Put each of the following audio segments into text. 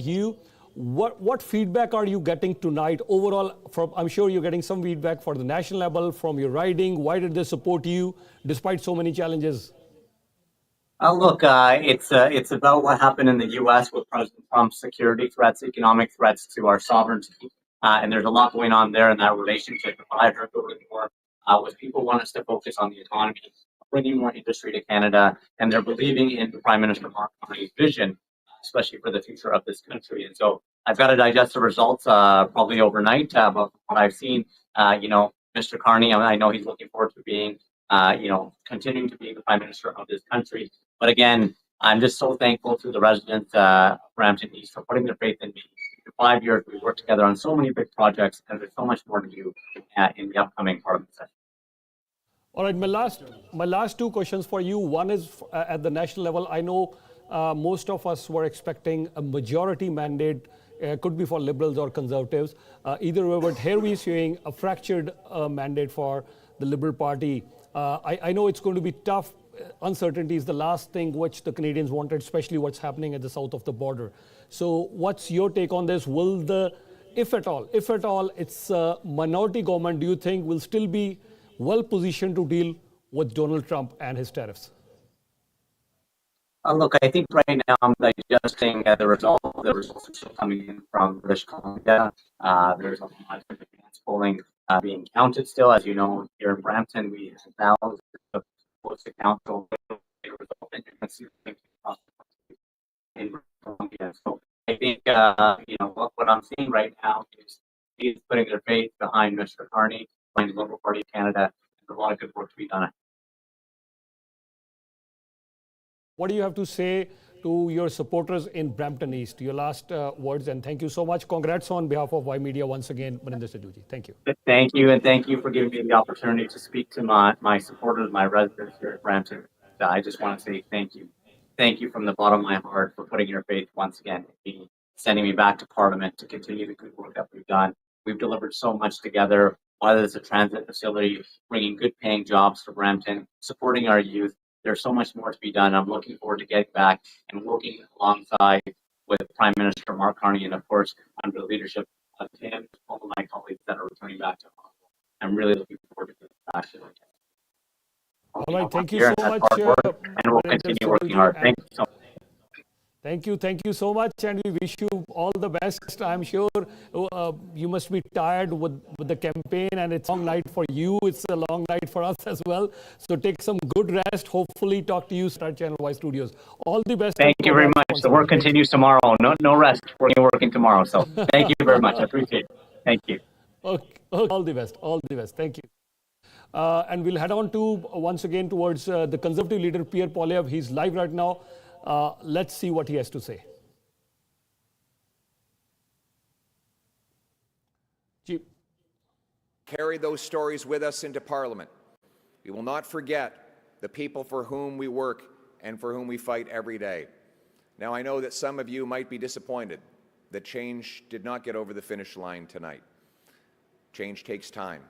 you. What feedback are you getting tonight overall? I'm sure you're getting some feedback for the national level from your riding. Why did they support you despite so many challenges? Look, it's about what happened in the U.S. with President Trump's security threats, economic threats to our sovereignty, and there's a lot going on there in that relationship. What I heard more was people want us to focus on the economy, bringing more industry to Canada, and they're believing in Prime Minister Mark Carney's vision, especially for the future of this country. And so I've got to digest the results probably overnight, but what I've seen, Mr. Carney, I know he's looking forward to being continuing to be the Prime Minister of this country. But again, I'm just so thankful to the residents of Brampton East for putting their faith in me. For 5 years, we've worked together on so many big projects, and there's so much more to do in the upcoming Parliament session. All right, my last two questions for you. One is at the national level. I know most of us were expecting a majority mandate, could be for Liberals or Conservatives, either way, but here we're seeing a fractured mandate for the Liberal Party. I know it's going to be tough. Uncertainty is the last thing which the Canadians wanted, especially what's happening at the south of the border. So what's your take on this? If at all, it's a minority government, do you think will still be well positioned to deal with Donald Trump and his tariffs? Look, I think right now I'm digesting the results. The results are still coming in from British Columbia. There's a lot of advance polling being counted still. As you know, here in Brampton, we have thousands of votes to count. So in Columbia. So I think what I'm seeing right now is he's putting their faith behind Mr. Carney, behind the Liberal Party of Canada, and a lot of good work to be done. What do you have to say to your supporters in Brampton East? Your last words, and thank you so much. Congrats on behalf of Ymedia once again, Maninder Saduji. Thank you. Thank you, and thank you for giving me the opportunity to speak to my supporters, my residents here at Brampton. I just want to say thank you. Thank you from the bottom of my heart for putting your faith once again in me, sending me back to Parliament to continue the good work that we've done. We've delivered so much together, whether it's a transit facility, bringing good paying jobs to Brampton, supporting our youth. There's so much more to be done. I'm looking forward to getting back and working alongside with Prime Minister Mark Carney, and of course, under the leadership of Tim and all of my colleagues that are returning back to Ottawa. I'm really looking forward to getting back to it. All right, thank you so much. And we'll continue working hard. Thank you so much. Thank you so much, and we wish you all the best. I'm sure you must be tired with the campaign, and it's a long night for you. It's a long night for us as well. So take some good rest. Hopefully talk to you at Channel Y Studios. All the best. Thank you very much. The work continues tomorrow. No rest. We're working tomorrow. So thank you very much. I appreciate it. Thank you. Okay. All the best. All the best. Thank you. And we'll head on to once again towards the Conservative leader, Pierre Poilievre. He's live right now. Let's see what he has to say. Carry those stories with us into Parliament. We will not forget the people for whom we work and for whom we fight every day. Now, I know that some of you might be disappointed that change did not get over the finish line tonight. Change takes time.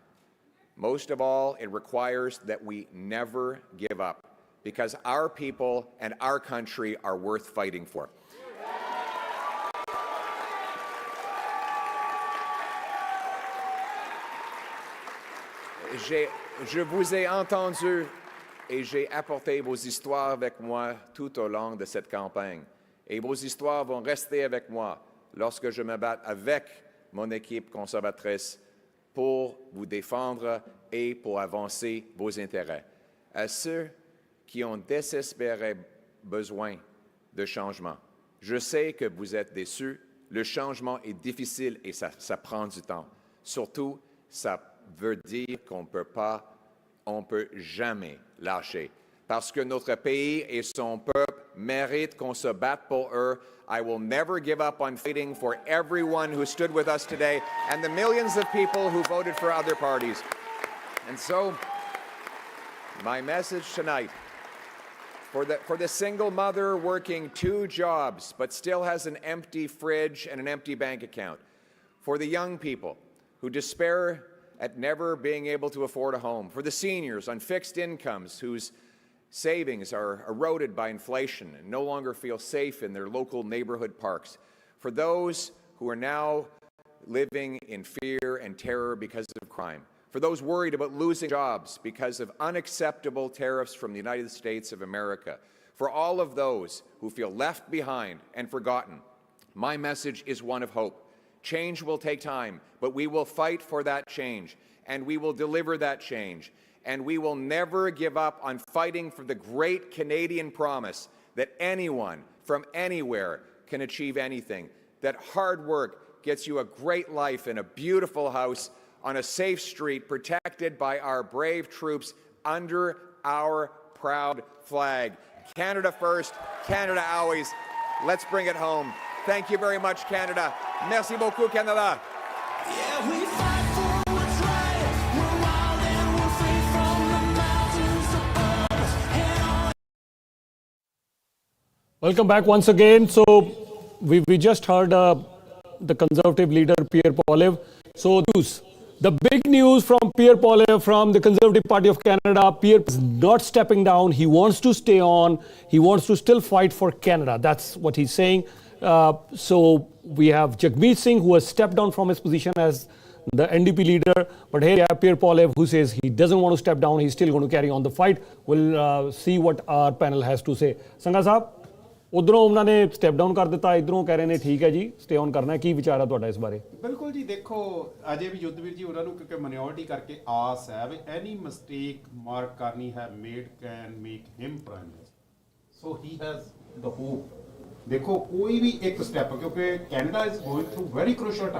Most of all, it requires that we never give up, because our people and our country are worth fighting for. Je vous ai entendu et j'ai apporté vos histoires avec moi tout au long de cette campagne. Et vos histoires vont rester avec moi lorsque je me bats avec mon équipe conservatrice pour vous défendre et pour avancer vos intérêts. À ceux qui ont désespéré besoin de changement. Je sais que vous êtes déçus. Le changement est difficile et ça prend du temps. Surtout, ça veut dire qu'on peut jamais lâcher. Parce que notre pays et son peuple méritent qu'on se batte pour eux. I will never give up on fighting for everyone who stood with us today and the millions of people who voted for other parties. And so, my message tonight, for the single mother working 2 jobs but still has an empty fridge and an empty bank account, for the young people who despair at never being able to afford a home, for the seniors on fixed incomes whose savings are eroded by inflation and no longer feel safe in their local neighborhood parks, for those who are now living in fear and terror because of crime, for those worried about losing jobs because of unacceptable tariffs from the United States of America, for all of those who feel left behind and forgotten, my message is one of hope. Change will take time, but we will fight for that change, and we will deliver that change, and we will never give up on fighting for the great Canadian promise that anyone from anywhere can achieve anything, that hard work gets you a great life in a beautiful house on a safe street protected by our brave troops under our proud flag. Canada first, Canada always. Let's bring it home. Thank you very much, Canada. Merci beaucoup, Canada. Yeah, we fight for what's right. We're wild and we're free from the mountains above us. And Welcome back once again. So we just heard the Conservative leader Pierre Poilievre. So the big news from Pierre Poilievre from the Conservative Party of Canada. Pierre is not stepping down. He wants to stay on. He wants to still fight for Canada. That's what he's saying. So we have Jagmeet Singh, who has stepped down from his position as the NDP leader. But here we have Pierre Poilievre, who says he doesn't want to step down. He's still going to carry on the fight. We'll see what our panel has to say. Sangha Saab, ਉਧਰੋਂ ਉਹਨਾਂ ਨੇ step down ਕਰ ਦਿੱਤਾ, ਇਧਰੋਂ ਕਹਿ ਰਹੇ ਨੇ ਠੀਕ ਹੈ ਜੀ ਸਟੇ ਔਨ ਕਰਨਾ। ਕੀ ਵਿਚਾਰ ਹੈ ਤੁਹਾਡਾ ਇਸ ਬਾਰੇ? ਬਿਲਕੁਲ ਜੀ, ਦੇਖੋ ਅਜੇ ਵੀ ਯੁੱਧਵੀਰ ਜੀ ਉਹਨਾਂ ਨੂੰ ਕਿਉਂਕਿ ਮਾਈਨੋਰਿਟੀ ਕਰਕੇ ਆਸ ਹੈ ਵੀ ਐਨੀ ਮਿਸਟੇਕ ਮਾਰਕ ਕਰਨੀ ਹੈ made can make him prime minister, so he has the hope. ਦੇਖੋ ਕੋਈ ਵੀ ਇੱਕ ਸਟੈਪ, ਕਿਉਂਕਿ Canada is going through very crucial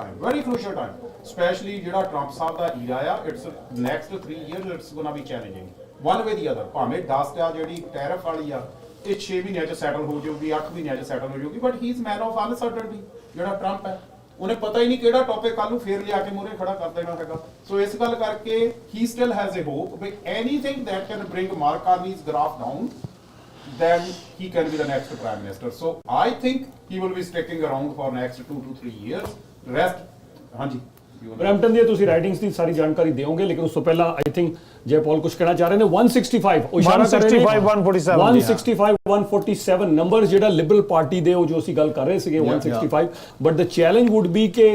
time, specially ਜਿਹੜਾ ਟਰੰਪ ਸਾਹਿਬ ਦਾ ਈਰਾ ਆ, it's next 3 years it's gonna be challenging one way the other. ਭਾਵੇਂ 10 ਆ ਜਿਹੜੀ ਟੈਰਫ ਵਾਲੀ ਆ ਇਹ 6 ਮਹੀਨਿਆਂ 'ਚ ਸੈਟਲ ਹੋ ਜਾਊਗੀ, 8 ਮਹੀਨਿਆਂ 'ਚ ਸੈਟਲ ਹੋ ਜਾਊਗੀ, but he is man of uncertainty. ਜਿਹੜਾ ਟਰੰਪ ਹੈ ਉਹਨੇ ਪਤਾ ਹੀ ਨਹੀਂ ਕਿਹੜਾ ਟੌਪਿਕ ਕੱਲ੍ਹ ਨੂੰ ਫੇਰ ਲਿਆ ਕੇ ਮੂਹਰੇ ਖੜਾ ਕਰ ਦੇਣਾ ਹੈਗਾ। ਸੋ ਇਸ ਗੱਲ ਕਰਕੇ he still has a hope ਵੀ anything that can bring Mark Carney's graph down, then he can be the next prime minister. So I think he will be sticking around for next 2 to 3 years. Rest, ਹਾਂਜੀ Brampton ਦੀ ਤੁਸੀਂ writings ਦੀ ਸਾਰੀ ਜਾਣਕਾਰੀ ਦਿਓਗੇ, ਲੇਕਿਨ ਉਸ ਤੋਂ ਪਹਿਲਾਂ I think Jaipal ਕੁਝ ਕਹਿਣਾ ਚਾਹ ਰਹੇ ਨੇ। 165 ਉਹ ਇਸ਼ਾਰਾ ਕਰ ਰਹੇ ਨੇ 165 147 ਨੰਬਰ ਜਿਹੜਾ ਲਿਬਰਲ ਪਾਰਟੀ ਦੇ ਉਹ ਜੋ ਅਸੀਂ ਗੱਲ ਕਰ ਰਹੇ ਸੀਗੇ 165, but the challenge wood B ਕਿ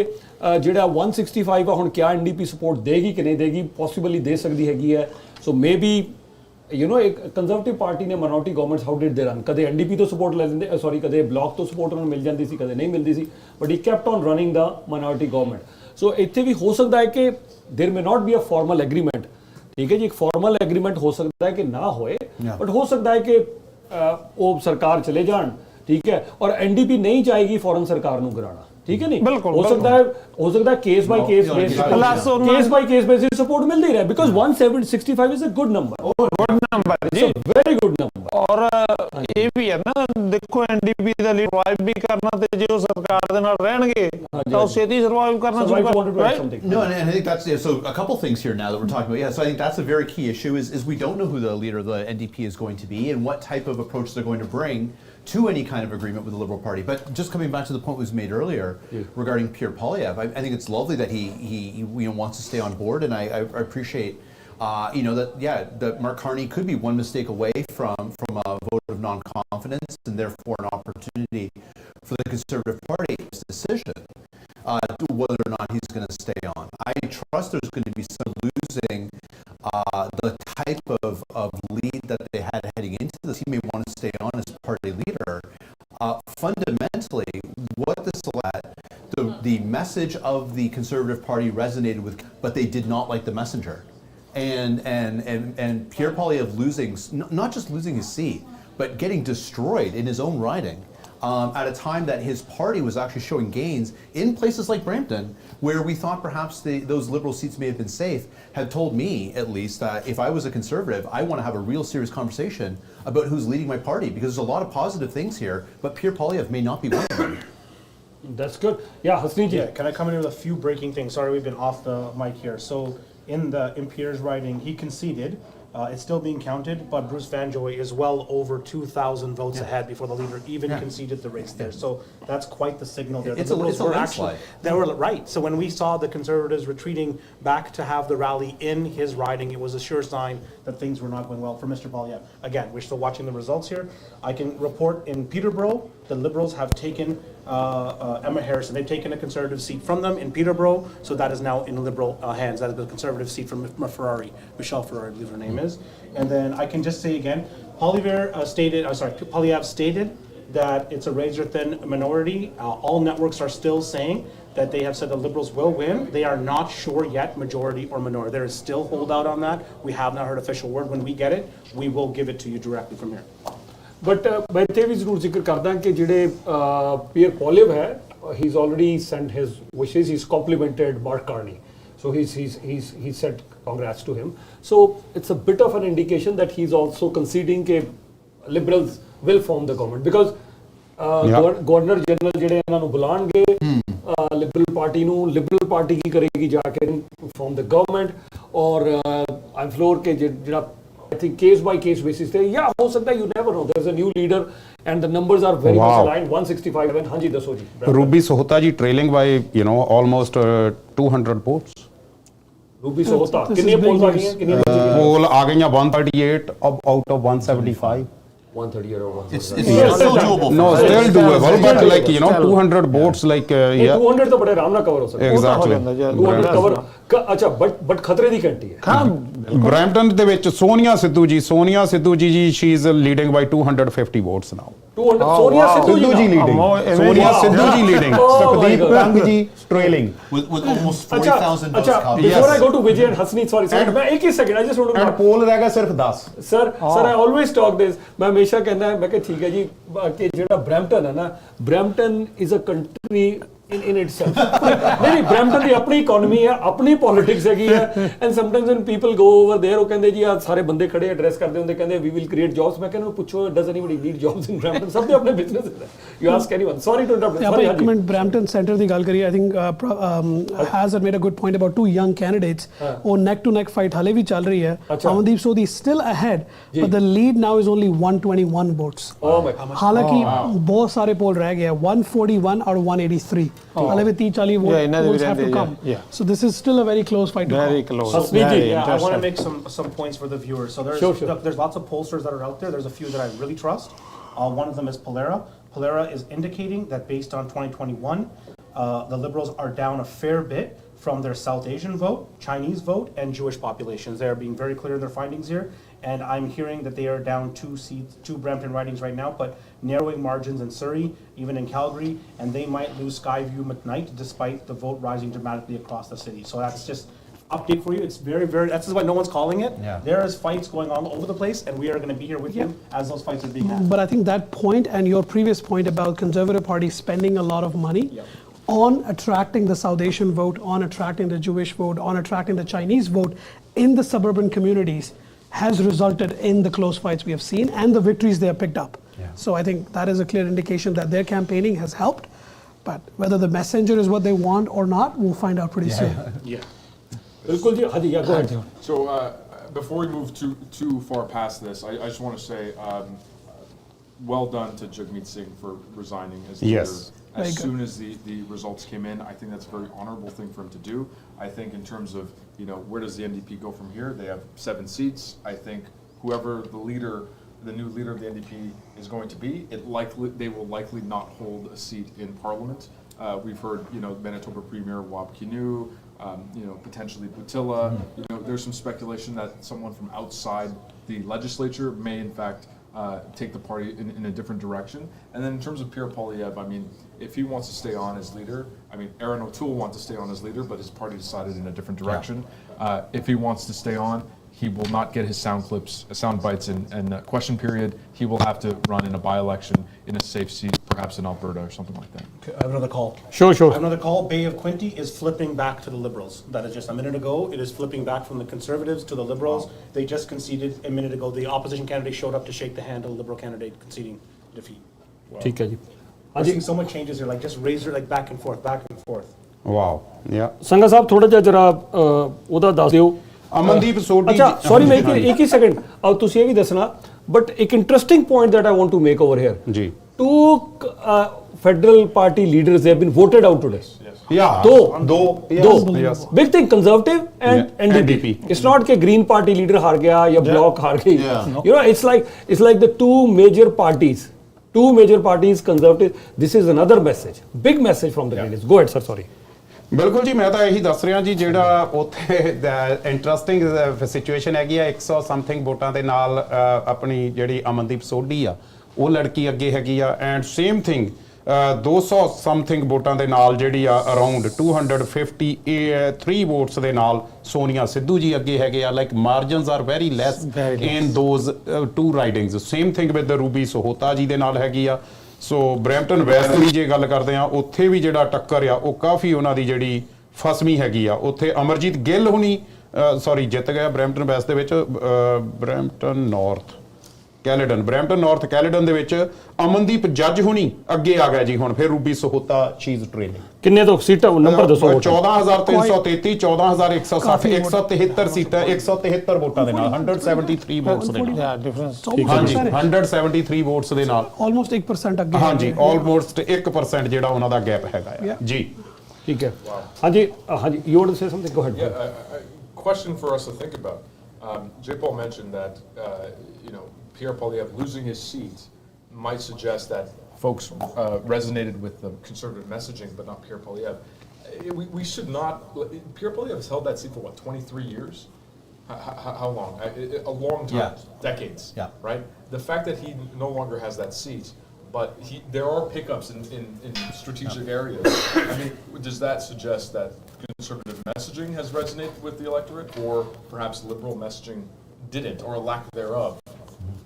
ਜਿਹੜਾ 165 ਆ ਹੁਣ ਕਿਆ ਐਨਡੀਪੀ ਸਪੋਰਟ ਦੇਗੀ ਕਿ ਨਹੀਂ ਦੇਗੀ, ਪੋਸੀਬਲੀ ਦੇ ਸਕਦੀ ਹੈਗੀ ਹੈ। ਸੋ ਮੇ ਬੀ ਇੱਕ ਕੰਜ਼ਰਵੇਟਿਵ ਪਾਰਟੀ ਨੇ ਮਾਈਨੋਰਿਟੀ ਗਵਰਨਮੈਂਟਸ ਹਾਊ ਡਿਡ ਦੇ ਰਨ, ਕਦੇ ਐਨਡੀਪੀ ਤੋਂ ਸਪੋਰਟ ਲੈ ਲੈਂਦੇ, ਸੌਰੀ ਕਦੇ ਬਲਾਕ ਤੋਂ ਸਪੋਰਟ ਉਹਨਾਂ ਨੂੰ ਮਿਲ ਜਾਂਦੀ ਸੀ, ਕਦੇ ਨਹੀਂ ਮਿਲਦੀ ਸੀ, but he kept on running the minority government. So ਇੱਥੇ ਵੀ ਹੋ ਸਕਦਾ ਹੈ ਕਿ there may not be a formal agreement, ਠੀਕ ਹੈ ਜੀ, ਇੱਕ ਫਾਰਮਲ ਐਗਰੀਮੈਂਟ ਹੋ ਸਕਦਾ ਹੈ ਕਿ ਨਾ ਹੋਏ, ਬਟ ਹੋ ਸਕਦਾ ਹੈ ਕਿ ਉਹ ਸਰਕਾਰ ਚਲੇ ਜਾਣ, ਠੀਕ ਹੈ, ਔਰ ਐਨਡੀਪੀ ਨਹੀਂ ਚਾਹੇਗੀ ਫੌਰਨ ਸਰਕਾਰ ਨੂੰ ਗਿਰਾਣਾ, ਠੀਕ ਹੈ ਨਹੀਂ, ਹੋ ਸਕਦਾ ਹੈ case by case basis support ਮਿਲਦੀ ਰਹੇ, because 165 is a good number ਜੀ, ਵੈਰੀ ਗੁੱਡ ਨੰਬਰ। ਔਰ ਇਹ ਵੀ ਹੈ ਨਾ, ਦੇਖੋ ਐਨਡੀਪੀ ਦਾ ਲੀਡ ਸਰਵਾਈਵ ਵੀ ਕਰਨਾ, ਤੇ ਜੇ ਉਹ ਸਰਕਾਰ ਦੇ ਨਾਲ ਰਹਿਣਗੇ ਤਾਂ ਉਹ ਛੇਤੀ ਸਰਵਾਈਵ ਕਰਨਾ ਸ਼ੁਰੂ ਕਰ। No, and I think that's so. A couple things here now that we're talking about. Yeah, so I think that's a very key issue. Is we don't know who the leader of the NDP is going to be and what type of approach they're going to bring to any kind of agreement with the Liberal Party. But just coming back to the point that was made earlier regarding Pierre Poilievre, I think it's lovely that he wants to stay on board, and I appreciate. That Mark Carney could be one mistake away from a vote of non-confidence and therefore an opportunity for the Conservative Party's decision whether or not he's going to stay on. I trust there's going to be some losing the type of lead that they had heading into this. He may want to stay on as party leader. Fundamentally, what this the message of the Conservative Party resonated with, but they did not like the messenger. And Pierre Poilievre losing, not just losing his seat, but getting destroyed in his own riding at a time that his party was actually showing gains in places like Brampton, where we thought perhaps those Liberal seats may have been safe, had told me, at least, that if I was a Conservative, I want to have a real serious conversation about who's leading my party, because there's a lot of positive things here, but Pierre Poilievre may not be one of them. That's good. Yeah, Hasni ji. Yeah, can I come in with a few breaking things? Sorry, we've been off the mic here. So in Pierre's writing, he conceded. It's still being counted, but Bruce Vanjoy is well over 2,000 votes ahead before the leader even conceded the race there. So that's quite the signal there. It's a landslide. They were right. So when we saw the Conservatives retreating back to have the rally in his riding, it was a sure sign that things were not going well for Mr. Poilievre. Again, we're still watching the results here. I can report in Peterborough, the Liberals have taken Emma Harrison. They've taken a Conservative seat from them in Peterborough, so that is now in Liberal hands. That is the Conservative seat from Michelle Ferrari, I believe her name is. And then I can just say again, Poilievre stated that it's a razor-thin minority. All networks are still saying that they have said the Liberals will win. They are not sure yet, majority or minority. There is still holdout on that. We have not heard official word. When we get it, we will give it to you directly from here. But मैं इत्थे भी जरूर जिक्र करदा कि जिहड़े Pierre Poilievre है, he's already sent his wishes. He's complimented Mark Carney, so he said congrats to him. So it's a bit of an indication that he's also conceding that Liberals will form the government because Governor General ਜਿਹੜੇ ਇਹਨਾਂ ਨੂੰ ਬੁਲਾਣਗੇ Liberal Party ਨੂੰ Liberal Party ਕੀ ਕਰੇਗੀ ਜਾ ਕੇ form the government और I'm sure कि ਜਿਹੜਾ I think case by case basis ਤੇ yeah हो सकता है, you never know, there's a new leader and the numbers are very much aligned. 165 हाँ जी दसो जी Ruby Sohota ji trailing by almost 200 votes. Ruby Sohota कितनी polls आ गई हैं, कितनी पोल आ गई हैं 138 out of 175. 130 or 140. It's still doable. No, still doable, but like 200 votes like yeah. 200 तो बड़े आराम ना कवर हो सकते हैं. Exactly. 200 कवर अच्छा बट खतरे ਦੀ ਘੰਟੀ ਹੈ. Brampton ਦੇ ਵਿੱਚ Sonia Sidhu ji she is leading by 250 votes now. 200 Sonia Sidhu ji leading. Sonia Sidhu ji leading. Sukhdeep Kang ji trailing with almost 40,000 votes. Before I go to Vijay and Hasni, sorry, मैं एक ही second, I just want to And poll ਰਹਿ ਗਿਆ ਸਿਰਫ 10. Sir, I always talk this. मैं हमेशा कहना है मैं कि ठीक है जी कि ਜਿਹੜਾ Brampton ਹੈ ਨਾ, Brampton is a country in itself. नहीं Brampton ਦੀ ਆਪਣੀ economy ਹੈ, ਆਪਣੀ politics ਹੈਗੀ ਹੈ, and sometimes when people go over there ਉਹ ਕਹਿੰਦੇ ਜੀ ਆ ਸਾਰੇ ਬੰਦੇ ਖੜੇ ਐਡਰੈਸ ਕਰਦੇ ਹੁੰਦੇ ਕਹਿੰਦੇ we will create jobs. ਮੈਂ ਕਹਿੰਦਾ ਪੁੱਛੋ does anybody need jobs in Brampton? ਸਭ ਦੇ ਆਪਣੇ ਬਿਜ਼ਨਸ ਹੈ. You ask anyone. Sorry to interrupt. Yeah, but comment Brampton Centre ਦੀ ਗੱਲ ਕਰੀਏ, I think has made a good point about two young candidates. ਉਹ neck to neck fight ਹਾਲੇ ਵੀ ਚੱਲ ਰਹੀ ਹੈ. Amandeep Sodhi is still ahead, but the lead now is only 121 votes. Oh my God. ਹਾਲਾਂਕਿ ਬਹੁਤ ਸਾਰੇ ਪੋਲ ਰਹਿ ਗਏ 141 or 183. ਹਾਲੇ ਵੀ 30-40 votes have to come. So this is still a very close fight. Very close. I want to make some points for the viewers. So there's lots of pollsters that are out there. There's a few that I really trust. One of them is Polera. Polera is indicating that based on 2021, the Liberals are down a fair bit from their South Asian vote, Chinese vote, and Jewish populations. They are being very clear in their findings here. And I'm hearing that they are down 2 seats, 2 Brampton ridings right now, but narrowing margins in Surrey, even in Calgary, and they might lose Skyview McKnight despite the vote rising dramatically across the city. So that's just update for you. It's very, that's why no one's calling it. Yeah. There is fights going on all over the place, and we are going to be here with you as those fights are being had. But I think that point and your previous point about Conservative Party spending a lot of money on attracting the South Asian vote, on attracting the Jewish vote, on attracting the Chinese vote in the suburban communities has resulted in the close fights we have seen and the victories they have picked up. So I think that is a clear indication that their campaigning has helped. But whether the messenger is what they want or not, we'll find out pretty soon. बिल्कुल जी हाँ जी go ahead. So before we move too far past this, I just want to say well done to Jagmeet Singh for resigning as leader. Yes. As soon as the results came in, I think that's a very honorable thing for him to do. I think in terms of, where does the NDP go from here? They have 7 seats. I think whoever the new leader of the NDP is going to be, they will likely not hold a seat in Parliament. We've heard, Manitoba Premier Wab Kinew, potentially Butilla. There's some speculation that someone from outside the legislature may in fact take the party in a different direction. And then in terms of Pierre Poilievre, I mean, if he wants to stay on as leader, I mean, Aaron O'Toole wants to stay on as leader, but his party decided in a different direction. If he wants to stay on, he will not get his sound bites in question period. He will have to run in a by-election in a safe seat, perhaps in Alberta or something like that. Okay, I have another call. Sure. I have another call. Bay of Quinte is flipping back to the Liberals. That is just a minute ago. It is flipping back from the Conservatives to the Liberals. They just conceded a minute ago. The opposition candidate showed up to shake the hand of the Liberal candidate conceding defeat. ठीक है जी. We're seeing so much changes here, like just razor like back and forth. Wow. Yeah. संगा साहब थोड़ा ਜਿਹਾ जरा ਉਹਦਾ ਦੱਸ ਦਿਓ. ਅਮਨਦੀਪ ਸੋਢੀ ਅੱਛਾ ਸੌਰੀ ਮੈਂ ਇੱਕ ਹੀ ਸੈਕਿੰਡ अब ਤੁਸੀਂ ਇਹ ਵੀ ਦੱਸਣਾ but ਇੱਕ interesting point that I want to make over here. ਜੀ. 2 federal party leaders they have been voted out today. Yeah. दो. Yes. Big thing, Conservative and NDP. It's not कि Green Party leader हार गया या Bloc हार गई. Yeah. It's like the 2 major parties Two major parties, conservative. This is another message, big message from the candidates. Go ahead, sir. Sorry. ਬਿਲਕੁਲ ਜੀ, ਮੈਂ ਤਾਂ ਇਹੀ ਦੱਸ ਰਿਹਾ ਜੀ, ਜਿਹੜਾ ਉੱਥੇ ਇੰਟਰਸਟਿੰਗ ਸਿਚੁਏਸ਼ਨ ਹੈਗੀ ਆ, 100 ਸਮਥਿੰਗ ਵੋਟਾਂ ਦੇ ਨਾਲ ਆਪਣੀ ਜਿਹੜੀ ਅਮਨਦੀਪ ਸੋਢੀ ਆ ਉਹ ਲੜਕੀ ਅੱਗੇ ਹੈਗੀ ਆ, ਐਂਡ ਸੇਮ ਥਿੰਗ 200 ਸਮਥਿੰਗ ਵੋਟਾਂ ਦੇ ਨਾਲ ਜਿਹੜੀ ਆ ਅਰਾਊਂਡ 253 ਵੋਟਸ ਦੇ ਨਾਲ ਸੋਨੀਆ ਸਿੱਧੂ ਜੀ ਅੱਗੇ ਹੈਗੇ ਆ। Like margins are very less in those two ridings. Same thing with Ruby Sahota ji ਦੇ ਨਾਲ ਹੈਗੀ ਆ। ਸੋ ਬਰੈਂਪਟਨ ਵੈਸਟ ਦੀ ਜੇ ਗੱਲ ਕਰਦੇ ਆ, ਉੱਥੇ ਵੀ ਜਿਹੜਾ ਟੱਕਰ ਆ ਉਹ ਕਾਫੀ ਉਹਨਾਂ ਦੀ ਜਿਹੜੀ ਫਸਵੀਂ ਹੈਗੀ ਆ। ਉੱਥੇ ਅਮਰਜੀਤ ਗਿੱਲ ਹੁਣੀ ਸੌਰੀ ਜਿੱਤ ਗਿਆ ਬਰੈਂਪਟਨ ਵੈਸਟ ਦੇ ਵਿੱਚ, ਬਰੈਂਪਟਨ ਨਾਰਥ ਕੈਲੇਡਨ ਦੇ ਵਿੱਚ ਅਮਨਦੀਪ ਜੱਜ ਹੁਣੀ ਅੱਗੇ ਆ ਗਿਆ ਜੀ। ਹੁਣ ਫਿਰ ਰੂਬੀ ਸਹੋਤਾ ਸ਼ੀ ਇਜ਼ ਟ੍ਰੇਲਿੰਗ। ਕਿੰਨੇ ਤੋਂ ਸੀਟਾਂ ਨੰਬਰ ਦੱਸੋ? 14333, 14160, 173 ਸੀਟਾਂ, 173 ਵੋਟਾਂ ਦੇ ਨਾਲ 173 ਵੋਟਸ ਦੇ ਨਾਲ। ਹਾਂਜੀ 173 ਵੋਟਸ ਦੇ ਨਾਲ ਆਲਮੋਸਟ 1% ਅੱਗੇ। ਹਾਂਜੀ ਆਲਮੋਸਟ 1% ਜਿਹੜਾ ਉਹਨਾਂ ਦਾ ਗੈਪ ਹੈਗਾ ਆ ਜੀ। ਠੀਕ ਹੈ। ਹਾਂਜੀ ਹਾਂਜੀ, you want to say something? Go ahead. Yeah, a question for us to think about. J. Paul mentioned that Pierre Poilievre losing his seat might suggest that folks resonated with the conservative messaging, but not Pierre Poilievre. We should not. Pierre Poilievre has held that seat for what, 23 years? How long? A long time, Yeah. decades. Yeah. Right. The fact that he no longer has that seat, but there are pickups in strategic areas. I mean, does that suggest that conservative messaging has resonated with the electorate, or perhaps liberal messaging didn't, or a lack thereof?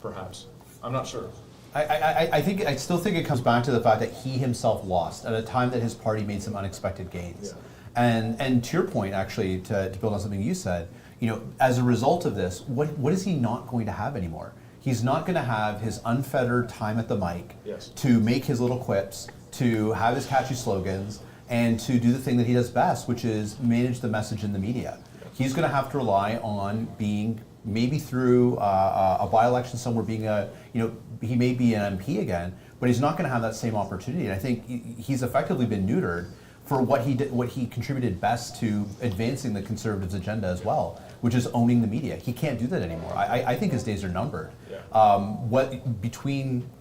Perhaps. I'm not sure. I still think it comes back to the fact that he himself lost at a time that his party made some unexpected gains. Yeah. And to your point, actually, to build on something you said, as a result of this, what is he not going to have anymore? He's not going to have his unfettered time at the mic to make his little quips, to have his catchy slogans, and to do the thing that he does best, which is manage the message in the media. He's going to have to rely on being, maybe through a by-election somewhere, being he may be an MP again, but he's not going to have that same opportunity. And I think he's effectively been neutered for what he did, what he contributed best to advancing the Conservatives' agenda as well, which is owning the media. He can't do that anymore. I think his days are numbered.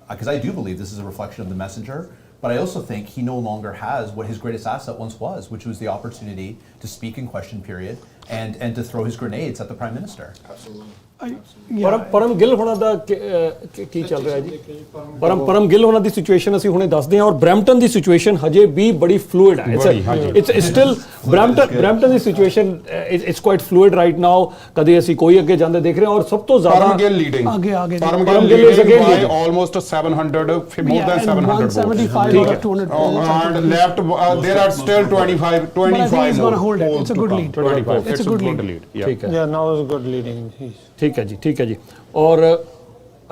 Because I do believe this is a reflection of the messenger, but I also think he no longer has what his greatest asset once was, which was the opportunity to speak in question period and to throw his grenades at the Prime Minister. Absolutely. ਪਰਮ ਗਿੱਲ ਹੋਣਾ ਦਾ ਕੀ ਚੱਲ ਰਿਹਾ ਜੀ? ਪਰਮ ਗਿੱਲ ਹੋਣਾ ਦੀ situation ਅਸੀਂ ਹੁਣੇ ਦੱਸਦੇ ਹਾਂ, ਔਰ ਬਰੈਂਪਟਨ ਦੀ ਸਿਚੁਏਸ਼ਨ ਹਜੇ ਵੀ ਬੜੀ ਫਲੂਇਡ ਹੈ। It's still Brampton the situation it's quite fluid right now. ਕਦੇ ਅਸੀਂ ਕੋਈ ਅੱਗੇ ਜਾਂਦੇ ਦੇਖ ਰਹੇ ਹਾਂ, ਔਰ ਸਭ ਤੋਂ ਜ਼ਿਆਦਾ Param Gill leading Param Gill is again leading almost 700, more than 700 votes. 175 or 200 and left there are still 25 But I think he's going to hold it. It's a good lead. 25. It's a good lead. ਠੀਕ ਹੈ। Yeah, now is good leading. ਠੀਕ ਹੈ ਜੀ, ਠੀਕ ਹੈ ਜੀ। ਔਰ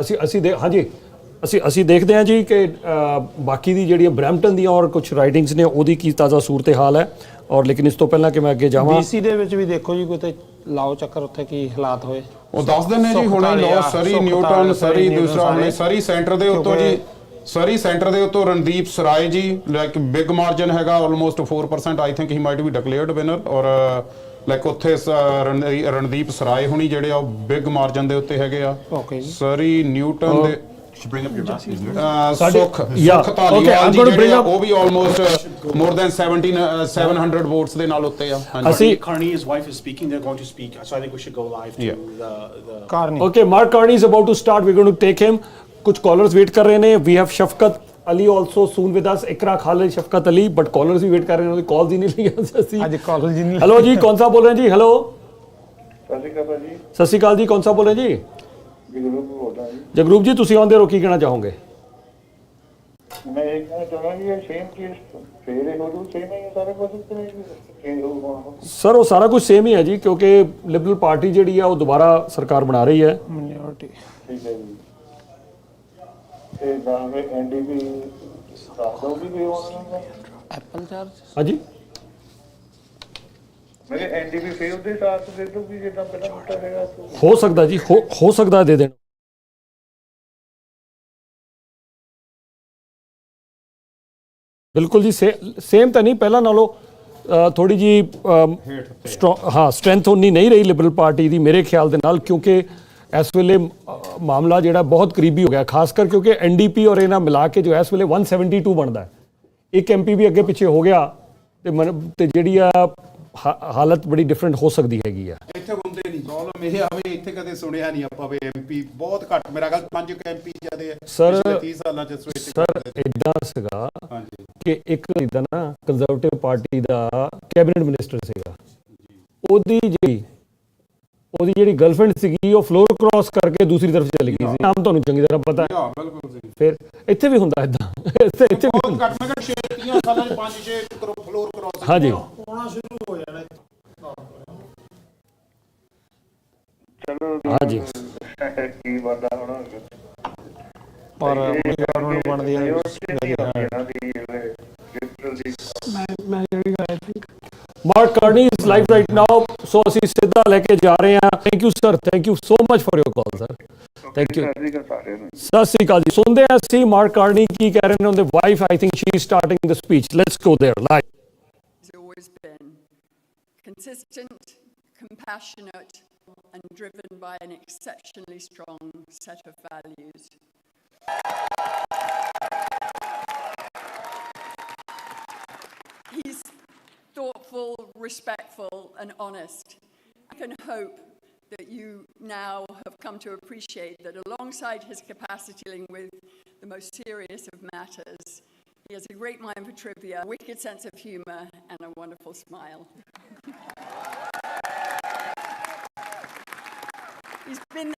ਅਸੀਂ ਦੇਖਦੇ ਹਾਂ ਜੀ ਕਿ ਬਾਕੀ ਦੀ ਜਿਹੜੀਆਂ ਬਰੈਂਪਟਨ ਦੀਆਂ ਔਰ ਕੁਝ ਰਾਈਡਿੰਗਸ ਨੇ ਉਹਦੀ ਕੀ ਤਾਜ਼ਾ ਸੂਰਤ ਹਾਲ ਹੈ। ਔਰ ਲੇਕਿਨ ਇਸ ਤੋਂ ਪਹਿਲਾਂ ਕਿ ਮੈਂ ਅੱਗੇ ਜਾਵਾਂ, BC ਦੇ ਵਿੱਚ ਵੀ ਦੇਖੋ ਜੀ, ਕੋਈ ਤੇ ਲਾਓ ਚੱਕਰ ਉੱਥੇ ਕੀ ਹਾਲਾਤ ਹੋਏ ਉਹ ਦੱਸ ਦਿੰਦੇ ਜੀ। ਹੁਣੇ ਲੋ ਸਰੀ ਨਿਊਟਨ, ਸਰੀ ਦੂਸਰਾ ਹੁਣੇ ਸਰੀ ਸੈਂਟਰ ਦੇ ਉੱਤੋਂ ਜੀ, ਸਰੀ ਸੈਂਟਰ ਦੇ ਉੱਤੋਂ ਰਣਦੀਪ ਸਰਾਏ ਜੀ, ਲਾਈਕ ਬਿਗ ਮਾਰਜਨ ਹੈਗਾ almost 4%। I think he might B declared winner. ਔਰ ਲਾਈਕ ਉੱਥੇ ਰਣਦੀਪ ਸਰਾਏ ਹੁਣੀ ਜਿਹੜੇ ਆ ਉਹ ਬਿਗ ਮਾਰਜਨ ਦੇ ਉੱਤੇ ਹੈਗੇ ਆ। ਸਰੀ ਨਿਊਟਨ ਦੇ ਸੁਖ ਧਾਲੀਵਾਲ ਜੀ ਜਿਹੜੇ ਆ ਉਹ ਵੀ ਆਲਮੋਸਟ ਮੋਰ ਦੈਨ 700 ਵੋਟਸ ਦੇ ਨਾਲ ਉੱਤੇ ਆ। ਅਸੀਂ Carney's wife is speaking. They're going to speak, so I think we should go live to the Carney. Okay, Mark Carney is about to start. We're going to take him. कुछ callers wait कर रहे हैं। We have Shafkat Ali also soon with us. Ikra Khalid, Shafkat Ali, but callers भी wait कर रहे हैं। Calls ही नहीं लिया। आज कॉल जी नहीं। हेलो जी, कौन सा बोल रहे हैं जी? हेलो, सत श्री अकाल जी, कौन सा बोल रहे हैं जी? जगरूप जी, ਤੁਸੀਂ ਆਉਂਦੇ ਹੋ, ਕੀ ਕਹਿਣਾ ਚਾਹੋਗੇ? मैं एक कहना चाहूँगा कि ये सेम चीज फेर हो जू सेम है सारे कुछ चेंज होगा। ਸਰ ਉਹ ਸਾਰਾ ਕੁਝ ਸੇਮ ਹੀ ਹੈ ਜੀ, ਕਿਉਂਕਿ ਲਿਬਰਲ ਪਾਰਟੀ ਜਿਹੜੀ ਆ ਉਹ ਦੁਬਾਰਾ ਸਰਕਾਰ ਬਣਾ ਰਹੀ ਹੈ। ਮਿਨੋਰਿਟੀ ठीक है जी। ਤੇ ਨਾਲੇ ਐਨਡੀਪੀ ਦੱਸ ਦੋ ਵੀ ਹੋਣਾ ਐਪਲ ਚਾਰਜ। ਹਾਂਜੀ, ਮੇਰੇ ਐਨਡੀਪੀ ਫੇਰ ਦੇ ਸਾਥ ਦੇ ਦੋ ਵੀ ਜਿੱਦਾਂ ਪਹਿਲਾਂ ਹੁੰਦਾ ਹੈਗਾ। ਹੋ ਸਕਦਾ ਜੀ, ਹੋ ਸਕਦਾ ਦੇ ਦੇਣ। ਬਿਲਕੁਲ ਜੀ, ਸੇਮ ਤਾਂ ਨਹੀਂ, ਪਹਿਲਾਂ ਨਾਲੋਂ ਥੋੜੀ ਜੀ ਸਟਰੈਂਥ ਉਨੀ ਨਹੀਂ ਰਹੀ ਲਿਬਰਲ ਪਾਰਟੀ ਦੀ ਮੇਰੇ ਖਿਆਲ ਦੇ ਨਾਲ, ਕਿਉਂਕਿ ਇਸ ਵੇਲੇ ਮਾਮਲਾ ਜਿਹੜਾ ਬਹੁਤ ਕਰੀਬੀ ਹੋ ਗਿਆ, ਖਾਸ ਕਰ ਕਿਉਂਕਿ ਐਨਡੀਪੀ ਔਰ ਇਹਨਾਂ ਮਿਲਾ ਕੇ ਜੋ ਇਸ ਵੇਲੇ 172 ਬਣਦਾ ਹੈ, ਇੱਕ ਐਮਪੀ ਵੀ ਅੱਗੇ ਪਿੱਛੇ ਹੋ ਗਿਆ ਤੇ ਜਿਹੜੀ ਆ ਹਾਲਤ ਬੜੀ ਡਿਫਰੈਂਟ ਹੋ ਸਕਦੀ ਹੈਗੀ ਆ। ਇੱਥੇ ਹੁੰਦੇ ਨਹੀਂ, ਪ੍ਰੋਬਲਮ ਇਹ ਆਵੇ ਇੱਥੇ ਕਦੇ ਸੁਣਿਆ ਨਹੀਂ ਆਪਾਂ ਵੀ ਐਮਪੀ ਬਹੁਤ ਘੱਟ, ਮੇਰਾ ਖਿਆਲ 5 ਐਮਪੀ ਜਿਆਦੇ ਸਰ 30 ਸਾਲਾਂ ਚ ਸਵਿਚ ਸਰ ਇਦਾਂ ਸੀਗਾ ਹਾਂਜੀ ਕਿ ਇੱਕ ਇਦਾਂ ਨਾ ਕੰਜ਼ਰਵੇਟਿਵ ਪਾਰਟੀ ਦਾ ਕੈਬਨਿਟ ਮਿਨਿਸਟਰ ਸੀਗਾ, ਉਹਦੀ ਜਿਹੜੀ ਗਰਲਫ੍ਰੈਂਡ ਸੀਗੀ ਉਹ ਫਲੋਰ ਕ੍ਰਾਸ ਕਰਕੇ ਦੂਸਰੀ ਤਰਫ ਚਲੀ ਗਈ ਸੀ, ਨਾਮ ਤੁਹਾਨੂੰ ਚੰਗੀ ਤਰ੍ਹਾਂ ਪਤਾ ਹੈ। ਬਿਲਕੁਲ ਸਹੀ। ਫਿਰ ਇੱਥੇ ਵੀ ਹੁੰਦਾ ਇਦਾਂ, ਇੱਥੇ ਵੀ ਬਹੁਤ ਘੱਟ, ਮੈਂ ਕਿਹਾ 30 ਸਾਲਾਂ ਚ 5-6 ਫਲੋਰ ਕ੍ਰਾਸ ਹਾਂਜੀ ਹੋਣਾ ਸ਼ੁਰੂ ਹੋ ਜਾਣਾ। ਚਲੋ ਹਾਂਜੀ ਕੀ ਬੰਦਾ ਹੁਣ ਪਰ ਗਵਰਨਮੈਂਟ ਬਣਦੀ ਹੈ ਮੈਂ ਜਿਹੜੀ I think Mark Carney is live right now, so ਅਸੀਂ ਸਿੱਧਾ ਲੈ ਕੇ ਜਾ ਰਹੇ ਹਾਂ। Thank you sir, thank you so much for your call sir, thank you. ਸਤਿ ਸ਼੍ਰੀ ਅਕਾਲ ਜੀ। ਸੁਣਦੇ ਹਾਂ ਅਸੀਂ ਮਾਰਕ ਕਾਰਨੀ ਕੀ ਕਹਿ ਰਹੇ ਨੇ, ਉਹਦੇ wife I think she is starting the speech. Let's go there live. He's always been consistent, compassionate, and driven by an exceptionally strong set of values. He's thoughtful, respectful, and honest. I can hope that you now have come to appreciate that alongside his capacity dealing with the most serious of matters, he has a great mind for trivia, a wicked sense of humour, and a wonderful smile. He's been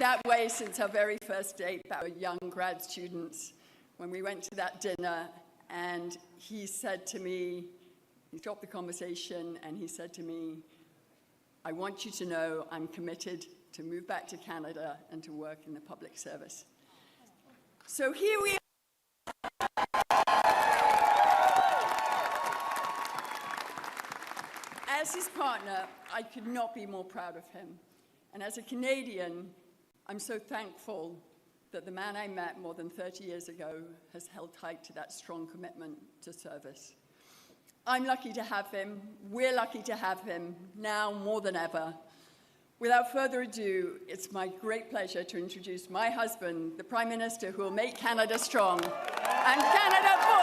that way since our very first date back with young grad students when we went to that dinner, and he said to me, he stopped the conversation and he said to me, I want you to know I'm committed to move back to Canada and to work in the public service. So here we are. As his partner, I could not be more proud of him. And as a Canadian, I'm so thankful that the man I met more than 30 years ago has held tight to that strong commitment to service. I'm lucky to have him. We're lucky to have him now more than ever. Without further ado, it's my great pleasure to introduce my husband, the Prime Minister who will make Canada strong and Canada for.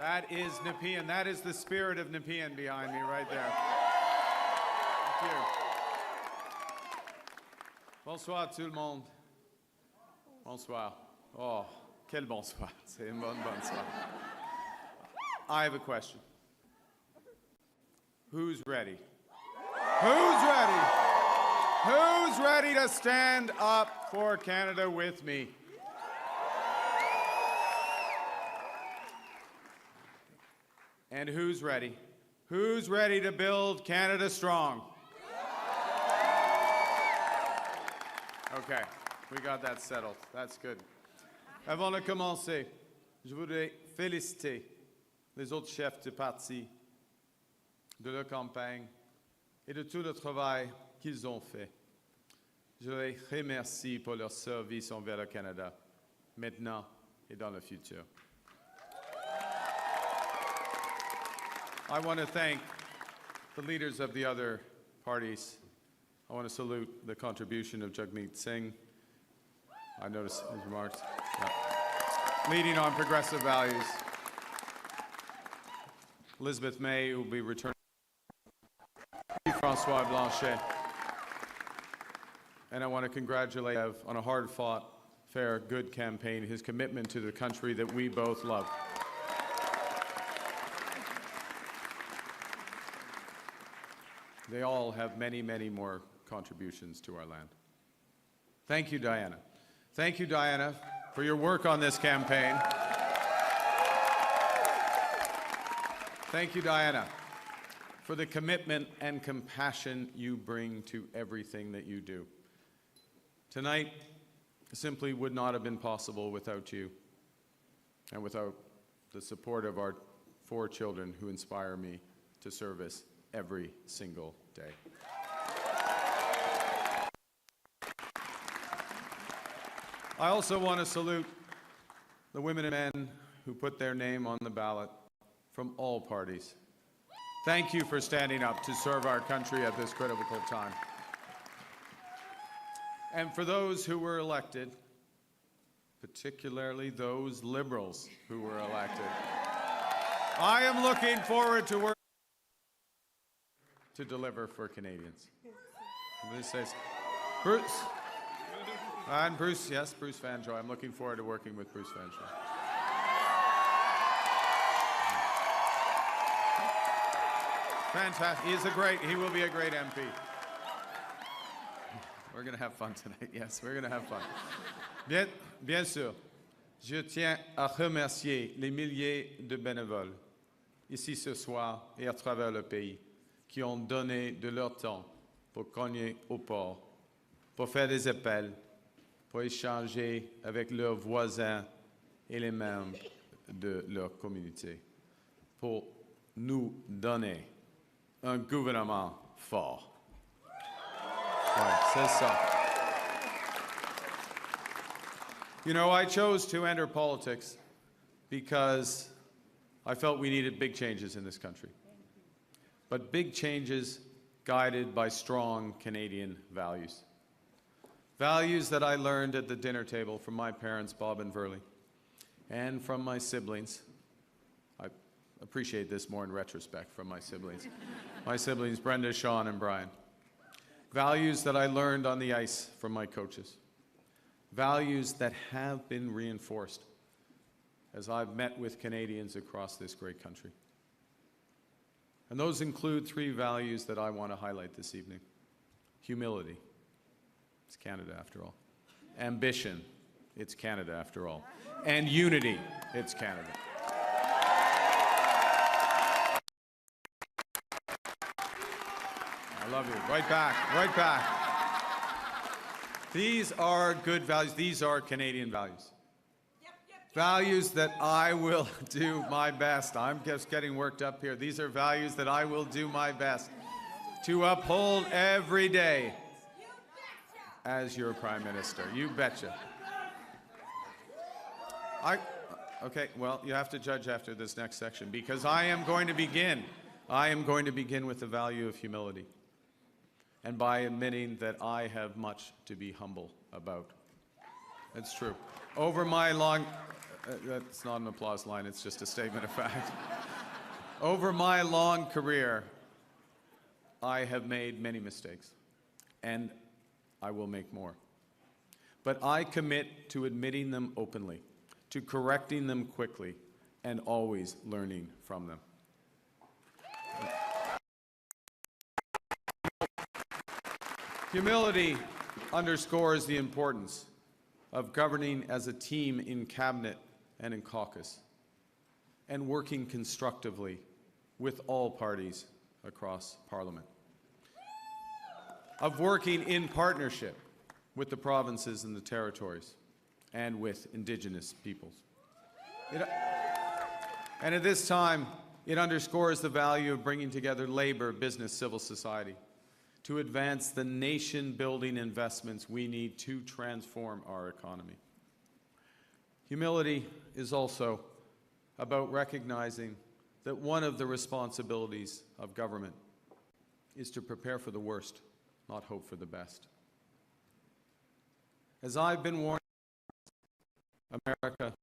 That is Nepean. That is the spirit of Nepean behind me right there. Thank you. Bonsoir tout le monde. Bonsoir. Oh, quel bonsoir. C'est une bonne bonsoir. I have a question. Who's ready? Who's ready? Who's ready to stand up for Canada with me? And who's ready? Who's ready to build Canada strong? Okay, we got that settled. That's good. Avant de commencer, je voudrais féliciter les autres chefs de parti de leur campagne et de tout le travail qu'ils ont fait. Je les remercie pour leur service envers le Canada, maintenant et dans le futur. I want to thank the leaders of the other parties. I want to salute the contribution of Jagmeet Singh. I noticed his remarks. Yeah. Leading on progressive values. Elizabeth May, who will be returning. François Blanchet. And I want to congratulate Ev on a hard-fought, fair, good campaign, his commitment to the country that we both love. They all have many, many more contributions to our land. Thank you, Diana. Thank you, Diana, for your work on this campaign. Thank you, Diana, for the commitment and compassion you bring to everything that you do. Tonight simply would not have been possible without you and without the support of our 4 children who inspire me to service every single day. I also want to salute the women and men who put their name on the ballot from all parties. Thank you for standing up to serve our country at this critical time. And for those who were elected, particularly those Liberals who were elected, I am looking forward to work to deliver for Canadians. This says, Bruce, and Bruce, yes, Bruce Fanjoy. I'm looking forward to working with Bruce Fanjoy. Fantastic. He will be a great MP. We're going to have fun tonight. Yes, we're going to have fun. Bien sûr, je tiens à remercier les milliers de bénévoles ici ce soir et à travers le pays qui ont donné de leur temps pour cogner au port, pour faire des appels, pour échanger avec leurs voisins et les membres de leur communauté, pour nous donner un gouvernement fort. Ouais, c'est ça. You know, I chose to enter politics because I felt we needed big changes in this country. But big changes guided by strong Canadian values. Values that I learned at the dinner table from my parents, Bob and Verley, and from my siblings. I appreciate this more in retrospect from my siblings. My siblings, Brenda, Sean, and Brian. Values that I learned on the ice from my coaches. Values that have been reinforced as I've met with Canadians across this great country. And those include 3 values that I want to highlight this evening. Humility. It's Canada after all. Ambition. It's Canada after all. And unity. It's Canada. I love you. Right back. Right back. These are good values. These are Canadian values. Values that I will do my best. I'm just getting worked up here. These are values that I will do my best to uphold every day as your Prime Minister. You betcha. Okay, well, you have to judge after this next section because I am going to begin with the value of humility and by admitting that I have much to be humble about. It's true. Over my long, that's not an applause line, it's just a statement of fact. Over my long career, I have made many mistakes, and I will make more. But I commit to admitting them openly, to correcting them quickly, and always learning from them. Humility underscores the importance of governing as a team in cabinet and in caucus, and working constructively with all parties across Parliament. Of working in partnership with the provinces and the territories, and with Indigenous peoples. And at this time, it underscores the value of bringing together labor, business, civil society, to advance the nation-building investments we need to transform our economy. Humility is also about recognizing that one of the responsibilities of government is to prepare for the worst, not hope for the best. As I've been warned, America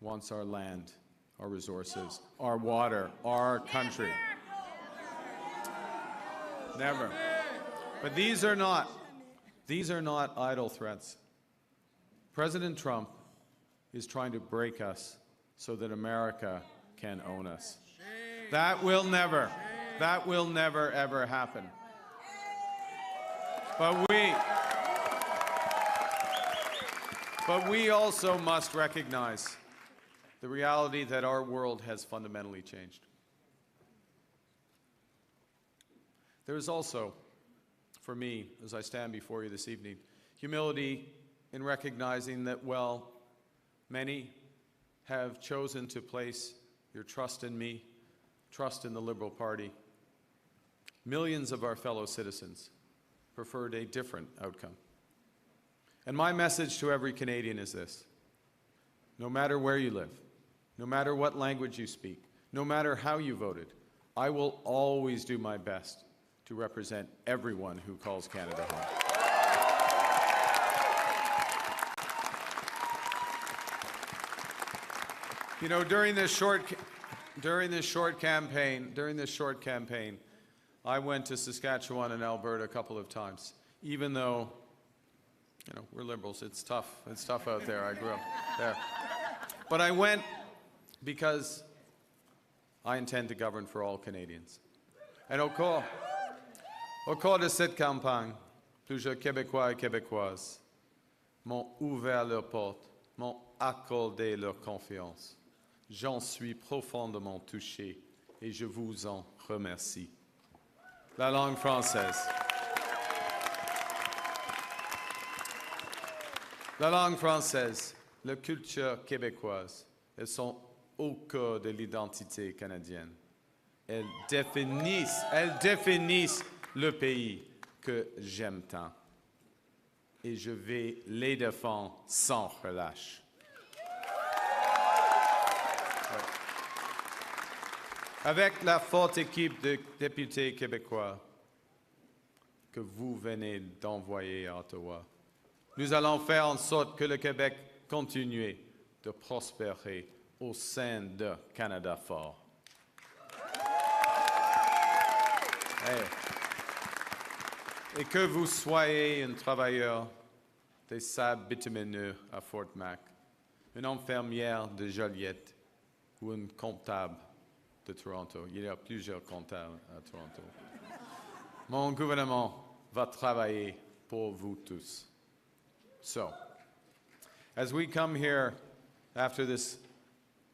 wants our land, our resources, our water, our country. Never. But these are not idle threats. President Trump is trying to break us so that America can own us. That will never ever happen. But we also must recognize the reality that our world has fundamentally changed. There is also, for me, as I stand before you this evening, humility in recognizing that, well, many have chosen to place your trust in me, trust in the Liberal Party. Millions of our fellow citizens preferred a different outcome. And my message to every Canadian is this: no matter where you live, no matter what language you speak, no matter how you voted, I will always do my best to represent everyone who calls Canada home. You know, during this short campaign, I went to Saskatchewan and Alberta a couple of times, even though, you know, we're Liberals. It's tough. It's tough out there. I grew up there. But I went because I intend to govern for all Canadians. And au cours de cette campagne, plusieurs Québécois et Québécoises m'ont ouvert leurs portes, m'ont accordé leur confiance. J'en suis profondément touché et je vous en remercie. La langue française. La langue française, la culture québécoise, elles sont au cœur de l'identité canadienne. Elles définissent le pays que j'aime tant. Et je vais les défendre sans relâche. Avec la forte équipe de députés québécois que vous venez d'envoyer à Ottawa, nous allons faire en sorte que le Québec continue de prospérer au sein de Canada fort. Et que vous soyez un travailleur des sables bitumineux à Fort Mac, une infirmière de Joliette ou un comptable de Toronto. Il y a plusieurs comptables à Toronto. Mon gouvernement va travailler pour vous tous. So, as we come here after this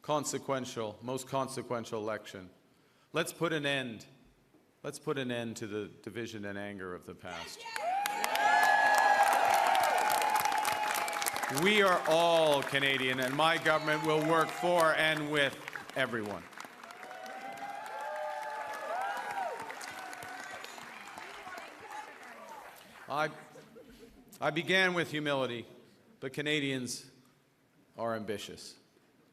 consequential, most consequential election, let's put an end to the division and anger of the past. We are all Canadian, and my government will work for and with everyone. I began with humility, but Canadians are ambitious.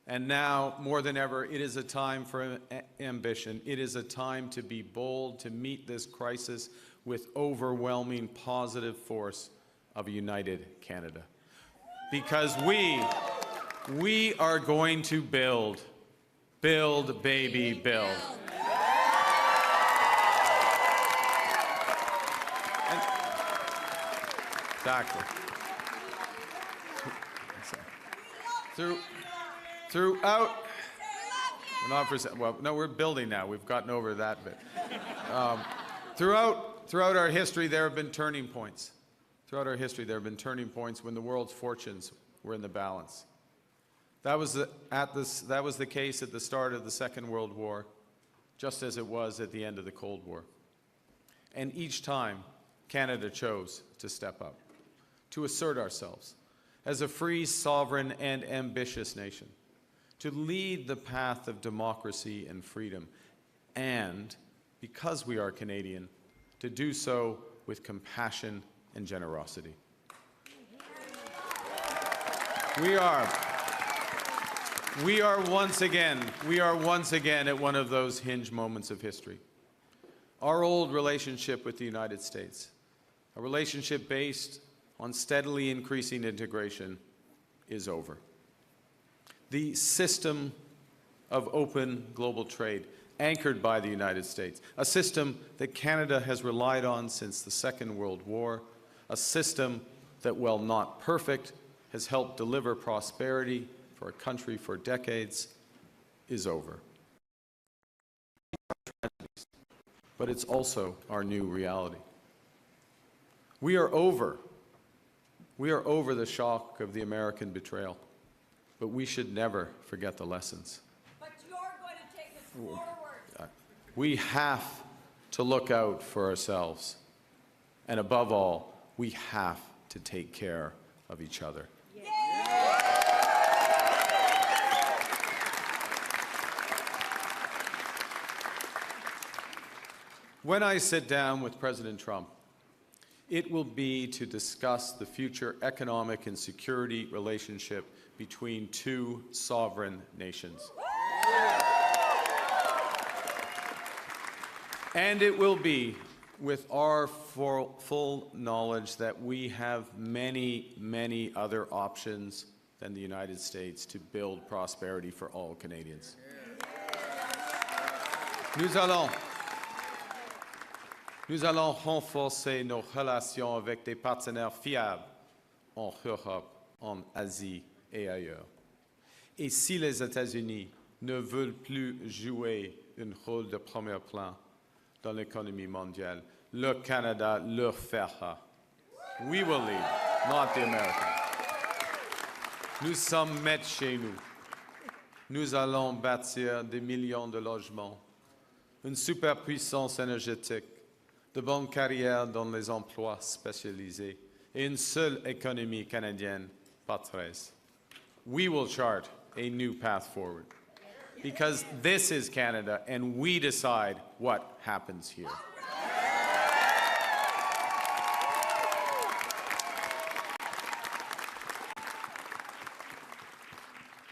And now, more than ever, it is a time for ambition. It is a time to be bold, to meet this crisis with overwhelming positive force of a united Canada. Because we are going to build, baby, build. Exactly. Throughout, we're building now. We've gotten over that bit. Throughout our history, there have been turning points. Throughout our history, there have been turning points when the world's fortunes were in the balance. That was the case at the start of the Second World War, just as it was at the end of the Cold War. And each time, Canada chose to step up, to assert ourselves as a free, sovereign, and ambitious nation, to lead the path of democracy and freedom, and, because we are Canadian, to do so with compassion and generosity. We are once again at one of those hinge moments of history. Our old relationship with the United States, a relationship based on steadily increasing integration, is over. The system of open global trade, anchored by the United States, a system that Canada has relied on since the Second World War, a system that, while not perfect, has helped deliver prosperity for a country for decades, is over. But it's also our new reality. We are over the shock of the American betrayal, but we should never forget the lessons. But you're going to take us forward. We have to look out for ourselves. And above all, we have to take care of each other. When I sit down with President Trump, it will be to discuss the future economic and security relationship between two sovereign nations. And it will be with our full knowledge that we have many, many other options than the United States to build prosperity for all Canadians. Nous allons renforcer nos relations avec des partenaires fiables en Europe, en Asie et ailleurs. Et si les États-Unis ne veulent plus jouer un rôle de premier plan dans l'économie mondiale, le Canada le fera. We will lead, not the Americans. Nous sommes maîtres chez nous. Nous allons bâtir des millions de logements, une superpuissance énergétique, de bonnes carrières dans les emplois spécialisés et une seule économie canadienne, pas 13. We will chart a new path forward because this is Canada and we decide what happens here.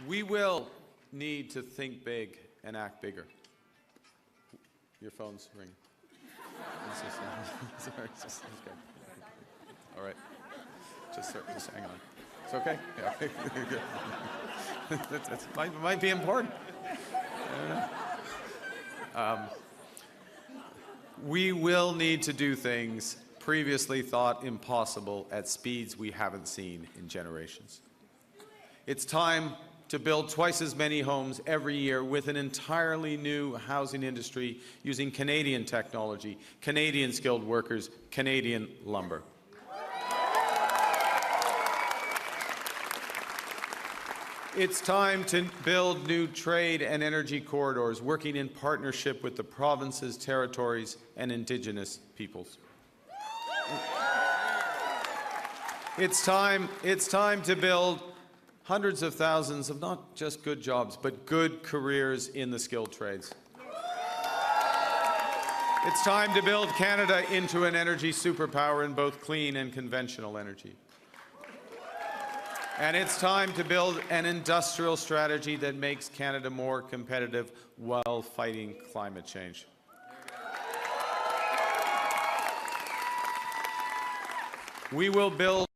We will need to think big and act bigger. Your phone's ringing. Sorry, just okay. All right. Just hang on. It's okay? Yeah. It might be important. We will need to do things previously thought impossible at speeds we haven't seen in generations. It's time to build twice as many homes every year with an entirely new housing industry using Canadian technology, Canadian skilled workers, Canadian lumber. It's time to build new trade and energy corridors, working in partnership with the provinces, territories, and Indigenous peoples. It's time to build hundreds of thousands of not just good jobs, but good careers in the skilled trades. It's time to build Canada into an energy superpower in both clean and conventional energy. And it's time to build an industrial strategy that makes Canada more competitive while fighting climate change. We will build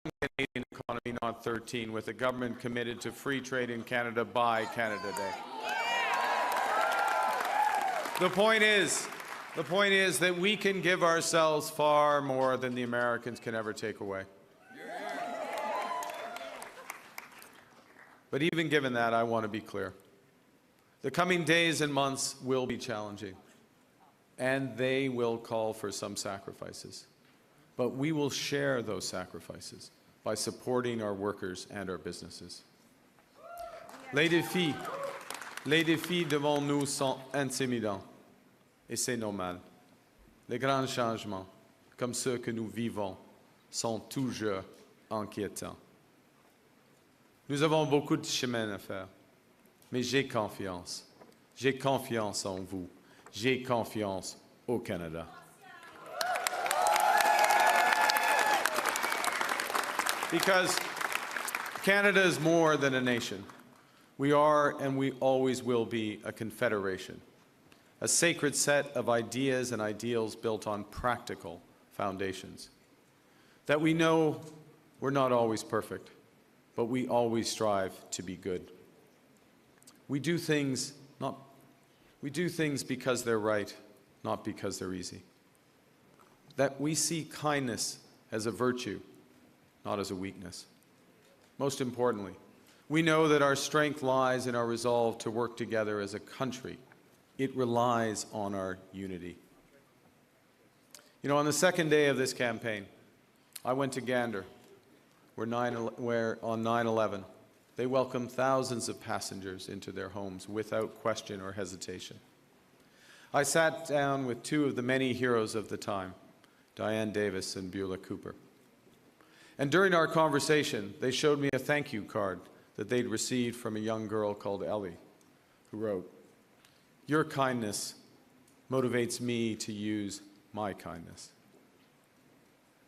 a Canadian economy, not 13, with a government committed to free trade in Canada by Canada Day. The point is that we can give ourselves far more than the Americans can ever take away. But even given that, I want to be clear. The coming days and months will be challenging, and they will call for some sacrifices. But we will share those sacrifices by supporting our workers and our businesses. Les défis devant nous sont intimidants, et c'est normal. Les grands changements, comme ceux que nous vivons, sont toujours inquiétants. Nous avons beaucoup de chemin à faire, mais j'ai confiance. J'ai confiance en vous. J'ai confiance au Canada. Because Canada is more than a nation. We are and we always will be a confederation, a sacred set of ideas and ideals built on practical foundations. That we know we're not always perfect, but we always strive to be good. We do things because they're right, not because they're easy. That we see kindness as a virtue, not as a weakness. Most importantly, we know that our strength lies in our resolve to work together as a country. It relies on our unity. You know, on the second day of this campaign, I went to Gander, where on 9/11, they welcomed thousands of passengers into their homes without question or hesitation. I sat down with two of the many heroes of the time, Diane Davis and Beulah Cooper. And during our conversation, they showed me a thank you card that they'd received from a young girl called Ellie, who wrote, "Your kindness motivates me to use my kindness."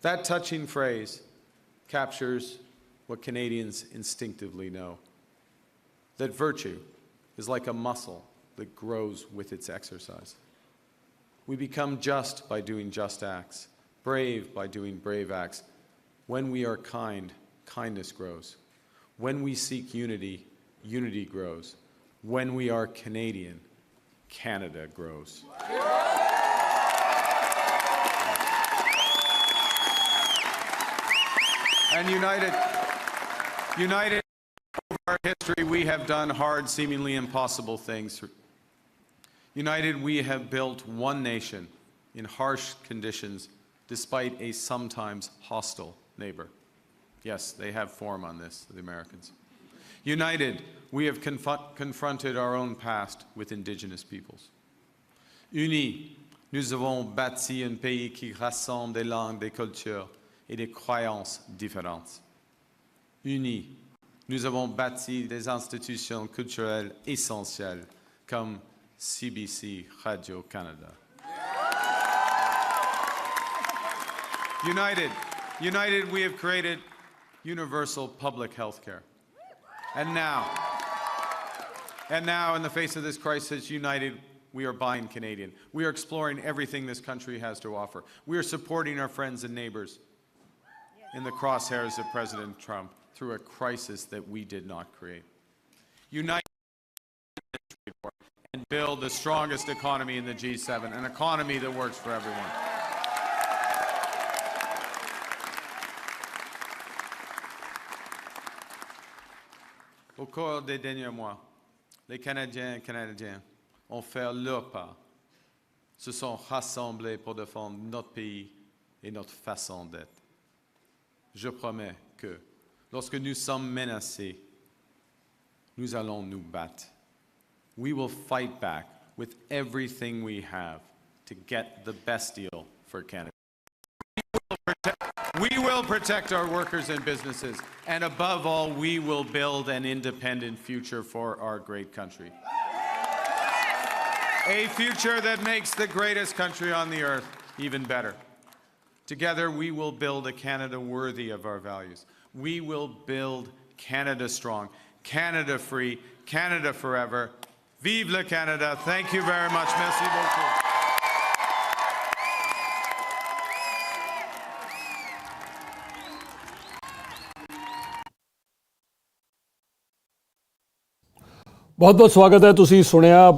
That touching phrase captures what Canadians instinctively know, that virtue is like a muscle that grows with its exercise. We become just by doing just acts, brave by doing brave acts. When we are kind, kindness grows. When we seek unity, unity grows. When we are Canadian, Canada grows. And united over our history, we have done hard, seemingly impossible things. United, we have built one nation in harsh conditions, despite a sometimes hostile neighbor. Yes, they have form on this, the Americans. United, we have confronted our own past with Indigenous peoples. Unis, nous avons bâti un pays qui rassemble des langues, des cultures et des croyances différentes. Unis, nous avons bâti des institutions culturelles essentielles comme CBC Radio-Canada. United, we have created universal public health care. And now, in the face of this crisis, united, we are buying Canadian. We are exploring everything this country has to offer. We are supporting our friends and neighbors in the crosshairs of President Trump through a crisis that we did not create. Unite and build the strongest economy in the G7, an economy that works for everyone. Au cours des derniers mois, les Canadiens et Canadiennes ont fait leur part, se sont rassemblés pour défendre notre pays et notre façon d'être. Je promets que, lorsque nous sommes menacés, nous allons nous battre. We will fight back with everything we have to get the best deal for Canada. We will protect our workers and businesses, and above all, we will build an independent future for our great country. A future that makes the greatest country on the earth even better. Together, we will build a Canada worthy of our values. We will build Canada strong, Canada free, Canada forever. Vive le Canada. Thank you very much. Merci beaucoup. ਬਹੁਤ ਬਹੁਤ ਸਵਾਗਤ ਹੈ। ਤੁਸੀਂ ਸੁਣਿਆ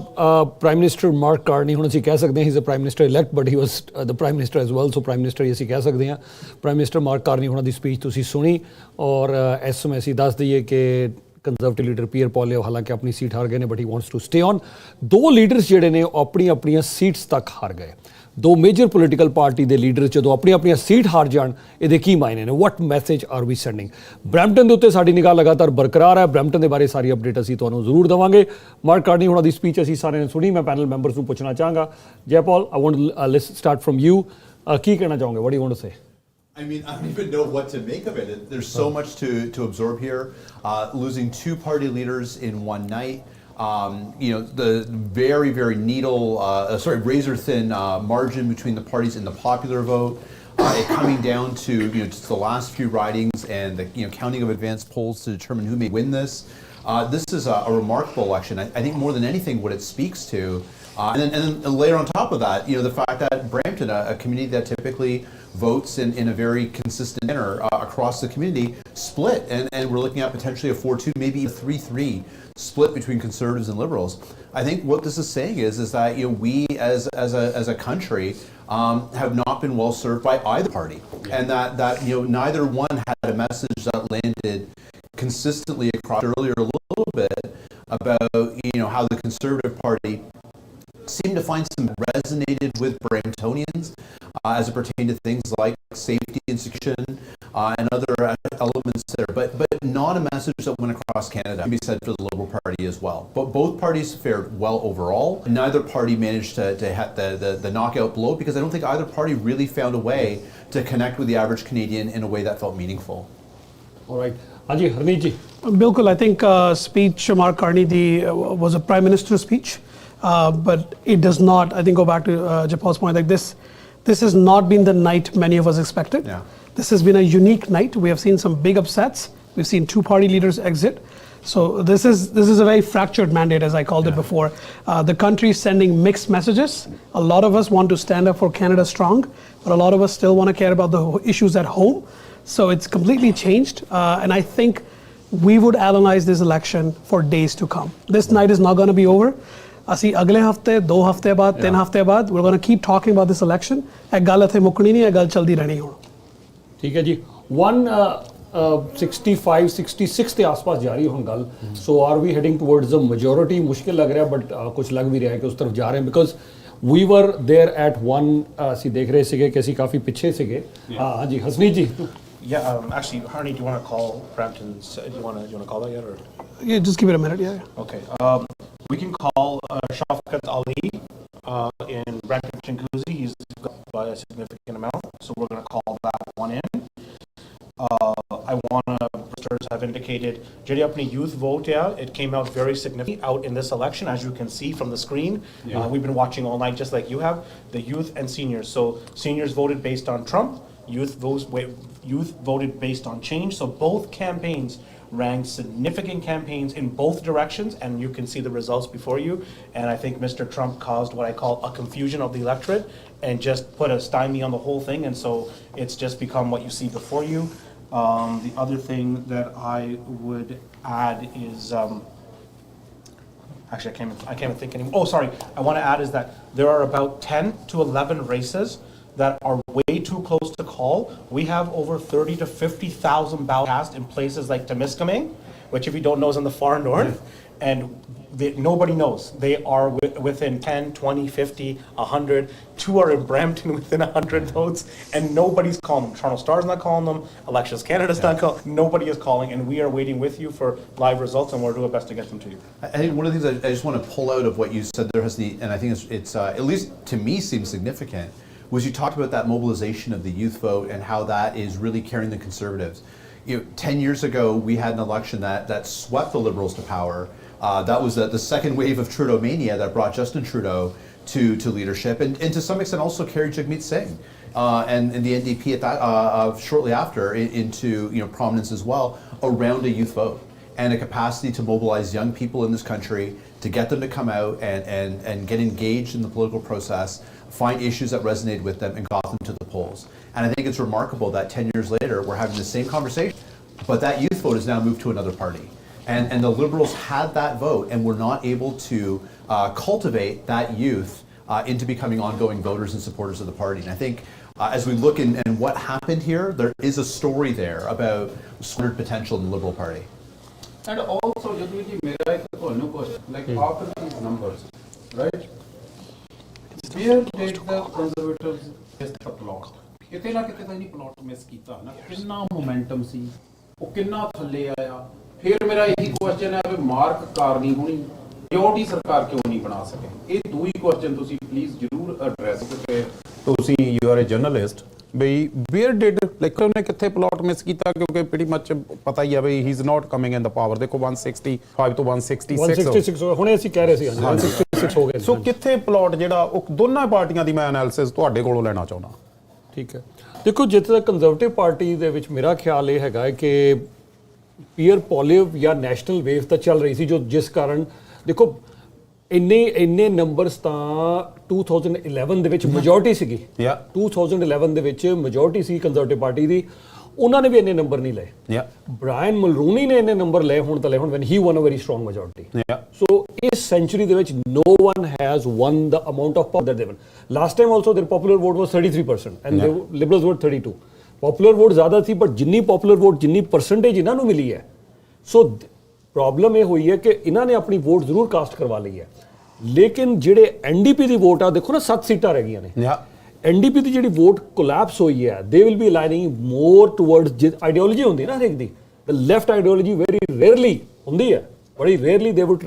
prime minister mark Carney, ਹੁਣ ਅਸੀਂ ਕਹਿ ਸਕਦੇ ਹਾਂ he is a prime minister elect but he was the prime minister as well, so prime minister ਹੀ ਅਸੀਂ ਕਹਿ ਸਕਦੇ ਹਾਂ। ਪ੍ਰਾਈਮ ਮਿਨਿਸਟਰ ਮਾਰਕ ਕਾਰਨੀ ਉਹਨਾਂ ਦੀ ਸਪੀਚ ਤੁਸੀਂ ਸੁਣੀ ਔਰ ਇਸ ਸਮੇਂ ਅਸੀਂ ਦੱਸ ਦਈਏ ਕਿ ਕੰਜ਼ਰਵੇਟਿਵ ਲੀਡਰ ਪੀਅਰ ਪੋਲਿਓ ਹਾਲਾਂਕਿ ਆਪਣੀ ਸੀਟ ਹਾਰ ਗਏ ਨੇ but he wants to stay on. ਦੋ ਲੀਡਰਸ ਜਿਹੜੇ ਨੇ ਉਹ ਆਪਣੀਆਂ ਸੀਟਸ ਤੱਕ ਹਾਰ ਗਏ। ਦੋ ਮੇਜਰ ਪੋਲੀਟੀਕਲ ਪਾਰਟੀ ਦੇ ਲੀਡਰ ਜਦੋਂ ਆਪਣੀਆਂ ਸੀਟ ਹਾਰ ਜਾਣ ਇਹਦੇ ਕੀ ਮਾਇਨੇ ਨੇ? What message are we sending? Brampton ਦੇ ਉੱਤੇ ਸਾਡੀ ਨਿਗਾਹ ਲਗਾਤਾਰ ਬਰਕਰਾਰ ਹੈ। ਬਰੈਂਪਟਨ ਦੇ ਬਾਰੇ ਸਾਰੀ ਅਪਡੇਟ ਅਸੀਂ ਤੁਹਾਨੂੰ ਜ਼ਰੂਰ ਦੇਵਾਂਗੇ। ਮਾਰਕ ਕਾਰਨੀ ਉਹਨਾਂ ਦੀ ਸਪੀਚ ਅਸੀਂ ਸਾਰਿਆਂ ਨੇ ਸੁਣੀ। ਮੈਂ ਪੈਨਲ ਮੈਂਬਰਸ ਨੂੰ ਪੁੱਛਣਾ ਚਾਹਾਂਗਾ। Jaipal, I want let's start from you. ਕੀ ਕਹਿਣਾ ਚਾਹੋਗੇ? What do you want to say? I mean, I don't even know what to make of it. There's so much to absorb here. Losing two party leaders in one night. You know, the very, very razor thin margin between the parties in the popular vote. It coming down to just the last few ridings and the counting of advanced polls to determine who may win this. This is a remarkable election. I think more than anything, what it speaks to, and then layer on top of that, the fact that Brampton, a community that typically votes in a very consistent manner across the community, split, and we're looking at potentially a 4-2, maybe a 3-3 split between Conservatives and Liberals. I think what this is saying is that we as a country have not been well served by either party, and that neither one had a message that landed consistently across earlier a little bit about how the Conservative Party seemed to find some resonated with Bramptonians as it pertained to things like safety and security and other elements there, but not a message that went across Canada. Can be said for the Liberal Party as well. But both parties fared well overall. Neither party managed to hit the knockout blow because I don't think either party really found a way to connect with the average Canadian in a way that felt meaningful. All right. Haji, Harneet ji. Bilkul, I think speech Mark Carney was a Prime Minister's speech, but it does not, I think, go back to Japal's point, like this has not been the night many of us expected. Yeah. This has been a unique night. We have seen some big upsets. We've seen two party leaders exit. So this is a very fractured mandate, as I called it before. The country is sending mixed messages. A lot of us want to stand up for Canada strong, but a lot of us still want to care about the issues at home. So it's completely changed. And I think we would analyze this election for days to come. This night is not going to be over. ਅਸੀਂ ਅਗਲੇ ਹਫਤੇ 2 ਹਫਤੇ ਬਾਅਦ 3 ਹਫਤੇ ਬਾਅਦ we're going to keep talking about this election. ਇਹ ਗੱਲ ਇੱਥੇ ਮੁੱਕਣੀ ਨਹੀਂ, ਇਹ ਗੱਲ ਚੱਲਦੀ ਰਹਿਣੀ ਹੁਣ. ਠੀਕ ਹੈ ਜੀ 165 66 ਦੇ ਆਸ-ਪਾਸ ਜਾ ਰਹੀ ਹੁਣ ਗੱਲ ਸੋ ਆਰ ਵੀ ਹੈਡਿੰਗ ਟੁਵਰਡਸ ਅ ਮੈਜੋਰਿਟੀ ਮੁਸ਼ਕਿਲ ਲੱਗ ਰਿਹਾ ਬਟ ਕੁਝ ਲੱਗ ਵੀ ਰਿਹਾ ਕਿ ਉਸ ਤਰਫ ਜਾ ਰਹੇ because we were there at one ਅਸੀਂ ਦੇਖ ਰਹੇ ਸੀਗੇ ਕਿ ਅਸੀਂ ਕਾਫੀ ਪਿੱਛੇ ਸੀਗੇ ਹਾਂਜੀ ਹਸਨੀਤ ਜੀ Yeah, actually, Harney, do you want to call Brampton's? Do you want to call that yet, or? Yeah, just give it a minute. Yeah. Okay. We can call Shafqat Ali in Brampton Chinguzi. He's got by a significant amount, so we're going to call that one in. I want to have indicated ਜਿਹੜੀ ਆਪਣੀ youth vote it came out very significantly out in this election, as you can see from the screen. We've been watching all night just like you have, the youth and seniors. So seniors voted based on Trump, youth voted based on change. So both campaigns ran significant campaigns in both directions, and you can see the results before you. And I think Mr. Trump caused what I call a confusion of the electorate and just put a stymie on the whole thing, and so it's just become what you see before you. The other thing that I would add is actually I can't even think anymore. Oh, sorry. I want to add is that there are about 10 to 11 races that are way too close to call. We have over 30 to 50,000 ballots cast in places like Temiskaming, which if you don't know is in the far north, and nobody knows. They are within 10, 20, 50, 100. Two are in Brampton within 100 votes, and nobody's calling them. Toronto Star's not calling them. Elections Canada's not calling. Nobody is calling, and we are waiting with you for live results, and we'll do our best to get them to you. I think one of the things I just want to pull out of what you said there, and I think it's at least to me seems significant, was you talked about that mobilization of the youth vote and how that is really carrying the Conservatives. 10 years ago, we had an election that swept the Liberals to power. That was the second wave of Trudeau-mania that brought Justin Trudeau to leadership, and to some extent also carried Jagmeet Singh and the NDP at that shortly after into prominence as well around a youth vote and a capacity to mobilize young people in this country to get them to come out and get engaged in the political process, find issues that resonated with them, and got them to the polls. And I think it's remarkable that 10 years later, we're having the same conversation, but that youth vote has now moved to another party. And the Liberals had that vote and were not able to cultivate that youth into becoming ongoing voters and supporters of the party. And I think as we look and what happened here, there is a story there about squandered potential in the Liberal Party. And also, like after these numbers, right? Where did the Conservatives miss the plot? ਕਿਤੇ ਨਾ ਕਿਤੇ ਤਾਂ ਨਹੀਂ plot miss ਕੀਤਾ ਨਾ ਕਿੰਨਾ momentum ਸੀ ਉਹ ਕਿੰਨਾ ਥੱਲੇ ਆਇਆ ਫਿਰ ਮੇਰਾ ਇਹੀ ਕੁਐਸਚਨ ਹੈ ਵੀ ਮਾਰਕ ਕਾਰਨੀ ਹੋਣੀ ਮੈਜੋਰਟੀ ਸਰਕਾਰ ਕਿਉਂ ਨਹੀਂ ਬਣਾ ਸਕੇ ਇਹ ਦੋ ਹੀ ਕੁਐਸਚਨ ਤੁਸੀਂ ਪਲੀਜ਼ ਜ਼ਰੂਰ ਐਡਰੈਸ ਕਰਕੇ ਤੁਸੀਂ ਯੂ ਆਰ ਅ ਜਰਨਲਿਸਟ ਬਈ ਵੇਅਰ ਡਿਡ ਲਾਈਕ ਉਹਨੇ ਕਿੱਥੇ ਪਲਾਟ ਮਿਸ ਕੀਤਾ ਕਿਉਂਕਿ ਪ੍ਰੀਟੀ ਮੱਚ ਪਤਾ ਹੀ ਆ ਬਈ ਹੀ is not coming in the power ਦੇਖੋ 165 ਤੋਂ 166 ਹੁਣੇ ਅਸੀਂ ਕਹਿ ਰਹੇ ਸੀ 166 ਹੋ ਗਏ ਸੋ ਕਿੱਥੇ ਪਲਾਟ ਜਿਹੜਾ ਉਹ ਦੋਨਾਂ ਪਾਰਟੀਆਂ ਦੀ ਮੈਂ ਐਨਾਲਿਸਿਸ ਤੁਹਾਡੇ ਕੋਲੋਂ ਲੈਣਾ ਚਾਹੁੰਦਾ ਠੀਕ ਹੈ ਦੇਖੋ ਜਿੱਥੇ ਤੱਕ ਕੰਜ਼ਰਵੇਟਿਵ ਪਾਰਟੀ ਦੇ ਵਿੱਚ ਮੇਰਾ ਖਿਆਲ ਇਹ ਹੈਗਾ ਕਿ ਪੀਅਰ ਪੋਲਿਵ ਜਾਂ ਨੈਸ਼ਨਲ ਵੇਵ ਤਾਂ ਚੱਲ ਰਹੀ ਸੀ ਜੋ ਜਿਸ ਕਾਰਨ ਦੇਖੋ ਇੰਨੇ ਨੰਬਰਸ ਤਾਂ 2011 ਦੇ ਵਿੱਚ ਮੈਜੋਰਟੀ ਸੀਗੀ 2011 ਦੇ ਵਿੱਚ ਮੈਜੋਰਟੀ ਸੀ ਕੰਜ਼ਰਵੇਟਿਵ ਪਾਰਟੀ ਦੀ ਉਹਨਾਂ ਨੇ ਵੀ ਇੰਨੇ ਨੰਬਰ ਨਹੀਂ ਲਏ ਬ੍ਰਾਇਨ ਮਲਰੂਨੀ ਨੇ ਇੰਨੇ ਨੰਬਰ ਲਏ ਹੁਣ ਤਾਂ ਲਏ ਹੁਣ when he won a very strong majority so ਇਸ ਸੈਂਚੁਰੀ ਦੇ ਵਿੱਚ no one has won the amount of power that they won. Last time also their popular vote was 33% and the Liberals were 32. Popular vote ਜ਼ਿਆਦਾ ਸੀ but ਜਿੰਨੀ popular vote ਜਿੰਨੀ percentage ਇਹਨਾਂ ਨੂੰ ਮਿਲੀ ਹੈ ਸੋ ਪ੍ਰੋਬਲਮ ਇਹ ਹੋਈ ਹੈ ਕਿ ਇਹਨਾਂ ਨੇ ਆਪਣੀ ਵੋਟ ਜ਼ਰੂਰ ਕਾਸਟ ਕਰਵਾ ਲਈ ਹੈ ਲੇਕਿਨ ਜਿਹੜੇ ਐਨਡੀਪੀ ਦੀ ਵੋਟ ਆ ਦੇਖੋ ਨਾ 7 ਸੀਟਾਂ ਰਹਿ ਗਈਆਂ ਨੇ ਐਨਡੀਪੀ ਦੀ ਜਿਹੜੀ ਵੋਟ ਕੋਲੈਪਸ ਹੋਈ ਹੈ they will be aligning more towards ideology ਹੁੰਦੀ ਨਾ ਹਰੇਕ ਦੀ The left ideology very rarely ਹੁੰਦੀ ਹੈ, very rarely they would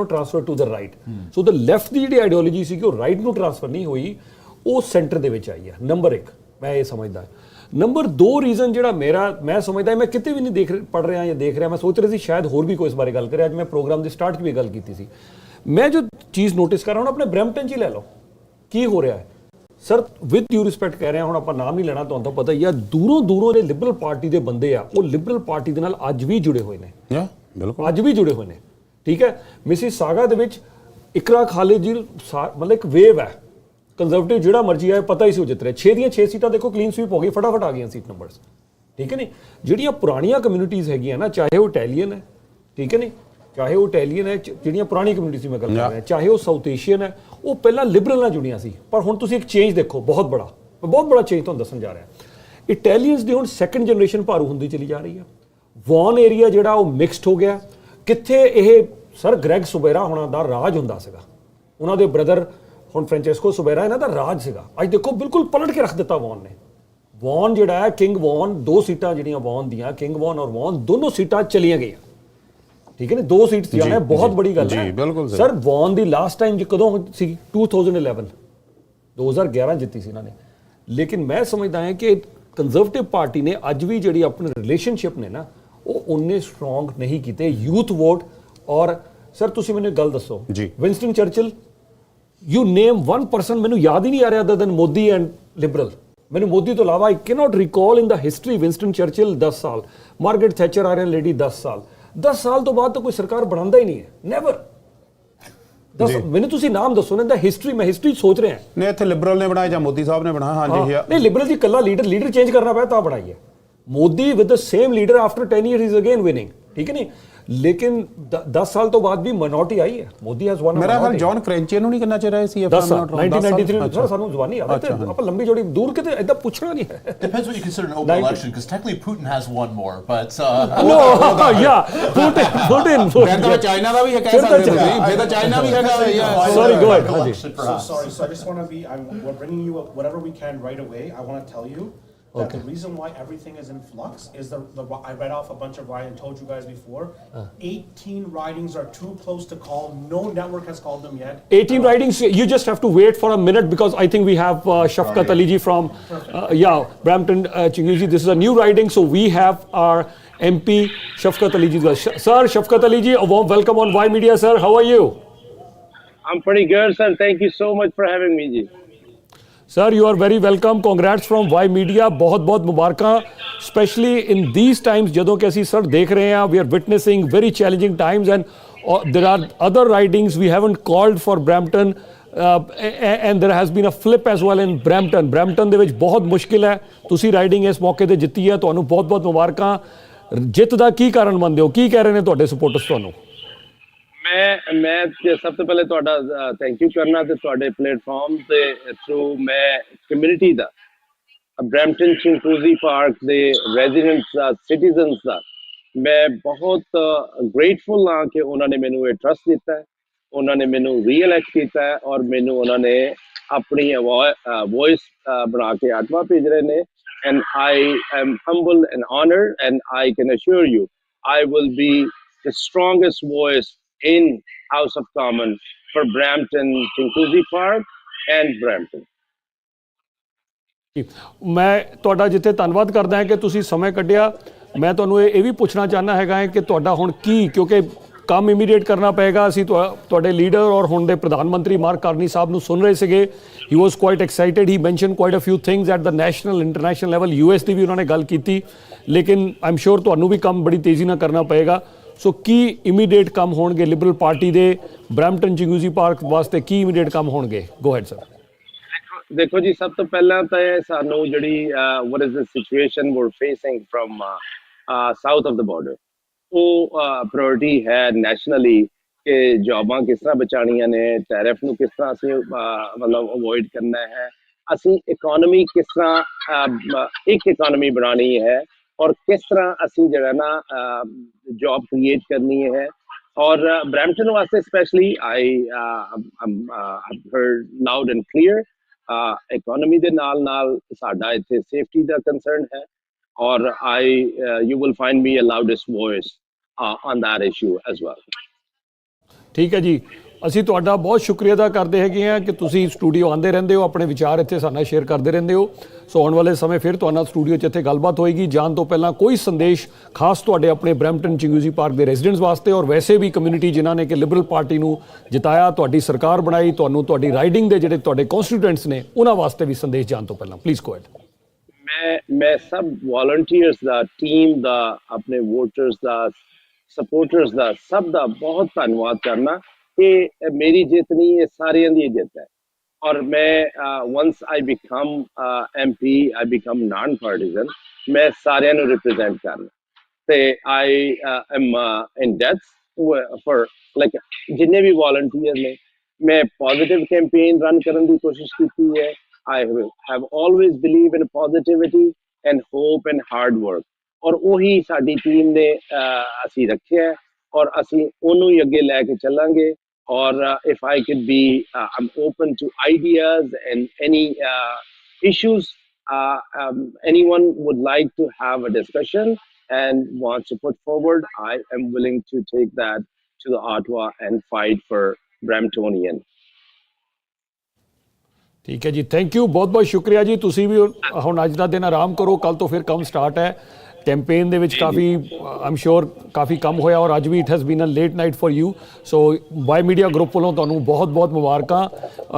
transfer to the right. So the left ਦੀ ਜਿਹੜੀ ideology ਸੀ ਕਿ ਉਹ right ਨੂੰ transfer ਨਹੀਂ ਹੋਈ, ਉਹ center ਦੇ ਵਿੱਚ ਆਈ ਹੈ। ਨੰਬਰ 1 ਮੈਂ ਇਹ ਸਮਝਦਾ। ਨੰਬਰ 2 ਰੀਜ਼ਨ ਜਿਹੜਾ ਮੈਂ ਸਮਝਦਾ, ਮੈਂ ਕਿਤੇ ਵੀ ਨਹੀਂ ਪੜ੍ਹ ਰਿਹਾ ਜਾਂ ਦੇਖ ਰਿਹਾ, ਮੈਂ ਸੋਚ ਰਿਹਾ ਸੀ ਸ਼ਾਇਦ ਹੋਰ ਵੀ ਕੋਈ ਇਸ ਬਾਰੇ ਗੱਲ ਕਰੇ। ਅੱਜ ਮੈਂ ਪ੍ਰੋਗਰਾਮ ਦੇ ਸਟਾਰਟ 'ਚ ਵੀ ਗੱਲ ਕੀਤੀ ਸੀ। ਮੈਂ ਜੋ ਚੀਜ਼ ਨੋਟਿਸ ਕਰ ਰਿਹਾ ਹੁਣ ਆਪਣੇ ਬਰੈਂਪਟਨ 'ਚ ਹੀ ਲੈ ਲਓ, ਕੀ ਹੋ ਰਿਹਾ ਹੈ ਸਰ, ਵਿਦ ਡਿਊ ਰਿਸਪੈਕਟ ਕਹਿ ਰਿਹਾ, ਹੁਣ ਆਪਾਂ ਨਾਮ ਨਹੀਂ ਲੈਣਾ, ਤੁਹਾਨੂੰ ਤਾਂ ਪਤਾ ਹੀ ਆ, ਦੂਰੋਂ ਜਿਹੜੇ ਲਿਬਰਲ ਪਾਰਟੀ ਦੇ ਬੰਦੇ ਆ, ਉਹ ਲਿਬਰਲ ਪਾਰਟੀ ਦੇ ਨਾਲ ਅੱਜ ਵੀ ਜੁੜੇ ਹੋਏ ਨੇ, ਬਿਲਕੁਲ ਅੱਜ ਵੀ ਜੁੜੇ ਹੋਏ ਨੇ, ਠੀਕ ਹੈ। ਮਿਸਿਸ ਸਾਗਾ ਦੇ ਵਿੱਚ ਇਕਰਾ ਖਾਲਿਦ ਜੀ ਮਤਲਬ ਇੱਕ ਵੇਵ ਹੈ, ਕੰਜ਼ਰਵੇਟਿਵ ਜਿਹੜਾ ਮਰਜ਼ੀ ਆਏ, ਪਤਾ ਹੀ ਸੀ ਉਹ ਜਿੱਤ ਰਿਹਾ। 6 ਦੀਆਂ 6 ਸੀਟਾਂ ਦੇਖੋ ਕਲੀਨ ਸਵੀਪ ਹੋ ਗਈ, ਫਟਾਫਟ ਆ ਗਈਆਂ ਸੀਟ ਨੰਬਰਸ, ਠੀਕ ਹੈ ਨਹੀਂ। ਜਿਹੜੀਆਂ ਪੁਰਾਣੀਆਂ ਕਮਿਊਨਿਟੀਜ਼ ਹੈਗੀਆਂ ਨਾ, ਚਾਹੇ ਉਹ ਇਟੈਲੀਅਨ ਹੈ, ਠੀਕ ਹੈ ਨਹੀਂ, ਚਾਹੇ ਉਹ ਇਟੈਲੀਅਨ ਹੈ, ਜਿਹੜੀਆਂ ਪੁਰਾਣੀ ਕਮਿਊਨਿਟੀ ਸੀ ਮੈਂ ਗੱਲ ਕਰ ਰਿਹਾ, ਚਾਹੇ ਉਹ ਸਾਊਥ ਏਸ਼ੀਅਨ ਹੈ, ਉਹ ਪਹਿਲਾਂ ਲਿਬਰਲ ਨਾਲ ਜੁੜੀਆਂ ਸੀ। ਪਰ ਹੁਣ ਤੁਸੀਂ ਇੱਕ ਚੇਂਜ ਦੇਖੋ, ਬਹੁਤ ਬੜਾ ਚੇਂਜ ਤੁਹਾਨੂੰ ਦੱਸਣ ਜਾ ਰਿਹਾ। ਇਟੈਲੀਅਨਸ ਦੀ ਹੁਣ ਸੈਕੰਡ ਜਨਰੇਸ਼ਨ ਭਾਰੂ ਹੁੰਦੀ ਚਲੀ ਜਾ ਰਹੀ ਹੈ। ਵੌਨ ਏਰੀਆ ਜਿਹੜਾ ਉਹ ਮਿਕਸਡ ਹੋ ਗਿਆ। ਕਿੱਥੇ ਇਹ ਸਰ ਗ੍ਰੈਗ ਸੁਬੇਰਾ ਹੋਣਾ ਦਾ ਰਾਜ ਹੁੰਦਾ ਸੀਗਾ, ਉਹਨਾਂ ਦੇ ਬ੍ਰਦਰ ਹੁਣ ਫ੍ਰੈਂਚੈਸਕੋ ਸੁਬੇਰਾ, ਇਹਨਾਂ ਦਾ ਰਾਜ ਸੀਗਾ। ਅੱਜ ਦੇਖੋ ਬਿਲਕੁਲ ਪਲਟ ਕੇ ਰੱਖ ਦਿੱਤਾ ਵੌਨ ਨੇ। ਵੌਨ ਜਿਹੜਾ ਹੈ, ਕਿੰਗ ਵੌਨ, 2 ਸੀਟਾਂ ਜਿਹੜੀਆਂ ਵੌਨ ਦੀਆਂ, ਕਿੰਗ ਵੌਨ ਔਰ ਵੌਨ ਦੋਨੋਂ ਸੀਟਾਂ ਚਲੀਆਂ ਗਈਆਂ, ਠੀਕ ਹੈ ਨੇ, 2 ਸੀਟਸ ਜਾਣਾ ਬਹੁਤ ਬੜੀ ਗੱਲ ਹੈ ਸਰ। ਵੌਨ ਦੀ ਲਾਸਟ ਟਾਈਮ ਕਦੋਂ ਸੀ? 2011 ਜਿੱਤੀ ਸੀ ਇਹਨਾਂ ਨੇ। ਲੇਕਿਨ ਮੈਂ ਸਮਝਦਾ ਹਾਂ ਕਿ ਕੰਜ਼ਰਵੇਟਿਵ ਪਾਰਟੀ ਨੇ ਅੱਜ ਵੀ ਜਿਹੜੀ ਆਪਣੇ ਰਿਲੇਸ਼ਨਸ਼ਿਪ ਨੇ ਨਾ, ਉਹ ਉਨੇ ਸਟਰੋਂਗ ਨਹੀਂ ਕੀਤੇ ਯੂਥ ਵੋਟ। ਔਰ ਸਰ ਤੁਸੀਂ ਮੈਨੂੰ ਇੱਕ ਗੱਲ ਦੱਸੋ, Winston Churchill, you name 1 person, ਮੈਨੂੰ ਯਾਦ ਹੀ ਨਹੀਂ ਆ ਰਿਹਾ other than Modi and Liberal. ਮੈਨੂੰ ਮੋਦੀ ਤੋਂ ਇਲਾਵਾ ਆਈ cannot recall in the history. Winston Churchill 10 ਸਾਲ, ਮਾਰਗਰੇਟ ਥੈਚਰ ਆਇਰਨ ਲੇਡੀ 10 ਸਾਲ, 10 ਸਾਲ ਤੋਂ ਬਾਅਦ ਤਾਂ ਕੋਈ ਸਰਕਾਰ ਬਣਾਉਂਦਾ ਹੀ ਨਹੀਂ ਹੈ, ਨੈਵਰ। ਮੈਨੂੰ ਤੁਸੀਂ ਨਾਮ ਦੱਸੋ ਨਾ, ਦਾ ਹਿਸਟਰੀ, ਮੈਂ ਹਿਸਟਰੀ ਸੋਚ ਰਿਹਾ ਨਹੀਂ, ਇੱਥੇ ਲਿਬਰਲ ਨੇ ਬਣਾਇਆ ਜਾਂ ਮੋਦੀ ਸਾਹਿਬ ਨੇ ਬਣਾਇਆ? ਹਾਂਜੀ ਨਹੀਂ, ਲਿਬਰਲ ਦੀ ਇਕੱਲਾ ਲੀਡਰ ਚੇਂਜ ਕਰਨਾ ਪਿਆ ਤਾਂ ਬਣਾਈ ਹੈ। Modi with the same leader after 10 years is again winning, ਠੀਕ ਹੈ ਨਹੀਂ। ਲੇਕਿਨ 10 ਸਾਲ ਤੋਂ ਬਾਅਦ ਵੀ ਮਾਈਨੋਰਟੀ ਆਈ ਹੈ। Modi has one. ਮੇਰਾ ਖਿਆਲ ਜੌਨ ਕ੍ਰੈਂਚੇ ਨੂੰ ਨਹੀਂ ਕਿੰਨਾ ਚਿਰ ਆਏ ਸੀ? 1993 ਸਰ, ਸਾਨੂੰ ਜ਼ਬਾਨੀ ਯਾਦ ਹੈ, ਆਪਾਂ ਲੰਬੀ ਜੋੜੀ ਦੂਰ ਕਿਤੇ ਇਦਾਂ ਪੁੱਛਣਾ ਨਹੀਂ ਹੈ। Depends what you consider an open election, because technically Putin has one more, but no, yeah, Putin. ਫਿਰ ਤਾਂ ਚਾਈਨਾ ਦਾ ਵੀ ਹੈ, ਕਹਿ ਸਕਦੇ ਤੁਸੀਂ, ਫਿਰ ਤਾਂ ਚਾਈਨਾ ਵੀ ਹੈਗਾ। Sorry, go ahead. Sorry, so I just want to be, we're bringing you whatever we can right away. I want to tell you that the reason why everything is in flux is I read off a bunch of ridings, told you guys before, 18 ridings are too close to call. No network has called them yet. 18 ridings, you just have to wait for a minute because I think we have Shafkat Ali ji from Brampton, Chinguzi. This is a new riding, so we have our MP Shafkat Ali ji. Sir, Shafkat Ali ji, a warm welcome on Ymedia, sir. How are you? I'm pretty good, sir. Thank you so much for having me, ji. Sir, you are very welcome. Congrats from Ymedia. बहुत मुबारਕਾਂ, especially in these times ਜਦੋਂ ਕਿ ਅਸੀਂ sir ਦੇਖ ਰਹੇ ਹਾਂ, we are witnessing very challenging times and there are other ridings we haven't called for Brampton and there has been a flip as well in Brampton. Brampton ਦੇ ਵਿੱਚ ਬਹੁਤ ਮੁਸ਼ਕਿਲ ਹੈ, ਤੁਸੀਂ ਰਾਈਡਿੰਗ ਇਸ ਮੌਕੇ ਤੇ ਜਿੱਤੀ ਹੈ, ਤੁਹਾਨੂੰ ਬਹੁਤ ਮੁਬਾਰਕਾਂ। ਜਿੱਤ ਦਾ ਕੀ ਕਾਰਨ ਮੰਨਦੇ ਹੋ? ਕੀ ਕਹਿ ਰਹੇ ਨੇ ਤੁਹਾਡੇ ਸਪੋਰਟਰਸ ਤੁਹਾਨੂੰ? ਮੈਂ ਸਭ ਤੋਂ ਪਹਿਲੇ ਤੁਹਾਡਾ ਥੈਂਕ ਯੂ ਕਰਨਾ ਤੇ ਤੁਹਾਡੇ ਪਲੇਟਫਾਰਮ ਤੇ ਥਰੂ ਮੈਂ ਕਮਿਊਨਿਟੀ ਦਾ, ਬਰੈਂਪਟਨ ਚਿੰਕੂਜ਼ੀ ਪਾਰਕ ਦੇ ਰੈਜ਼ੀਡੈਂਟਸ ਦਾ, ਸਿਟੀਜ਼ਨਸ ਦਾ ਮੈਂ ਬਹੁਤ ਗ੍ਰੇਟਫੁਲ ਹਾਂ ਕਿ ਉਹਨਾਂ ਨੇ ਮੈਨੂੰ ਇਹ ਟਰਸਟ ਦਿੱਤਾ ਹੈ, ਉਹਨਾਂ ਨੇ ਮੈਨੂੰ ਰੀਇਲੈਕਟ ਕੀਤਾ ਹੈ ਔਰ ਮੈਨੂੰ ਉਹਨਾਂ ਨੇ ਆਪਣੀ ਵੌਇਸ ਬਣਾ ਕੇ ਆਤਮਾ ਭੇਜ ਰਹੇ ਨੇ। And I am humbled and honored, and I can assure you I will be the strongest voice in House of Commons for Brampton, Chinguzi Park and Brampton. ਮੈਂ ਤੁਹਾਡਾ ਜਿੱਥੇ ਧੰਨਵਾਦ ਕਰਦਾ ਹਾਂ ਕਿ ਤੁਸੀਂ ਸਮੇਂ ਕੱਢਿਆ। ਮੈਂ ਤੁਹਾਨੂੰ ਇਹ ਵੀ ਪੁੱਛਣਾ ਚਾਹੁੰਦਾ ਹੈਗਾ ਕਿ ਤੁਹਾਡਾ ਹੁਣ ਕੀ, ਕਿਉਂਕਿ ਕੰਮ ਇਮੀਡੀਏਟ ਕਰਨਾ ਪਏਗਾ। ਅਸੀਂ ਤੁਹਾਡੇ ਲੀਡਰ ਔਰ ਹੁਣ ਦੇ ਪ੍ਰਧਾਨ ਮੰਤਰੀ ਮਾਰਕ ਕਾਰਨੀ ਸਾਹਿਬ ਨੂੰ ਸੁਣ ਰਹੇ ਸੀਗੇ। He was quite excited, he mention quite a few things at the national international level. US ਦੀ ਵੀ ਉਹਨਾਂ ਨੇ ਗੱਲ ਕੀਤੀ, ਲੇਕਿਨ ਆਈ ਐਮ ਸ਼ੋਰ ਤੁਹਾਨੂੰ ਵੀ ਕੰਮ ਬੜੀ ਤੇਜ਼ੀ ਨਾਲ ਕਰਨਾ ਪਏਗਾ। ਸੋ ਕੀ ਇਮੀਡੀਏਟ ਕੰਮ ਹੋਣਗੇ ਲਿਬਰਲ ਪਾਰਟੀ ਦੇ ਬਰੈਂਪਟਨ ਚਿੰਗੂਜ਼ੀ ਪਾਰਕ ਵਾਸਤੇ? ਕੀ ਇਮੀਡੀਏਟ ਕੰਮ ਹੋਣਗੇ? Go ahead sir. ਦੇਖੋ ਜੀ, ਸਭ ਤੋਂ ਪਹਿਲਾਂ ਤਾਂ ਸਾਨੂੰ ਜਿਹੜੀ what is the situation we're facing from south of the border, ਉਹ ਪ੍ਰਾਇੋਰਟੀ ਹੈ ਨੈਸ਼ਨਲੀ ਕਿ ਜੌਬਾਂ ਕਿਸ ਤਰ੍ਹਾਂ ਬਚਾਉਣੀਆਂ ਨੇ, ਟੈਰਿਫ ਨੂੰ ਕਿਸ ਤਰ੍ਹਾਂ ਅਸੀਂ ਮਤਲਬ ਅਵੋਇਡ ਕਰਨਾ ਹੈ, ਅਸੀਂ ਇਕੋਨਮੀ ਕਿਸ ਤਰ੍ਹਾਂ ਇੱਕ ਇਕੋਨਮੀ ਬਣਾਉਣੀ ਹੈ ਔਰ ਕਿਸ ਤਰ੍ਹਾਂ ਅਸੀਂ ਜਿਹੜਾ ਨਾ ਜੌਬ ਕ੍ਰੀਏਟ ਕਰਨੀ ਹੈ। ਔਰ ਬਰੈਂਪਟਨ ਵਾਸਤੇ specially I heard loud and clear, economy ਦੇ ਨਾਲ ਸਾਡਾ ਇੱਥੇ ਸੇਫਟੀ ਦਾ ਕੰਸਰਨ ਹੈ or you will find me a loudest voice on that issue as well. ਠੀਕ ਹੈ ਜੀ, ਅਸੀਂ ਤੁਹਾਡਾ ਬਹੁਤ ਸ਼ੁਕਰੀਆ ਅਦਾ ਕਰਦੇ ਹੈਗੇ ਆ ਕਿ ਤੁਸੀਂ ਸਟੂਡੀਓ ਆਉਂਦੇ ਰਹਿੰਦੇ ਹੋ, ਆਪਣੇ ਵਿਚਾਰ ਇੱਥੇ ਸਾਡੇ ਨਾਲ ਸ਼ੇਅਰ ਕਰਦੇ ਰਹਿੰਦੇ ਹੋ। ਸੋ ਆਉਣ ਵਾਲੇ ਸਮੇਂ ਫਿਰ ਤੁਹਾਡੇ ਨਾਲ ਸਟੂਡੀਓ 'ਚ ਇੱਥੇ ਗੱਲਬਾਤ ਹੋਏਗੀ। ਜਾਣ ਤੋਂ ਪਹਿਲਾਂ ਕੋਈ ਸੰਦੇਸ਼ ਖਾਸ ਤੁਹਾਡੇ ਆਪਣੇ ਬਰੈਂਪਟਨ ਚਿੰਗੂਜ਼ੀ ਪਾਰਕ ਦੇ ਰੈਜ਼ੀਡੈਂਟਸ ਵਾਸਤੇ ਔਰ ਵੈਸੇ ਵੀ ਕਮਿਊਨਿਟੀ ਜਿਨ੍ਹਾਂ ਨੇ ਕਿ ਲਿਬਰਲ ਪਾਰਟੀ ਨੂੰ ਜਿਤਾਇਆ, ਤੁਹਾਡੀ ਸਰਕਾਰ ਬਣਾਈ, ਤੁਹਾਨੂੰ ਤੁਹਾਡੀ ਰਾਈਡਿੰਗ ਦੇ ਜਿਹੜੇ ਤੁਹਾਡੇ ਕੌਂਸਟੀਟੂਐਂਟਸ ਨੇ ਉਹਨਾਂ ਵਾਸਤੇ ਵੀ ਸੰਦੇਸ਼ ਜਾਣ ਤੋਂ ਪਹਿਲਾਂ ਪਲੀਜ਼ ਗੋ ਹੈਡ। ਮੈਂ ਸਭ ਵॉलंटियर्स ਦਾ, ਟੀਮ ਦਾ, ਆਪਣੇ ਵੋਟਰਸ ਦਾ, ਸਪੋਰਟਰਸ ਦਾ, ਸਭ ਦਾ ਬਹੁਤ ਧੰਨਵਾਦ ਕਰਨਾ ਕਿ ਮੇਰੀ ਜਿੱਤ ਨਹੀਂ, ਇਹ ਸਾਰਿਆਂ ਦੀ ਜਿੱਤ ਹੈ। ਔਰ ਮੈਂ once I become MP, I become non-partisan, ਮੈਂ ਸਾਰਿਆਂ ਨੂੰ ਰਿਪਰੈਜ਼ੈਂਟ ਕਰਨਾ ਤੇ I am in debt for like ਜਿੰਨੇ ਵੀ ਵॉलंटियर ਨੇ। ਮੈਂ ਪੋਜ਼ਿਟਿਵ ਕੈਂਪੇਨ ਰਨ ਕਰਨ ਦੀ ਕੋਸ਼ਿਸ਼ ਕੀਤੀ ਹੈ। I have always believed in positivity and hope and hard work, ਔਰ ਉਹੀ ਸਾਡੀ ਟੀਮ ਨੇ ਅਸੀਂ ਰੱਖਿਆ ਔਰ ਅਸੀਂ ਉਹਨੂੰ ਹੀ ਅੱਗੇ ਲੈ ਕੇ ਚੱਲਾਂਗੇ। ਔਰ if I could be, I'm open to ideas and any issues anyone would like to have a discussion and wants to put forward, I am willing to take that to the Ottawa and fight for Bramptonian. ਠੀਕ ਹੈ ਜੀ, thank you, ਬਹੁਤ ਬਹੁਤ ਸ਼ੁਕਰੀਆ ਜੀ। ਤੁਸੀਂ ਵੀ ਹੁਣ ਅੱਜ ਦਾ ਦਿਨ ਆਰਾਮ ਕਰੋ, ਕੱਲ ਤੋਂ ਫਿਰ ਕੰਮ ਸਟਾਰਟ ਹੈ। ਕੈਂਪੇਨ ਦੇ ਵਿੱਚ ਕਾਫੀ ਆਮ ਸ਼ੋਰ ਕਾਫੀ ਕੰਮ ਹੋਇਆ ਔਰ ਅੱਜ ਵੀ it has been a late night for you. So ਬਾਈ ਮੀਡੀਆ ਗਰੁੱਪ ਵੱਲੋਂ ਤੁਹਾਨੂੰ ਬਹੁਤ ਬਹੁਤ ਮੁਬਾਰਕਾਂ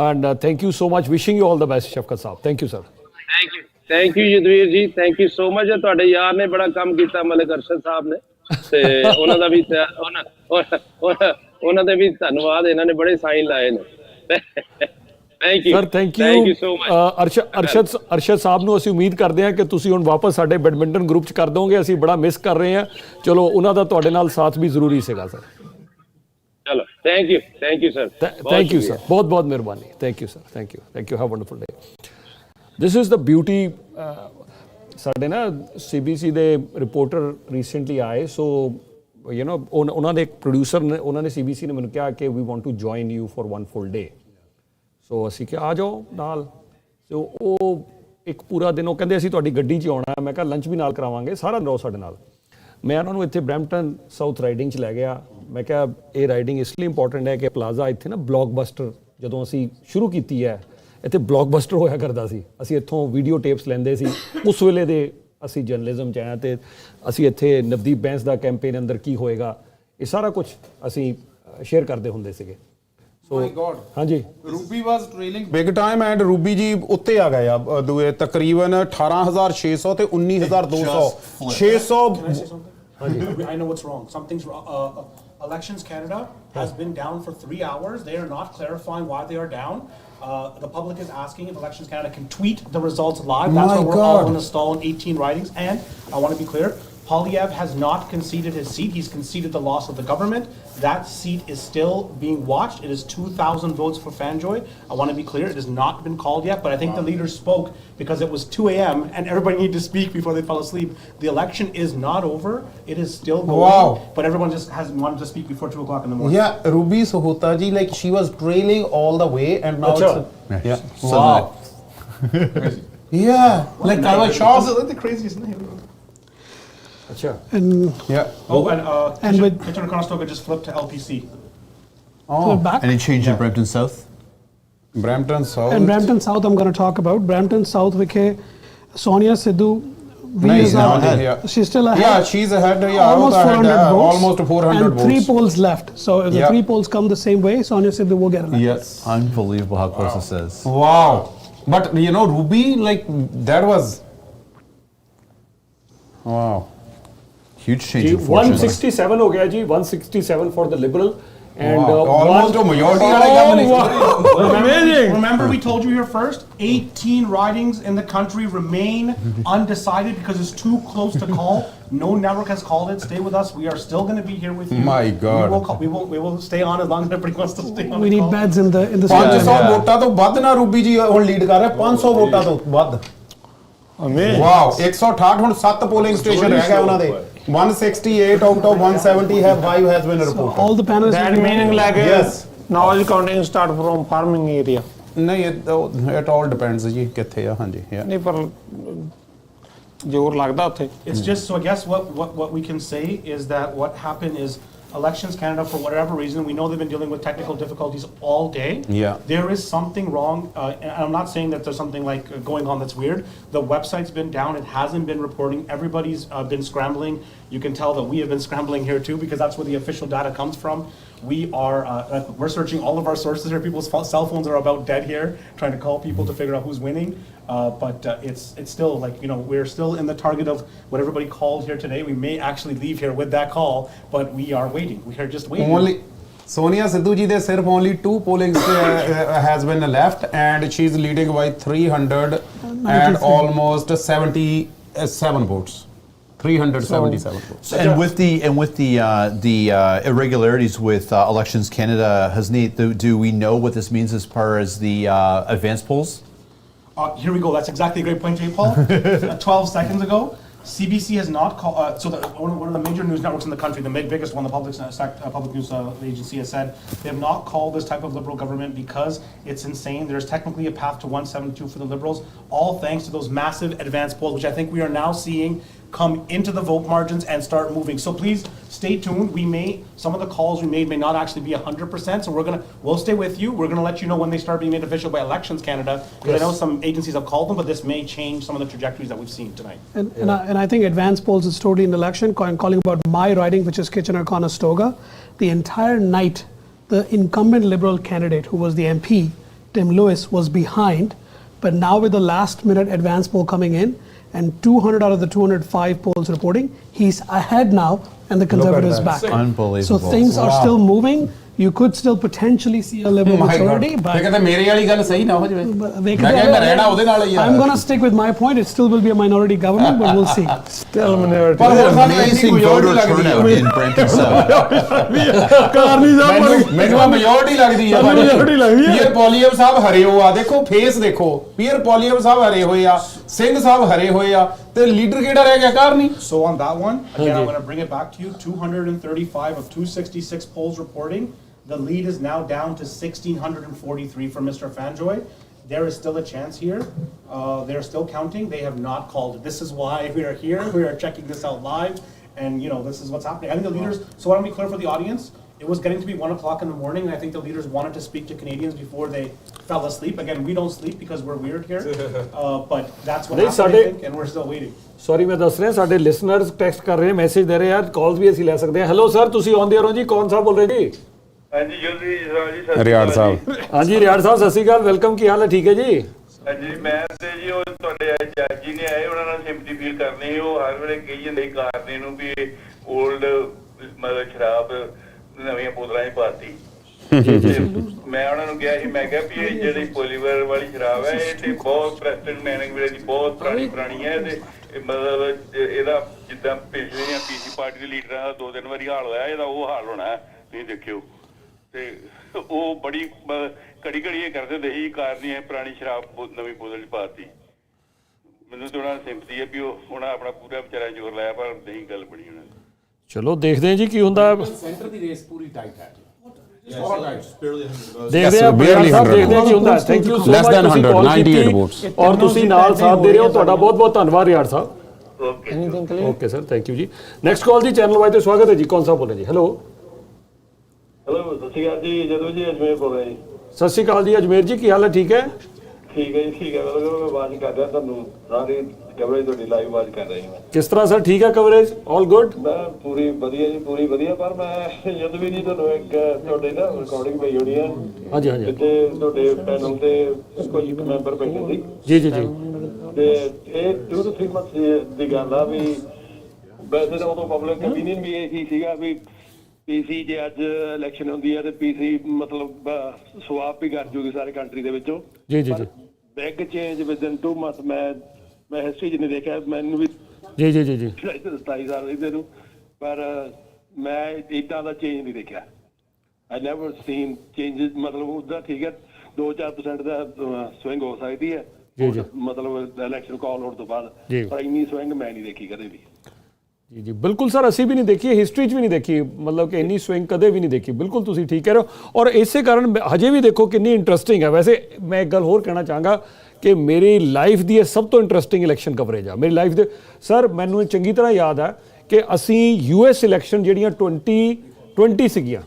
and thank you so much, wishing you all the best Shafqat ਸਾਹਿਬ। Thank you sir. Thank you Yadveer ji, thank you so much. ਤੁਹਾਡੇ ਯਾਰ ਨੇ ਬੜਾ ਕੰਮ ਕੀਤਾ, ਮਲਿਕ ਅਰਸ਼ਦ ਸਾਹਿਬ ਨੇ, ਤੇ ਉਹਨਾਂ ਦਾ ਵੀ ਉਹਨਾਂ ਦੇ ਵੀ ਧੰਨਵਾਦ, ਇਹਨਾਂ ਨੇ ਬੜੇ ਸਾਈਨ ਲਾਏ ਨੇ। Thank you sir, thank you Arshad ਸਾਹਿਬ ਨੂੰ ਅਸੀਂ ਉਮੀਦ ਕਰਦੇ ਹਾਂ ਕਿ ਤੁਸੀਂ ਹੁਣ ਵਾਪਸ ਸਾਡੇ ਬੈਡਮਿੰਟਨ ਗਰੁੱਪ 'ਚ ਕਰ ਦੋਗੇ, ਅਸੀਂ ਬੜਾ ਮਿਸ ਕਰ ਰਹੇ ਹਾਂ। ਚਲੋ ਉਹਨਾਂ ਦਾ ਤੁਹਾਡੇ ਨਾਲ ਸਾਥ ਵੀ ਜ਼ਰੂਰੀ ਸੀਗਾ ਸਰ। ਚਲੋ thank you sir, thank you sir, ਬਹੁਤ ਬਹੁਤ ਮਿਹਰਬਾਨੀ। Thank you sir, thank you, have wonderful day. This is the beauty. ਸਾਡੇ ਨਾ CBC ਦੇ ਰਿਪੋਰਟਰ ਰੀਸੈਂਟਲੀ ਆਏ, ਸੋ ਯੂ ਨੋ ਉਹਨਾਂ ਦੇ ਇੱਕ ਪ੍ਰੋਡਿਊਸਰ ਨੇ, ਉਹਨਾਂ ਨੇ CBC ਨੇ ਮੈਨੂੰ ਕਿਹਾ ਕਿ we want to join you for one full day. So ਅਸੀਂ ਕਿਹਾ ਆ ਜਾਓ ਨਾਲ। ਸੋ ਉਹ ਇੱਕ ਪੂਰਾ ਦਿਨ ਉਹ ਕਹਿੰਦੇ ਅਸੀਂ ਤੁਹਾਡੀ ਗੱਡੀ 'ਚ ਆਉਣਾ ਹੈ। ਮੈਂ ਕਿਹਾ ਲੰਚ ਵੀ ਨਾਲ ਕਰਾਵਾਂਗੇ, ਸਾਰਾ ਰਹੋ ਸਾਡੇ ਨਾਲ। ਮੈਂ ਉਹਨਾਂ ਨੂੰ ਇੱਥੇ ਬਰੈਂਪਟਨ ਸਾਊਥ ਰਾਈਡਿੰਗ 'ਚ ਲੈ ਗਿਆ। ਮੈਂ ਕਿਹਾ ਇਹ ਰਾਈਡਿੰਗ ਇਸ ਲਈ ਇੰਪੋਰਟੈਂਟ ਹੈ ਕਿ ਪਲਾਜ਼ਾ ਇੱਥੇ ਨਾ ਬਲੌਕਬਸਟਰ ਜਦੋਂ ਅਸੀਂ ਸ਼ੁਰੂ ਕੀਤੀ ਹੈ ਇੱਥੇ ਬਲੌਕਬਸਟਰ ਹੋਇਆ ਕਰਦਾ ਸੀ। ਅਸੀਂ ਇੱਥੋਂ ਵੀਡੀਓ ਟੇਪਸ ਲੈਂਦੇ ਸੀ, ਉਸ ਵੇਲੇ ਦੇ ਅਸੀਂ ਜਰਨਲਿਜ਼ਮ 'ਚ ਆਏ ਅਤੇ ਅਸੀਂ ਇੱਥੇ ਨਵਦੀਪ ਬੈਂਸ ਦਾ ਕੈਂਪੇਨ ਅੰਦਰ ਕੀ ਹੋਏਗਾ ਇਹ ਸਾਰਾ ਕੁਝ ਅਸੀਂ ਸ਼ੇਅਰ ਕਰਦੇ ਹੁੰਦੇ ਸੀਗੇ। My God. ਹਾਂਜੀ, Ruby was trailing big time and Ruby ਜੀ ਉੱਤੇ ਆ ਗਏ ਆ ਦੂਏ ਤਕਰੀਬਨ 18600 ਤੇ 19200 600 I know what's wrong. Something's wrong. Elections Canada has been down for 3 hours. They are not clarifying why they are down. The public is asking if Elections Canada can tweet the results live. That's why we're all in a stall in 18 ridings. And I want to be clear, Polyev has not conceded his seat. He's conceded the loss of the government. That seat is still being watched. It is 2,000 votes for Fanjoy. I want to be clear, it has not been called yet, but I think the leaders spoke because it was 2 a.m. and everybody needed to speak before they fell asleep. The election is not over. It is still going, but everyone just has wanted to speak before 2 o'clock in the morning. Yeah, Ruby Sohota ji, like she was trailing all the way and now it's yeah, like I was shocked. That's the craziest name. And and with Kitchener-Conestoga just flipped to LPC. So back. And it changed in Brampton South? Brampton South. And Brampton South I'm going to talk about. Brampton South vikhe Sonia Sidhu, She's now ahead. She's still ahead. Yeah, she's ahead. Yeah, almost 400 votes. Almost 400 and votes. 3 polls left. So if the 3 polls come the same way, Sonia Sidhu will get elected. Yes. Unbelievable how close this is. Wow. But you know, Ruby, like that was wow. Huge change in fortune. 167 हो गया जी, 167 for the Liberal. And almost a majority. Remember we told you here first, 18 ridings in the country remain undecided because it's too close to call. No network has called it. Stay with us. We are still going to be here with you. My God. We will stay on as long as everybody wants to stay on. We need beds in the 500 ਵੋਟਾਂ ਤੋਂ ਵੱਧ ਨਾ Ruby ਜੀ ਹੁਣ lead ਕਰ ਰਿਹਾ, 500 ਵੋਟਾਂ ਤੋਂ ਵੱਧ। ਵਾਓ, 168 ਹੁਣ 7 ਪੋਲਿੰਗ ਸਟੇਸ਼ਨ ਰਹਿ ਗਏ ਉਹਨਾਂ ਦੇ। 168 out of 170 have 5 has been reported. All the panels. That meaning like yes. Now is counting start from farming area. ਨਹੀਂ, it all depends ਜੀ ਕਿੱਥੇ ਆ। ਹਾਂਜੀ ਨਹੀਂ ਪਰ ਜ਼ੋਰ ਲੱਗਦਾ ਉੱਥੇ। It's just, so I guess what we can say is that what happened is Elections Canada, for whatever reason, we know they've been dealing with technical difficulties all day. Yeah. There is something wrong, and I'm not saying that there's something like going on that's weird. The website's been down, it hasn't been reporting, everybody's been scrambling. You can tell that we have been scrambling here too, because that's where the official data comes from. We are, we're searching all of our sources here. People's cell phones are about dead here, trying to call people to figure out who's winning. But it's still like, you know, we're still in the target of what everybody called here today. We may actually leave here with that call, but we are waiting. We are just waiting. Only Sonia Sidhu ji de sirf only 2 polling has been left, and she's leading by 300 and almost 77 votes. 377 votes. And with the irregularities with Elections Canada, Hasneet, do we know what this means as far as the advance polls? Here we go. That's exactly a great point, Jay Paul. 12 seconds ago, CBC has not called. One of the major news networks in the country, the biggest one, the public news agency, has said they have not called this type of Liberal government because it's insane. There's technically a path to 172 for the Liberals, all thanks to those massive advance polls, which I think we are now seeing come into the vote margins and start moving. So please stay tuned. Some of the calls we made may not actually be 100%. So we'll stay with you. We're gonna let you know when they start being made official by Elections Canada, because I know some agencies have called them, but this may change some of the trajectories that we've seen tonight. And I think advance polls is totally in election. Calling about my riding, which is Kitchener-Conestoga, the entire night, the incumbent Liberal candidate, who was the MP, Tim Lewis, was behind. But now with the last minute advance poll coming in, and 200 out of the 205 polls reporting, he's ahead now, and the Conservatives back. Unbelievable. So things are still moving. You could still potentially see a Liberal majority, but I'm going to stick with my point. It still will be a minority government, but we'll see. Still minority. Amazing voter turnout in Brampton South. ਮੈਨੂੰ majority ਲੱਗਦੀ ਆ peer ਪੋਲੀਅਮ ਸਾਹਿਬ ਹਰੇ ਹੋ ਆ, ਦੇਖੋ face ਦੇਖੋ, peer ਪੋਲੀਅਮ ਸਾਹਿਬ ਹਰੇ ਹੋਏ ਆ, ਸਿੰਘ ਸਾਹਿਬ ਹਰੇ ਹੋਏ ਆ, ਤੇ ਲੀਡਰ ਕਿਹੜਾ ਰਹਿ ਗਿਆ Carney? So on that one, again, I'm going to bring it back to you. 235 of 266 polls reporting. The lead is now down to 1,643 for Mr. Fanjoy. There is still a chance here. They're still counting. They have not called it. This is why we are here. We are checking this out live. And, you know, this is what's happening. I think the leaders, so why don't we clear for the audience? It was getting to be 1 o'clock in the morning, and I think the leaders wanted to speak to Canadians before they fell asleep. Again, we don't sleep because we're weird here. But that's what happened, I think, and we're still waiting. Sorry ਮੈਂ ਦੱਸ ਰਿਹਾ, ਸਾਡੇ listeners text ਕਰ ਰਹੇ, message ਦੇ ਰਹੇ ਆ, ਕਾਲਸ ਵੀ ਅਸੀਂ ਲੈ ਸਕਦੇ ਹਾਂ। ਹੈਲੋ ਸਰ, ਤੁਸੀਂ ਆਨ ਏਅਰ ਹੋ ਜੀ, ਕੌਣ ਸਾਹਿਬ ਬੋਲ ਰਹੇ ਜੀ? ਹਾਂਜੀ ਜੀ ਰਿਆੜ ਸਾਹਿਬ। ਹਾਂਜੀ ਰਿਆੜ ਸਾਹਿਬ, ਸਤਿ ਸ਼੍ਰੀ ਅਕਾਲ, ਵੈਲਕਮ, ਕੀ ਹਾਲ ਹੈ? ਠੀਕ ਹੈ ਜੀ? ਹਾਂਜੀ, ਮੈਂ ਤੇ ਜੀ ਉਹ ਤੁਹਾਡੇ ਜੱਜ ਜੀ ਨੇ ਆਏ, ਉਹਨਾਂ ਨਾਲ ਸਿੰਪਥੀ ਫੀਲ ਕਰਨੀ। ਉਹ ਹਰ ਵੇਲੇ ਕਹੀ ਜਾਂਦੇ ਕਾਰਨੇ ਨੂੰ ਵੀ 올ਡ ਮਤਲਬ ਸ਼ਰਾਬ ਨਵੀਆਂ ਬੋਤਲਾਂ 'ਚ ਪਾਤੀ। ਮੈਂ ਉਹਨਾਂ ਨੂੰ ਕਿਹਾ ਸੀ, ਮੈਂ ਕਿਹਾ ਵੀ ਇਹ ਜਿਹੜੀ ਪੋਲੀਵਰ ਵਾਲੀ ਸ਼ਰਾਬ ਹੈ, ਇਹ ਤੇ ਬਹੁਤ ਪ੍ਰੈਸਟਡ ਮੈਨਿੰਗ ਵੇਲੇ ਦੀ ਬਹੁਤ ਪੁਰਾਣੀ ਹੈ। ਤੇ ਮਤਲਬ ਇਹਦਾ ਜਿੱਦਾਂ ਪਿਛਲੀਆਂ ਪੀਸੀ ਪਾਰਟੀ ਦੇ ਲੀਡਰਾਂ ਦਾ 2-3 ਵਾਰੀ ਹਾਲ ਹੋਇਆ, ਇਹਦਾ ਉਹ ਹਾਲ ਹੋਣਾ, ਤੁਸੀਂ ਦੇਖਿਓ। ਤੇ ਉਹ ਬੜੀ ਘੜੀ ਇਹ ਕਰਦੇ ਹੁੰਦੇ ਸੀ, ਕਾਰਨੀ ਹੈ ਪੁਰਾਣੀ ਸ਼ਰਾਬ ਨਵੀਂ ਬੋਤਲ 'ਚ ਪਾਤੀ। ਮੈਨੂੰ ਤੇ ਉਹਨਾਂ ਨੂੰ ਸਿੰਪਥੀ ਹੈ ਵੀ ਉਹਨਾਂ ਆਪਣਾ ਪੂਰਾ ਵਿਚਾਰਾ ਜ਼ੋਰ ਲਾਇਆ, ਪਰ ਨਹੀਂ ਗੱਲ ਬਣੀ ਉਹਨਾਂ ਦੀ। ਚਲੋ ਦੇਖਦੇ ਹਾਂ ਜੀ ਕੀ ਹੁੰਦਾ। ਸੈਂਟਰ ਦੀ ਰੇਸ ਪੂਰੀ ਟਾਈਟ ਹੈ। ਦੇਖਦੇ ਹਾਂ ਕੀ ਹੁੰਦਾ। ਥੈਂਕ ਯੂ ਸੋ ਮਚ, ਤੁਸੀਂ ਕਾਲ ਕੀਤੀ ਔਰ ਤੁਸੀਂ ਨਾਲ ਸਾਥ ਦੇ ਰਹੇ ਹੋ, ਤੁਹਾਡਾ ਬਹੁਤ ਬਹੁਤ ਧੰਨਵਾਦ ਰਿਆੜ ਸਾਹਿਬ। ਓਕੇ ਸਰ, ਥੈਂਕ ਯੂ ਜੀ। ਨੈਕਸਟ ਕਾਲ ਜੀ, ਚੈਨਲ ਵਾਈਜ਼ ਤੇ ਸਵਾਗਤ ਹੈ ਜੀ। ਕੌਣ ਸਾਹਿਬ ਬੋਲ ਰਹੇ ਜੀ? ਹੈਲੋ ਸਤਿ ਸ਼੍ਰੀ ਅਕਾਲ ਜੀ, ਜਦੋਂ ਜੀ ਅਜਮੇਰ ਬੋਲ ਰਿਹਾ ਜੀ। ਸਤਿ ਸ਼੍ਰੀ ਅਕਾਲ ਜੀ ਅਜਮੇਰ ਜੀ, ਕੀ ਹਾਲ ਹੈ? ਠੀਕ ਹੈ? ਠੀਕ ਹੈ ਜੀ, ਠੀਕ ਹੈ। ਮਤਲਬ ਮੈਂ ਆਵਾਜ਼ ਕਰ ਰਿਹਾ ਤੁਹਾਨੂੰ, ਸਾਰੀ ਕਵਰੇਜ ਤੁਹਾਡੀ ਲਾਈਵ ਆਵਾਜ਼ ਕਰ ਰਹੀ ਮੈਂ। ਕਿਸ ਤਰ੍ਹਾਂ ਸਰ, ਠੀਕ ਹੈ ਕਵਰੇਜ? All good? ਮੈਂ ਪੂਰੀ ਵਧੀਆ ਜੀ, ਪੂਰੀ ਵਧੀਆ। ਪਰ ਮੈਂ ਜਦ ਵੀ ਜੀ ਤੁਹਾਨੂੰ ਇੱਕ ਤੁਹਾਡੇ ਨਾ ਰਿਕਾਰਡਿੰਗ ਪਈ ਹੋਣੀ ਆ। ਹਾਂਜੀ ਹਾਂਜੀ। ਤੇ ਤੁਹਾਡੇ ਪੈਨਲ ਤੇ ਕੁਝ ਮੈਂਬਰ ਬੈਠੇ ਸੀ। ਜੀ ਜੀ ਜੀ। ਤੇ ਇਹ 2 to 3 months ਦੀ ਗੱਲ ਆ ਵੀ ਵੈਸੇ ਤਾਂ ਉਦੋਂ ਪਬਲਿਕ ਓਪੀਨੀਅਨ ਵੀ ਇਹੀ ਸੀਗਾ ਵੀ ਪੀਸੀ ਜੇ ਅੱਜ ਇਲੈਕਸ਼ਨ ਹੁੰਦੀ ਹੈ ਤੇ ਪੀਸੀ ਮਤਲਬ ਸਵਾਪ ਵੀ ਕਰ ਜੂਗੀ ਸਾਰੇ ਕੰਟਰੀ ਦੇ ਵਿੱਚੋਂ। ਜੀ ਜੀ ਜੀ। ਬਿਗ ਚੇਂਜ ਵਿਦਨ 2 months ਮੈਂ ਹਿਸਟਰੀ 'ਚ ਨਹੀਂ ਦੇਖਿਆ, ਮੈਨੂੰ ਵੀ ਜੀ ਜੀ ਜੀ ਜੀ 27 ਸਾਲ ਇਹਦੇ ਨੂੰ, ਪਰ ਮੈਂ ਇੱਦਾਂ ਦਾ ਚੇਂਜ ਨਹੀਂ ਦੇਖਿਆ। I never scene changes. ਮਤਲਬ ਉਹਦਾ ਠੀਕ ਹੈ 2-4% ਦਾ ਸਵਿੰਗ ਹੋ ਸਕਦੀ ਹੈ ਮਤਲਬ ਇਲੈਕਸ਼ਨ ਕਾਲ ਹੋਣ ਤੋਂ ਬਾਅਦ, ਪਰ ਇੰਨੀ ਸਵਿੰਗ ਮੈਂ ਨਹੀਂ ਦੇਖੀ ਕਦੇ ਵੀ। ਜੀ ਜੀ ਬਿਲਕੁਲ ਸਰ, ਅਸੀਂ ਵੀ ਨਹੀਂ ਦੇਖੀ, ਹਿਸਟਰੀ 'ਚ ਵੀ ਨਹੀਂ ਦੇਖੀ, ਮਤਲਬ ਕਿ ਇੰਨੀ ਸਵਿੰਗ ਕਦੇ ਵੀ ਨਹੀਂ ਦੇਖੀ। ਬਿਲਕੁਲ ਤੁਸੀਂ ਠੀਕ ਕਹਿ ਰਹੇ ਹੋ। ਔਰ ਇਸੇ ਕਾਰਨ ਹਜੇ ਵੀ ਦੇਖੋ ਕਿੰਨੀ ਇੰਟਰਸਟਿੰਗ ਹੈ। ਵੈਸੇ ਮੈਂ ਇੱਕ ਗੱਲ ਹੋਰ ਕਹਿਣਾ ਚਾਹਾਂਗਾ ਕਿ ਮੇਰੀ ਲਾਈਫ ਦੀ ਇਹ ਸਭ ਤੋਂ ਇੰਟਰਸਟਿੰਗ ਇਲੈਕਸ਼ਨ ਕਵਰੇਜ ਆ ਮੇਰੀ ਲਾਈਫ ਦੇ ਸਰ ਮੈਨੂੰ ਚੰਗੀ ਤਰ੍ਹਾਂ ਯਾਦ ਹੈ ਕਿ ਅਸੀਂ US ਇਲੈਕਸ਼ਨ ਜਿਹੜੀਆਂ 2020 ਸੀਗੀਆਂ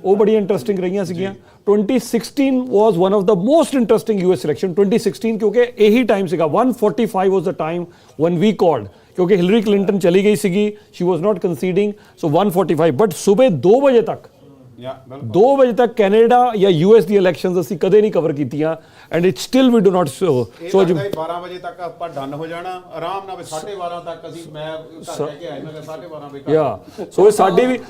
ਉਹ ਬੜੀਆਂ ਇੰਟਰਸਟਿੰਗ ਰਹੀਆਂ ਸੀਗੀਆਂ 2016 was one of the most interesting US election 2016 ਕਿਉਂਕਿ ਇਹੀ ਟਾਈਮ ਸੀਗਾ 145 was the time when we called ਕਿਉਂਕਿ ਹਿਲਰੀ ਕਲਿੰਟਨ ਚਲੀ ਗਈ ਸੀਗੀ she was not conceding so 145 but ਸਵੇਰ 2 ਵਜੇ ਤੱਕ 2 ਵਜੇ ਤੱਕ ਕੈਨੇਡਾ ਜਾਂ US ਦੀ ਇਲੈਕਸ਼ਨਸ ਅਸੀਂ ਕਦੇ ਨਹੀਂ ਕਵਰ ਕੀਤੀਆਂ and it still we do not so 12 ਵਜੇ ਤੱਕ ਆਪਾਂ ਡਨ ਹੋ ਜਾਣਾ ਆਰਾਮ ਨਾਲ 12:30 ਤੱਕ ਅਸੀਂ ਮੈਂ ਘਰ ਲੈ ਕੇ ਆਇਆ ਮੈਂ 12:30 ਵਜੇ ਯਾ ਸੋ ਇਹ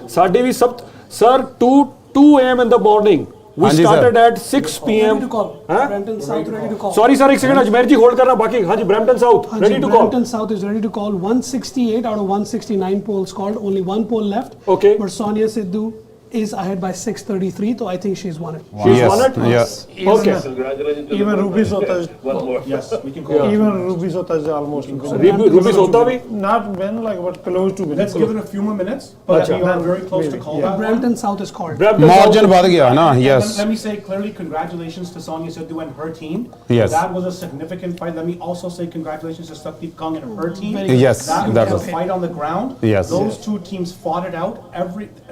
ਸਾਡੀ ਵੀ ਸਭ sir 2 AM in the morning we started at 6 PM Brampton South ready to call sorry sir एक सेकंड अजमेर जी होल्ड करना बाकी हाँ जी Brampton South ready to call Brampton South is ready to call 168 out of 169 polls called only one poll left okay but Sonia Sidhu is ahead by 633 so I think she's won it. She's won it? Yes. Okay. Even Ruby Sota is Yes, we can call. even Ruby Sota is almost Ruby Sota bhi not win like but close to win. Let's give it a few more minutes, but we are very close to call that. Brampton South is called. Margin ਵੱਧ ਗਿਆ ਨਾ yes Let me say clearly congratulations to Sonia Sidhu and her team. Yes. That was a significant fight. Let me also say congratulations to Sakdeep Kang and her team. Yes, That was a fight on the ground. Yes. Those two teams fought it out.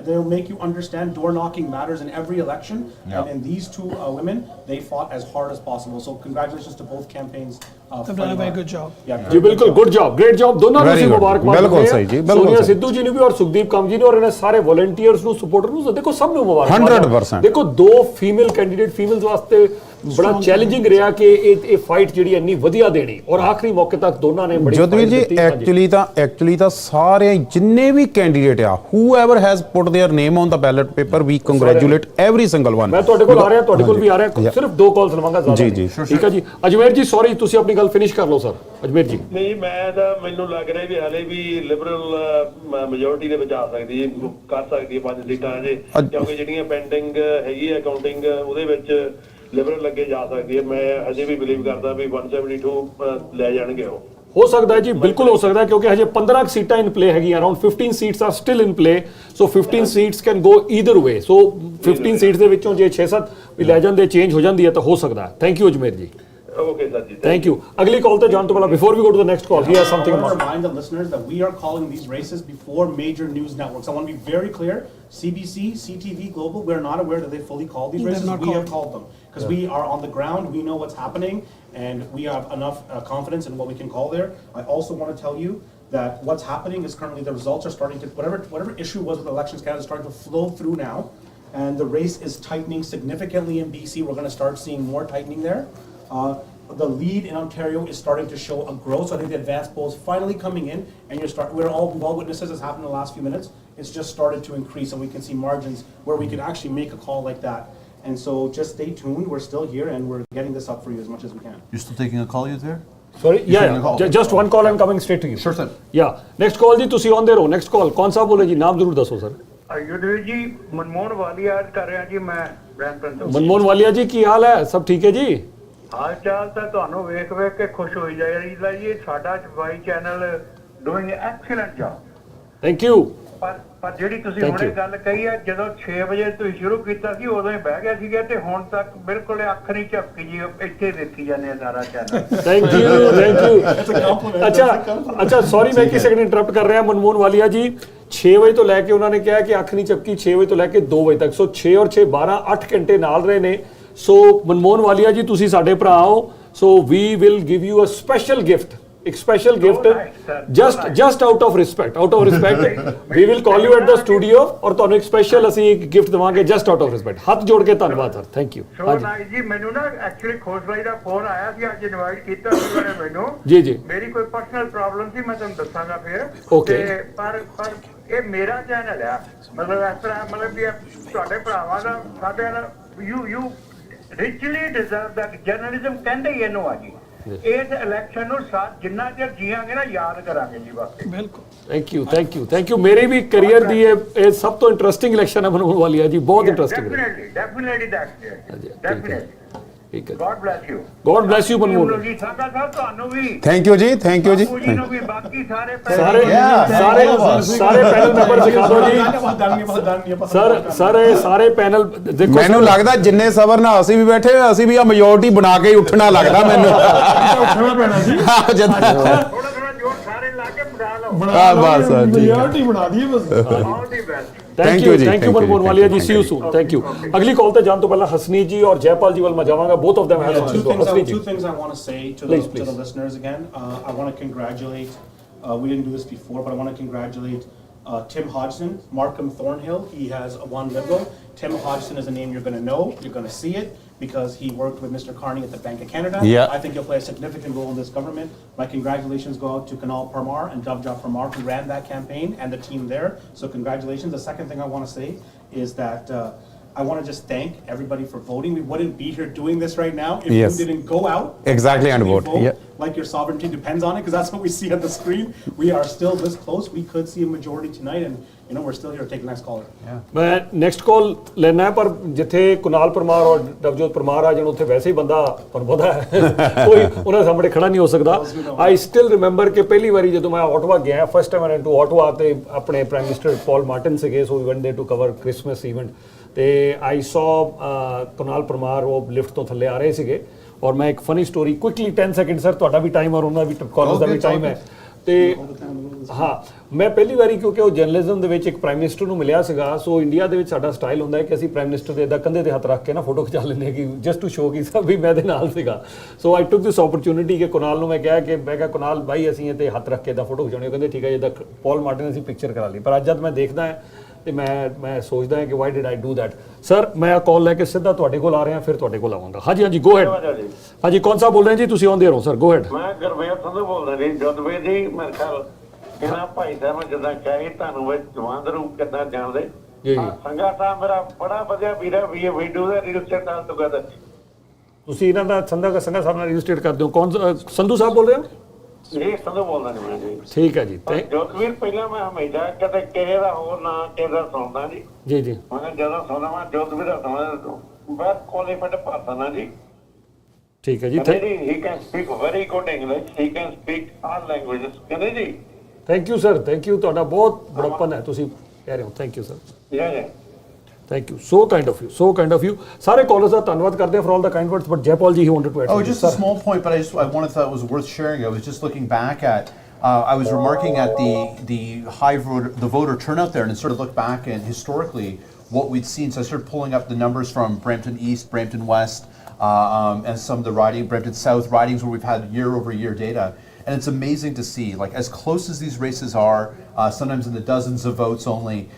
They'll make you understand door knocking matters in every election. And in these two women, they fought as hard as possible. So congratulations to both campaigns. They've done a very good job. Yeah. जी बिल्कुल good job great job दोनों ਨੂੰ ਅਸੀਂ ਮੁਬਾਰਕਬਾਦ ਬਿਲਕੁਲ ਸਹੀ ਜੀ ਬਿਲਕੁਲ ਸੋਨੀਆ ਸਿੱਧੂ ਜੀ ਨੂੰ ਵੀ ਔਰ ਸੁਖਦੀਪ ਕੰਮ ਜੀ ਨੂੰ ਔਰ ਇਹਨਾਂ ਸਾਰੇ ਵੋਲੰਟੀਅਰਸ ਨੂੰ ਸਪੋਰਟਰ ਨੂੰ ਦੇਖੋ ਸਭ ਨੂੰ ਮੁਬਾਰਕਬਾਦ 100% ਦੇਖੋ ਦੋ ਫੀਮੇਲ ਕੈਂਡੀਡੇਟ ਫੀਮੇਲਸ ਵਾਸਤੇ ਬੜਾ ਚੈਲੰਜਿੰਗ ਰਿਹਾ ਕਿ ਇਹ ਫਾਈਟ ਜਿਹੜੀ ਇੰਨੀ ਵਧੀਆ ਦੇਣੀ ਔਰ ਆਖਰੀ ਮੌਕੇ ਤੱਕ ਦੋਨਾਂ ਨੇ ਬੜੀ ਜੋਤਵੀਰ ਜੀ ਐਕਚੁਅਲੀ ਤਾਂ ਸਾਰੇ ਜਿੰਨੇ ਵੀ ਕੈਂਡੀਡੇਟ ਆ whoever has put their name on the ballot paper we congratulate every single one ਮੈਂ ਤੁਹਾਡੇ ਕੋਲ ਆ ਰਿਹਾ ਤੁਹਾਡੇ ਕੋਲ ਵੀ ਆ ਰਿਹਾ ਸਿਰਫ 2 ਕਾਲਸ ਲਵਾਂਗਾ ਜ਼ਿਆਦਾ ਜੀ ਠੀਕ ਹੈ ਜੀ ਅਜਮੇਰ ਜੀ ਸੌਰੀ ਤੁਸੀਂ ਆਪਣੀ ਗੱਲ ਫਿਨਿਸ਼ ਕਰ ਲਓ ਸਰ ਅਜਮੇਰ ਜੀ ਨਹੀਂ ਮੈਂ ਤਾਂ ਮੈਨੂੰ ਲੱਗ ਰਿਹਾ ਵੀ ਹਾਲੇ ਵੀ ਲਿਬਰਲ ਮੈਜੋਰਟੀ ਦੇ ਵਿੱਚ ਆ ਸਕਦੀ ਹੈ ਕਰ ਸਕਦੀ ਹੈ 5 ਸੀਟਾਂ ਅਜੇ ਕਿਉਂਕਿ ਜਿਹੜੀਆਂ ਪੈਂਡਿੰਗ ਹੈਗੀ ਹੈ ਕਾਊਂਟਿੰਗ ਉਹਦੇ ਵਿੱਚ ਲਿਬਰਲ ਅੱਗੇ ਜਾ ਸਕਦੀ ਹੈ ਮੈਂ ਅਜੇ ਵੀ ਬਿਲੀਵ ਕਰਦਾ ਵੀ 172 ਲੈ ਜਾਣਗੇ ਉਹ ਹੋ ਸਕਦਾ ਹੈ ਜੀ ਬਿਲਕੁਲ ਹੋ ਸਕਦਾ ਹੈ ਕਿਉਂਕਿ ਹਜੇ 15 ਸੀਟਾਂ ਇਨ ਪਲੇ ਹੈਗੀਆਂ around 15 seats are still in play so 15 seats can go either way so 15 seats ਦੇ ਵਿੱਚੋਂ ਜੇ 6-7 ਵੀ ਲੈ ਜਾਂਦੇ ਚੇਂਜ ਹੋ ਜਾਂਦੀ ਹੈ ਤਾਂ ਹੋ ਸਕਦਾ ਹੈ ਥੈਂਕ ਯੂ ਅਜਮੇਰ ਜੀ Okay, sir. Thank you. Agli call to John Tobala. Before we go to the next call, he has something I want more. to remind the listeners that we are calling these races before major news networks. I want to be very clear. CBC, CTV, Global, we're not aware that they fully called these races. We have called them because we are on the ground. We know what's happening, and we have enough confidence in what we can call there. I also want to tell you that what's happening is currently the results are starting to whatever issue was with elections Canada is starting to flow through now, and the race is tightening significantly in BC. We're going to start seeing more tightening there. The lead in Ontario is starting to show a growth. So I think the advanced polls finally coming in, and we're all witnesses. It's happened in the last few minutes. It's just started to increase, and we can see margins where we can actually make a call like that. And so just stay tuned. We're still here, and we're getting this up for you as much as we can. You're still taking a call, you there? Sorry, yeah. Just one call. I'm coming straight to you. Sure, sir. Yeah. Next call जी तुसी on there हो. Next call. कौन सा बोले जी नाम जरूर दसो sir. Yudhvir जी मनमोहन वालिया कर रहा जी मैं ब्रैम्पटन ਤੋਂ मनमोहन वालिया जी की हाल है सब ठीक है जी ਹਾਲ ਚਾਲ ਤਾਂ ਤੁਹਾਨੂੰ ਵੇਖ ਕੇ ਖੁਸ਼ ਹੋਈ ਜਾ ਰਹੀ ਜੀ ਸਾਡਾ Y channel doing excellent job thank you ਪਰ ਜਿਹੜੀ ਤੁਸੀਂ ਹੁਣੇ ਗੱਲ ਕਹੀ ਹੈ ਜਦੋਂ 6 ਵਜੇ ਤੁਸੀਂ ਸ਼ੁਰੂ ਕੀਤਾ ਸੀ ਉਦੋਂ ਹੀ ਬਹਿ ਗਿਆ ਸੀਗਾ ਤੇ ਹੁਣ ਤੱਕ ਬਿਲਕੁਲ ਅੱਖ ਨਹੀਂ ਝਪਕੀ ਜੀ ਇੱਥੇ ਦੇਖੀ ਜਾਂਦੇ ਆ ਸਾਰਾ ਚੈਨਲ ਥੈਂਕ ਯੂ ਅੱਛਾ ਸੌਰੀ ਮੈਂ ਕਿਸੇ ਸੈਕਿੰਡ ਇੰਟਰਰਪਟ ਕਰ ਰਿਹਾ ਮਨਮੋਹਨ ਵਾਲੀਆ ਜੀ 6 ਵਜੇ ਤੋਂ ਲੈ ਕੇ ਉਹਨਾਂ ਨੇ ਕਿਹਾ ਕਿ ਅੱਖ ਨਹੀਂ ਝਪਕੀ 6 ਵਜੇ ਤੋਂ ਲੈ ਕੇ 2 ਵਜੇ ਤੱਕ ਸੋ 6 ਔਰ 6 12 8 ਘੰਟੇ ਨਾਲ ਰਹੇ ਨੇ ਸੋ ਮਨਮੋਹਨ ਵਾਲੀਆ ਜੀ ਤੁਸੀਂ ਸਾਡੇ ਭਰਾ ਹੋ so we will give you a special gift ਇੱਕ special gift just out of respect we will call you at the studio ਔਰ ਤੁਹਾਨੂੰ ਇੱਕ ਸਪੈਸ਼ਲ ਅਸੀਂ ਇੱਕ ਗਿਫਟ ਦੇਵਾਂਗੇ ਜਸਟ ਆਊਟ ਆਫ ਰਿਸਪੈਕਟ ਹੱਥ ਜੋੜ ਕੇ ਧੰਨਵਾਦ ਸਰ ਥੈਂਕ ਯੂ ਹਾਂਜੀ ਜੀ ਮੈਨੂੰ ਨਾ ਐਕਚੁਅਲੀ ਖੋਸਬਾਈ ਦਾ ਫੋਨ ਆਇਆ ਸੀ ਅੱਜ ਇਨਵਾਈਟ ਕੀਤਾ ਸੀ ਉਹਨੇ ਮੈਨੂੰ ਜੀ ਮੇਰੀ ਕੋਈ ਪਰਸਨਲ ਪ੍ਰੋਬਲਮ ਸੀ ਮੈਂ ਤੁਹਾਨੂੰ ਦੱਸਾਂਗਾ ਫਿਰ ਤੇ ਪਰ ਇਹ ਮੇਰਾ ਚੈਨਲ ਆ ਮਤਲਬ ਇਸ ਤਰ੍ਹਾਂ ਮਤਲਬ ਵੀ ਤੁਹਾਡੇ ਭਰਾਵਾਂ ਦਾ ਸਾਡੇ ਨਾਲ ਯੂ ਰਿਚਲੀ ਡਿਜ਼ਰਵ ਦੈਟ ਜਰਨਲਿਜ਼ਮ ਕਹਿੰਦੇ ਹੀ ਇਹਨੂੰ ਆ ਜੀ ਇਸ ਇਲੈਕਸ਼ਨ ਨੂੰ ਜਿੰਨਾ ਚਿਰ ਜੀਵਾਂਗੇ ਨਾ ਯਾਦ ਕਰਾਂਗੇ ਜੀ ਵਾਕਈ ਬਿਲਕੁਲ ਥੈਂਕ ਯੂ ਮੇਰੇ ਵੀ ਕੈਰੀਅਰ ਦੀ ਇਹ ਸਭ ਤੋਂ ਇੰਟਰਸਟਿੰਗ ਇਲੈਕਸ਼ਨ ਹੈ ਮਨਮੋਹਨ ਵਾਲੀਆ ਜੀ ਬਹੁਤ ਇੰਟਰਸਟਿੰਗ ਡੈਫੀਨਿਟਲੀ ਠੀਕ ਹੈ God bless you. God bless you, Manmohan ਜੀ ਸੰਗਾ ਸਾਹਿਬ ਤੁਹਾਨੂੰ ਵੀ ਥੈਂਕ ਯੂ ਜੀ ਥੈਂਕ ਯੂ ਜੀ ਬਾਪੂ ਜੀ ਨੂੰ ਵੀ ਬਾਕੀ ਸਾਰੇ ਸਾਰੇ ਸਾਰੇ ਪੈਨਲ ਮੈਂਬਰ ਦਿਖਾ ਦਿਓ ਜੀ ਸਰ ਇਹ ਸਾਰੇ ਪੈਨਲ ਦੇਖੋ ਮੈਨੂੰ ਲੱਗਦਾ ਜਿੰਨੇ ਸਬਰ ਨਾਲ ਅਸੀਂ ਵੀ ਬੈਠੇ ਹੋਏ ਅਸੀਂ ਵੀ ਆ ਮੈਜੋਰਟੀ ਬਣਾ ਕੇ ਹੀ ਉੱਠਣਾ ਲੱਗਦਾ ਮੈਨੂੰ ਉੱਠਣਾ ਪੈਣਾ ਜੀ ਥੋੜਾ ਥੋੜਾ ਜੋਰ ਸਾਰੇ ਲਾ ਕੇ ਬਣਾ ਲਓ ਬਸ ਠੀਕ ਮੈਜੋਰਟੀ ਬਣਾ ਦਈਏ ਬਸ all the best thank you Manmohan Walia ji see you soon thank you अगली कॉल पे जान तो पहला हसनीत जी और जयपाल जी वाल मैं जावांगा both of them have Two हसनीत things I want to say to the listeners again. I want to congratulate, we didn't do this before, but I want to congratulate Tim Hodgson, Markham Thornhill. He has won Liberal. Tim Hodgson is a name you're going to know, you're going to see it, because he worked with Mr. Carney at the Bank of Canada. Yeah. I think he'll play a significant role in this government. My congratulations go out to Kunal Parmar and Javjot Parmar, who ran that campaign, and the team there. So congratulations. The second thing I want to say is that I want to just thank everybody for voting. We wouldn't be here doing this right now if Yes. you didn't go out Exactly, and actually vote. Yeah. like your sovereignty depends on it, because that's what we see on the screen. We are still this close. We could see a majority tonight, and we're still here to take the next caller. मैं next call लेना है पर जिथे कुनाल परमार और नवजोत परमार आ जान उत्थे वैसे ही बंदा ਤੁਹਾਨੂੰ ਪਤਾ ਹੈ ਕੋਈ ਉਹਨਾਂ ਸਾਹਮਣੇ ਖੜਾ ਨਹੀਂ ਹੋ ਸਕਦਾ ਆਈ ਸਟਿਲ ਰਿਮੈਂਬਰ ਕਿ ਪਹਿਲੀ ਵਾਰੀ ਜਦੋਂ ਮੈਂ ਆਟਵਾ ਗਿਆ first time I to Ottawa ਤੇ ਆਪਣੇ ਪ੍ਰਾਈਮ ਮਿਨਿਸਟਰ ਪੌਲ ਮਾਰਟਨ ਸੀਗੇ so we went there to cover Christmas event ਤੇ ਆਈ ਸੌ ਕੁਨਾਲ ਪਰਮਾਰ ਉਹ ਲਿਫਟ ਤੋਂ ਥੱਲੇ ਆ ਰਹੇ ਸੀਗੇ ਔਰ ਮੈਂ ਇੱਕ funny story quickly 10 second sir ਤੁਹਾਡਾ ਵੀ ਟਾਈਮ ਔਰ ਉਹਨਾਂ ਦਾ ਵੀ ਕਾਲਜ ਦਾ ਵੀ ਟਾਈਮ ਹੈ ਤੇ ਹਾਂ ਮੈਂ ਪਹਿਲੀ ਵਾਰੀ ਕਿਉਂਕਿ ਉਹ ਜਰਨਲਿਜ਼ਮ ਦੇ ਵਿੱਚ ਇੱਕ ਪ੍ਰਾਈਮ ਮਿਨਿਸਟਰ ਨੂੰ ਮਿਲਿਆ ਸੀਗਾ ਸੋ ਇੰਡੀਆ ਦੇ ਵਿੱਚ ਸਾਡਾ ਸਟਾਈਲ ਹੁੰਦਾ ਹੈ ਕਿ ਅਸੀਂ ਪ੍ਰਾਈਮ ਮਿਨਿਸਟਰ ਦੇ ਇਦਾਂ ਕੰਧੇ ਤੇ ਹੱਥ ਰੱਖ ਕੇ ਨਾ ਫੋਟੋ ਖਿਚਾ ਲੈਂਦੇ ਹਾਂ ਕਿ ਜਸਟ ਟੂ ਸ਼ੋ ਕਿ ਸਭ ਵੀ ਮੈਂ ਦੇ ਨਾਲ ਸੀਗਾ ਸੋ ਆਈ ਟੁਕ ਦਿਸ ਓਪਰਚੁਨਿਟੀ ਕਿ ਕੁਨਾਲ ਨੂੰ ਮੈਂ ਕਿਹਾ ਕੁਨਾਲ ਭਾਈ ਅਸੀਂ ਇਹ ਤੇ ਹੱਥ ਰੱਖ ਕੇ ਇਦਾਂ ਫੋਟੋ ਖਿਚਾਉਣੀ ਕਹਿੰਦੇ ਠੀਕ ਹੈ ਜਿੱਦਾਂ ਪੌਲ ਮਾਰਟਨ ਅਸੀਂ ਪਿਕਚਰ ਕਰਾ ਲਈ ਪਰ ਅੱਜ ਜਦ ਮੈਂ ਦੇਖਦਾ ਹਾਂ ਤੇ ਮੈਂ ਸੋਚਦਾ ਹਾਂ ਕਿ why did I do that sir ਮੈਂ ਕਾਲ ਲੈ ਕੇ ਸਿੱਧਾ ਤੁਹਾਡੇ ਕੋਲ ਆ ਰਿਹਾ ਫਿਰ ਤੁਹਾਡੇ ਕੋਲ ਆਵਾਂਗਾ ਹਾਂਜੀ ਹਾਂਜੀ ਗੋ ਹੈਡ ਹਾਂਜੀ ਕੌਣ ਸਾਹਿਬ ਬੋਲ ਰਹੇ ਜੀ ਤੁਸੀਂ ਆਨ ਦੇ ਰਹੋ ਸਰ ਗੋ ਹੈਡ ਮੈਂ ਗੁਰਵੇਰ ਸੰਧੂ ਬੋਲਦਾ ਜੀ ਜਦਵੇ ਜੀ ਮੇਰੇ ਖਿਆਲ ਇਹਨਾਂ ਭਾਈ ਸਾਹਿਬ ਜਿੱਦਾਂ ਕਹੇ ਤੁਹਾਨੂੰ ਵਿੱਚ ਜਵਾਨ ਰੂਪ ਕਿੱਦਾਂ ਜਾਣਦੇ ਜੀ ਸੰਗਾ ਸਾਹਿਬ ਮੇਰਾ ਬੜਾ ਵਧੀਆ ਵੀਰ ਹੈ we do the real estate all together ਤੁਸੀਂ ਇਹਨਾਂ ਦਾ ਸੰਧਾ ਸਾਹਿਬ ਨਾਲ ਰਜਿਸਟਰ ਕਰਦੇ ਹੋ ਕੌਣ ਸੰਧੂ ਸਾਹਿਬ ਬੋਲ ਰਹੇ ਹੋ ਜੀ ਸੰਧੂ ਬੋਲਦਾ ਜੀ ਮੈਂ ਜੀ ਠੀਕ ਹੈ ਜੀ ਜੋਤਵੀਰ ਪਹਿਲਾਂ ਮੈਂ ਹਮੇਸ਼ਾ ਕਦੇ ਕਿਸੇ ਦਾ ਹੋਰ ਨਾ ਕਿਸੇ ਦਾ ਸੁਣਦਾ ਜੀ ਜੀ ਜੀ ਮੈਂ ਜਦੋਂ ਸੁਣਦਾ ਮੈਂ ਜੋਤਵੀਰ ਦਾ ਸੁਣਦਾ ਬਸ ਕੁਆਲੀਫਾਈਡ ਪਰਸਨ ਆ ਜੀ ਠੀਕ ਹੈ ਜੀ he can speak very good English, he can speak all languages ਕਹਿੰਦੇ ਜੀ thank you sir thank you ਤੁਹਾਡਾ ਬਹੁਤ ਬੜਪਨ ਹੈ ਤੁਸੀਂ ਕਹਿ ਰਹੇ ਹੋ ਥੈਂਕ ਯੂ ਸਰ ਯਾ Thank you. So kind of you. So kind of you. Sare callers ਦਾ ਧੰਨਵਾਦ ਕਰਦੇ ਹਾਂ for all the kind words, but Jaypal ji he wanted to add. Oh, just a small point, but I wanted thought it was worth sharing. I was just looking back at. I was remarking at the voter turnout there, and sort of looked back and historically what we'd seen. So I started pulling up the numbers from Brampton East, Brampton West, and some of the Brampton South ridings where we've had year-over-year data. And it's amazing to see, like as close as these races are, sometimes in the dozens of votes only.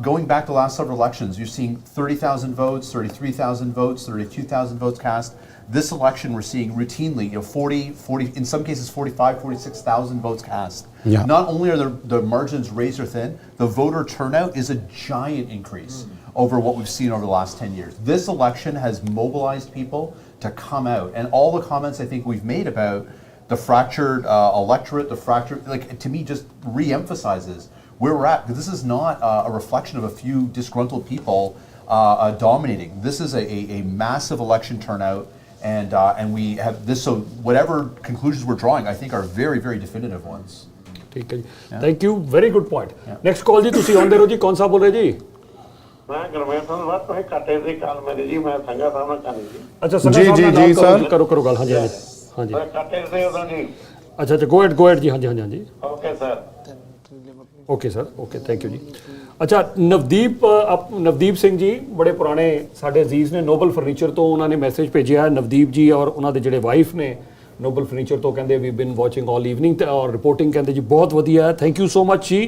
Going back to the last several elections, you're seeing 30,000 votes, 33,000 votes, 32,000 votes cast. This election, we're seeing routinely, 40, in some cases 45, 46,000 votes cast. Yeah. Not only are the margins razor thin, the voter turnout is a giant increase over what we've seen over the last 10 years. This election has mobilized people to come out. And all the comments I think we've made about the fractured electorate, like to me just re-emphasizes where we're at, because this is not a reflection of a few disgruntled people dominating. This is a massive election turnout, and we have this. So whatever conclusions we're drawing, I think, are very, very definitive ones. ਠੀਕ ਹੈ ਜੀ thank you very good point next call ਜੀ ਤੁਸੀਂ ਆਉਂਦੇ ਰਹੋ ਜੀ ਕੌਣ ਸਾਹਿਬ ਬੋਲ ਰਹੇ ਜੀ ਮੈਂ ਗੁਰਮੇਲ ਸਿੰਘ ਬਾਤ ਤੁਸੀਂ ਕੱਟੇ ਸੀ ਕਾਲ ਮੇਰੇ ਜੀ ਮੈਂ ਸੰਗਾ ਸਾਹਿਬ ਨਾਲ ਕਰਨੀ ਸੀ ਅੱਛਾ ਸੰਗਾ ਸਾਹਿਬ ਨਾਲ ਸਰ ਕਰੋ ਗੱਲ ਹਾਂਜੀ ਹਾਂਜੀ ਮੈਂ ਕੱਟੇ ਸੀ ਉਦੋਂ ਜੀ ਅੱਛਾ ਗੋ ਹੈਡ ਜੀ ਹਾਂਜੀ okay sir okay sir okay thank you ਜੀ ਅੱਛਾ ਨਵਦੀਪ ਸਿੰਘ ਜੀ ਬੜੇ ਪੁਰਾਣੇ ਸਾਡੇ ਅਜ਼ੀਜ਼ ਨੇ ਨੋਬਲ ਫਰਨੀਚਰ ਤੋਂ ਉਹਨਾਂ ਨੇ ਮੈਸੇਜ ਭੇਜਿਆ ਨਵਦੀਪ ਜੀ ਔਰ ਉਹਨਾਂ ਦੇ ਜਿਹੜੇ ਵਾਈਫ ਨੇ ਨੋਬਲ ਫਰਨੀਚਰ ਤੋਂ ਕਹਿੰਦੇ ਵੀ ਬਿਨ ਵਾਚਿੰਗ ਆਲ ਈਵਨਿੰਗ ਔਰ ਰਿਪੋਰਟਿੰਗ ਕਹਿੰਦੇ ਜੀ ਬਹੁਤ ਵਧੀਆ ਹੈ ਥੈਂਕ ਯੂ ਸੋ ਮਚ ਜੀ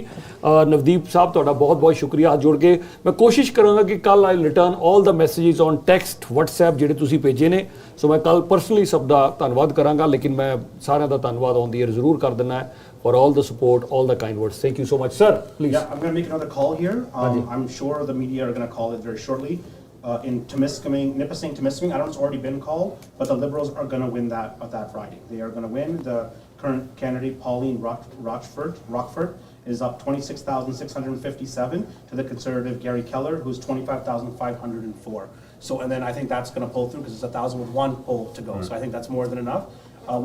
ਨਵਦੀਪ ਸਾਹਿਬ ਤੁਹਾਡਾ ਬਹੁਤ ਸ਼ੁਕਰੀਆ ਹੱਥ ਜੋੜ ਕੇ ਮੈਂ ਕੋਸ਼ਿਸ਼ ਕਰਾਂਗਾ ਕਿ ਕੱਲ I return all the messages on text WhatsApp ਜਿਹੜੇ ਤੁਸੀਂ ਭੇਜੇ ਨੇ ਸੋ ਮੈਂ ਕੱਲ ਪਰਸਨਲੀ ਸਭ ਦਾ ਧੰਨਵਾਦ ਕਰਾਂਗਾ ਲੇਕਿਨ ਮੈਂ ਸਾਰਿਆਂ ਦਾ ਧੰਨਵਾਦ ਔਨ ਦੀ ਏਅਰ ਜ਼ਰੂਰ ਕਰ ਦਿੰਦਾ ਹੈ for all the support, all the kind words. Thank you so much, sir. Please. Yeah, I'm going to make another call here. I'm sure the media are going to call it very shortly. In Nipissing, Temiskaming, I don't know if it's already been called, but the Liberals are going to win that riding. They are going to win. The current candidate, Pauline Rockford, is up 26,657 to the Conservative Gary Keller, who's 25,504. So, and then I think that's going to pull through because it's 1,000 with one poll to go. So I think that's more than enough.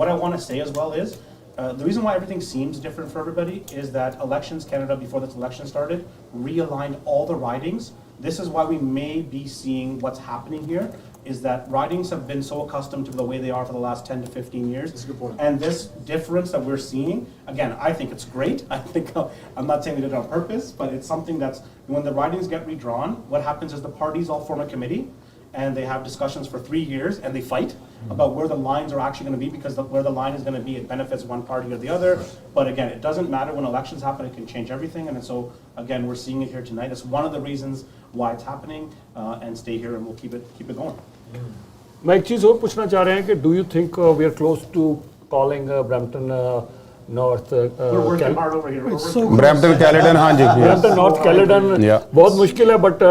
What I want to say as well is, the reason why everything seems different for everybody is that Elections Canada, before this election started, realigned all the ridings. This is why we may be seeing what's happening here, is that ridings have been so accustomed to the way they are for the last 10 to 15 years. That's a good point. And this difference that we're seeing, again, I think it's great. I think, I'm not saying they did it on purpose, but it's something that's, when the ridings get redrawn, what happens is the parties all form a committee, and they have discussions for 3 years, and they fight about where the lines are actually going to be, because where the line is going to be, it benefits one party or the other. But again, it doesn't matter when elections happen; it can change everything. And so again, we're seeing it here tonight. It's one of the reasons why it's happening. And stay here, and we'll keep it going. मैं एक चीज़ और पूछना चाह रहे हैं कि do you think we are close to calling Brampton North Brampton Caledon, हाँ जी, ब्रैम्पटन नॉर्थ कैलेडन बहुत मुश्किल है, बट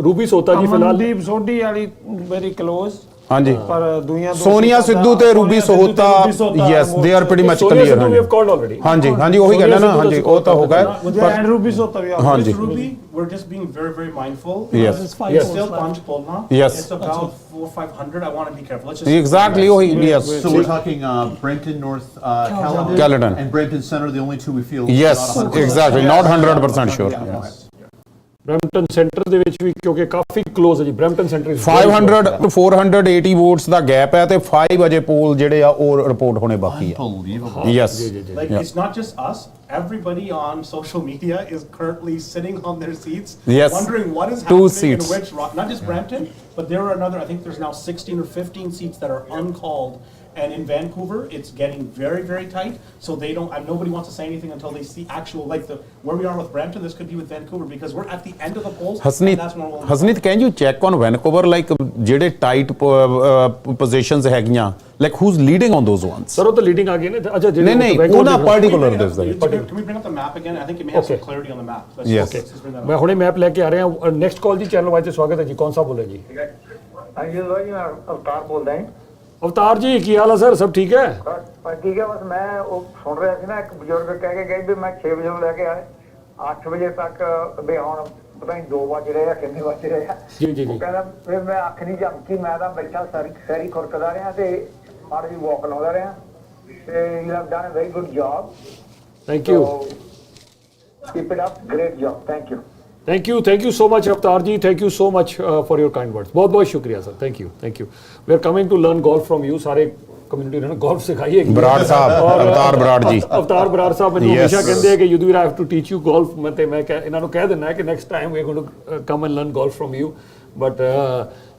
रूबी सोता जी फिलहाल ਅਮਨਦੀਪ ਸੋਢੀ ਵਾਲੀ ਵੈਰੀ ਕਲੋਜ਼ हाँ जी, पर दुनिया सोनिया सिद्धू ते Ruby सोहता, yes, they are pretty much clear. हाँ जी, हाँ जी, वही कहना ना, हाँ जी, वो तो हो गया। एंड रूबी सोहता भी, हाँ जी, Ruby, we're just being very, very mindful. Yes. It's still punch pull now. Yes. It's about 400-500. I want to be careful. Let's just exactly. Yes. So we're talking Brampton North, Caledon, and Brampton Center, the only two we feel. Yes, exactly. Not 100% sure. Yes. Brampton centre ਦੇ ਵਿੱਚ ਵੀ ਕਿਉਂਕਿ ਕਾਫੀ close ਹੈ ਜੀ Brampton centre 500 to 480 votes the gap ਹੈ ਤੇ 5 ਅਜੇ ਪੋਲ ਜਿਹੜੇ ਆ ਉਹ ਰਿਪੋਰਟ ਹੋਣੇ ਬਾਕੀ ਆ। Yes. Like it's not just us. Everybody on social media is currently sitting on their seats, yes, wondering what is 2 happening seats. in which, not just Brampton, but there are another, I think there's now 16 or 15 seats that are uncalled. And in Vancouver, it's getting very, very tight. So they don't, nobody wants to say anything until they see actual, like where we are with Brampton, this could be with Vancouver, because we're at the end of the polls. Hasneet, can you check on Vancouver, like ਜਿਹੜੇ tight positions ਹੈਗੀਆਂ, like who's leading on those ones? Sir, ਉਹ ਤਾਂ leading ਆ ਗਏ ਨੇ, ਅੱਛਾ ਜਿਹੜੇ ਨਹੀਂ ਉਹਨਾਂ particular this Can we bring up the map again? I think it may have some clarity on the map. Yes. ਮੈਂ ਹੁਣੇ ਮੈਪ ਲੈ ਕੇ ਆ ਰਿਹਾ ਹਾਂ। ਨੈਕਸਟ ਕਾਲ ਜੀ ਚੈਨਲ ਵਾਈਜ਼ ਸਵਾਗਤ ਹੈ ਜੀ, ਕੌਣ ਸਾ ਬੋਲੇ ਜੀ? ਹਾਂਜੀ ਭਾਈ, ਮੈਂ ਅਵਤਾਰ ਬੋਲਦਾ ਹਾਂ। अवतार जी की हाल है सर, सब ठीक है? ठीक है, बस मैं वो सुन रहा था ना, एक बुजुर्ग कह के गए भी मैं 6 बजे लेके आए 8 बजे तक भी ਹੁਣ ਪਤਾ ਨਹੀਂ 2 ਵਜ ਰਹੇ ਆ ਕਿੰਨੇ ਵਜ ਰਹੇ ਆ। ਜੀ ਜੀ ਉਹ ਕਹਿੰਦਾ ਫਿਰ ਮੈਂ ਅੱਖ ਨਹੀਂ ਝਮਕੀ, ਮੈਂ ਤਾਂ ਬੈਠਾ ਸਾਰੀ ਖੁਰਕਦਾ ਰਿਹਾ ਤੇ ਮਾੜੀ ਜਿਹੀ ਵਾਕ ਲਾਉਂਦਾ ਰਿਹਾ ਤੇ you have done a very good job. Thank you, keep it up, great job, thank you. Thank you so much Avtar ji, thank you so much for your kind words, बहुत बहुत शुक्रिया sir, thank you, we are coming to learn golf from you, सारे community ने golf सिखाइए। बराड़ साहब, अवतार बराड़ जी, अवतार बराड़ साहब ਮੈਨੂੰ ਹਮੇਸ਼ਾ ਕਹਿੰਦੇ ਆ ਕਿ you do have to teach you golf, ਮੈਂ ਇਹਨਾਂ ਨੂੰ ਕਹਿ ਦਿੰਦਾ ਕਿ next time we are going to come and learn golf from you, but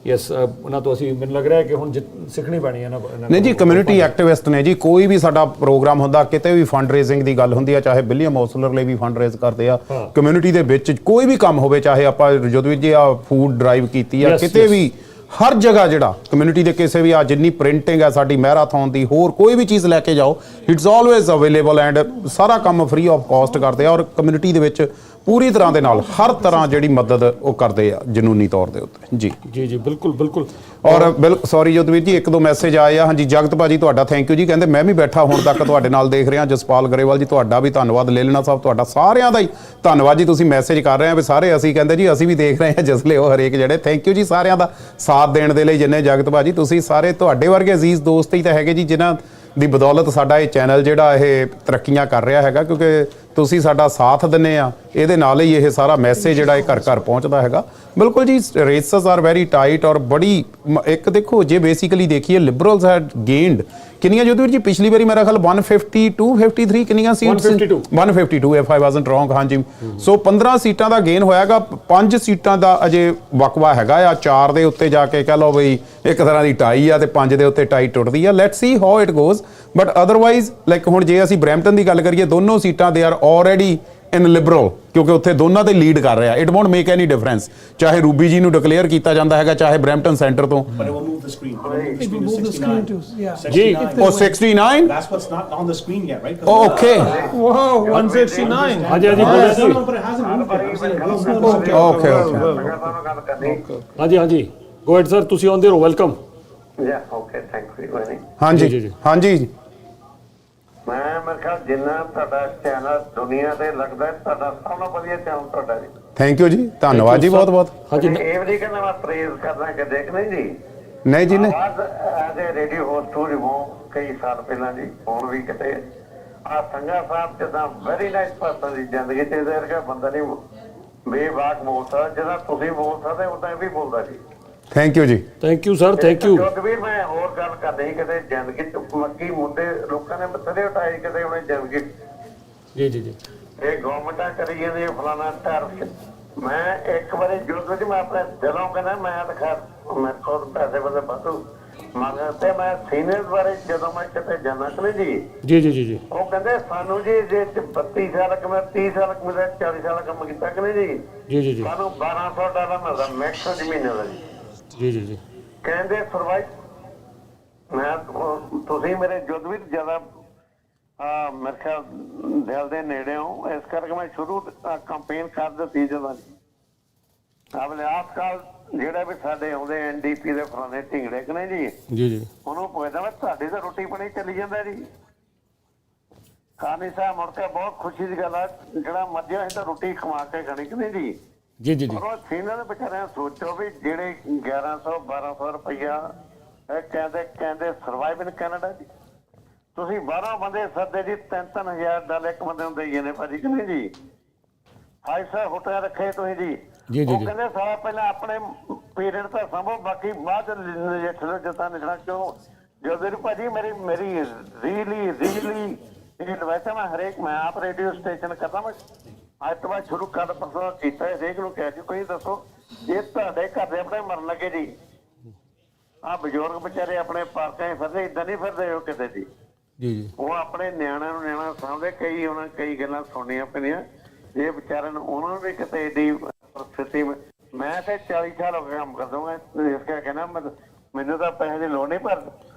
yes, ਉਹਨਾਂ ਤੋਂ ਅਸੀਂ ਮੈਨੂੰ ਲੱਗ ਰਿਹਾ ਹੈ ਕਿ ਹੁਣ ਸਿੱਖਣੀ ਪੈਣੀ ਹੈ ਨਾ। ਨਹੀਂ ਜੀ, ਕਮਿਊਨਿਟੀ ਐਕਟਿਵਿਸਟ ਨੇ ਜੀ, ਕੋਈ ਵੀ ਸਾਡਾ ਪ੍ਰੋਗਰਾਮ ਹੁੰਦਾ, ਕਿਤੇ ਵੀ ਫੰਡ ਰੇਜ਼ਿੰਗ ਦੀ ਗੱਲ ਹੁੰਦੀ ਆ, ਚਾਹੇ ਵਿਲੀਅਮ ਹੌਸਲਰ ਲਈ ਵੀ ਫੰਡ ਰੇਜ਼ ਕਰਦੇ ਆ, ਕਮਿਊਨਿਟੀ ਦੇ ਵਿੱਚ ਕੋਈ ਵੀ ਕੰਮ ਹੋਵੇ, ਚਾਹੇ ਆਪਾਂ ਜਦੋਂ ਵੀ ਜੀ ਆ ਫੂਡ ਡਰਾਈਵ ਕੀਤੀ ਆ, ਕਿਤੇ ਵੀ ਹਰ ਜਗ੍ਹਾ ਜਿਹੜਾ ਕਮਿਊਨਿਟੀ ਦੇ ਕਿਸੇ ਵੀ ਆ ਜਿੰਨੀ ਪ੍ਰਿੰਟਿੰਗ ਹੈ ਸਾਡੀ ਮੈਰਾਥਨ ਦੀ, ਹੋਰ ਕੋਈ ਵੀ ਚੀਜ਼ ਲੈ ਕੇ ਜਾਓ, ਇਟਸ ਆਲਵੇਜ਼ ਅਵੇਲੇਬਲ ਐਂਡ ਸਾਰਾ ਕੰਮ ਫ੍ਰੀ ਆਫ ਕਾਸਟ ਕਰਦੇ ਆ, ਔਰ ਕਮਿਊਨਿਟੀ ਦੇ ਵਿੱਚ ਪੂਰੀ ਤਰ੍ਹਾਂ ਦੇ ਨਾਲ ਹਰ ਤਰ੍ਹਾਂ ਜਿਹੜੀ ਮਦਦ ਉਹ ਕਰਦੇ ਆ ਜਨੂਨੀ ਤੌਰ ਦੇ ਉੱਤੇ। ਜੀ ਜੀ ਜੀ, ਬਿਲਕੁਲ। ਔਰ ਸੌਰੀ ਜੋਤਵੀਰ ਜੀ, 1-2 ਮੈਸੇਜ ਆਏ ਆ। ਹਾਂਜੀ, ਜਗਤ ਭਾਜੀ ਤੁਹਾਡਾ ਥੈਂਕ ਯੂ ਜੀ, ਕਹਿੰਦੇ ਮੈਂ ਵੀ ਬੈਠਾ ਹੁਣ ਤੱਕ ਤੁਹਾਡੇ ਨਾਲ ਦੇਖ ਰਿਹਾ। ਜਸਪਾਲ ਗਰੇਵਾਲ ਜੀ ਤੁਹਾਡਾ ਵੀ ਧੰਨਵਾਦ। ਲੇਲਣਾ ਸਾਹਿਬ ਤੁਹਾਡਾ, ਸਾਰਿਆਂ ਦਾ ਹੀ ਧੰਨਵਾਦ ਜੀ, ਤੁਸੀਂ ਮੈਸੇਜ ਕਰ ਰਹੇ ਆ ਵੀ ਸਾਰੇ ਅਸੀਂ ਕਹਿੰਦੇ ਜੀ ਅਸੀਂ ਵੀ ਦੇਖ ਰਹੇ ਹਾਂ ਜਸਲੇ ਉਹ ਹਰੇਕ ਜਿਹੜੇ। ਥੈਂਕ ਯੂ ਜੀ ਸਾਰਿਆਂ ਦਾ ਸਾਥ ਦੇਣ ਦੇ ਲਈ। ਜਿੰਨੇ ਜਗਤ ਭਾਜੀ ਤੁਸੀਂ ਸਾਰੇ, ਤੁਹਾਡੇ ਵਰਗੇ ਅਜ਼ੀਜ਼ ਦੋਸਤ ਹੀ ਤਾਂ ਹੈਗੇ ਜੀ ਜਿਨ੍ਹਾਂ ਦੀ ਬਦੌਲਤ ਸਾਡਾ ਇਹ ਚੈਨਲ ਜਿਹੜਾ ਇਹ ਤਰੱਕੀਆਂ ਕਰ ਰਿਹਾ ਹੈਗਾ, ਕਿਉਂਕਿ ਤੁਸੀਂ ਸਾਡਾ ਸਾਥ ਦਿੰਦੇ ਆ, ਇਹਦੇ ਨਾਲ ਹੀ ਇਹ ਸਾਰਾ ਮੈਸੇਜ ਜਿਹੜਾ ਇਹ ਘਰ ਘਰ ਪਹੁੰਚਦਾ ਹੈਗਾ। ਬਿਲਕੁਲ ਜੀ, ਰੇਸਸ ਆਰ ਵੈਰੀ ਟਾਈਟ, ਔਰ ਬੜੀ ਇੱਕ ਦੇਖੋ ਜੇ ਬੇਸਿਕਲੀ ਦੇਖੀਏ ਲਿਬਰਲਸ ਹੈਡ ਗੇਨਡ ਕਿੰਨੀਆਂ ਜੋਤਵੀਰ ਜੀ ਪਿਛਲੀ ਵਾਰੀ ਮੇਰਾ ਖਿਆਲ 152 53 ਕਿੰਨੀਆਂ ਸੀਟਸ 152 ਇਫ ਆਈ ਵਾਜ਼ਨਟ ਰੋਂਗ। ਹਾਂਜੀ, ਸੋ 15 ਸੀਟਾਂ ਦਾ ਗੇਨ ਹੋਇਆਗਾ, 5 ਸੀਟਾਂ ਦਾ ਅਜੇ ਵਕਵਾ ਹੈਗਾ ਆ, 4 ਦੇ ਉੱਤੇ ਜਾ ਕੇ ਕਹਿ ਲਓ ਬਈ ਇੱਕ ਤਰ੍ਹਾਂ ਦੀ ਟਾਈ ਆ ਤੇ 5 ਦੇ ਉੱਤੇ ਟਾਈ ਟੁੱਟਦੀ ਆ। Let's see how it goes, but otherwise like ਹੁਣ ਜੇ ਅਸੀਂ ਬਰੈਂਪਟਨ ਦੀ ਗੱਲ ਕਰੀਏ, ਦੋਨੋਂ ਸੀਟਾਂ they are already in Liberal, ਕਿਉਂਕਿ ਉੱਥੇ ਦੋਨਾਂ ਤੇ ਲੀਡ ਕਰ ਰਿਹਾ। It won't make any difference, ਚਾਹੇ ਰੂਬੀ ਜੀ ਨੂੰ ਡਿਕਲੇਅਰ ਕੀਤਾ ਜਾਂਦਾ ਹੈਗਾ, ਚਾਹੇ ਬ੍ਰੈਂਪਟਨ ਸੈਂਟਰ ਤੋਂ। ਜੀ ਉਹ 69 That's what's not on the screen yet, right? Okay. Wow, 169. ਹਾਂਜੀ ਹਾਂਜੀ, ਹਾਂਜੀ ਗੋ ਹੈਡ ਸਰ, ਤੁਸੀਂ ਆਉਂਦੇ ਰਹੋ, ਵੈਲਕਮ। ਹਾਂਜੀ ਹਾਂਜੀ, ਮੈਂ ਖਿਆਲ ਜਿੰਨਾ ਤੁਹਾਡਾ ਚੈਨਲ ਦੁਨੀਆ ਤੇ ਲੱਗਦਾ ਤੁਹਾਡਾ ਸਭ ਤੋਂ ਵਧੀਆ ਚੈਨਲ ਤੁਹਾਡਾ ਜੀ। ਥੈਂਕ ਯੂ ਜੀ, ਧੰਨਵਾਦ ਜੀ ਬਹੁਤ ਬਹੁਤ। ਹਾਂਜੀ ਇਹ ਵੀ ਕਹਿੰਦਾ ਮੈਂ ਪ੍ਰੇਜ਼ ਕਰਨਾ ਕਿ ਦੇਖ ਨਹੀਂ ਜੀ ਨਹੀਂ ਜੀ, ਨਹੀਂ ਆਵਾਜ਼ ਐਜ਼ ਏ ਰੇਡੀਓ ਹੋਸਟ ਹੋ ਰਿਮੋ ਕਈ ਸਾਲ ਪਹਿਲਾਂ ਜੀ, ਹੁਣ ਵੀ ਕਿਤੇ ਆ ਸੰਗਾ ਸਾਹਿਬ ਤੇ ਤਾਂ ਵੈਰੀ ਨਾਈਸ ਪਰਸਨ ਦੀ ਜ਼ਿੰਦਗੀ ਤੇ ਇਹਦੇ ਵਰਗਾ ਬੰਦਾ ਨਹੀਂ ਬੇਬਾਕ ਬੋਲ ਸਕਦਾ ਜਿੱਦਾਂ ਤੁਸੀਂ ਬੋਲ ਸਕਦੇ ਉਦਾਂ ਇਹ ਵੀ ਬੋਲਦਾ ਜੀ। ਥੈਂਕ ਯੂ ਜੀ। Thank you sir, thank you. Jogvir ਮੈਂ ਹੋਰ ਗੱਲ ਕਰਨੀ ਕਿਤੇ ਜ਼ਿੰਦਗੀ ਚ ਮੱਕੀ ਮੁੰਡੇ ਲੋਕਾਂ ਨੇ ਬਥੇਰੇ ਉਠਾਏ ਕਿਤੇ ਉਹਨੇ ਜ਼ਿੰਦਗੀ ਜੀ ਜੀ ਜੀ ਇਹ ਗਵਰਨਮੈਂਟਾਂ ਕਰੀ ਜਾਂਦੀ ਫਲਾਣਾ ਟਰ ਮੈਂ ਇੱਕ ਵਾਰੀ ਜੁੜ ਵਿੱਚ ਮੈਂ ਆਪਣੇ ਦਿਲੋਂ ਕਹਿੰਦਾ ਮੈਂ ਤਾਂ ਖੈਰ ਮੇਰੇ ਕੋਲ ਪੈਸੇ ਵਾਲੇ ਵਾਧੂ ਮੰਗਦੇ ਤੇ ਮੈਂ ਸੀਨੀਅਰ ਬਾਰੇ ਜਦੋਂ ਮੈਂ ਕਿਤੇ ਜਾਣਾ ਕਿ ਨਹੀਂ ਜੀ ਜੀ ਜੀ ਜੀ ਉਹ ਕਹਿੰਦੇ ਸਾਨੂੰ ਜੀ ਜੇ 32 ਸਾਲ ਮੈਂ 30 ਸਾਲ ਮੈਂ 40 ਸਾਲ ਕੰਮ ਕੀਤਾ ਕਿ ਨਹੀਂ ਜੀ ਜੀ ਜੀ ਜੀ ਸਾਨੂੰ $1200 ਮਿਲਦਾ ਮੈਕਸ ਮਹੀਨੇ ਦਾ ਜੀ ਜੀ ਜੀ ਜੀ ਕਹਿੰਦੇ ਸਰਵਾਈਵ ਮੈਂ ਤੁਸੀਂ ਮੇਰੇ ਜੁੱਧ ਵਿੱਚ ਜ਼ਿਆਦਾ ਮੇਰੇ ਖਿਆਲ ਦਿਲ ਦੇ ਨੇੜੇ ਹੋ ਇਸ ਕਰਕੇ ਮੈਂ ਸ਼ੁਰੂ ਕੰਪੇਨ ਕਰ ਦਿੱਤੀ ਜਦੋਂ ਆਪਣੇ ਆਸ ਕਾਲ ਜਿਹੜੇ ਵੀ ਸਾਡੇ ਆਉਂਦੇ ਐਨਡੀਪੀ ਦੇ ਫਲਾਣੇ ਢਿੰਗੜੇ ਕਿ ਨਹੀਂ ਜੀ ਜੀ ਜੀ ਉਹਨੂੰ ਪੁੱਛਦਾ ਮੈਂ ਤੁਹਾਡੀ ਤਾਂ ਰੋਟੀ ਪਾਣੀ ਚੱਲੀ ਜਾਂਦਾ ਜੀ ਖਾਨੀ ਸਾਹਿਬ ਮੁੜ ਕੇ ਬਹੁਤ ਖੁਸ਼ੀ ਦੀ ਗੱਲ ਆ ਜਿਹੜਾ ਮਰਜ਼ੀ ਅਸੀਂ ਤਾਂ ਰੋਟੀ ਖਵਾ ਕੇ ਖਾਣੀ ਕਿ ਨਹੀਂ ਜੀ ਜੀ ਜੀ ਜੀ ਉਹ ਸੀਨੀਅਰ ਦੇ ਵਿਚਾਰਿਆਂ ਸੋਚੋ ਵੀ ਜਿਹੜੇ 1100-1200 ਰੁਪਈਆ ਕਹਿੰਦੇ ਸਰਵਾਈਵ ਇਨ ਕੈਨੇਡਾ ਜੀ ਤੁਸੀਂ 12 ਬੰਦੇ ਸੱਦੇ ਜੀ $3,000 ਇੱਕ ਬੰਦੇ ਨੂੰ ਦੇਈਏ ਨੇ ਭਾਜੀ ਕਿ ਨਹੀਂ ਜੀ 5 ਸਟਾਰ ਹੋਟਲ ਰੱਖੇ ਤੁਸੀਂ ਜੀ ਉਹ ਕਹਿੰਦੇ ਸਾਰਾ ਪਹਿਲਾਂ ਆਪਣੇ ਪੀਰੀਅਡ ਤਾਂ ਸੰਭੋ ਬਾਕੀ ਬਾਅਦ ਨਜਿੱਠ ਜਤਾ ਨਿਕਣਾ ਕਿਉਂ ਜਦੋਂ ਭਾਜੀ ਮੇਰੀ ਰੀਲੀ ਇਹ ਵੈਸੇ ਮੈਂ ਹਰੇਕ ਮੈਂ ਆਪ ਰੇਡੀਓ ਸਟੇਸ਼ਨ ਕਰਦਾ ਮੈਂ ਅੱਜ ਤੋਂ ਬਾਅਦ ਸ਼ੁਰੂ ਕਰ ਪਰਸੋਂ ਕੀਤਾ ਹਰੇਕ ਨੂੰ ਕਹਿ ਜੀ ਕੋਈ ਦੱਸੋ ਜੇ ਤੁਹਾਡੇ ਘਰ ਦੇ ਆਪਣੇ ਮਰਨ ਲੱਗੇ ਜੀ ਆਹ ਬਜ਼ੁਰਗ ਵਿਚਾਰੇ ਆਪਣੇ ਪਾਰਕਾਂ 'ਚ ਫਿਰਦੇ ਏਦਾਂ ਨਹੀਂ ਫਿਰਦੇ ਉਹ ਕਿਤੇ ਜੀ ਜੀ ਉਹ ਆਪਣੇ ਨਿਆਣਿਆਂ ਨੂੰ ਨਿਆਣਾ ਸਾਂਭਦੇ ਕਈ ਉਹਨਾਂ ਕਈ ਗੱਲਾਂ ਸੁਣਨੀਆਂ ਪੈਂਦੀਆਂ ਇਹ ਵਿਚਾਰਿਆਂ ਨੂੰ ਉਹਨਾਂ ਨੂੰ ਵੀ ਕਿਤੇ ਏਡੀ ਸਥਿਤੀ ਮੈਂ ਤੇ 40 ਸਾਲ ਹੋ ਗਏ ਕੰਮ ਕਰਦਾ ਇਸ ਕਰਕੇ ਕਹਿੰਦਾ ਮੈਨੂੰ ਤਾਂ ਪੈਸੇ ਦੀ ਲੋੜ ਨਹੀਂ ਪਰ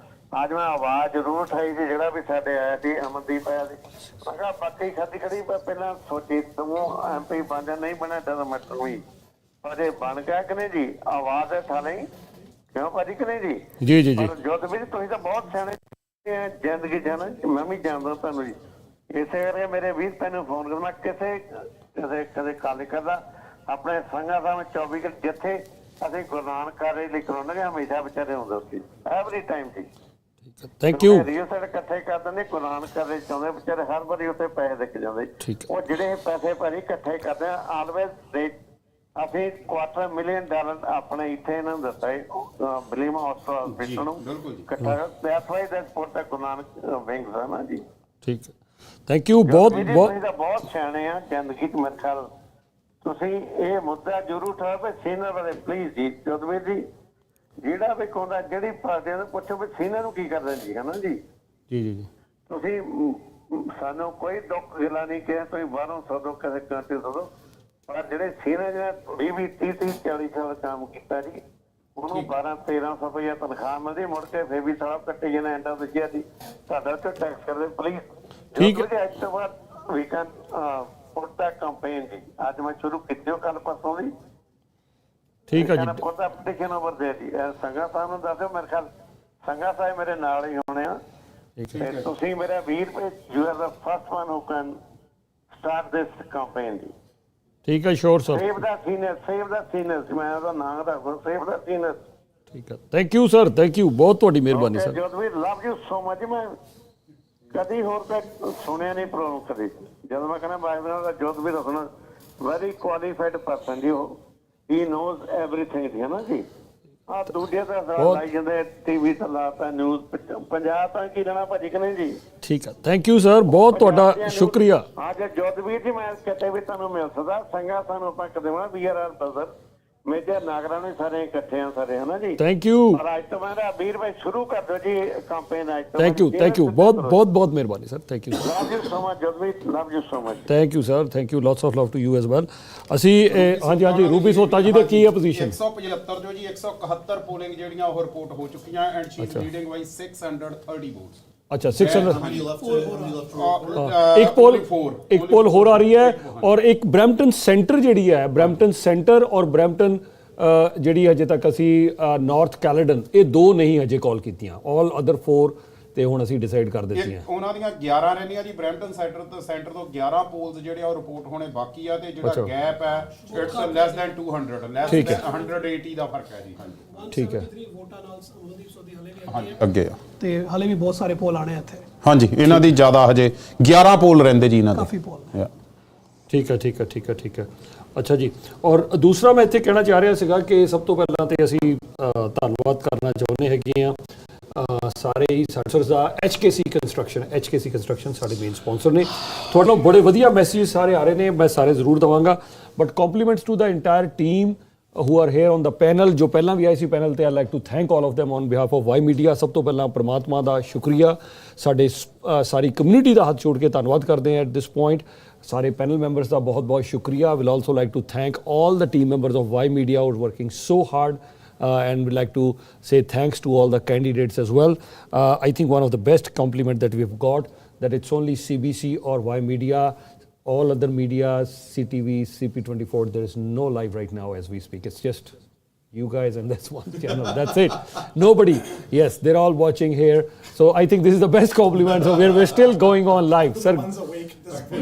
ਅੱਜ ਮੈਂ ਆਵਾਜ਼ ਜ਼ਰੂਰ ਉਠਾਈ ਸੀ ਜਿਹੜਾ ਵੀ ਸਾਡੇ ਆਇਆ ਸੀ ਅਮਨਦੀਪ ਆਇਆ ਸੀ ਮੈਂ ਕਿਹਾ ਬਾਕੀ ਖਾਦੀ ਖੜੀ ਪਹਿਲਾਂ ਸੋਚੀ ਤੂੰ MP ਬਣ ਜਾ ਨਹੀਂ ਬਣਿਆ ਤਾਂ ਮੈਟਰ ਵੀ ਪਰ ਇਹ ਬਣ ਗਿਆ ਕਿ ਨਹੀਂ ਜੀ ਆਵਾਜ਼ ਉਠਾ ਲਈ ਕਿਉਂ ਭਾਜੀ ਕਿ ਨਹੀਂ ਜੀ ਜੀ ਜੀ ਜੀ ਜੋਤ ਵੀ ਤੁਸੀਂ ਤਾਂ ਬਹੁਤ ਸਿਆਣੇ ਜ਼ਿੰਦਗੀ ਜਾਣਾ ਮੈਂ ਵੀ ਜਾਣਦਾ ਤੁਹਾਨੂੰ ਜੀ ਇਸੇ ਕਰਕੇ ਮੇਰੇ 20 ਤੈਨੂੰ ਫੋਨ ਕਰਨਾ ਕਿਸੇ ਕਦੇ ਕਾਲ ਕਰਦਾ ਆਪਣੇ ਸੰਘਾਂ ਸਾਹਿਬ 24 ਘੰਟੇ ਜਿੱਥੇ ਅਸੀਂ ਗੁਰੂ ਨਾਨਕ ਕਾਰੇ ਲਈ ਕਰਾਉਣਗੇ ਹਮੇਸ਼ਾ ਵਿਚਾਰੇ ਹੁੰਦੇ ਉੱਥੇ ਐਵਰੀ ਟਾਈਮ ਜੀ ਥੈਂਕ ਯੂ ਰੇਡੀਓ ਸਾਡੇ ਇਕੱਠੇ ਕਰ ਦਿੰਦੇ ਗੁਰੂ ਨਾਨਕ ਕਾਰੇ ਚਾਹੁੰਦੇ ਵਿਚਾਰੇ ਹਰ ਵਾਰੀ ਉੱਥੇ ਪੈਸੇ ਦੇਖ ਜਾਂਦੇ ਉਹ ਜਿਹੜੇ ਪੈਸੇ ਭਾਜੀ ਇਕੱਠੇ ਕਰਦੇ ਆ ਆਲਵੇਜ਼ ਅਸੀਂ $250,000 ਆਪਣੇ ਇੱਥੇ ਇਹਨਾਂ ਨੂੰ ਦਿੱਤਾ ਹੈ ਬਲੀਮਾ ਹਸਪਤਾਲ ਨੂੰ ਇਕੱਠਾ that's why that's for the Guru Nanak wings ਹੈ ਨਾ ਜੀ ਠੀਕ ਹੈ ਥੈਂਕ ਯੂ ਬਹੁਤ ਸਿਆਣੇ ਆ ਜ਼ਿੰਦਗੀ 'ਚ ਮੇਰੇ ਖਿਆਲ ਤੁਸੀਂ ਇਹ ਮੁੱਦਾ ਜ਼ਰੂਰ ਉਠਾਓ ਵੀ ਸੀਨੀਅਰ ਵਾਲੇ ਪਲੀਜ਼ ਜੀ ਜੋਦਵੀਰ ਜੀ ਜਿਹੜਾ ਵੀ ਕਹਿੰਦਾ ਜਿਹੜੀ ਪਾਰਟੀ ਨੂੰ ਪੁੱਛੋ ਵੀ ਸੀਨੀਅਰ ਨੂੰ ਕੀ ਕਰਦੇ ਜੀ ਹੈ ਨਾ ਜੀ ਜੀ ਜੀ ਤੁਸੀਂ ਸਾਨੂੰ ਕੋਈ ਦੁੱਖ ਗਿਲਾ ਨਹੀਂ ਕਿਹਾ ਤੁਸੀਂ ਬਾਹਰੋਂ ਸਦੋ ਕਿਸੇ ਕੰਟਰੀ ਸਦੋ ਪਰ ਜਿਹੜੇ ਸੀਨੀਅਰ ਜਿਹੜੇ 20-30-40 ਸਾਲ ਕੰਮ ਕੀਤਾ ਜੀ ਉਹਨੂੰ 1200-1300 ਰੁਪਇਆ ਤਨਖਾਹ ਮਿਲਦੀ ਮੁੜ ਕੇ ਫਿਰ ਵੀ ਸਾਰਾ ਕੱਟੇ ਜਿਹਨੇ ਐਂਡਾ ਦੱਸਿਆ ਸੀ ਸਾਡਾ ਤੇ ਟੈਕਸ ਕਰਦੇ ਪਲੀਜ਼ ਠੀਕ ਹੈ ਅੱਜ ਤੋਂ ਬਾਅਦ ਵੀ ਕੈਨ ਪੁੱਟ ਦਾ ਕੰਪੇਨ ਜੀ ਅੱਜ ਮੈਂ ਸ਼ੁਰੂ ਕੀਤੀ ਉਹ ਕੱਲ ਪਰਸੋਂ ਦੀ ਠੀਕ ਹੈ ਜੀ ਪੁੱਟ ਦਾ ਪਟੀਸ਼ਨ ਓਵਰ ਦੇ ਜੀ ਸੰਘਾ ਸਾਹਿਬ ਨੂੰ ਦੱਸਿਓ ਮੇਰੇ ਖਿਆਲ ਸੰਘਾ ਸਾਹਿਬ ਮੇਰੇ ਨਾਲ ਹੀ ਹੋਣੇ ਆ ਤੇ ਤੁਸੀਂ ਮੇਰਾ ਵੀਰ you are the first one who can start this campaign ਜੀ ਠੀਕ ਹੈ sure sir save the senior ਮੈਂ ਉਹਦਾ ਨਾਮ ਰੱਖਦਾ ਸੇਵ ਦਾ ਸੀਨੀਅਰ ਠੀਕ ਹੈ thank you sir thank you ਬਹੁਤ ਤੁਹਾਡੀ ਮਿਹਰਬਾਨੀ sir Jodvir love you so much ਮੈਂ ਕਦੀ ਹੋਰ ਤਾਂ ਸੁਣਿਆ ਨਹੀਂ ਪ੍ਰੋਗਰਾਮ ਕਦੇ ਜਦੋਂ ਮੈਂ ਕਹਿੰਦਾ ਬਾਈ ਦਾ ਜੋਦਵੀਰ ਦੱਸਣਾ ਵੈਰੀ ਕੁਆਲੀਫਾਈਡ ਪਰਸਨ ਜੀ ਉਹ ਹੀ ਨੋਜ਼ ਐਵਰੀਥਿੰਗ ਹੈ ਨਾ ਜੀ ਆ ਦੂਜੇ ਤਾਂ ਲਾਈ ਜਾਂਦੇ ਟੀਵੀ ਤੇ ਲਾਤਾ ਨਿਊਜ਼ ਪੰਜਾਬ ਤਾਂ ਕੀ ਲੈਣਾ ਭਾਜੀ ਕਿ ਨਹੀਂ ਜੀ ਠੀਕ ਹੈ ਥੈਂਕ ਯੂ ਸਰ ਬਹੁਤ ਤੁਹਾਡਾ ਸ਼ੁਕਰੀਆ ਅੱਜ ਜੋਦਵੀਰ ਜੀ ਮੈਂ ਕਿਤੇ ਵੀ ਤੁਹਾਨੂੰ ਮਿਲ ਸਕਦਾ ਸੰਗਾ ਸਾਨੂੰ ਆਪਾਂ ਕਦੇ ਨਾ ਵੀ ਆਰ ਬਜ਼ਰ ਮੇਜਰ ਨਾਗਰਾ ਨੇ ਸਾਰੇ ਇਕੱਠੇ ਆ ਸਾਰੇ ਹਨਾ ਜੀ ਥੈਂਕ ਯੂ ਅੱਜ ਤੋਂ ਮੇਰਾ ਵੀਰ ਭਾਈ ਸ਼ੁਰੂ ਕਰ ਦਿਓ ਜੀ ਕੰਪੇਨ ਅੱਜ ਤੋਂ ਥੈਂਕ ਯੂ ਬਹੁਤ ਮਿਹਰਬਾਨੀ sir thank you love you so much Jodvir love you so much thank you sir thank you lots of love to you as well ਅਸੀਂ ਹਾਂਜੀ ਰੂਬੀ ਸੋਤਾ ਜੀ ਦੇ ਕੀ ਹੈ ਪੋਜੀਸ਼ਨ 175 ਜੋ ਜੀ 171 ਪੋਲਿੰਗ ਜਿਹੜੀਆਂ ਉਹ ਰਿਪੋਰਟ ਹੋ ਚੁੱਕੀਆਂ and she is leading by 630 votes अच्छा 600 एक पोल हो रही है और एक ब्रैम्पटन सेंटर जी है ब्रैम्पटन सेंटर और ब्रैम्पटन जी अजे तक असी नॉर्थ कैलेडन ये दो नहीं अजे कॉल कीतियां ऑल अदर 4 ਤੇ ਹੁਣ ਅਸੀਂ ਡਿਸਾਈਡ ਕਰ ਦਿੱਤੀਆਂ। ਉਹਨਾਂ ਦੀਆਂ 11 ਰਹਿੰਦੀਆਂ ਜੀ ਬਰੈਂਪਟਨ ਸੈਂਟਰ ਤੋਂ 11 ਪੋਲਸ ਜਿਹੜੇ ਆ ਉਹ ਰਿਪੋਰਟ ਹੋਣੇ ਬਾਕੀ ਆ, ਤੇ ਜਿਹੜਾ ਗੈਪ ਹੈ it's less than 200 less than 180 ਦਾ ਫਰਕ ਹੈ ਜੀ। ਹਾਂਜੀ ਠੀਕ ਹੈ ਅੱਗੇ ਤੇ ਹਲੇ ਵੀ ਬਹੁਤ ਸਾਰੇ ਪੋਲ ਆਣੇ ਇੱਥੇ। ਹਾਂਜੀ ਇਹਨਾਂ ਦੀ ਜ਼ਿਆਦਾ ਹਜੇ 11 ਪੋਲ ਰਹਿੰਦੇ ਜੀ ਇਹਨਾਂ ਦੇ, ਕਾਫੀ ਪੋਲ। ਠੀਕ ਹੈ ਠੀਕ ਹੈ ਠੀਕ ਹੈ ਠੀਕ ਹੈ। ਅੱਛਾ ਜੀ, ਔਰ ਦੂਸਰਾ ਮੈਂ ਇੱਥੇ ਕਹਿਣਾ ਚਾਹ ਰਿਹਾ ਸੀਗਾ ਕਿ ਸਭ ਤੋਂ ਪਹਿਲਾਂ ਤੇ ਅਸੀਂ ਧੰਨਵਾਦ ਕਰਨਾ ਚਾਹੁੰਦੇ ਹੈਗੇ ਆ ਸਾਰੇ ਹੀ ਸਪਾਂਸਰਸ ਦਾ। HKC ਕੰਸਟਰਕਸ਼ਨ ਸਾਡੇ ਮੇਨ ਸਪਾਂਸਰ ਨੇ। ਤੁਹਾਡੇ ਨਾਲ ਬੜੇ ਵਧੀਆ ਮੈਸੇਜ ਸਾਰੇ ਆ ਰਹੇ ਨੇ, ਮੈਂ ਸਾਰੇ ਜ਼ਰੂਰ ਦਵਾਂਗਾ, but compliments to the entire team who are here on the panel, ਜੋ ਪਹਿਲਾਂ ਵੀ ਆਏ ਸੀ ਪੈਨਲ ਤੇ। I like to thank all of them on behalf of Ymedia। ਸਭ ਤੋਂ ਪਹਿਲਾਂ ਪਰਮਾਤਮਾ ਦਾ ਸ਼ੁਕਰੀਆ, ਸਾਡੇ ਸਾਰੀ ਕਮਿਊਨਿਟੀ ਦਾ ਹੱਥ ਜੋੜ ਕੇ ਧੰਨਵਾਦ ਕਰਦੇ ਹਾਂ at this point। ਸਾਰੇ ਪੈਨਲ ਮੈਂਬਰਸ ਦਾ ਬਹੁਤ ਬਹੁਤ ਸ਼ੁਕਰੀਆ। Will also like to thank all the team members of Ymedia who are working so hard and we'd like to say thanks to all the candidates as well. I think one of the best compliment that we've got, that it's only CBC or Ymedia. All other media, CTV, CP24, there is no live right now as we speak. It's just you guys and this one channel. That's it. Nobody. Yes, they're all watching here. So I think this is the best compliment. So we're still going on live. Sir,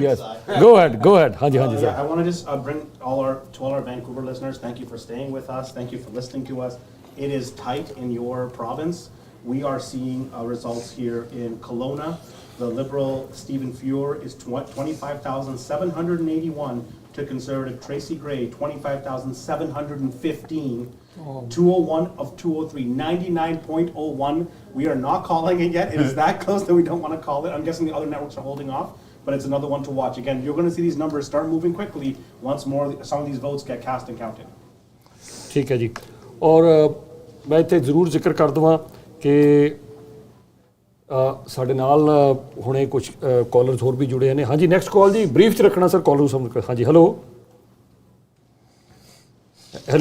yes. Go ahead. Hanji, sir. I want to just bring to all our Vancouver listeners, thank you for staying with us. Thank you for listening to us. It is tight in your province. We are seeing results here in Kelowna. The Liberal Stephen Fuhr is 25,781 to Conservative Tracy Gray 25,715. 201 of 203, 99.01. We are not calling it yet. It is that close that we don't want to call it. I'm guessing the other networks are holding off, but it's another one to watch. Again, you're going to see these numbers start moving quickly once more some of these votes get cast and counted. ठीक है जी, और मैं इत्थे जरूर जिक्र कर दवां कि ਸਾਡੇ ਨਾਲ ਹੁਣੇ ਕੁਝ ਕਾਲਰਸ ਹੋਰ ਵੀ ਜੁੜੇ ਨੇ। ਹਾਂਜੀ, ਨੈਕਸਟ ਕਾਲ ਜੀ, ਬਰੀਫ ਚ ਰੱਖਣਾ ਸਰ ਕਾਲ ਨੂੰ ਸਮਝ। ਹਾਂਜੀ, ਹੈਲੋ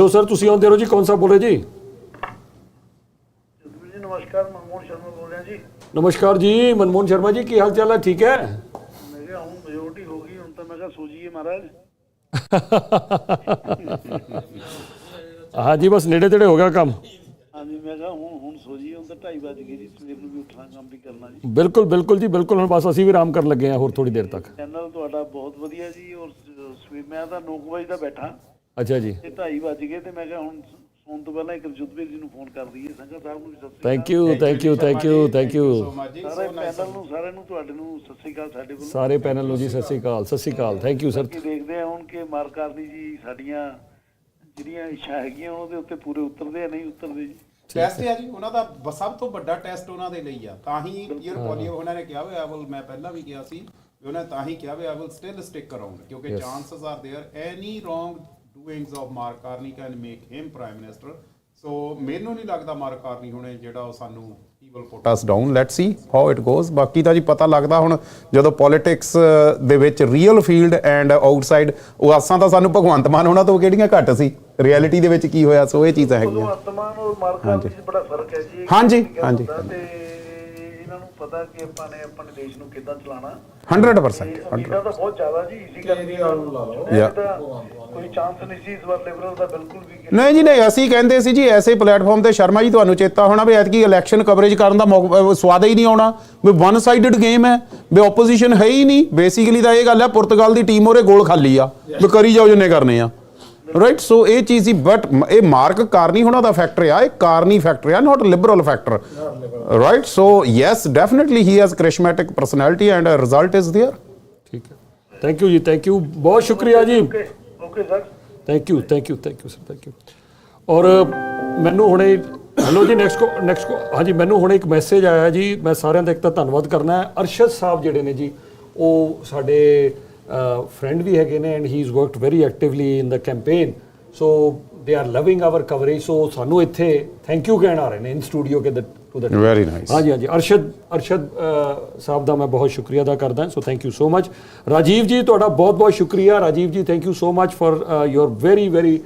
ਸਰ, ਤੁਸੀਂ ਆਉਂਦੇ ਰਹੋ ਜੀ। ਕੌਣ ਸਾਹਿਬ ਬੋਲ ਰਹੇ ਜੀ? नमस्कार, मनमोहन शर्मा बोल रहे हैं जी। नमस्कार जी, मनमोहन शर्मा जी, की हाल चाल है? ठीक है। मैं क्या हूँ, मेजोरिटी होगी उन तो मैं क्या सोचिए महाराज। हाँ जी, बस नेड़े तेड़े हो गया काम। हाँ जी, मैं क्या हूँ सोचिए उन तो 2:30 बज गए जी, सवेर ਨੂੰ ਵੀ ਉੱਠਣਾ ਕੰਮ ਵੀ ਕਰਨਾ ਜੀ। बिल्कुल बिल्कुल जी, बिल्कुल। ਹੁਣ ਬਸ ਅਸੀਂ ਵੀ ਆਰਾਮ ਕਰਨ ਲੱਗੇ ਹਾਂ ਹੋਰ ਥੋੜੀ ਦੇਰ ਤੱਕ। ਚੈਨਲ ਤੁਹਾਡਾ ਬਹੁਤ ਵਧੀਆ ਜੀ, ਔਰ ਸਵੇਰ ਮੈਂ ਤਾਂ 9 ਵਜੇ ਦਾ ਬੈਠਾ। ਅੱਛਾ ਜੀ, ਤੇ 2:30 ਵੱਜ ਗਏ ਤੇ ਮੈਂ ਕਿਹਾ ਹੁਣ ਸੌਣ ਤੋਂ ਪਹਿਲਾਂ ਇੱਕ ਜੁੱਧਵੀਰ ਜੀ ਨੂੰ ਫੋਨ ਕਰ ਦਈਏ। ਸੰਗਤ ਸਾਹਿਬ ਨੂੰ ਵੀ ਸਤਿ ਸ੍ਰੀ ਅਕਾਲ। Thank you. ਸਾਰੇ ਪੈਨਲ ਨੂੰ ਸਾਰਿਆਂ ਨੂੰ ਤੁਹਾਡੇ ਨੂੰ ਸਤਿ ਸ੍ਰੀ ਅਕਾਲ ਸਾਡੇ ਵੱਲੋਂ। ਸਾਰੇ ਪੈਨਲ ਨੂੰ ਜੀ ਸਤਿ ਸ੍ਰੀ ਅਕਾਲ। Thank you sir. ਦੇਖਦੇ ਹਾਂ ਹੁਣ ਕਿ ਮਾਰ ਕਰਨੀ ਜੀ ਸਾਡੀਆਂ ਜਿਹੜੀਆਂ ਇੱਛਾ ਹੈਗੀਆਂ ਉਹਦੇ ਉੱਤੇ ਪੂਰੇ ਉਤਰਦੇ ਆ ਨਹੀਂ ਉਤਰਦੇ ਜੀ। ਟੈਸਟ ਹੈ ਜੀ ਉਹਨਾਂ ਦਾ ਸਭ ਤੋਂ ਵੱਡਾ ਟੈਸਟ ਉਹਨਾਂ ਦੇ ਲਈ ਆ। ਤਾਂ ਹੀ ਪੀਅਰ ਪੋਲੀਓ ਉਹਨਾਂ ਨੇ ਕਿਹਾ ਹੋਇਆ, ਮੈਂ ਪਹਿਲਾਂ ਵੀ ਕਿਹਾ ਸੀ, ਉਹਨਾਂ ਨੇ ਤਾਂ ਹੀ ਕਿਹਾ ਹੋਇਆ ਵਿਲ ਸਟਿਲ ਸਟਿਕ ਅਰਾਊਂਡ, ਕਿਉਂਕਿ chances are there any wrong doings of Mark Carney can make him prime minister. So ਮੈਨੂੰ ਨਹੀਂ ਲੱਗਦਾ ਮਾਰਕ ਕਾਰਨੀ ਹੁਣੇ ਜਿਹੜਾ ਉਹ ਸਾਨੂੰ ਹੀ will put us down. Let's see how it goes. ਬਾਕੀ ਤਾਂ ਜੀ ਪਤਾ ਲੱਗਦਾ ਹੁਣ ਜਦੋਂ ਪੋਲਿਟਿਕਸ ਦੇ ਵਿੱਚ ਰੀਅਲ ਫੀਲਡ ਐਂਡ ਆਊਟਸਾਈਡ, ਉਹ ਆਸਾਂ ਤਾਂ ਸਾਨੂੰ ਭਗਵੰਤ ਮਾਨ ਉਹਨਾਂ ਤੋਂ ਕਿਹੜੀਆਂ ਘੱਟ ਸੀ, ਰਿਐਲਿਟੀ ਦੇ ਵਿੱਚ ਕੀ ਹੋਇਆ। ਸੋ ਇਹ ਚੀਜ਼ਾਂ ਹੈਗੀਆਂ। ਭਗਵੰਤ ਮਾਨ ਔਰ ਮਾਰਕ ਕਾਰਨੀ ਵਿੱਚ ਬੜਾ ਫਰਕ ਹੈ ਜੀ। ਹਾਂਜੀ। ਤੇ ਇਹਨਾਂ ਨੂੰ ਪਤਾ ਕਿ ਆਪਾਂ ਨੇ ਆਪਣੇ ਦੇਸ਼ ਨੂੰ ਕਿੱਦਾਂ ਚਲਾਉਣਾ। 100%। ਤਾਂ ਬਹੁਤ ਜ਼ਿਆਦਾ ਜੀ, ਇਸੇ ਕਰਕੇ ਕੋਈ ਚਾਂਸ ਨਹੀਂ ਸੀ ਇਸ ਵਾਰ ਲਿਬਰਲ ਦਾ ਬਿਲਕੁਲ ਵੀ। ਨਹੀਂ ਜੀ ਨਹੀਂ, ਅਸੀਂ ਕਹਿੰਦੇ ਸੀ ਜੀ ਐਸੇ ਪਲੇਟਫਾਰਮ ਤੇ ਸ਼ਰਮਾ ਜੀ ਤੁਹਾਨੂੰ ਚੇਤਾ ਹੋਣਾ ਵੀ ਐਤਕੀ ਇਲੈਕਸ਼ਨ ਕਵਰੇਜ ਕਰਨ ਦਾ ਸਵਾਦ ਹੀ ਨਹੀਂ ਆਉਣਾ, ਵੀ ਵਨ ਸਾਈਡਡ ਗੇਮ ਹੈ, ਵੀ ਆਪੋਜੀਸ਼ਨ ਹੈ ਹੀ ਨਹੀਂ। ਬੇਸਿਕਲੀ ਤਾਂ ਇਹ ਗੱਲ ਹੈ ਪੁਰਤਗਾਲ ਦੀ ਟੀਮ ਉਹਰੇ ਗੋਲ ਖਾਲੀ ਆ, ਵੀ ਕਰੀ ਜਾਓ ਜਿੰਨੇ ਕਰਨੇ ਆ, ਰਾਈਟ। ਸੋ ਇਹ ਚੀਜ਼ ਸੀ, ਬਟ ਇਹ ਮਾਰਕ ਕਾਰਨੀ ਹੋਣਾ ਦਾ ਫੈਕਟਰ ਆ, ਇਹ ਕਾਰਨੀ ਫੈਕਟਰ ਆ, not liberal factor, right. So yes definitely he has charismatic personality and result is there. ਠੀਕ ਹੈ, ਥੈਂਕ ਯੂ ਜੀ, ਥੈਂਕ ਯੂ, ਬਹੁਤ ਸ਼ੁਕਰੀਆ ਜੀ। Okay sir, thank you sir, thank you. ਔਰ ਮੈਨੂੰ ਹੁਣੇ ਹੈਲੋ ਜੀ, ਨੈਕਸਟ ਹਾਂਜੀ, ਮੈਨੂੰ ਹੁਣੇ ਇੱਕ ਮੈਸੇਜ ਆਇਆ ਜੀ, ਮੈਂ ਸਾਰਿਆਂ ਦਾ ਇੱਕ ਤਾਂ ਧੰਨਵਾਦ ਕਰਨਾ ਹੈ। ਅਰਸ਼ਦ ਸਾਹਿਬ ਜਿਹੜੇ ਨੇ ਜੀ, ਉਹ ਸਾਡੇ friend ਵੀ ਹੈਗੇ ਨੇ and he's worked very actively in the campaign, so they are loving our coverage, so ਸਾਨੂੰ ਇੱਥੇ ਥੈਂਕ ਯੂ ਕਹਿਣ ਆ ਰਹੇ ਨੇ ਇਨ ਸਟੂਡੀਓ ਕੇ ਟੂ ਦੈਟ। Very nice. ਹਾਂਜੀ, ਅਰਸ਼ਦ ਸਾਹਿਬ ਦਾ ਮੈਂ ਬਹੁਤ ਸ਼ੁਕਰੀਆ ਅਦਾ ਕਰਦਾ, so thank you so much. Rajiv ji, ਤੁਹਾਡਾ ਬਹੁਤ ਬਹੁਤ ਸ਼ੁਕਰੀਆ। Rajiv ji, thank you so much for your very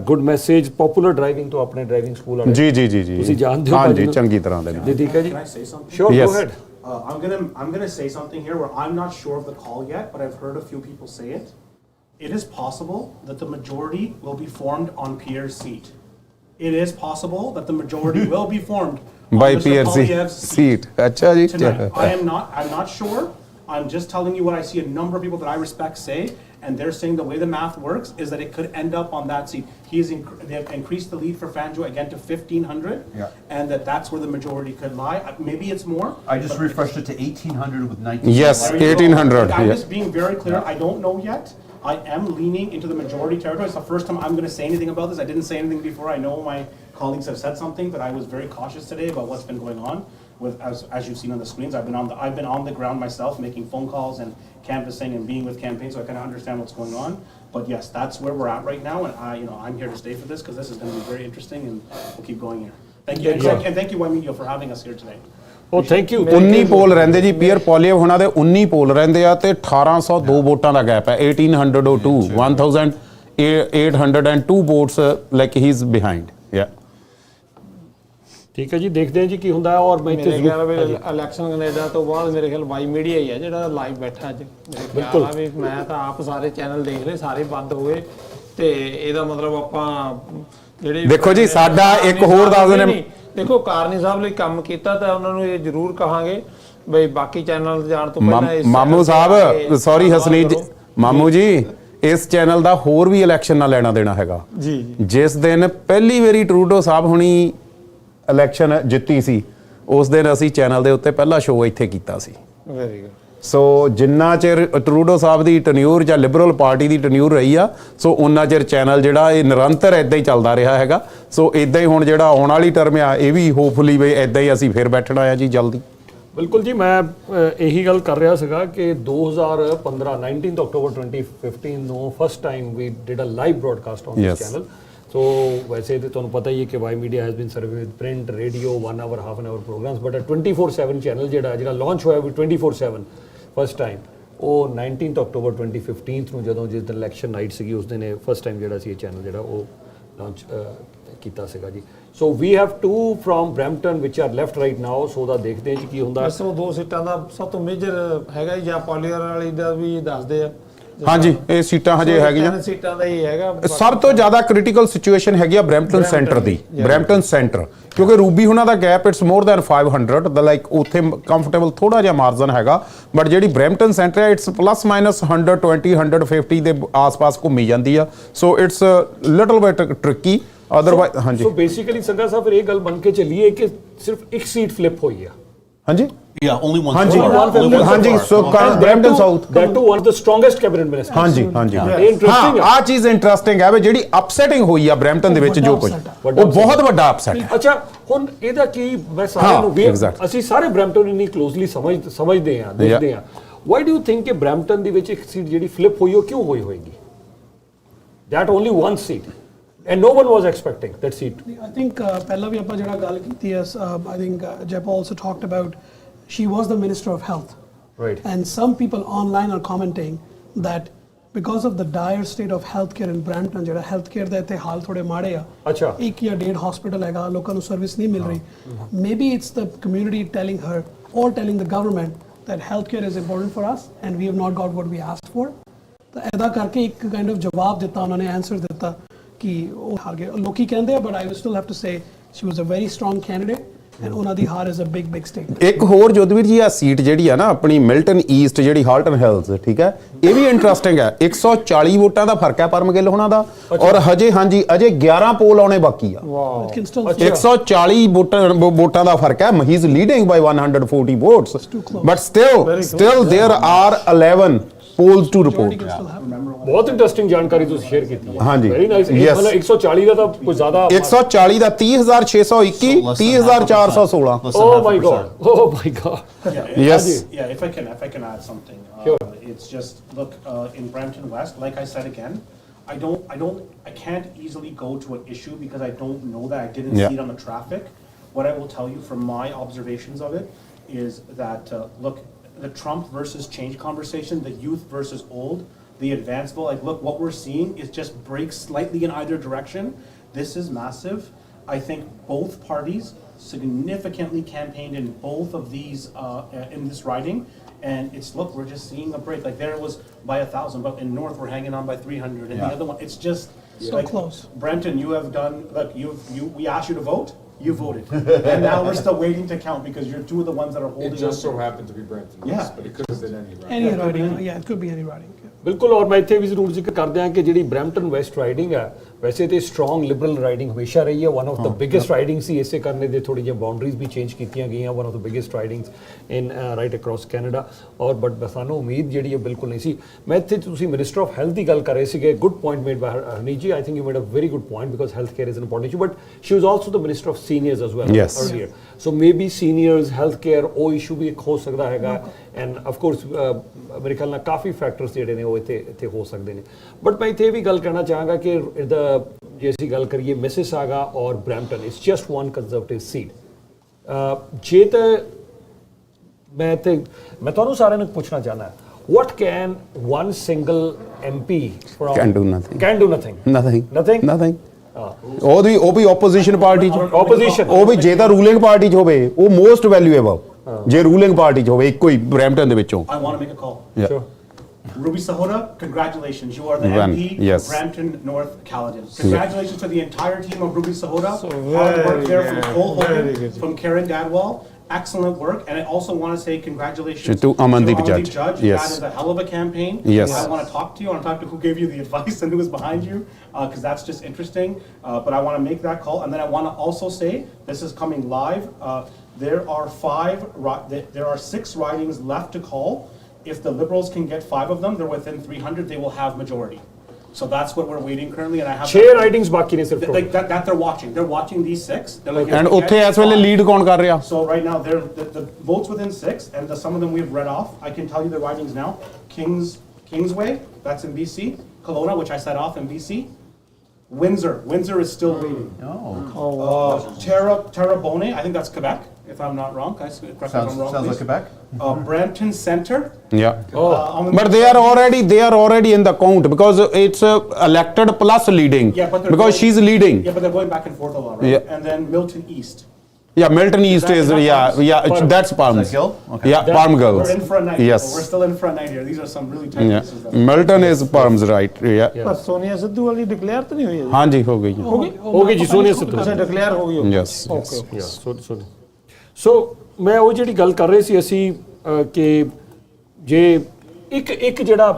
good message. Popular driving ਤੋਂ ਆਪਣੇ ਡਰਾਈਵਿੰਗ ਸਕੂਲ ਵਾਲੇ ਜੀ ਤੁਸੀਂ ਜਾਣਦੇ ਹੋ। ਹਾਂਜੀ, ਚੰਗੀ ਤਰ੍ਹਾਂ ਦੇ ਨਾਲ। ਠੀਕ ਹੈ ਜੀ, sure, go ahead. I'm gonna say something here where I'm not sure of the call yet, but I've heard a few people say it. It is possible that the majority will be formed on Pierre's seat. it is possible that the majority will be formed by on Mr. PRC Poilievre's seat. Acha ji. tonight. I'm not sure. I'm just telling you what I see a number of people that I respect say, and they're saying the way the math works is that it could end up on that seat. They have increased the lead for Fanjo again to 1,500, Yeah. and that's where the majority could lie. Maybe it's more. I just refreshed it to 1,800 with 19. Yes, There you go. 1,800. I'm Yeah. just being very clear. I don't know yet. I am leaning into the majority territory. It's the first time I'm going to say anything about this. I didn't say anything before. I know my colleagues have said something, but I was very cautious today about what's been going on. With as you've seen on the screens, I've been on the ground myself, making phone calls and canvassing and being with campaigns, so I kind of understand what's going on. But yes, that's where we're at right now, and I'm here to stay for this because this is going to be very interesting, and we'll keep going here. Thank you, and thank you, Ymedia, for having us here today. Oh, thank you. 19 ਪੋਲ ਰਹਿੰਦੇ ਜੀ peer ਪੋਲੀਅਵ ਹੁਣਾਂ ਦੇ 19 ਪੋਲ ਰਹਿੰਦੇ ਆ ਤੇ 1802 ਵੋਟਾਂ ਦਾ gap ਹੈ 1802 1802 votes like he is behind ਯਾ ਠੀਕ ਹੈ ਜੀ ਦੇਖਦੇ ਹਾਂ ਜੀ ਕੀ ਹੁੰਦਾ ਹੈ ਔਰ ਮੈਂ ਮੇਰੇ ਖਿਆਲ ਵਿੱਚ ਇਲੈਕਸ਼ਨ ਕੈਨੇਡਾ ਤੋਂ ਬਾਅਦ ਮੇਰੇ ਖਿਆਲ Ymedia ਹੀ ਹੈ ਜਿਹੜਾ ਲਾਈਵ ਬੈਠਾ ਅੱਜ ਬਿਲਕੁਲ ਵੀ ਮੈਂ ਤਾਂ ਆਪ ਸਾਰੇ ਚੈਨਲ ਦੇਖ ਲਏ ਸਾਰੇ ਬੰਦ ਹੋ ਗਏ ਤੇ ਇਹਦਾ ਮਤਲਬ ਆਪਾਂ ਜਿਹੜੇ ਦੇਖੋ ਜੀ ਸਾਡਾ ਇੱਕ ਹੋਰ ਦੱਸ ਦਿੰਦੇ ਦੇਖੋ ਕਾਰਨੀ ਸਾਹਿਬ ਲਈ ਕੰਮ ਕੀਤਾ ਤਾਂ ਉਹਨਾਂ ਨੂੰ ਇਹ ਜ਼ਰੂਰ ਕਹਾਂਗੇ ਬਈ ਬਾਕੀ ਚੈਨਲ ਜਾਣ ਤੋਂ ਪਹਿਲਾਂ ਮਾਮੂ ਸਾਹਿਬ ਸੌਰੀ ਹਸਨੀਤ ਜੀ ਮਾਮੂ ਜੀ ਇਸ ਚੈਨਲ ਦਾ ਹੋਰ ਵੀ ਇਲੈਕਸ਼ਨ ਨਾਲ ਲੈਣਾ ਦੇਣਾ ਹੈਗਾ ਜੀ ਜਿਸ ਦਿਨ ਪਹਿਲੀ ਵਾਰੀ ਟਰੂਡੋ ਸਾਹਿਬ ਹੁਣੀ ਇਲੈਕਸ਼ਨ ਜਿੱਤੀ ਸੀ ਉਸ ਦਿਨ ਅਸੀਂ ਚੈਨਲ ਦੇ ਉੱਤੇ ਪਹਿਲਾ ਸ਼ੋਅ ਇੱਥੇ ਕੀਤਾ ਸੀ ਵੈਰੀ ਗੁੱਡ ਸੋ ਜਿੰਨਾ ਚਿਰ ਟਰੂਡੋ ਸਾਹਿਬ ਦੀ ਟਨਿਊਰ ਜਾਂ ਲਿਬਰਲ ਪਾਰਟੀ ਦੀ ਟਨਿਊਰ ਰਹੀ ਆ ਸੋ ਉਹਨਾਂ ਚਿਰ ਚੈਨਲ ਜਿਹੜਾ ਇਹ ਨਿਰੰਤਰ ਇਦਾਂ ਹੀ ਚੱਲਦਾ ਰਿਹਾ ਹੈਗਾ ਸੋ ਇਦਾਂ ਹੀ ਹੁਣ ਜਿਹੜਾ ਆਉਣ ਵਾਲੀ ਟਰਮ ਆ ਇਹ ਵੀ ਹੋਪਫੁਲੀ ਵੀ ਇਦਾਂ ਹੀ ਅਸੀਂ ਫਿਰ ਬੈਠਣਾ ਆ ਜੀ ਜਲਦੀ ਬਿਲਕੁਲ ਜੀ ਮੈਂ ਇਹੀ ਗੱਲ ਕਰ ਰਿਹਾ ਸੀਗਾ ਕਿ 2015 19 ਅਕਤੂਬਰ 2015 ਨੂੰ first time we did a live broadcast on this channel so ਵੈਸੇ ਤੇ ਤੁਹਾਨੂੰ ਪਤਾ ਹੀ ਹੈ ਕਿ Ymedia has been serve with print radio 1 hour half an hour programs but 24/7 channel ਜਿਹੜਾ ਲਾਂਚ ਹੋਇਆ ਵੀ 24/7 ਫਸਟ ਟਾਈਮ ਉਹ 19 ਅਕਤੂਬਰ 2015 ਨੂੰ ਜਦੋਂ ਜਿਸ ਦਿਨ ਇਲੈਕਸ਼ਨ ਨਾਈਟ ਸੀਗੀ ਉਸ ਦਿਨ ਇਹ ਫਸਟ ਟਾਈਮ ਜਿਹੜਾ ਸੀ ਇਹ ਚੈਨਲ ਜਿਹੜਾ ਉਹ ਲਾਂਚ ਕੀਤਾ ਸੀਗਾ ਜੀ so we have to from Brampton ਵਿਚ are left right now so ਦਾ ਦੇਖਦੇ ਹਾਂ ਜੀ ਕੀ ਹੁੰਦਾ ਇਸ ਤੋਂ 2 ਸੀਟਾਂ ਦਾ ਸਭ ਤੋਂ ਮੇਜਰ ਹੈਗਾ ਜਾਂ ਪੋਲੀਅਰ ਵਾਲੀ ਦਾ ਵੀ ਦੱਸਦੇ ਆ ਹਾਂਜੀ ਇਹ ਸੀਟਾਂ ਹਜੇ ਹੈਗੀਆਂ ਸੀਟਾਂ ਦਾ ਹੀ ਹੈਗਾ ਸਭ ਤੋਂ ਜ਼ਿਆਦਾ ਕ੍ਰਿਟੀਕਲ ਸਿਚੁਏਸ਼ਨ ਹੈਗੀ ਆ ਬ੍ਰੈਂਪਟਨ ਸੈਂਟਰ ਦੀ ਬ੍ਰੈਂਪਟਨ ਸੈਂਟਰ ਕਿਉਂਕਿ ਰੂਬੀ ਹੁਣਾਂ ਦਾ ਗੈਪ ਇਟਸ ਮੋਰ ਦੈਨ 500 ਦਾ ਲਾਈਕ ਉੱਥੇ ਕੰਫਰਟੇਬਲ ਥੋੜਾ ਜਿਹਾ ਮਾਰਜਨ ਹੈਗਾ ਬਟ ਜਿਹੜੀ ਬ੍ਰੈਂਪਟਨ ਸੈਂਟਰ ਹੈ ਇਟਸ ਪਲੱਸ ਮਾਈਨਸ 120 150 ਦੇ ਆਸ-ਪਾਸ ਘੁੰਮੀ ਜਾਂਦੀ ਆ so it's little bit tricky otherwise ਹਾਂਜੀ ਸੋ ਬੇਸਿਕਲੀ ਸੰਗਾ ਸਾਹਿਬ ਫਿਰ ਇਹ ਗੱਲ ਬਣ ਕੇ ਚੱਲੀਏ ਕਿ ਸਿਰਫ ਇੱਕ ਸੀਟ ਫਲਿੱਪ ਹੋਈ ਆ ਹਾਂਜੀ Yeah, only one. ਹਾਂਜੀ so Brampton South that too one of the strongest cabinet ministers ਹਾਂਜੀ interesting ਆ ਚੀਜ਼ ਇੰਟਰਸਟਿੰਗ ਹੈ ਵੀ ਜਿਹੜੀ ਅਪਸੈਟਿੰਗ ਹੋਈ ਆ ਬ੍ਰੈਂਪਟਨ ਦੇ ਵਿੱਚ ਜੋ ਕੁਝ ਉਹ ਬਹੁਤ ਵੱਡਾ ਅਪਸੈਟ ਹੈ ਅੱਛਾ ਹੁਣ ਇਹਦਾ ਕੀ ਮੈਂ ਸਾਰਿਆਂ ਨੂੰ ਅਸੀਂ ਸਾਰੇ ਬ੍ਰੈਂਪਟਨ ਇੰਨੀ ਕਲੋਜ਼ਲੀ ਸਮਝਦੇ ਆ ਦੇਖਦੇ ਆ why do you think ਕਿ ਬ੍ਰੈਂਪਟਨ ਦੇ ਵਿੱਚ ਇੱਕ ਸੀਟ ਜਿਹੜੀ ਫਲਿੱਪ ਹੋਈ ਉਹ ਕਿਉਂ ਹੋਏਗੀ that only one seat and no one was expecting that seat I think ਪਹਿਲਾਂ ਵੀ ਆਪਾਂ ਜਿਹੜਾ ਗੱਲ ਕੀਤੀ ਹੈ I think Jepa also talked about she was the Minister of Health. Right. And some people online are commenting that because of the dire state of healthcare in Brampton, ਜਿਹੜਾ healthcare ਦਾ ਇੱਥੇ ਹਾਲ ਥੋੜੇ ਮਾੜੇ ਆ ਅੱਛਾ ਇੱਕ ਜਾਂ ਡੇਢ ਹਸਪੀਟਲ ਹੈਗਾ ਲੋਕਾਂ ਨੂੰ ਸਰਵਿਸ ਨਹੀਂ ਮਿਲ ਰਹੀ maybe it's the community telling her or telling the government that healthcare is important for us and we have not got what we asked for ਤਾਂ ਇਹਦਾ ਕਰਕੇ ਇੱਕ kind of ਜਵਾਬ ਦਿੱਤਾ ਉਹਨਾਂ ਨੇ ਆਨਸਰ ਦਿੱਤਾ ਕਿ ਉਹ ਹਾਰ ਗਏ ਲੋਕੀ ਕਹਿੰਦੇ ਆ but I will still have to say she was a very strong candidate and ਉਹਨਾਂ ਦੀ ਹਾਰ is a big statement ਇੱਕ ਹੋਰ ਜੋਧਵੀਰ ਜੀ ਆ ਸੀਟ ਜਿਹੜੀ ਆ ਨਾ ਆਪਣੀ ਮਿਲਟਨ ਈਸਟ ਜਿਹੜੀ ਹਾਲਟਨ ਹਿਲਸ ਠੀਕ ਹੈ ਇਹ ਵੀ ਇੰਟਰਸਟਿੰਗ ਹੈ 140 ਵੋਟਾਂ ਦਾ ਫਰਕ ਹੈ ਪਰਮਗਿੱਲ ਹੋਣਾ ਦਾ ਔਰ ਹਜੇ ਹਾਂਜੀ ਅਜੇ 11 ਪੋਲ ਆਉਣੇ ਬਾਕੀ ਆ 140 ਵੋਟਾਂ ਦਾ ਫਰਕ ਹੈ he is leading by 140 votes but still there are 11 polls to report ਬਹੁਤ ਇੰਟਰਸਟਿੰਗ ਜਾਣਕਾਰੀ ਤੁਸੀਂ ਸ਼ੇਅਰ ਕੀਤੀ ਹੈ ਹਾਂਜੀ ਵੈਰੀ ਨਾਈਸ ਮਤਲਬ 140 ਦਾ ਤਾਂ ਕੋਈ ਜ਼ਿਆਦਾ 140 ਦਾ 30621 30416 oh my god yes yeah if I can add something it's just look in Brampton West like I said again I can't easily go to an issue because I don't know that I didn't see it on the traffic what I will tell you from my observations of it is that look the Trump versus change conversation, the youth versus old, the advanced vote, like look, what we're seeing is just breaks slightly in either direction. This is massive. I think both parties significantly campaigned in both of these in this riding. And it's look, we're just seeing a break. Like there it was by 1,000, but in North we're hanging on by 300, and the other one, it's just So close. Brampton, you have done, look, we asked you to vote, you voted. And now we're still waiting to count because you're two of the ones that are holding It just on so to- happened to be Brampton, Yeah. yes, but it could have been any riding. Any riding, yeah, it could be any riding. ਬਿਲਕੁਲ ਔਰ ਮੈਂ ਇੱਥੇ ਵੀ ਜ਼ਰੂਰ ਜ਼ਿਕਰ ਕਰਦੇ ਹਾਂ ਕਿ ਜਿਹੜੀ ਬਰੈਂਪਟਨ ਵੈਸਟ ਰਾਈਡਿੰਗ ਹੈ ਵੈਸੇ ਤੇ ਸਟਰੋਂਗ ਲਿਬਰਲ ਰਾਈਡਿੰਗ ਹਮੇਸ਼ਾ ਰਹੀ ਹੈ one of the biggest riding ਸੀ ਇਸੇ ਕਰਨੇ ਦੇ ਥੋੜੀ ਜਿਹੀ ਬਾਉਂਡਰੀਜ਼ ਵੀ ਚੇਂਜ ਕੀਤੀਆਂ ਗਈਆਂ one of the biggest ridings in right across Canada ਔਰ ਬਟ ਸਾਨੂੰ ਉਮੀਦ ਜਿਹੜੀ ਹੈ ਬਿਲਕੁਲ ਨਹੀਂ ਸੀ ਮੈਂ ਇੱਥੇ ਤੁਸੀਂ ਮਿਨਿਸਟਰ ਆਫ ਹੈਲਥ ਦੀ ਗੱਲ ਕਰ ਰਹੇ ਸੀਗੇ good point made by Harneet ji I think you made a very good point because health care is an important issue but she was also the minister of seniors as well earlier so maybe seniors health care ਉਹ issue ਵੀ ਇੱਕ ਹੋ ਸਕਦਾ ਹੈਗਾ end of course ਮੇਰੇ ਖਿਆਲ ਨਾਲ ਕਾਫੀ factors ਜਿਹੜੇ ਨੇ ਉਹ ਇੱਥੇ ਹੋ ਸਕਦੇ ਨੇ ਬਟ ਮੈਂ ਇੱਥੇ ਇਹ ਵੀ ਗੱਲ ਕਹਿਣਾ ਚਾਹਾਂਗਾ ਕਿ ਜੇ ਅਸੀਂ ਗੱਲ ਕਰੀਏ ਮਿਸਿਸਾਗਾ ਔਰ Brampton it's just one conservative seat ਜੇ ਤਾਂ ਮੈਂ ਤੁਹਾਨੂੰ ਸਾਰਿਆਂ ਨੂੰ ਪੁੱਛਣਾ ਚਾਹੁੰਦਾ what can one single MP from Can do nothing. ਉਹ ਵੀ opposition ਪਾਰਟੀ ਚ ਉਹ ਵੀ ਜੇ ਤਾਂ ਰੂਲਿੰਗ ਪਾਰਟੀ ਚ ਹੋਵੇ ਉਹ ਮੋਸਟ ਵੈਲਿਊਏਬਲ ਜੇ ਰੂਲਿੰਗ ਪਾਰਟੀ ਚ ਹੋਵੇ ਇੱਕੋ ਹੀ ਬਰੈਂਪਟਨ ਦੇ ਵਿੱਚੋਂ I want to make a call. Yeah. Ruby Sahota, congratulations. You are the When- MP yes. of Brampton North Caledon. Congratulations to the entire team of Ruby Sahota. Hard work there from Cole Hogan, from Karen Dadwal. Excellent work. And I also want to say congratulations To Amandeep Judge. That Yes. is a hell of a campaign. Yes. I want to talk to you. I want to talk to who gave you the advice and who was behind you, because that's just interesting. But I want to make that call. And then I want to also say, this is coming live. There are 6 ridings left to call. If the Liberals can get 5 of them, they're within 300, they will have majority. So that's what we're waiting currently, and I have 6 ridings ਬਾਕੀ ਨੇ ਸਿਰਫ like that they're watching. They're watching these 6. They're like, and ਉੱਥੇ ਇਸ ਵੇਲੇ lead ਕੌਣ ਕਰ ਰਿਹਾ So right now, the votes within 6, and some of them we've read off. I can tell you the ridings now. Kingsway, that's in BC. Kelowna, which I set off in BC. Windsor is still waiting. Terrebonne, I think that's Quebec, if I'm not wrong. Guys, correct me if I'm wrong, Sounds like please. Quebec. Brampton Center. Yeah. But they are already in the count because it's elected plus leading. Yeah, but because she's leading. Yeah, but they're going back and forth a lot, right? Yeah. And then Milton East. Yeah, Milton East is that's Palms. Is that Gill? Okay. Yeah, Palm Girls. We're in for a night. Yes. We're still in for a night here. These are some really tight cases. Yeah. Milton is Palms, right? Yeah. ਪਰ ਸੋਨੀਆ ਸਿੱਧੂ ਵਾਲੀ declare ਤਾਂ ਨਹੀਂ ਹੋਈ ਅਜੇ? ਹਾਂਜੀ ਹੋ ਗਈ ਹੋ ਗਈ ਜੀ ਸੋਨੀਆ ਸਿੱਧੂ ਅੱਛਾ ਡਿਕਲੇਅਰ ਹੋ ਗਈ Yes. ਓਕੇ ਸੋ ਮੈਂ ਉਹ ਜਿਹੜੀ ਗੱਲ ਕਰ ਰਹੇ ਸੀ ਅਸੀਂ ਕਿ ਜੇ ਇੱਕ ਜਿਹੜਾ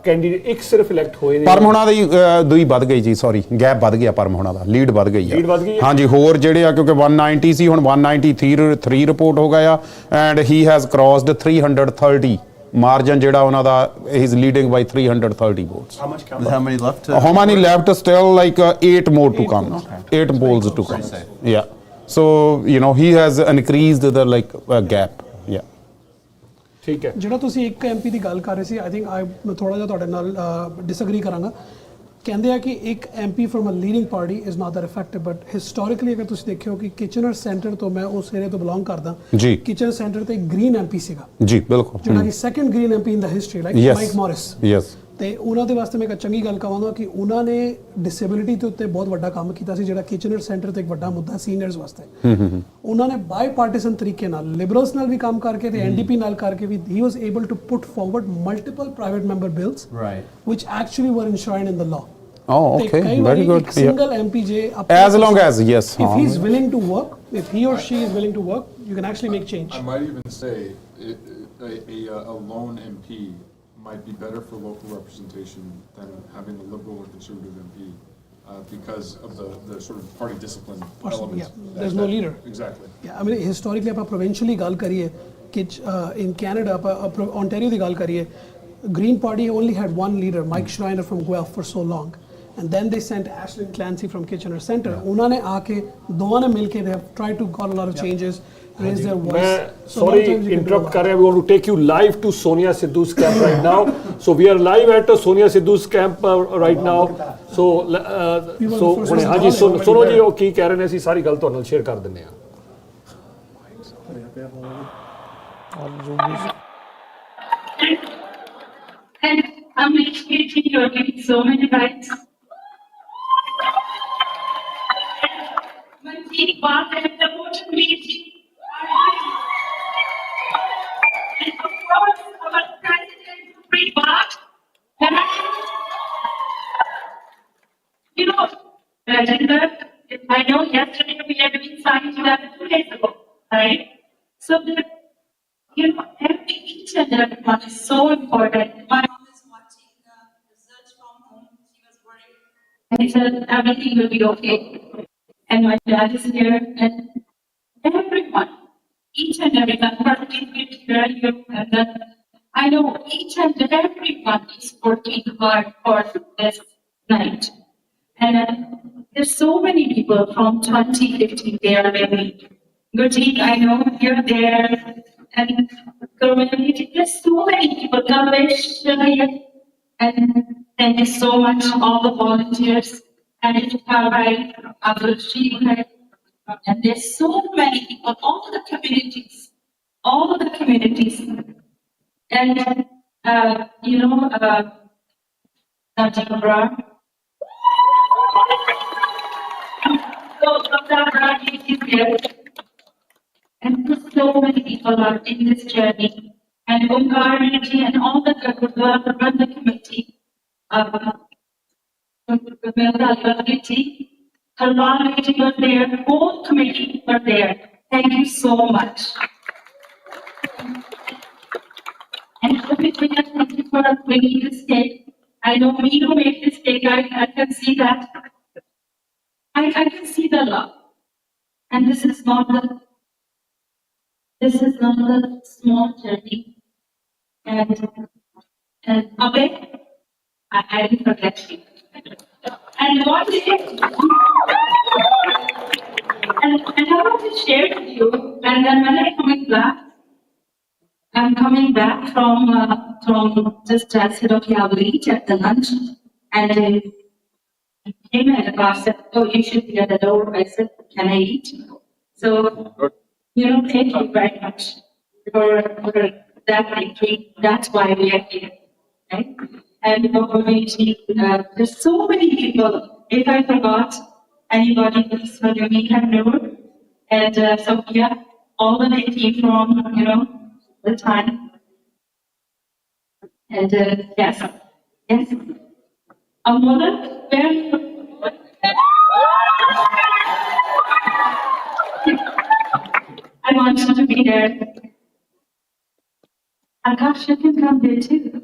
ਕੈਂਡੀਡੇਟ ਇੱਕ ਸਿਰਫ ਇਲੈਕਟ ਹੋਏ ਨੇ ਪਰਮ ਹੋਣਾ ਦੀ ਦੂਈ ਵੱਧ ਗਈ ਜੀ ਸੌਰੀ ਗੈਪ ਵੱਧ ਗਿਆ ਪਰਮ ਹੋਣਾ ਦਾ ਲੀਡ ਵੱਧ ਗਈ Lead ਵੱਧ ਗਈ ਆ ਆ? ਹਾਂਜੀ ਹੋਰ ਜਿਹੜੇ ਆ ਕਿਉਂਕਿ 190 ਸੀ ਹੁਣ 193 ਰਿਪੋਰਟ ਹੋ ਗਿਆ and he has crossed 330 margin ਜਿਹੜਾ ਉਹਨਾਂ ਦਾ he is leading by 330 votes How much count? How many left? how many left still like 8 more to come 8 polls to come yeah so he has increased the gap yeah ਠੀਕ ਹੈ ਜਿਹੜਾ ਤੁਸੀਂ ਇੱਕ MP ਦੀ ਗੱਲ ਕਰ ਰਹੇ ਸੀ I think ਮੈਂ ਥੋੜਾ ਜਿਹਾ ਤੁਹਾਡੇ ਨਾਲ ਡਿਸਐਗਰੀ ਕਰਾਂਗਾ ਕਹਿੰਦੇ ਆ ਕਿ ਇੱਕ MP from a leading party is not that effective but historically ਅਗਰ ਤੁਸੀਂ ਦੇਖਿਓ ਕਿ ਕਿਚਨਰ ਸੈਂਟਰ ਤੋਂ ਮੈਂ ਉਸ ਏਰੀਆ ਤੋਂ ਬਿਲੋਂਗ ਕਰਦਾ ਜੀ ਕਿਚਨਰ ਸੈਂਟਰ ਤੇ ਗ੍ਰੀਨ ਐਮਪੀ ਸੀਗਾ ਜੀ ਬਿਲਕੁਲ ਜਿਹੜਾ ਕਿ second green MP in the history like Mike Morris yes ਤੇ ਉਹਨਾਂ ਦੇ ਵਾਸਤੇ ਮੈਂ ਇੱਕ ਚੰਗੀ ਗੱਲ ਕਹਾਂਗਾ ਕਿ ਉਹਨਾਂ ਨੇ ਡਿਸੇਬਿਲਿਟੀ ਦੇ ਉੱਤੇ ਬਹੁਤ ਵੱਡਾ ਕੰਮ ਕੀਤਾ ਸੀ ਜਿਹੜਾ ਕਿਚਨਰ ਸੈਂਟਰ ਤੇ ਇੱਕ ਵੱਡਾ ਮੁੱਦਾ ਸੀਨੀਅਰਸ ਵਾਸਤੇ ਉਹਨਾਂ ਨੇ ਬਾਈ ਪਾਰਟੀਸਨ ਤਰੀਕੇ ਨਾਲ ਲਿਬਰਲਸ ਨਾਲ ਵੀ ਕੰਮ ਕਰਕੇ ਤੇ ਐਨਡੀਪੀ ਨਾਲ ਕਰਕੇ ਵੀ he was able to put forward multiple private member bills which actually were enshrined in the law. Oh, okay, very good. A single MP as long as yes if he's willing to work, if he or she is willing to work, you can actually make change. I might even say a lone MP might be better for local representation than having a liberal or conservative MP because of the sort of party discipline element. Yeah, there's no leader. Exactly. Yeah, I mean historically ਆਪਾਂ provincially ਗੱਲ ਕਰੀਏ ਕਿ in Canada ਆਪਾਂ Ontario ਦੀ ਗੱਲ ਕਰੀਏ Green Party only had one leader, Mike Schreiner from Guelph for so long. And then they sent Ashlyn Clancy from Kitchener Centre. ਉਹਨਾਂ ਨੇ ਆ ਕੇ ਦੋਵਾਂ ਨੇ ਮਿਲ ਕੇ they have tried to got a lot of changes, raise their voice. मैं sorry interrupt कर रहे हैं. We want to take you live to Sonia Sidhu's camp right now. So we are live at Sonia Sidhu's camp right now. So ਹੁਣੇ ਹਾਂਜੀ ਸੁਣੋ ਜੀ ਉਹ ਕੀ ਕਹਿ ਰਹੇ ਨੇ ਅਸੀਂ ਸਾਰੀ ਗੱਲ ਤੁਹਾਡੇ ਨਾਲ ਸ਼ੇਅਰ ਕਰ ਦਿੰਨੇ ਆ. And I'm educating you again so many times. When we back at the voter meeting, and of course our president will bring back, and you know agenda. I know yesterday we had been signed to that 2 days ago, right? So the, each and every one is so important. My mom is watching the results from home. She was worried. And he said everything will be okay. And my dad is here, and everyone, each and everyone participated here, and then I know each and everyone is working hard for this night. And there's so many people from 2015 they are very good. I know you're there, and community. There's so many people. Kamesh, and thank you so much, all the volunteers, and it's Karai, Abdul, and there's so many people, all the communities, and Deborah. So is there, and so many people are in this journey, and Omkar and all the run the committee, Harwan was there, whole committee were there. Thank you so much. And everything, thank you for bringing this cake. I don't mean to make this cake, I can see that. I can see the love. And this is not a small journey. And Abe, I didn't forget you. And what and I want to share with you, and then when I'm coming back from just outside of Yavli at the lunch, and he came at the car, said, "Oh, you should be at the door." I said, "Can I eat?" So, thank you very much for that victory. That's why we are here, right? And for community, there's so many people. If I forgot anybody, please forgive me. Noor and Sophia, all the way came from, the time. And yes. Amona, I want you to be there. Akash, you can come there too.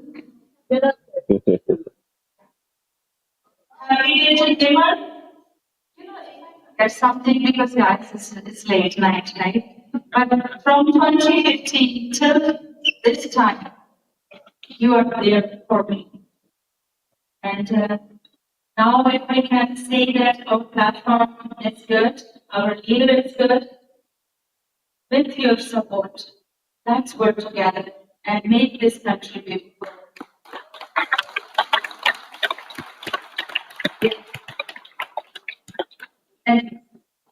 There's something because guys, it's late night, right? But from 2015 till this time, you are there for me. And now if I can say that our platform is good, our leader is good, with your support, let's work together and make this country beautiful. And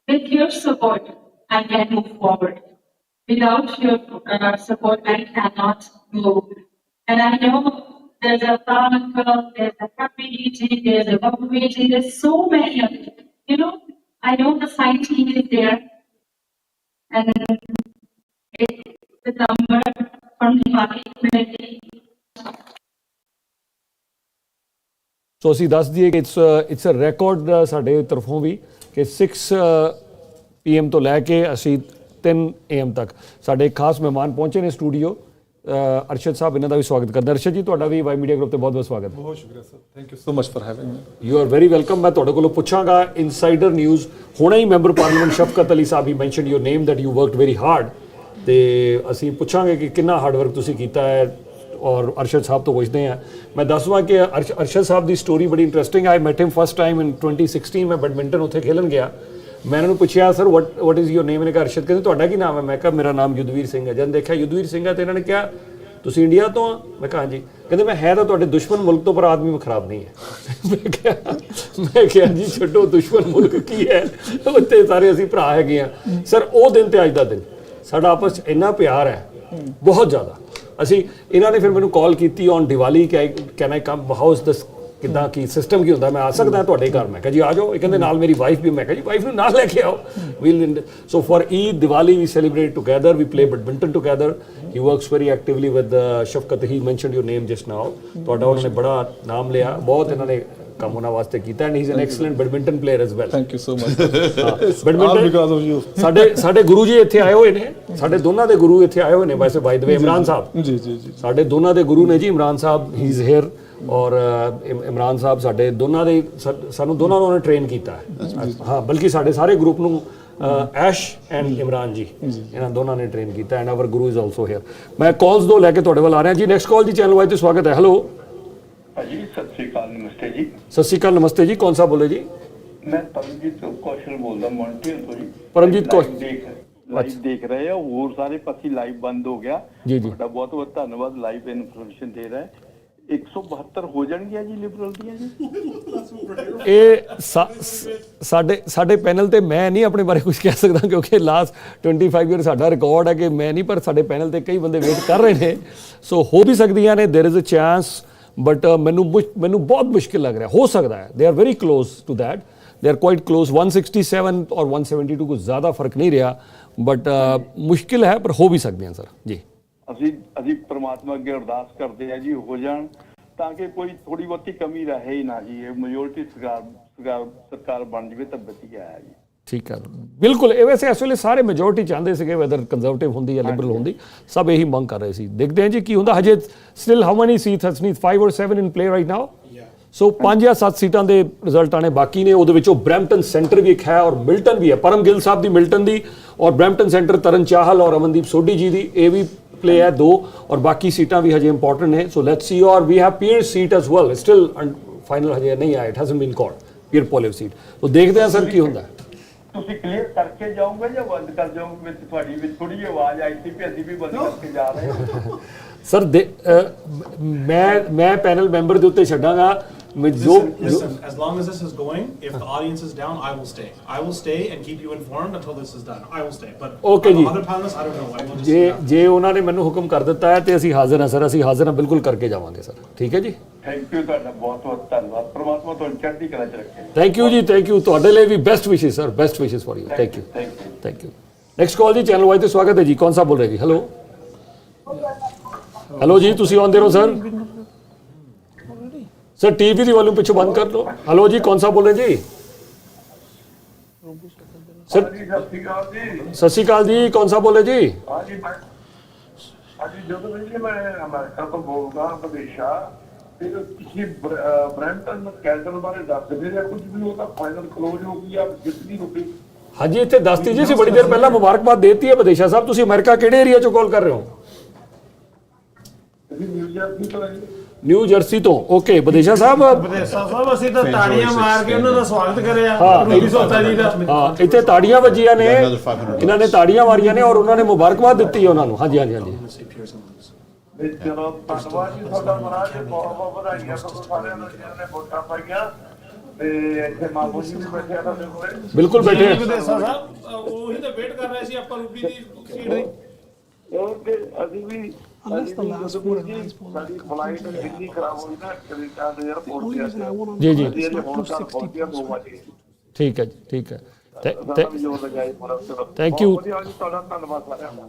with your support, I can move forward. Without your support, I cannot move. And I know there's a Pharmacal, there's a community, there's a community, there's so many of them. I know the science team is there, and it's the number from the market community. ਸੋ ਅਸੀਂ ਦੱਸ ਦਈਏ ਕਿ it's ਅ ਰੈਕਾਰਡ ਸਾਡੇ ਤਰਫੋਂ ਵੀ ਕਿ 6 PM ਤੋਂ ਲੈ ਕੇ ਅਸੀਂ 3 AM ਤੱਕ ਸਾਡੇ ਖਾਸ ਮਹਿਮਾਨ ਪਹੁੰਚੇ ਨੇ ਸਟੂਡੀਓ ਅਰਸ਼ਦ ਸਾਹਿਬ ਇਹਨਾਂ ਦਾ ਵੀ ਸਵਾਗਤ ਕਰਦਾ ਅਰਸ਼ਦ ਜੀ ਤੁਹਾਡਾ ਵੀ ਵਾਈ ਮੀਡੀਆ ਗਰੁੱਪ ਤੇ ਬਹੁਤ ਬਹੁਤ ਸਵਾਗਤ ਬਹੁਤ ਸ਼ੁਕਰੀਆ sir thank you so much for having me you are very welcome ਮੈਂ ਤੁਹਾਡੇ ਕੋਲੋਂ ਪੁੱਛਾਂਗਾ ਇਨਸਾਈਡਰ ਨਿਊਜ਼ ਹੁਣੇ ਹੀ member parliament Shafqat Ali Sahib he mentioned your name that you worked very hard ਤੇ ਅਸੀਂ ਪੁੱਛਾਂਗੇ ਕਿ ਕਿੰਨਾ ਹਾਰਡ ਵਰਕ ਤੁਸੀਂ ਕੀਤਾ ਹੈ और अरशद साहब तो पूछते हैं मैं दसवां कि अरशद साहब की स्टोरी बड़ी interesting I met him first time in 2016 मैं बैडमिंटन उत्थे खेलन गया मैं उन्होंने पूछा sir what is your name इन्हें कहा अरशद कहते तुहाडा की नाम है मैं कहा मेरा नाम युद्धवीर सिंह है जब देखा युद्धवीर सिंह है तो इन्होंने कहा तुसीं इंडिया तो मैं कहा हाँ जी कहते मैं है तो तुहाडे दुश्मन मुल्क तो पर आदमी में खराब नहीं है मैं क्या जी छड्डो दुश्मन मुल्क की है उत्थे सारे असीं भरा हैगे आ सर वो दिन ते अज दा दिन साडा आपस च इन्ना प्यार है बहुत ज़्यादा ਅਸੀਂ ਇਹਨਾਂ ਨੇ ਫਿਰ ਮੈਨੂੰ ਕਾਲ ਕੀਤੀ on Diwali can I come house this ਕਿੱਦਾਂ ਕੀ ਸਿਸਟਮ ਕੀ ਹੁੰਦਾ ਮੈਂ ਆ ਸਕਦਾ ਤੁਹਾਡੇ ਘਰ ਮੈਂ ਕਿਹਾ ਜੀ ਆ ਜਾਓ ਇਹ ਕਹਿੰਦੇ ਨਾਲ ਮੇਰੀ ਵਾਈਫ ਵੀ ਮੈਂ ਕਿਹਾ ਜੀ ਵਾਈਫ ਨੂੰ ਨਾਲ ਲੈ ਕੇ ਆਓ we'll so for Eid Diwali we celebrate together we play badminton together he works very actively with Shafqat he mentioned your name just now ਤੁਹਾਡਾ ਉਹਨਾਂ ਨੇ ਬੜਾ ਨਾਮ ਲਿਆ ਬਹੁਤ ਇਹਨਾਂ ਨੇ ਕੰਮ ਉਹਨਾਂ ਵਾਸਤੇ ਕੀਤਾ and he is an excellent badminton player as well. Thank you so much. Badminton because of you. ਸਾਡੇ ਗੁਰੂ ਜੀ ਇੱਥੇ ਆਏ ਹੋਏ ਨੇ, ਸਾਡੇ ਦੋਨਾਂ ਦੇ ਗੁਰੂ ਇੱਥੇ ਆਏ ਹੋਏ ਨੇ ਵੈਸੇ ਬਾਈ ਦ ਵੇ ਇਮਰਾਨ ਸਾਹਿਬ। ਜੀ ਜੀ ਜੀ। ਸਾਡੇ ਦੋਨਾਂ ਦੇ ਗੁਰੂ ਨੇ ਜੀ ਇਮਰਾਨ ਸਾਹਿਬ, ਹੀ ਇਜ਼ ਹੇਅਰ ਔਰ ਇਮਰਾਨ ਸਾਹਿਬ ਸਾਡੇ ਦੋਨਾਂ ਦੇ ਸਾਨੂੰ ਦੋਨਾਂ ਨੂੰ ਉਹਨੇ ਟ੍ਰੇਨ ਕੀਤਾ ਹੈ। ਹਾਂ ਬਲਕਿ ਸਾਡੇ ਸਾਰੇ ਗਰੁੱਪ ਨੂੰ ਐਸ਼ ਐਂਡ ਇਮਰਾਨ ਜੀ ਇਹਨਾਂ ਦੋਨਾਂ ਨੇ ਟ੍ਰੇਨ ਕੀਤਾ and our guru is also here. ਮੈਂ ਕਾਲਸ ਦੋ ਲੈ ਕੇ ਤੁਹਾਡੇ ਵੱਲ ਆ ਰਿਹਾ ਜੀ। ਨੈਕਸਟ ਕਾਲ ਜੀ ਚੈਨਲ ਵਾਈਜ਼ ਤੇ ਸਵਾਗਤ ਹੈ। ਹੈਲੋ जी सत श्री अकाल नमस्ते जी। सत श्री अकाल नमस्ते जी। कौन सा बोले जी? मैं परमजीत कौशल बोलदा मॉन्ट्रियल तो जी। परमजीत कौशल लाइव देख रहे हैं और सारे पासी लाइव बंद हो गया जी जी। बहुत बहुत धन्यवाद लाइव इन्फॉर्मेशन दे रहा है। 172 ਹੋ ਜਾਣਗੀਆਂ ਜੀ ਲਿਬਰਲ ਦੀਆਂ ਜੀ। ਇਹ ਸਾਡੇ ਪੈਨਲ ਤੇ ਮੈਂ ਨਹੀਂ ਆਪਣੇ ਬਾਰੇ ਕੁਝ ਕਹਿ ਸਕਦਾ ਕਿਉਂਕਿ ਲਾਸਟ 25 ਈਅਰ ਸਾਡਾ ਰਿਕਾਰਡ ਹੈ ਕਿ ਮੈਂ ਨਹੀਂ, ਪਰ ਸਾਡੇ ਪੈਨਲ ਤੇ ਕਈ ਬੰਦੇ ਵੇਟ ਕਰ ਰਹੇ ਨੇ, ਸੋ ਹੋ ਵੀ ਸਕਦੀਆਂ ਨੇ, there is a chance, but ਮੈਨੂੰ ਬਹੁਤ ਮੁਸ਼ਕਿਲ ਲੱਗ ਰਿਹਾ। ਹੋ ਸਕਦਾ ਹੈ they are very close to that, they are quite close. 167 ਔਰ 172 ਕੋਈ ਜ਼ਿਆਦਾ ਫਰਕ ਨਹੀਂ ਰਿਹਾ, ਬਟ ਮੁਸ਼ਕਿਲ ਹੈ, ਪਰ ਹੋ ਵੀ ਸਕਦੇ ਹਨ ਸਰ ਜੀ। ਅਸੀਂ ਪ੍ਰਮਾਤਮਾ ਅੱਗੇ ਅਰਦਾਸ ਕਰਦੇ ਆ ਜੀ ਹੋ ਜਾਣ, ਤਾਂ ਕਿ ਕੋਈ ਥੋੜੀ ਬਹੁਤੀ ਕਮੀ ਰਹੇ ਹੀ ਨਾ ਜੀ। ਇਹ ਮੈਜੋਰਟੀ ਸਰਕਾਰ ਬਣ ਜਵੇ ਤਾਂ ਵਧੀਆ ਹੈ ਜੀ। ਠੀਕ ਹੈ ਬਿਲਕੁਲ। ਇਹ ਵੈਸੇ ਇਸ ਵੇਲੇ ਸਾਰੇ ਮੈਜੋਰਟੀ ਚਾਹੁੰਦੇ ਸੀਗੇ, ਵੈਦਰ ਕੰਜ਼ਰਵੇਟਿਵ ਹੁੰਦੀ ਜਾਂ ਲਿਬਰਲ ਹੁੰਦੀ, ਸਭ ਇਹੀ ਮੰਗ ਕਰ ਰਹੇ ਸੀ। ਦੇਖਦੇ ਹਾਂ ਜੀ ਕੀ ਹੁੰਦਾ। ਹਜੇ still how many seats Hasneet 5 or 7 in play right now. So 5 ਜਾਂ 7 ਸੀਟਾਂ ਦੇ ਰਿਜ਼ਲਟ ਆਣੇ ਬਾਕੀ ਨੇ। ਉਹਦੇ ਵਿੱਚੋਂ ਬਰੈਂਪਟਨ ਸੈਂਟਰ ਵੀ ਇੱਕ ਹੈ ਔਰ ਮਿਲਟਨ ਵੀ ਹੈ। ਪਰਮ ਗਿੱਲ ਸਾਹਿਬ ਦੀ ਮਿਲਟਨ ਦੀ ਔਰ ਬਰੈਂਪਟਨ ਸੈਂਟਰ ਤਰਨ ਚਾਹਲ ਔਰ ਅਮਨਦੀਪ ਸੋਢੀ ਜੀ ਦੀ, ਇਹ ਵੀ प्ले है 2 और बाकी सीटां भी हजे इंपॉर्टेंट है। So let's see. और we have peer seat as well, still final हजे नहीं आया, it hasn't been called peer पोलिव सीट। तो देखते हैं सर की होता है। ਤੁਸੀਂ ਕਲੀਅਰ ਕਰਕੇ ਜਾਓਗੇ ਜਾਂ ਬੰਦ ਕਰ ਜਾਓਗੇ? ਵਿੱਚ ਤੁਹਾਡੀ ਵਿੱਚ ਥੋੜੀ ਜਿਹੀ ਆਵਾਜ਼ ਆਈ ਸੀ ਕਿ ਅਸੀਂ ਵੀ ਬੰਦ ਕਰਕੇ ਜਾ ਰਹੇ ਹਾਂ। ਸਰ ਮੈਂ ਪੈਨਲ ਮੈਂਬਰ ਦੇ ਉੱਤੇ ਛੱਡਾਂਗਾ। Listen, as long as this is going, if the audience is down, I will stay. I will stay and keep you informed until this is done. I will stay. But okay ji, other panelists, I don't know. I will just ਜੇ ਉਹਨਾਂ ਨੇ ਮੈਨੂੰ ਹੁਕਮ ਕਰ ਦਿੱਤਾ ਹੈ ਤੇ ਅਸੀਂ ਹਾਜ਼ਰ ਹਾਂ ਸਰ, ਅਸੀਂ ਹਾਜ਼ਰ ਹਾਂ, ਬਿਲਕੁਲ ਕਰਕੇ ਜਾਵਾਂਗੇ ਸਰ। ਠੀਕ ਹੈ ਜੀ। ਥੈਂਕ ਯੂ, ਤੁਹਾਡਾ ਬਹੁਤ ਬਹੁਤ ਧੰਨਵਾਦ। ਪ੍ਰਮਾਤਮਾ ਤੁਹਾਨੂੰ ਚੜ੍ਹਦੀ ਕਲਾ ਚ ਰੱਖੇ। ਥੈਂਕ ਯੂ ਜੀ, ਥੈਂਕ ਯੂ। ਤੁਹਾਡੇ ਲਈ ਵੀ ਬੈਸਟ ਵਿਸ਼ੇਸ ਸਰ, ਬੈਸਟ ਵਿਸ਼ੇਸ for you. Thank you, thank you. Next call ਜੀ ਚੈਨਲ ਵਾਈਜ਼ ਤੇ ਸਵਾਗਤ ਹੈ ਜੀ। ਕੌਣ ਸਾਹਿਬ ਬੋਲ ਰਹੇ ਜੀ? ਹੈਲੋ ਹੈਲੋ ਜੀ, ਤੁਸੀਂ ਆਉਂਦੇ ਰਹੋ ਸਰ। सर टीवी की वॉल्यूम पिछू बंद कर लो। हेलो जी, कौन सा बोल रहे जी? सर सत श्री अकाल जी, कौन सा बोल रहे जी? अमेरिका तो बोलदा विदेशा ਤੁਸੀਂ ਬ੍ਰੈਂਟਨ ਕੈਲਡਨ ਬਾਰੇ ਦੱਸ ਦਿੰਦੇ ਜਾਂ ਕੁਝ ਵੀ, ਉਹ ਤਾਂ ਫਾਈਨਲ ਕਲੋਜ਼ ਹੋ ਗਈ ਆ, ਜਿੱਤਦੀ ਰੁਕੀ। ਹਾਂਜੀ ਇੱਥੇ ਦੱਸਤੀ ਜੀ, ਅਸੀਂ ਬੜੀ ਦੇਰ ਪਹਿਲਾਂ ਮੁਬਾਰਕਬਾਦ ਦੇਤੀ ਹੈ। ਵਿਦੇਸ਼ਾ ਸਾਹਿਬ ਤੁਸੀਂ ਅਮਰੀਕਾ ਕਿਹੜੇ ਏਰੀਆ ਚੋਂ ਕਾਲ ਕਰ ਰਹੇ ਹੋ? ਨਿਊ ਜਰਸੀ ਤੋਂ। ਓਕੇ ਵਿਦੇਸ਼ਾ ਸਾਹਿਬ। ਅਸੀਂ ਤਾਂ ਤਾੜੀਆਂ ਮਾਰ ਕੇ ਉਹਨਾਂ ਦਾ ਸਵਾਗਤ ਕਰਿਆ ਰੂਬੀ ਸੋਤਾ ਜੀ ਦਾ। ਹਾਂ ਇੱਥੇ ਤਾੜੀਆਂ ਵੱਜੀਆਂ ਨੇ, ਇਹਨਾਂ ਨੇ ਤਾੜੀਆਂ ਮਾਰੀਆਂ ਨੇ ਔਰ ਉਹਨਾਂ ਨੇ ਮੁਬਾਰਕਬਾਦ ਦਿੱਤੀ ਹੈ ਉਹਨਾਂ ਨੂੰ। ਹਾਂਜੀ ਹਾਂਜੀ ਹਾਂਜੀ। ਚਲੋ ਧੰਨਵਾਦ ਜੀ ਤੁਹਾਡਾ ਮਹਾਰਾਜ, ਬਹੁਤ ਬਹੁਤ ਵਧਾਈਆਂ ਤੁਹਾਨੂੰ ਸਾਰਿਆਂ ਨੂੰ ਜਿਹਨਾਂ ਨੇ ਵੋਟਾਂ ਪਾਈਆਂ। ਤੇ ਇੱਥੇ ਮਾਮੂ ਜੀ ਵੀ ਬੈਠੇ ਆ ਸਾਡੇ ਕੋਲੇ। ਬਿਲਕੁਲ ਬੈਠੇ ਆ। ਵਿਦੇਸ਼ਾ ਸਾਹਿਬ ਉਹੀ ਤਾਂ ਵੇਟ ਕਰ ਰਹੇ ਸੀ ਆਪਾਂ ਰੂਬੀ ਦੀ ਸੀਟ ਦੀ। ਕਿਉਂਕਿ ਅਸੀਂ ਵੀ ਸਾਡੀ ਫਲਾਈਟ ਇੰਨੀ ਖਰਾਬ ਹੋਈ ਨਾ ਕੈਨੇਡਾ ਦੇ 에ਅਰਪੋਰਟ ਤੇ। ਜੀ ਜੀ ਠੀਕ ਹੈ ਜੀ, ਠੀਕ ਹੈ। Thank you.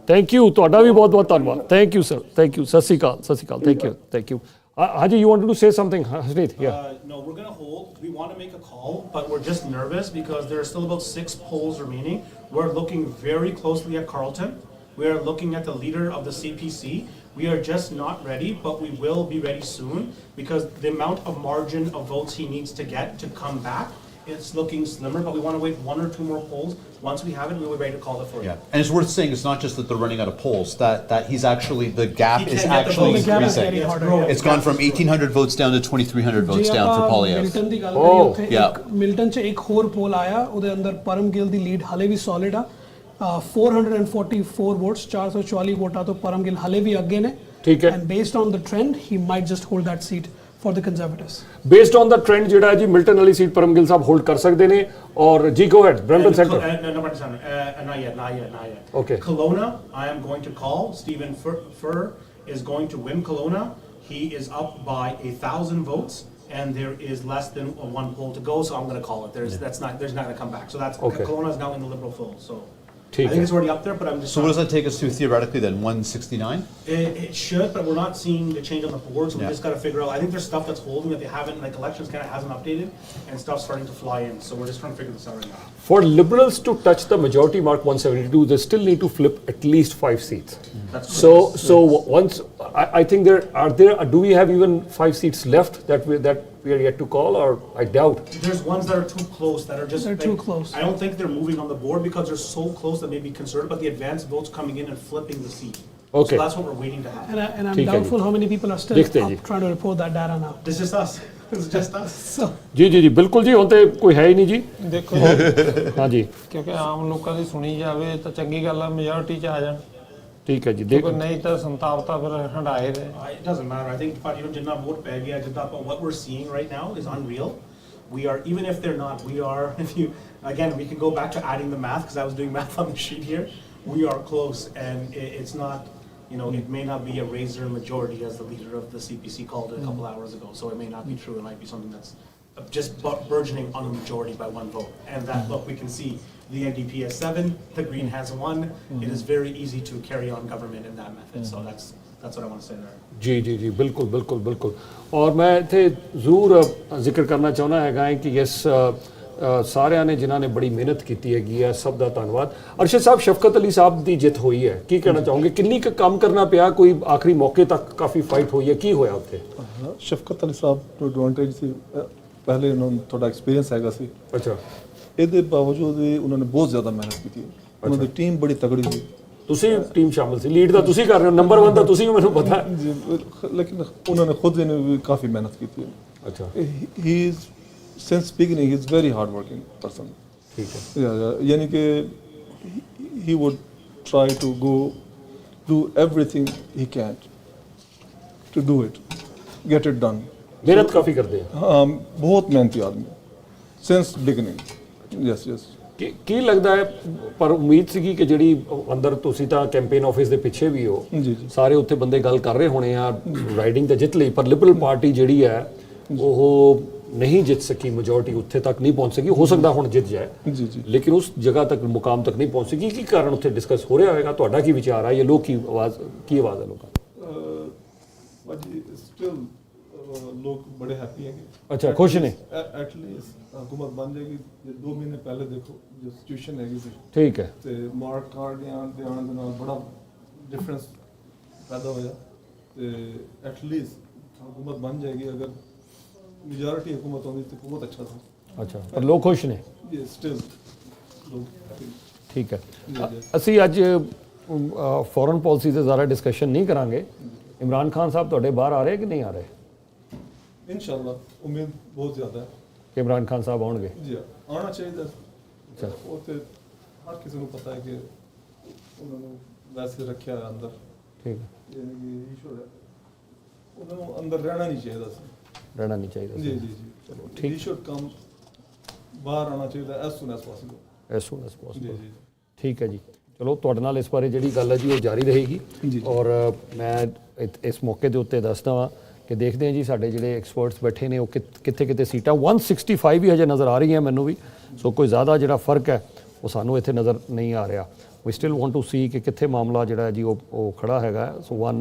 ਥੈਂਕ ਯੂ, ਤੁਹਾਡਾ ਵੀ ਬਹੁਤ ਬਹੁਤ ਧੰਨਵਾਦ। Thank you sir, thank you. ਸਤਿ ਸ਼੍ਰੀ ਅਕਾਲ, ਸਤਿ ਸ਼੍ਰੀ ਅਕਾਲ। Thank you, thank you. Haji, you wanted to say something, Hasneet? Yeah. No, we're going to hold. We want to make a call, but we're just nervous because there are still about 6 polls remaining. We're looking very closely at Carlton. We are looking at the leader of the CPC. We are just not ready, but we will be ready soon because the amount of margin of votes he needs to get to come back, it's looking slimmer, but we want to wait 1 or 2 more polls. Once we have it, we will be ready to call it for you. Yeah, and it's worth saying it's not just that they're running out of polls, that he's actually, the gap is actually increasing. It's gone from 1,800 votes down to 2,300 votes down for Polyev. Milton ਦੀ ਗੱਲ ਕਰੀਏ ਉੱਥੇ Milton 'ਚ ਇੱਕ ਹੋਰ ਪੋਲ ਆਇਆ, ਉਹਦੇ ਅੰਦਰ ਪਰਮ ਗਿੱਲ ਦੀ lead ਹਾਲੇ ਵੀ ਸੋਲਿਡ ਆ। 444 ਵੋਟਸ, 444 ਵੋਟਾਂ ਤੋਂ ਪਰਮ ਗਿੱਲ ਹਾਲੇ ਵੀ ਅੱਗੇ ਨੇ। ਠੀਕ ਹੈ। And based on the trend, he might just hold that seat for the Conservatives. Based on the trend ਜਿਹੜਾ ਹੈ ਜੀ ਮਿਲਟਨ ਵਾਲੀ ਸੀਟ ਪਰਮ ਗਿੱਲ ਸਾਹਿਬ ਹੋਲਡ ਕਰ ਸਕਦੇ ਨੇ। ਔਰ ਜੀ go ahead Brampton centre. Not yet. Okay. Kelowna, I am going to call. Stephen Furr is going to win Kelowna. He is up by 1,000 votes, and there is less than 1 poll to go. So I'm going to call it. There's not going to come back. So that's okay. Kelowna is now in the Liberal fold. So. I think it's already up there, but I'm just. So what does that take us to theoretically then? 169? It should, but we're not seeing the change on the board, so we Yeah. just got to figure out. I think there's stuff that's holding that they haven't, like elections kind of hasn't updated, and stuff's starting to fly in. So we're just trying to figure this out right now. For Liberals to touch the majority mark 172, they still need to flip at least 5 seats. That's So once I think do we have even 5 seats left that we are yet to call, or I doubt. There's ones that are too close that are just. They're too close. I don't think they're moving on the board because they're so close that may be concerned about the advanced votes coming in and flipping the seat. Okay. So that's what we're waiting to happen. And I'm doubtful how many people are still up trying to report that data now. This is us. It's just us. So. ਜੀ ਬਿਲਕੁਲ ਜੀ ਹੁਣ ਤੇ ਕੋਈ ਹੈ ਹੀ ਨਹੀਂ ਜੀ ਦੇਖੋ ਹਾਂਜੀ ਕਿਉਂਕਿ ਆਮ ਲੋਕਾਂ ਦੀ ਸੁਣੀ ਜਾਵੇ ਤਾਂ ਚੰਗੀ ਗੱਲ ਆ ਮੈਜੋਰਟੀ ਚ ਆ ਜਾਣ ਠੀਕ ਹੈ ਜੀ ਦੇਖੋ ਨਹੀਂ ਤਾਂ ਸੰਤਾਪਤਾ ਫਿਰ ਹੰਡਾਏ ਰਹੇ It doesn't matter. I think ਭਾਜੀ ਨੂੰ ਜਿੰਨਾ ਵੋਟ ਪੈ ਗਿਆ ਜਿੱਦਾਂ what we're seeing right now is unreal. We are, even if they're not, we are, if you, again, we can go back to adding the math because I was doing math on the sheet here. We are close and it's not, you know, it may not be a razor majority as the leader of the CPC called it a couple hours ago. So it may not be true. It might be something that's just burgeoning on a majority by 1 vote. And that, look, we can see the NDP has 7, the Green has 1. It is very easy to carry on government in that method. So that's what I want to say there. ਜੀ ਬਿਲਕੁਲ ਔਰ ਮੈਂ ਇੱਥੇ ਜ਼ਰੂਰ ਜ਼ਿਕਰ ਕਰਨਾ ਚਾਹੁੰਦਾ ਹੈਗਾ ਕਿ ਇਸ ਸਾਰਿਆਂ ਨੇ ਜਿਨ੍ਹਾਂ ਨੇ ਬੜੀ ਮਿਹਨਤ ਕੀਤੀ ਹੈਗੀ ਹੈ ਸਭ ਦਾ ਧੰਨਵਾਦ ਅਰਸ਼ਦ ਸਾਹਿਬ ਸ਼ਫਕਤ ਅਲੀ ਸਾਹਿਬ ਦੀ ਜਿੱਤ ਹੋਈ ਹੈ ਕੀ ਕਹਿਣਾ ਚਾਹੋਗੇ ਕਿੰਨੀ ਕੁ ਕੰਮ ਕਰਨਾ ਪਿਆ ਕੋਈ ਆਖਰੀ ਮੌਕੇ ਤੱਕ ਕਾਫੀ ਫਾਈਟ ਹੋਈ ਹੈ ਕੀ ਹੋਇਆ ਉੱਥੇ ਸ਼ਫਕਤ ਅਲੀ ਸਾਹਿਬ ਨੂੰ ਐਡਵਾਂਟੇਜ ਸੀ ਪਹਿਲੇ ਉਹਨਾਂ ਨੂੰ ਥੋੜਾ ਐਕਸਪੀਰੀਅੰਸ ਹੈਗਾ ਸੀ ਅੱਛਾ ਇਹਦੇ ਬਾਵਜੂਦ ਵੀ ਉਹਨਾਂ ਨੇ ਬਹੁਤ ਜ਼ਿਆਦਾ ਮਿਹਨਤ ਕੀਤੀ ਉਹਨਾਂ ਦੀ ਟੀਮ ਬੜੀ ਤਗੜੀ ਸੀ ਤੁਸੀਂ ਟੀਮ ਸ਼ਾਮਲ ਸੀ ਲੀਡ ਤਾਂ ਤੁਸੀਂ ਕਰ ਰਹੇ ਹੋ ਨੰਬਰ 1 ਤਾਂ ਤੁਸੀਂ ਮੈਨੂੰ ਪਤਾ ਹੈ ਜੀ ਲੇਕਿਨ ਉਹਨਾਂ ਨੇ ਖੁਦ ਨੇ ਵੀ ਕਾਫੀ ਮਿਹਨਤ ਕੀਤੀ ਹੈ ਅੱਛਾ ਹੀ is since beginning he is very hard working person ठीक है yani ke he would try to do everything he can to do it get it done मेहनत काफी करते हैं बहुत मेहनती आदमी since beginning yes ਕੀ ਲੱਗਦਾ ਹੈ ਪਰ ਉਮੀਦ ਸੀਗੀ ਕਿ ਜਿਹੜੀ ਅੰਦਰ ਤੁਸੀਂ ਤਾਂ ਕੈਂਪੇਨ ਆਫਿਸ ਦੇ ਪਿੱਛੇ ਵੀ ਹੋ ਸਾਰੇ ਉੱਥੇ ਬੰਦੇ ਗੱਲ ਕਰ ਰਹੇ ਹੋਣੇ ਆ ਰਾਈਡਿੰਗ ਤਾਂ ਜਿੱਤ ਲਈ ਪਰ ਲਿਬਰਲ ਪਾਰਟੀ ਜਿਹੜੀ ਹੈ ਉਹ नहीं जित सकी मेजोरिटी उत्थे तक नहीं पहुंच सकी हो सकता हुण जित जाए लेकिन उस जगह तक मुकाम तक नहीं पहुंच सकी की कारण उत्थे डिस्कस हो रहा होगा तुहाडा की विचार है ये लोग की आवाज़ है लोगों का स्टिल लोग बड़े हैप्पी हैं अच्छा खुश ने एटलीस्ट हुकूमत बन जाएगी 2 महीने पहले देखो जो सिचुएशन है ठीक है ते मार्क कार्ड आने दे नाल बड़ा डिफरेंस पैदा होया ते एटलीस्ट हुकूमत बन जाएगी अगर मेजॉरिटी हुकूमत होगी तो बहुत अच्छा था अच्छा पर लोग खुश ने स्टिल ठीक है ਅਸੀਂ ਅੱਜ ਫੋਰਨ ਪਾਲਿਸੀ ਤੇ ਜ਼ਿਆਦਾ ਡਿਸਕਸ਼ਨ ਨਹੀਂ ਕਰਾਂਗੇ ਇਮਰਾਨ ਖਾਨ ਸਾਹਿਬ ਤੁਹਾਡੇ ਬਾਹਰ ਆ ਰਹੇ ਕਿ ਨਹੀਂ ਆ ਰਹੇ ਇਨਸ਼ਾਅੱਲਾ ਉਮੀਦ ਬਹੁਤ ਜ਼ਿਆਦਾ ਹੈ ਕਿ ਇਮਰਾਨ ਖਾਨ ਸਾਹਿਬ ਆਉਣਗੇ ਜੀ ਆਉਣਾ ਚਾਹੀਦਾ ਅੱਛਾ ਉਹ ਤੇ ਹਰ ਕਿਸੇ ਨੂੰ ਪਤਾ ਹੈ ਕਿ ਉਹਨਾਂ ਨੂੰ ਵੈਸੇ ਰੱਖਿਆ ਹੋਇਆ ਅੰਦਰ ਠੀਕ ਹੈ ਯਾਨੀ ਕਿ ਈਸ਼ਵਰ ਉਹਨਾਂ ਨੂੰ ਅੰਦਰ ਰਹਿਣਾ ਨਹੀਂ ਚਾਹੀਦਾ ਸੀ रहना नहीं चाहिए जी चलो ठीक should come बाहर आना चाहिए as soon as possible ठीक है जी चलो ਤੁਹਾਡੇ ਨਾਲ ਇਸ ਬਾਰੇ ਜਿਹੜੀ ਗੱਲ ਹੈ ਜੀ ਉਹ ਜਾਰੀ ਰਹੇਗੀ ਔਰ ਮੈਂ ਇਸ ਮੌਕੇ ਦੇ ਉੱਤੇ ਦੱਸਦਾ ਹਾਂ ਕਿ ਦੇਖਦੇ ਹਾਂ ਜੀ ਸਾਡੇ ਜਿਹੜੇ ਐਕਸਪਰਟਸ ਬੈਠੇ ਨੇ ਉਹ ਕਿੱਥੇ ਸੀਟਾਂ 165 ਵੀ ਹਜੇ ਨਜ਼ਰ ਆ ਰਹੀਆਂ ਮੈਨੂੰ ਵੀ ਸੋ ਕੋਈ ਜ਼ਿਆਦਾ ਜਿਹੜਾ ਫਰਕ ਹੈ ਉਹ ਸਾਨੂੰ ਇੱਥੇ ਨਜ਼ਰ ਨਹੀਂ ਆ ਰਿਹਾ ਵੀ ਸਟਿਲ ਵਾਂਟ ਟੂ ਸੀ ਕਿ ਕਿੱਥੇ ਮਾਮਲਾ ਜਿਹੜਾ ਜੀ ਉਹ ਖੜਾ ਹੈਗਾ ਸੋ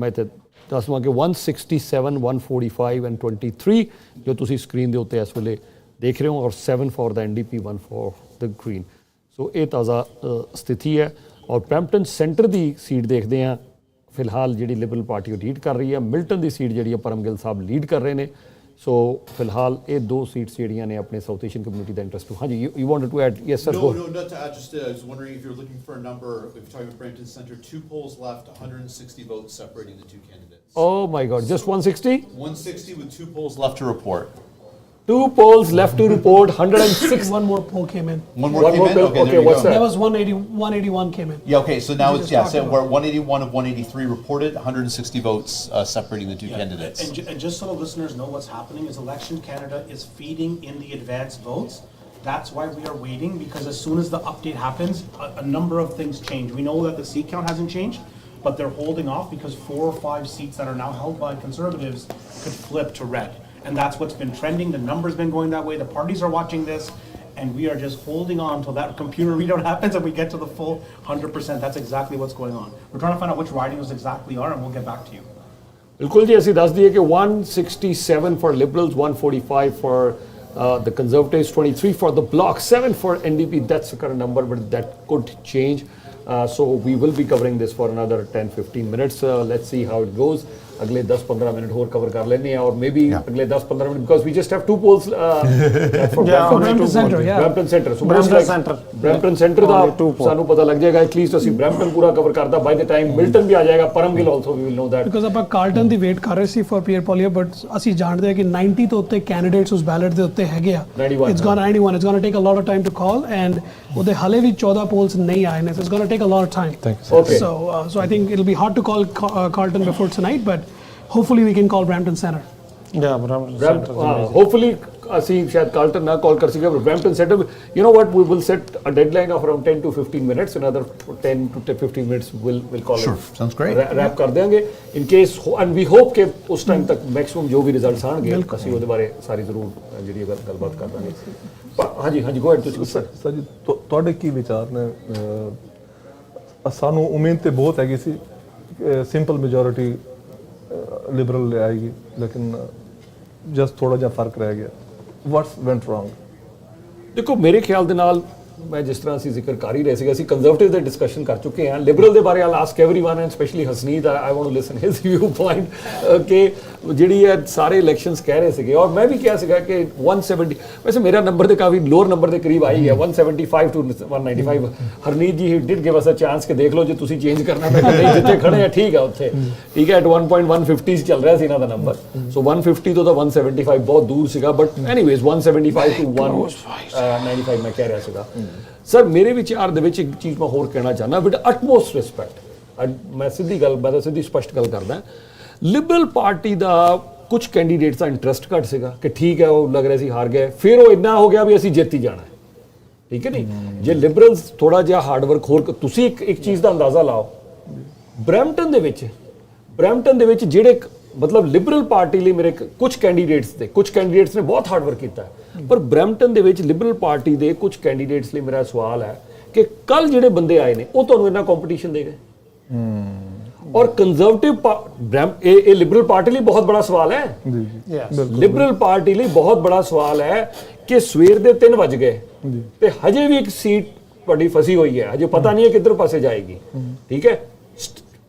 ਮੈਂ ਤੇ ਦੱਸਵਾਂ ਕਿ 167 145 ਐਂਡ 23 ਜੋ ਤੁਸੀਂ ਸਕਰੀਨ ਦੇ ਉੱਤੇ ਇਸ ਵੇਲੇ ਦੇਖ ਰਹੇ ਹੋ ਔਰ 7 for the NDP 1 for the green so ਇਹ ਤਾਜ਼ਾ ਸਥਿਤੀ ਹੈ ਔਰ ਬਰੈਂਪਟਨ ਸੈਂਟਰ ਦੀ ਸੀਟ ਦੇਖਦੇ ਹਾਂ ਫਿਲਹਾਲ ਜਿਹੜੀ ਲਿਬਰਲ ਪਾਰਟੀ ਉਹ ਲੀਡ ਕਰ ਰਹੀ ਹੈ ਮਿਲਟਨ ਦੀ ਸੀਟ ਜਿਹੜੀ ਪਰਮਗਿਲ ਸਾਹਿਬ ਲੀਡ ਕਰ ਰਹੇ ਨੇ ਸੋ ਫਿਲਹਾਲ ਇਹ 2 ਸੀਟਸ ਜਿਹੜੀਆਂ ਨੇ ਆਪਣੇ ਸਾਊਥ ਏਸ਼ੀਅਨ ਕਮਿਊਨਿਟੀ ਦਾ ਇੰਟਰਸਟ ਹਾਂਜੀ you wanted to add yes sir No, not to add, just I was wondering if you're looking for a number, if you're talking about Brampton Centre, 2 polls left, 160 votes separating the 2 candidates. Oh my God, just 160? 160 with 2 polls left to report. 2 polls left to report, 106. One more poll came in. One more came in? Okay, what's that? There was 181 came in. Yeah, okay, so now it's, so we're 181 of 183 reported, 160 votes separating the 2 candidates. And just so the listeners know what's happening is Election Canada is feeding in the advanced votes. That's why we are waiting, because as soon as the update happens, a number of things change. We know that the seat count hasn't changed, but they're holding off because 4 or 5 seats that are now held by Conservatives could flip to red. And that's what's been trending. The numbers been going that way. The parties are watching this. and we are just holding on till that computer readout happens and we get to the full 100%. That's exactly what's going on. We're trying to find out which ridings exactly are, and we'll get back to you. बिल्कुल जी, ਅਸੀਂ ਦੱਸ ਦਈਏ कि 167 for Liberals, 145 for the Conservatives, 23 for the Bloc, 7 for NDP. That's the current number, but that could change. So we will be covering this for another 10-15 minutes. Let's see how it goes. अगले 10-15 minute और cover कर लेने हैं, और may be अगले 10-15 minute, because we just have 2 polls for Brampton Centre. Brampton Centre. So Brampton Centre ਦਾ ਸਾਨੂੰ ਪਤਾ ਲੱਗ ਜਾਏਗਾ, ਐਟਲੀਸਟ ਅਸੀਂ Brampton ਪੂਰਾ ਕਵਰ ਕਰਦਾ by the time Milton ਵੀ ਆ ਜਾਏਗਾ, Paramgil also we will know that. Because ਆਪਾਂ ਕਾਰਲਟਨ ਦੀ ਵੇਟ ਕਰ ਰਹੇ ਸੀ for Pierre Poilievre, but ਅਸੀਂ ਜਾਣਦੇ ਹਾਂ ਕਿ 90 ਤੋਂ ਉੱਤੇ ਕੈਂਡੀਡੇਟਸ ਉਸ ਬੈਲਟ ਦੇ ਉੱਤੇ ਹੈਗੇ ਆ. It's gonna take a lot of time to call, and ਉਹਦੇ ਹਾਲੇ ਵੀ 14 polls ਨਹੀਂ ਆਏ ਨੇ, so it's gonna take a lot of time. Okay. So I think it'll be hard to call Carlton before tonight, but hopefully we can call Brampton Centre. Yeah, Brampton Centre. Hopefully ਅਸੀਂ ਸ਼ਾਇਦ Carlton ਨਾ ਕਾਲ ਕਰ ਸਕੇ, Brampton Centre, you know what, we will set a deadline of around 10 to 15 minutes, another 10 to 15 minutes we'll call sure. it. Sounds great. Wrap ਕਰ ਦੇਾਂਗੇ in case, and we hope ਕਿ ਉਸ time ਤੱਕ maximum ਜੋ ਵੀ results ਆਣਗੇ ਅਸੀਂ ਉਹਦੇ ਬਾਰੇ ਸਾਰੀ ਜ਼ਰੂਰ ਜਿਹੜੀ ਗੱਲਬਾਤ ਕਰ ਦਾਂਗੇ. ਹਾਂਜੀ ਗੋ ਅhead ਤੁਸੀਂ ਸਰ ਜੀ, ਤੁਹਾਡੇ ਕੀ ਵਿਚਾਰ ਨੇ? ਸਾਨੂੰ ਉਮੀਦ ਤੇ ਬਹੁਤ ਹੈਗੀ ਸੀ ਸਿੰਪਲ ਮੈਜੋਰਿਟੀ ਲਿਬਰਲ ਲੈ ਆਏਗੀ, ਲੇਕਿਨ ਜਸਟ ਥੋੜਾ ਜਿਹਾ ਫਰਕ ਰਹਿ ਗਿਆ. What's went wrong? ਦੇਖੋ, ਮੇਰੇ ਖਿਆਲ ਦੇ ਨਾਲ ਮੈਂ ਜਿਸ ਤਰ੍ਹਾਂ ਅਸੀਂ ਜ਼ਿਕਰ ਕਰ ਹੀ ਰਹੇ ਸੀਗੇ, ਅਸੀਂ ਕੰਜ਼ਰਵੇਟਿਵ ਦੇ ਡਿਸਕਸ਼ਨ ਕਰ ਚੁੱਕੇ ਹਾਂ. ਲਿਬਰਲ ਦੇ ਬਾਰੇ I'll ask everyone, and specially Hasneet, I want to listen his view point, ਕਿ ਜਿਹੜੀ ਇਹ ਸਾਰੇ ਇਲੈਕਸ਼ਨਸ ਕਹਿ ਰਹੇ ਸੀਗੇ, ਔਰ ਮੈਂ ਵੀ ਕਿਹਾ ਸੀਗਾ ਕਿ 170, ਵੈਸੇ ਮੇਰਾ ਨੰਬਰ ਤੇ ਕਾਫੀ ਲੋਅਰ ਨੰਬਰ ਦੇ ਕਰੀਬ ਆਈ ਹੈ, 175 to 195. Harneet ji did give us a chance ਕਿ ਦੇਖ ਲਓ ਜੇ ਤੁਸੀਂ ਚੇਂਜ ਕਰਨਾ ਤਾਂ ਨਹੀਂ, ਜਿੱਥੇ ਖੜੇ ਆ ਠੀਕ ਆ ਉੱਥੇ, ਠੀਕ ਹੈ. ਐਟ 1.150 ਚੱਲ ਰਿਹਾ ਸੀ ਇਹਨਾਂ ਦਾ ਨੰਬਰ, ਸੋ 150 ਤੋਂ ਤਾਂ 175 ਬਹੁਤ ਦੂਰ ਸੀਗਾ, ਬਟ ਐਨੀਵੇਜ਼ 175 to 195 ਮੈਂ ਕਹਿ ਰਿਹਾ ਸੀਗਾ. ਸਰ, ਮੇਰੇ ਵਿਚਾਰ ਦੇ ਵਿੱਚ ਇੱਕ ਚੀਜ਼ ਮੈਂ ਹੋਰ ਕਹਿਣਾ ਚਾਹੁੰਦਾ, ਵਿਦ ਅਟਮੋਸਟ ਰਿਸਪੈਕਟ, ਮੈਂ ਸਿੱਧੀ ਸਪਸ਼ਟ ਗੱਲ ਕਰਦਾ, ਲਿਬਰਲ ਪਾਰਟੀ ਦਾ ਕੁਝ ਕੈਂਡੀਡੇਟਸ ਦਾ ਇੰਟਰਸਟ ਘੱਟ ਸੀਗਾ ਕਿ ਠੀਕ ਹੈ ਉਹ ਲੱਗ ਰਿਹਾ ਸੀ ਹਾਰ ਗਏ, ਫਿਰ ਉਹ ਇੰਨਾ ਹੋ ਗਿਆ ਵੀ ਅਸੀਂ ਜਿੱਤ ਹੀ ਜਾਣਾ, ਠੀਕ ਹੈ ਨਹੀਂ. ਜੇ ਲਿਬਰਲਸ ਥੋੜਾ ਜਿਹਾ ਹਾਰਡ ਵਰਕ ਹੋਰ, ਤੁਸੀਂ ਇੱਕ ਚੀਜ਼ ਦਾ ਅੰਦਾਜ਼ਾ ਲਾਓ, ਬਰੈਂਪਟਨ ਦੇ ਵਿੱਚ ਜਿਹੜੇ ਮਤਲਬ ਲਿਬਰਲ ਪਾਰਟੀ ਲਈ ਮੇਰੇ ਕੁਝ ਕੈਂਡੀਡੇਟਸ ਨੇ ਬਹੁਤ ਹਾਰਡ ਵਰਕ ਕੀਤਾ, ਪਰ ਬਰੈਂਪਟਨ ਦੇ ਵਿੱਚ ਲਿਬਰਲ ਪਾਰਟੀ ਦੇ ਕੁਝ ਕੈਂਡੀਡੇਟਸ ਲਈ ਮੇਰਾ ਸਵਾਲ ਹੈ ਕਿ ਕੱਲ ਜਿਹੜੇ ਬੰਦੇ ਆਏ ਨੇ ਉਹ ਤੁਹਾਨੂੰ ਇੰਨਾ ਕੰਪੀਟੀਸ਼ਨ ਦੇ ਗਏ, ਔਰ ਕੰਜ਼ਰਵੇਟਿਵ ਇਹ ਲਿਬਰਲ ਪਾਰਟੀ ਲਈ ਬਹੁਤ ਬੜਾ ਸਵਾਲ ਹੈ. ਲਿਬਰਲ ਪਾਰਟੀ ਲਈ ਬਹੁਤ ਬੜਾ ਸਵਾਲ ਹੈ ਕਿ ਸਵੇਰ ਦੇ 3 ਵਜ ਗਏ ਤੇ ਹਜੇ ਵੀ ਇੱਕ ਸੀਟ ਤੁਹਾਡੀ ਫਸੀ ਹੋਈ ਹੈ, ਹਜੇ ਪਤਾ ਨਹੀਂ ਹੈ ਕਿੱਧਰ ਪਾਸੇ ਜਾਏਗੀ, ਠੀਕ ਹੈ.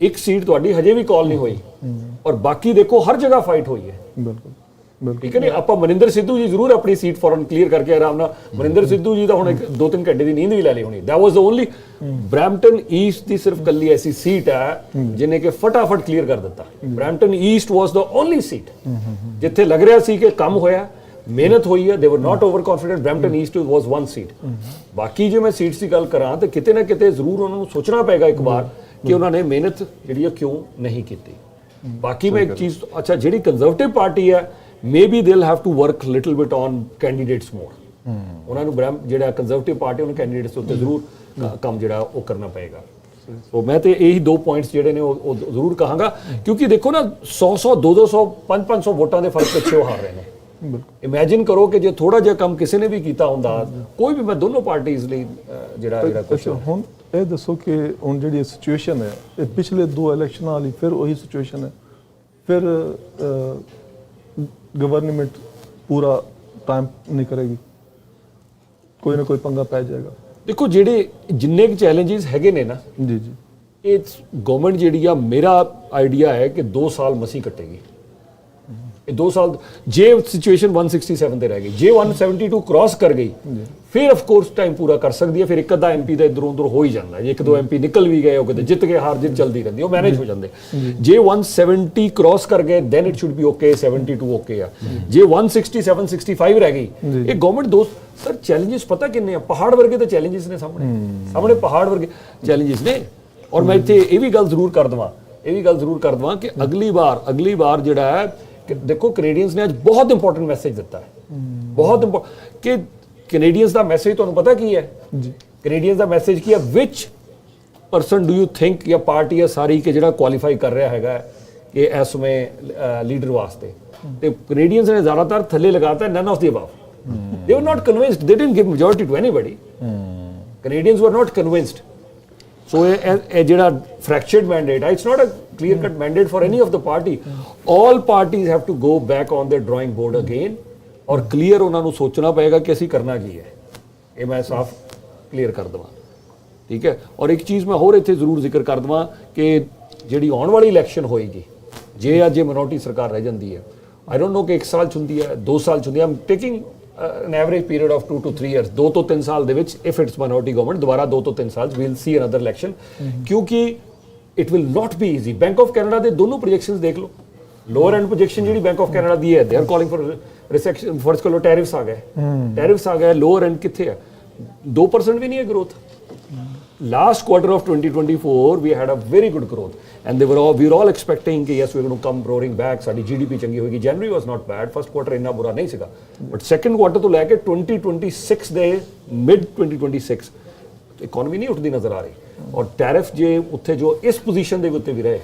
ਇੱਕ ਸੀਟ ਤੁਹਾਡੀ ਹਜੇ ਵੀ ਕਾਲ ਨਹੀਂ ਹੋਈ, ਔਰ ਬਾਕੀ ਦੇਖੋ ਹਰ ਜਗ੍ਹਾ ਫਾਈਟ ਹੋਈ ਹੈ, ਠੀਕ ਹੈ ਨਹੀਂ. ਆਪਾਂ ਮਨਿੰਦਰ ਸਿੱਧੂ ਜੀ ਜ਼ਰੂਰ ਆਪਣੀ ਸੀਟ ਫੌਰਨ ਕਲੀਅਰ ਕਰਕੇ ਆਰਾਮ ਨਾਲ, ਮਨਿੰਦਰ ਸਿੱਧੂ ਜੀ ਦਾ ਹੁਣ 2-3 ਘੰਟੇ ਦੀ ਨੀਂਦ ਵੀ ਲੈ ਲਈ ਹੋਣੀ. That was the only Brampton East ਦੀ ਸਿਰਫ ਕੱਲੀ ਐਸੀ ਸੀਟ ਹੈ ਜਿਹਨੇ ਕਿ ਫਟਾਫਟ ਕਲੀਅਰ ਕਰ ਦਿੱਤਾ. ਬਰੈਂਪਟਨ ਈਸਟ ਵਾਸ ਦ ਓਨਲੀ ਸੀਟ ਜਿੱਥੇ ਲੱਗ ਰਿਹਾ ਸੀ ਕਿ ਕੰਮ ਹੋਇਆ, ਮਿਹਨਤ ਹੋਈ ਹੈ, ਦੇ ਵਰ ਨਾਟ ਓਵਰ ਕੌਨਫੀਡੈਂਟ. ਬਰੈਂਪਟਨ ਈਸਟ ਵਾਸ 1 ਸੀਟ. ਬਾਕੀ ਜੇ ਮੈਂ ਸੀਟਸ ਦੀ ਗੱਲ ਕਰਾਂ ਤਾਂ ਕਿਤੇ ਨਾ ਕਿਤੇ ਜ਼ਰੂਰ ਉਹਨਾਂ ਨੂੰ ਸੋਚਣਾ ਪਏਗਾ ਇੱਕ ਵਾਰ ਕਿ ਉਹਨਾਂ ਨੇ ਮਿਹਨਤ ਜਿਹੜੀ ਹੈ ਕਿਉਂ ਨਹੀਂ ਕੀਤੀ. ਬਾਕੀ ਮੈਂ ਇੱਕ ਚੀਜ਼, ਅੱਛਾ, ਜਿਹੜੀ ਕੰਜ਼ਰਵੇਟਿਵ ਪਾਰਟੀ ਹੈ, maybe they will have to work little bit on candidates more. ਉਹਨਾਂ ਨੂੰ ਜਿਹੜਾ ਕੰਜ਼ਰਵੇਟਿਵ ਪਾਰਟੀ ਉਹਨਾਂ ਕੈਂਡੀਡੇਟਸ ਉੱਤੇ ਜ਼ਰੂਰ ਕੰਮ ਜਿਹੜਾ ਉਹ ਕਰਨਾ ਪਏਗਾ. ਸੋ ਮੈਂ ਤੇ ਇਹੀ 2 ਪੁਆਇੰਟਸ ਜਿਹੜੇ ਨੇ ਉਹ ਜ਼ਰੂਰ ਕਹਾਂਗਾ, ਕਿਉਂਕਿ ਦੇਖੋ ਨਾ 100 200 500 ਵੋਟਾਂ ਦੇ ਫਰਕ ਪਿੱਛੇ ਉਹ ਹਾਰ ਰਹੇ ਨੇ. ਇਮੇਜਿਨ ਕਰੋ ਕਿ ਜੇ ਥੋੜਾ ਜਿਹਾ ਕੰਮ ਕਿਸੇ ਨੇ ਵੀ ਕੀਤਾ ਹੁੰਦਾ, ਕੋਈ ਵੀ, ਮੈਂ ਦੋਨੋਂ ਪਾਰਟੀਆਂ ਲਈ ਜਿਹੜਾ ਕੁਝ ਹੁਣ ਇਹ ਦੱਸੋ ਕਿ ਹੁਣ ਜਿਹੜੀ ਸਿਚੁਏਸ਼ਨ ਹੈ ਇਹ ਪਿਛਲੇ 2 ਇਲੈਕਸ਼ਨਾਂ ਵਾਲੀ ਫਿਰ ਉਹੀ ਸਿਚੁਏਸ਼ਨ ਹੈ, ਫਿਰ ਗਵਰਨਮੈਂਟ ਪੂਰਾ ਟਾਈਮ ਨਹੀਂ ਕਰੇਗੀ, ਕੋਈ ਨਾ ਕੋਈ ਪੰਗਾ ਪੈ ਜਾਏਗਾ. ਦੇਖੋ, ਜਿਹੜੇ ਜਿੰਨੇ ਕੁ ਚੈਲੰਜਸ ਹੈਗੇ ਨੇ ਨਾ, ਜੀ, ਇਹ ਗਵਰਨਮੈਂਟ ਜਿਹੜੀ ਆ, ਮੇਰਾ ਆਈਡੀਆ ਹੈ ਕਿ 2 ਸਾਲ ਮਸੀਂ ਕੱਟੇਗੀ. ਇਹ 2 ਸਾਲ ਜੇ ਸਿਚੁਏਸ਼ਨ 167 ਤੇ ਰਹਿ ਗਈ, ਜੇ 172 ਕ੍ਰਾਸ ਕਰ ਗਈ, ਫਿਰ ਆਫ ਕੋਰਸ ਟਾਈਮ ਪੂਰਾ ਕਰ ਸਕਦੀ ਹੈ. ਫਿਰ ਇੱਕ ਅੱਧਾ ਐਮਪੀ ਦਾ ਇਧਰੋਂ ਉਧਰ ਹੋ ਹੀ ਜਾਂਦਾ, ਜੇ 1-2 ਐਮਪੀ ਨਿਕਲ ਵੀ ਗਏ, ਉਹ ਕਿਤੇ ਜਿੱਤ ਕੇ ਹਾਰ ਜਿੱਤ ਚੱਲਦੀ ਰਹਿੰਦੀ, ਉਹ ਮੈਨੇਜ ਹੋ ਜਾਂਦੇ. ਜੇ 170 ਕ੍ਰਾਸ ਕਰ ਗਏ then it should be okay, 72 okay ਆ. ਜੇ 167 65 ਰਹਿ ਗਈ, ਇਹ ਗਵਰਨਮੈਂਟ ਸਰ ਚੈਲੰਜਸ ਪਤਾ ਕਿੰਨੇ ਆ, ਪਹਾੜ ਵਰਗੇ ਤਾਂ ਚੈਲੰਜਸ ਨੇ ਸਾਹਮਣੇ ਪਹਾੜ ਵਰਗੇ ਚੈਲੰਜਸ ਨੇ. ਔਰ ਮੈਂ ਇੱਥੇ ਇਹ ਵੀ ਗੱਲ ਜ਼ਰੂਰ ਕਰ ਦਵਾਂ ਕਿ ਅਗਲੀ ਵਾਰ ਜਿਹੜਾ ਹੈ, ਦੇਖੋ ਕੈਨੇਡੀਅਨਸ ਨੇ ਅੱਜ ਬਹੁਤ ਇੰਪੋਰਟੈਂਟ ਮੈਸੇਜ ਦਿੱਤਾ ਹੈ, ਬਹੁਤ ਇੰਪੋਰਟੈਂਟ, ਕਿ ਕੈਨੇਡੀਅਨਸ ਦਾ ਮੈਸੇਜ ਤੁਹਾਨੂੰ ਪਤਾ ਕੀ ਹੈ? ਕੈਨੇਡੀਅਨਸ ਦਾ ਮੈਸੇਜ ਕੀ ਹੈ? ਵਿਚ ਪਰਸਨ ਡੂ ਯੂ ਥਿੰਕ ਜਾਂ ਪਾਰਟੀ ਹੈ ਸਾਰੀ ਕਿ ਜਿਹੜਾ ਕੁਆਲੀਫਾਈ ਕਰ ਰਿਹਾ ਹੈਗਾ ਕਿ ਇਸ ਸਮੇਂ ਲੀਡਰ ਵਾਸਤੇ, ਤੇ ਕੈਨੇਡੀਅਨਸ ਨੇ ਜ਼ਿਆਦਾਤਰ ਥੱਲੇ ਲਗਾਤਾ none of the above, They were not convinced. They didn't give majority to anybody. Canadians were not convinced. So a ਜਿਹੜਾ fractured mandate, it's not a clear-cut mandate for any of the party. All parties have to go back on their drawing board again, ਔਰ clear ਉਹਨਾਂ ਨੂੰ ਸੋਚਣਾ ਪਏਗਾ ਕਿ ਅਸੀਂ ਕਰਨਾ ਕੀ ਹੈ। ਇਹ ਮੈਂ ਸਾਫ਼ clear ਕਰ ਦਵਾਂ, ਠੀਕ ਹੈ। ਔਰ ਇੱਕ ਚੀਜ਼ ਮੈਂ ਹੋਰ ਇੱਥੇ ਜ਼ਰੂਰ ਜ਼ਿਕਰ ਕਰ ਦਵਾਂ ਕਿ ਜਿਹੜੀ ਆਉਣ ਵਾਲੀ ਇਲੈਕਸ਼ਨ ਹੋਏਗੀ, ਜੇ ਅੱਜ ਇਹ ਮਿਨੋਰਟੀ ਸਰਕਾਰ ਰਹਿ ਜਾਂਦੀ ਹੈ, I don't know ਕਿ 1 ਸਾਲ 'ਚ ਹੁੰਦੀ ਹੈ, 2 ਸਾਲ 'ਚ ਹੁੰਦੀ ਹੈ, I'm taking an average period of 2 to 3 years, 2 ਤੋਂ 3 ਸਾਲ ਦੇ ਵਿੱਚ, if it's minority government, ਦੁਬਾਰਾ 2 ਤੋਂ 3 ਸਾਲ 'ਚ we'll see another election, ਕਿਉਂਕਿ it will not be easy. Bank of Canada ਦੇ ਦੋਨੋਂ projections ਦੇਖ ਲਓ, lower end projection ਜਿਹੜੀ Bank of Canada ਦੀ ਹੈ, they are calling for recession, first ਕੋਲੋਂ tariffs ਆ ਗਏ, tariffs ਆ ਗਏ, lower end ਕਿੱਥੇ ਹੈ, 2% ਵੀ ਨਹੀਂ ਹੈ growth. Last quarter of 2024, we had a very good growth, and we were all expecting that yes, we're going to come roaring back. Saadi GDP changi hogi. January was not bad. First quarter inna bura nahi siga, but second quarter to leke 2026 de mid 2026 economy नहीं उठती नजर आ रही, और tariff जे उत्थे जो इस position दे उत्ते भी रहे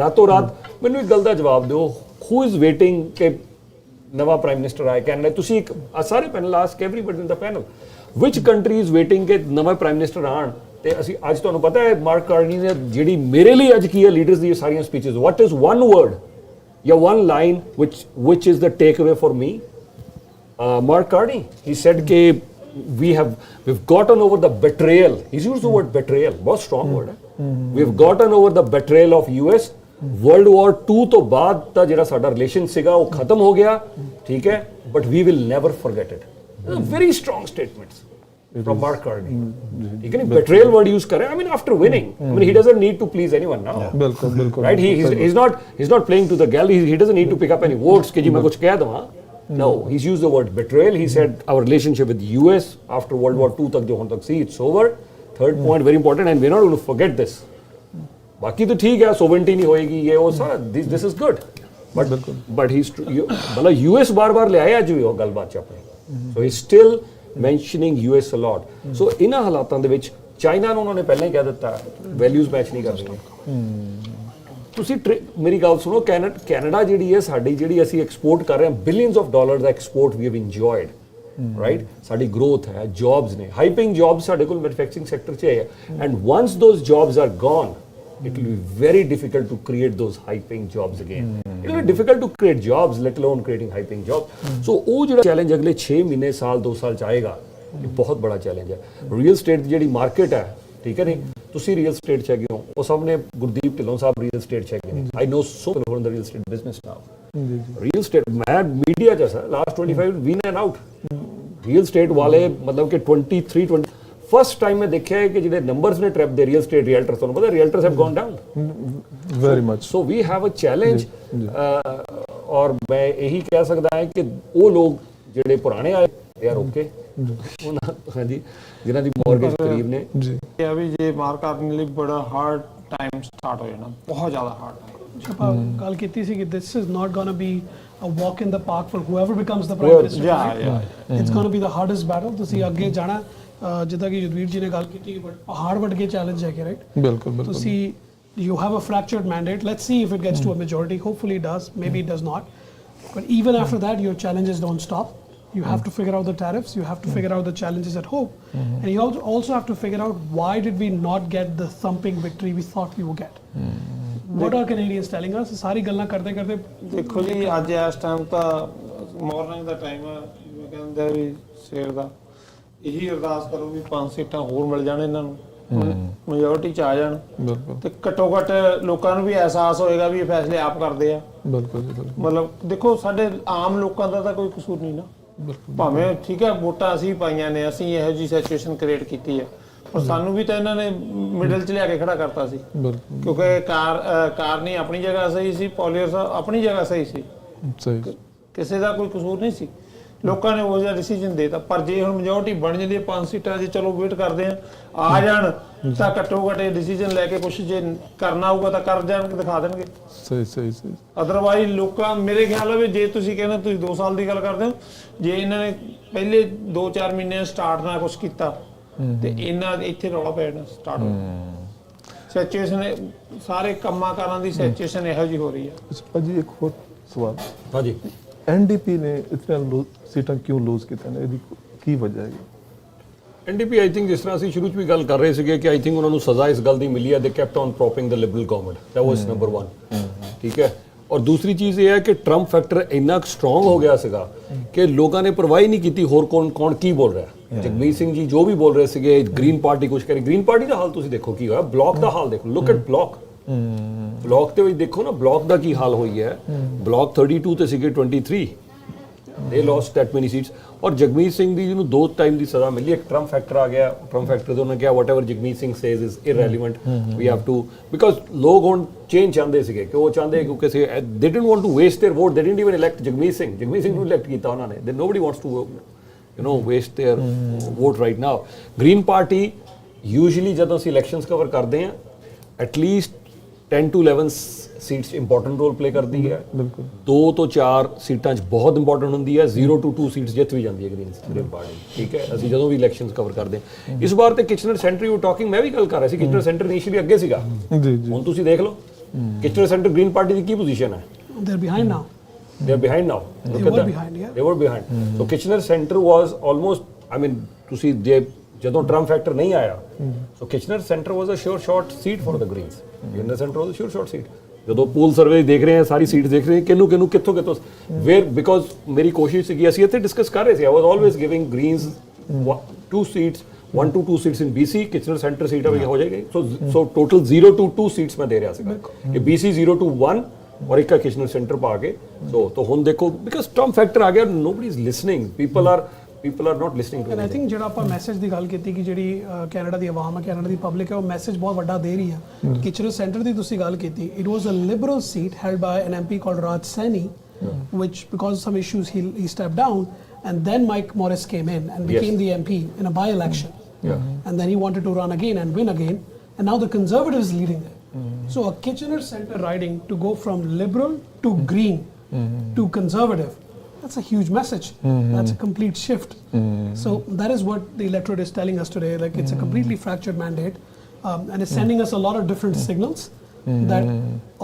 रातों रात। मैनू एक गल दा जवाब दो, who is waiting के नवा प्राइम मिनिस्टर आए कैनेडा? तुसी एक सारे panel ask everybody in the panel, which country is waiting के नवा प्राइम मिनिस्टर आण? ਤੇ ਅਸੀਂ ਅੱਜ ਤੁਹਾਨੂੰ ਪਤਾ ਹੈ ਮਾਰਕ ਕਾਰਨੀ ਨੇ ਜਿਹੜੀ ਮੇਰੇ ਲਈ ਅੱਜ ਕੀ ਹੈ ਲੀਡਰਸ ਦੀ ਸਾਰੀਆਂ speeches, what is one word ਜਾਂ one line which is the takeaway for me? Mark Carney, he said ਕਿ we've gotten over the betrayal. He's used the word betrayal, बहुत strong word है. We've gotten over the betrayal of US. World War II ਤੋਂ ਬਾਅਦ ਦਾ ਜਿਹੜਾ ਸਾਡਾ relation ਸੀਗਾ ਉਹ ਖਤਮ ਹੋ ਗਿਆ, ਠੀਕ ਹੈ, but we will never forget it. Very strong statements from Mark Carney. He can betrayal word use kare. I mean, after winning, I mean, he doesn't need to please anyone now. Right? He's not playing to the gallery. He doesn't need to pick up any votes. Ke ji main kuch keh dwa. No, he's used the word betrayal. He said our relationship with US after World War II tak jo hun tak see, it's over. Third point, very important, and we're not going to forget this. Baki to theek hai, sovereignty nahi hoegi, ye wo sara. This is good. But he's मतलब US बार ले आया जो गल बात च अपने. So he's still mentioning US a lot. So ਇਹਨਾਂ ਹਾਲਾਤਾਂ ਦੇ ਵਿੱਚ ਚਾਈਨਾ ਨੂੰ ਉਹਨਾਂ ਨੇ ਪਹਿਲਾਂ ਹੀ ਕਹਿ ਦਿੱਤਾ ਵੈਲਿਊਜ਼ ਮੈਚ ਨਹੀਂ ਕਰਦੀਆਂ। ਤੁਸੀਂ ਮੇਰੀ ਗੱਲ ਸੁਣੋ, ਕੈਨੇਡਾ ਜਿਹੜੀ ਹੈ ਸਾਡੀ, ਜਿਹੜੀ ਅਸੀਂ ਐਕਸਪੋਰਟ ਕਰ ਰਹੇ ਹਾਂ, ਬਿਲੀਅਨਸ ਆਫ ਡਾਲਰ ਦਾ export we have enjoyed, right? ਸਾਡੀ ਗਰੋਥ ਹੈ, ਜੌਬਸ ਨੇ, ਹਾਈ ਪੇਇੰਗ ਜੌਬਸ ਸਾਡੇ ਕੋਲ ਮੈਨੂਫੈਕਚਰਿੰਗ ਸੈਕਟਰ 'ਚ ਹੈ, and once those jobs are gone, it will be very difficult to create those high-paying jobs again. It will be difficult to create jobs, let alone creating high-paying jobs. So, वो जो challenge अगले 6 महीने, साल, 2 साल आएगा, ये बहुत बड़ा challenge है. Real estate की जो market है, ठीक है नहीं? तुसी real estate चाहिए हो, वो सबने गुरदीप ढिल्लों साहब real estate चाहिए. I know so many people in the real estate business now. Real estate, मैं media जैसा last 25 in and out. Real estate वाले मतलब कि 23-20 फर्स्ट टाइम में देखा है कि जो नंबर्स ने trap they real estate realtors, तो पता है realtors have gone down very much. So we have a challenge, और मैं यही कह सकता है कि वो लोग ਜਿਹੜੇ ਪੁਰਾਣੇ ਆਏ they are okay, ਉਹਨਾਂ ਹਾਂਜੀ ਜਿਨ੍ਹਾਂ ਦੀ ਮੌਰਗੇਜ ਕਰੀਬ ਨੇ ਜੀ, ਇਹ ਵੀ ਜੇ ਮਾਰਕ ਕਰਨ ਲਈ ਬੜਾ ਹਾਰਡ ਟਾਈਮ ਸਟਾਰਟ ਹੋ ਜਾਣਾ, ਬਹੁਤ ਜ਼ਿਆਦਾ ਹਾਰਡ ਆਪਾਂ ਗੱਲ ਕੀਤੀ ਸੀ ਕਿ this is not going to be a walk in the park for whoever becomes the prime minister. It's going to be the hardest battle. ਤੁਸੀਂ ਅੱਗੇ ਜਾਣਾ, ਜਿੱਦਾਂ ਕਿ ਯੁਧਵੀਰ ਜੀ ਨੇ ਗੱਲ ਕੀਤੀ, ਬਟ ਪਹਾੜ ਵੱਟ ਕੇ ਚੈਲੰਜ ਹੈ ਕਿ ਰਾਈਟ, ਬਿਲਕੁਲ ਤੁਸੀਂ you have a fractured mandate. Let's see if it gets to a majority. Hopefully it does, maybe it does not, but even after that your challenges don't stop. You have to figure out the tariffs, you have to figure out the challenges at home, and you also have to figure out why did we not get the thumping victory we thought we would get. What are Canadians telling us? ਸਾਰੀ ਗੱਲਾਂ ਕਰਦੇ ਕਰਦੇ ਦੇਖੋ ਜੀ, ਅੱਜ ਇਸ time ਤਾਂ morning ਦਾ time ਹੈ, ਕਹਿੰਦੇ ਵੀ ਸਵੇਰ ਦਾ ਇਹੀ ਅਰਦਾਸ ਕਰੋ ਵੀ 5 ਸੀਟਾਂ ਹੋਰ ਮਿਲ ਜਾਣ ਇਹਨਾਂ ਨੂੰ, ਮੈਜੋਰਟੀ 'ਚ ਆ ਜਾਣ, ਤੇ ਘੱਟੋ ਘੱਟ ਲੋਕਾਂ ਨੂੰ ਵੀ ਅਹਿਸਾਸ ਹੋਏਗਾ ਵੀ ਇਹ ਫੈਸਲੇ ਆਪ ਕਰਦੇ ਆ। ਮਤਲਬ ਦੇਖੋ, ਸਾਡੇ ਆਮ ਲੋਕਾਂ ਦਾ ਤਾਂ ਕੋਈ ਕਸੂਰ ਨਹੀਂ ਨਾ, ਭਾਵੇਂ ਠੀਕ ਹੈ ਵੋਟਾਂ ਅਸੀਂ ਪਾਈਆਂ ਨੇ, ਅਸੀਂ ਇਹੋ ਜਿਹੀ ਸਿਚੁਏਸ਼ਨ ਕ੍ਰੀਏਟ ਕੀਤੀ ਹੈ, ਪਰ ਸਾਨੂੰ ਵੀ ਤਾਂ ਇਹਨਾਂ ਨੇ ਮਿਡਲ 'ਚ ਲਿਆ ਕੇ ਖੜਾ ਕਰਤਾ ਸੀ, ਕਿਉਂਕਿ ਕਾਰਨੀ ਆਪਣੀ ਜਗ੍ਹਾ ਸਹੀ ਸੀ, ਪੋਲੀਅਰ ਆਪਣੀ ਜਗ੍ਹਾ ਸਹੀ ਸੀ, ਕਿਸੇ ਦਾ ਕੋਈ ਕਸੂਰ ਨਹੀਂ ਸੀ, ਲੋਕਾਂ ਨੇ ਉਹ ਜਿਹਾ ਡਿਸੀਜਨ ਦੇਤਾ। ਪਰ ਜੇ ਹੁਣ ਮੈਜੋਰਟੀ ਬਣ ਜਾਂਦੀ ਹੈ 5 ਸੀਟਾਂ ਦੀ, ਚਲੋ ਵੇਟ ਕਰਦੇ ਆ ਜਾਣ, ਤਾਂ ਘੱਟੋ ਘੱਟ ਇਹ ਡਿਸੀਜਨ ਲੈ ਕੇ ਕੁਛ ਜੇ ਕਰਨਾ ਹੋਊਗਾ ਤਾਂ ਕਰ ਜਾਣਗੇ, ਦਿਖਾ ਦੇਣਗੇ। ਸਹੀ ਅਦਰਵਾਈਜ਼ ਲੋਕਾਂ, ਮੇਰੇ ਖਿਆਲ ਹੈ ਜੇ ਤੁਸੀਂ ਕਹਿੰਦੇ ਤੁਸੀਂ 2 ਸਾਲ ਦੀ ਗੱਲ ਕਰਦੇ ਹੋ, ਜੇ ਇਹਨਾਂ ਨੇ ਪਹਿਲੇ 2-4 ਮਹੀਨੇ ਸਟਾਰਟ ਨਾਲ ਕੁਛ ਕੀਤਾ ਤੇ ਇਹਨਾਂ ਇੱਥੇ ਰੌਲਾ ਪੈ ਜਾਣਾ ਸਟਾਰਟ ਹੋ। ਸਿਚੁਏਸ਼ਨ ਸਾਰੇ ਕੰਮਾਂ ਕਾਰਾਂ ਦੀ ਸਿਚੁਏਸ਼ਨ ਇਹੋ ਜਿਹੀ ਹੋ ਰਹੀ ਹੈ। ਭਾਜੀ ਇੱਕ ਹੋਰ ਸਵਾਲ, ਹਾਂਜੀ ਐਨਡੀਪੀ ਨੇ ਇਤਨੇ ਸੀਟਾਂ ਕਿਉਂ ਲੂਜ਼ ਕੀਤੀਆਂ ਨੇ, ਇਹਦੀ ਕੀ ਵਜ੍ਹਾ ਹੈਗੀ? ਐਨਡੀਪੀ ਆਈ ਥਿੰਕ ਜਿਸ ਤਰ੍ਹਾਂ ਅਸੀਂ ਸ਼ੁਰੂ 'ਚ ਵੀ ਗੱਲ ਕਰ ਰਹੇ ਸੀਗੇ ਕਿ ਆਈ ਥਿੰਕ ਉਹਨਾਂ ਨੂੰ ਸਜ਼ਾ ਇਸ ਗੱਲ ਦੀ ਮਿਲੀ ਹੈ, they kept on propping the liberal government, that was number 1, ਠੀਕ ਹੈ। ਔਰ ਦੂਸਰੀ ਚੀਜ਼ ਇਹ ਹੈ ਕਿ ਟਰੰਪ ਫੈਕਟਰ ਇੰਨਾ ਸਟਰੋਂਗ ਹੋ ਗਿਆ ਸੀਗਾ ਕਿ ਲੋਕਾਂ ਨੇ ਪਰਵਾਹ ਹੀ ਨਹੀਂ ਕੀਤੀ ਹੋਰ ਕੌਣ ਕੀ ਬੋਲ ਰਿਹਾ। ਜਗਮੀਤ ਸਿੰਘ ਜੀ ਜੋ ਵੀ ਬੋਲ ਰਹੇ ਸੀਗੇ, ਗ੍ਰੀਨ ਪਾਰਟੀ ਕੁਝ ਕਰੇ, ਗ੍ਰੀਨ ਪਾਰਟੀ ਦਾ ਹਾਲ ਤੁਸੀਂ ਦੇਖੋ ਕੀ ਹੋਇਆ, ਬਲੌਕ ਦਾ ਹਾਲ ਦੇਖੋ, ਲੁੱਕ ਐਟ ਬਲੌਕ ਤੇ ਵੀ ਦੇਖੋ ਨਾ, ਬਲੌਕ ਦਾ ਕੀ ਹਾਲ ਹੋਈ ਹੈ। ਬਲੌਕ 32 ਤੇ ਸੀਗੇ 23, they lost that many seats। ਔਰ ਜਗਮੀਤ ਸਿੰਘ ਦੀ ਜਿਹਨੂੰ 2 ਟਾਈਮ ਦੀ ਸਜ਼ਾ ਮਿਲੀ, ਇੱਕ ਟਰੰਪ ਫੈਕਟਰ ਆ ਗਿਆ, ਟਰੰਪ ਫੈਕਟਰ ਦੇ ਉਹਨਾਂ ਨੇ ਕਿਹਾ whatever Jagmeet Singh says is irrelevant, we have to, because ਲੋਕ ਹੁਣ ਚੇਂਜ ਚਾਹੁੰਦੇ ਸੀਗੇ ਕਿ ਉਹ ਚਾਹੁੰਦੇ ਕਿਉਂਕਿ they didn't want to waste their vote, they didn't even elect Jagmeet Singh ਨੂੰ elect ਕੀਤਾ ਉਹਨਾਂ ਨੇ, then nobody wants to waste their vote right now। Green party usually ਜਦੋਂ ਅਸੀਂ ਇਲੈਕਸ਼ਨਸ ਕਵਰ ਕਰਦੇ ਹਾਂ at least 10 to 11 seats important role play ਕਰਦੀ ਹੈ, 2 ਤੋਂ 4 ਸੀਟਾਂ 'ਚ ਬਹੁਤ ਇੰਪੋਰਟੈਂਟ ਹੁੰਦੀ ਹੈ, 0 to 2 ਸੀਟਸ ਜਿੱਤ ਵੀ ਜਾਂਦੀ ਹੈ ਗ੍ਰੀਨ ਪਾਰਟੀ, ਠੀਕ ਹੈ। ਅਸੀਂ ਜਦੋਂ ਵੀ ਇਲੈਕਸ਼ਨਸ ਕਵਰ ਕਰਦੇ ਹਾਂ, ਇਸ ਵਾਰ ਤੇ ਕਿਚਨਰ ਸੈਂਟਰ ਯੂ ਟਾਕਿੰਗ, ਮੈਂ ਵੀ ਗੱਲ ਕਰ ਰਿਹਾ ਸੀ, ਕਿਚਨਰ ਸੈਂਟਰ ਇਨੀਸ਼ੀਅਲੀ ਅੱਗੇ ਸੀਗਾ, ਹੁਣ ਤੁਸੀਂ ਦੇਖ ਲਓ ਕਿਚਨਰ ਸੈਂਟਰ ਗ੍ਰੀਨ ਪਾਰਟੀ ਦੀ ਕੀ ਪੋਜੀਸ਼ਨ ਹੈ, They're behind now. They are behind now. They were behind, yeah. They were behind. So Kitchener Centre was almost, I mean, ਤੁਸੀਂ ਜਦੋਂ ਟਰੰਪ ਫੈਕਟਰ ਨਹੀਂ ਆਇਆ, so Kitchener Centre was a sure shot seat for the Greens. Kitchener Centre was a sure shot seat. ਜਦੋਂ pool survey ਦੇਖ ਰਹੇ ਹਾਂ, ਸਾਰੀ seat ਦੇਖ ਰਹੇ ਹਾਂ, ਕਿਹਨੂੰ ਕਿੱਥੋਂ ਵੇਅਰ, ਬਿਕੋਜ਼ ਮੇਰੀ ਕੋਸ਼ਿਸ਼ ਸੀਗੀ, ਅਸੀਂ ਇੱਥੇ ਡਿਸਕਸ ਕਰ ਰਹੇ ਸੀ, I was always giving greens 2 seats, 1 to 2 seats in BC, Kitchener Centre seat ਹੋ ਜਾਏਗੀ, ਸੋ ਟੋਟਲ 0 to 2 ਸੀਟਸ ਮੈਂ ਦੇ ਰਿਹਾ ਸੀਗਾ, ਇਹ BC 0 to 1 ਔਰ ਇੱਕ ਕਿਚਨਰ ਸੈਂਟਰ ਪਾ ਕੇ। ਸੋ ਹੁਣ ਦੇਖੋ, ਬਿਕਾਜ਼ ਟਰੰਪ ਫੈਕਟਰ ਆ ਗਿਆ, nobody is listening, people are not listening to. And I think ਜਿਹੜਾ ਆਪਾਂ ਮੈਸੇਜ ਦੀ ਗੱਲ ਕੀਤੀ ਕਿ ਜਿਹੜੀ ਕੈਨੇਡਾ ਦੀ ਆਵਾਮ ਹੈ, ਕੈਨੇਡਾ ਦੀ ਪਬਲਿਕ ਹੈ, ਉਹ ਮੈਸੇਜ ਬਹੁਤ ਵੱਡਾ ਦੇ ਰਹੀ ਹੈ। ਕਿਚਨਰ ਸੈਂਟਰ ਦੀ ਤੁਸੀਂ ਗੱਲ ਕੀਤੀ, it was a Liberal seat held by an MP called Raj Saini, which because of some issues he stepped down, and then Mike Morris came in and became the MP in a by-election, and then he wanted to run again and win again, and now the Conservatives leading there. So a Kitchener Centre riding to go from liberal to green to Conservative, that's a huge message. That's a complete shift. So that is what the electorate is telling us today, like it's a completely fractured mandate, and it's sending us a lot of different signals that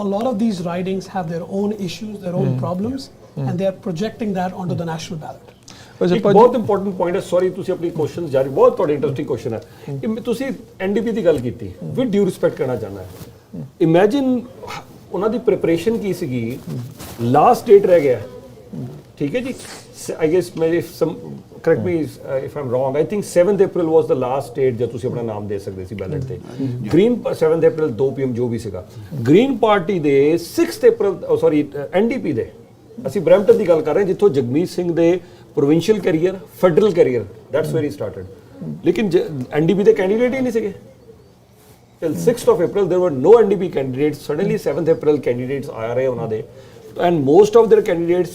a lot of these ridings have their own issues, their own problems, and they are projecting that onto the national ballot. ਇੱਕ ਬਹੁਤ important point ਹੈ, sorry ਤੁਸੀਂ ਆਪਣੀ questions ਜਾਰੀ, ਬਹੁਤ ਤੁਹਾਡਾ interesting question ਹੈ। ਤੁਸੀਂ NDP ਦੀ ਗੱਲ ਕੀਤੀ, ਵਿਦ ਡਿਊ ਰਿਸਪੈਕਟ ਕਰਨਾ ਚਾਹੁੰਦਾ ਹੈ, ਇਮੈਜਿਨ ਉਹਨਾਂ ਦੀ ਪ੍ਰਿਪਰੇਸ਼ਨ ਕੀ ਸੀਗੀ, ਲਾਸਟ ਡੇਟ ਰਹਿ ਗਿਆ, ਠੀਕ ਹੈ ਜੀ, I guess correct me if I'm wrong, I think 7th April was the last date ਜਦ ਤੁਸੀਂ ਆਪਣਾ ਨਾਮ ਦੇ ਸਕਦੇ ਸੀ ਬੈਲਟ ਤੇ। ਗ੍ਰੀਨ 7th April 2 PM ਜੋ ਵੀ ਸੀਗਾ, ਗ੍ਰੀਨ ਪਾਰਟੀ ਦੇ 6th April, ਸੌਰੀ NDP ਦੇ, ਅਸੀਂ ਬਰੈਂਪਟਨ ਦੀ ਗੱਲ ਕਰ ਰਹੇ ਹਾਂ ਜਿੱਥੋਂ ਜਗਮੀਤ ਸਿੰਘ ਦੇ provincial career, federal career, that's where he started, ਲੇਕਿਨ NDP ਦੇ ਕੈਂਡੀਡੇਟ ਹੀ ਨਹੀਂ ਸੀਗੇ। Till 6th of April there were no NDP candidates, suddenly 7th April candidates ਆ ਰਹੇ ਉਹਨਾਂ ਦੇ, and most of their candidates,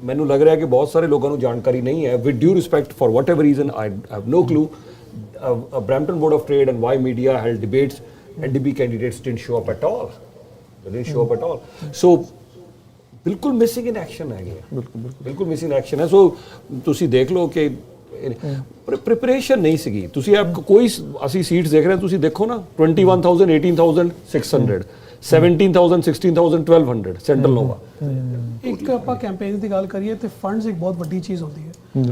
ਮੈਨੂੰ ਲੱਗ ਰਿਹਾ ਕਿ ਬਹੁਤ ਸਾਰੇ ਲੋਕਾਂ ਨੂੰ ਜਾਣਕਾਰੀ ਨਹੀਂ ਹੈ, with due respect for whatever reason, I have no clue, Brampton Board of Trade and Ymedia held debates, NDP candidates didn't show up at all, they didn't show up at all, so ਬਿਲਕੁਲ missing ਇਨ action ਹੈਗੇ, ਬਿਲਕੁਲ missing action ਹੈ। ਸੋ ਤੁਸੀਂ ਦੇਖ ਲਓ ਕਿ preparation ਨਹੀਂ ਸੀਗੀ, ਤੁਸੀਂ ਕੋਈ ਅਸੀਂ ਸੀਟਸ ਦੇਖ ਰਹੇ ਹਾਂ, ਤੁਸੀਂ ਦੇਖੋ ਨਾ 21,000, 18,600, 17,000, 16,000, 1,200 ਸੈਂਟਰਲ ਨੋਵਾ। ਇੱਕ ਆਪਾਂ ਕੈਂਪੇਨ ਦੀ ਗੱਲ ਕਰੀਏ ਤੇ ਫੰਡਸ ਇੱਕ ਬਹੁਤ ਵੱਡੀ ਚੀਜ਼ ਹੁੰਦੀ ਹੈ,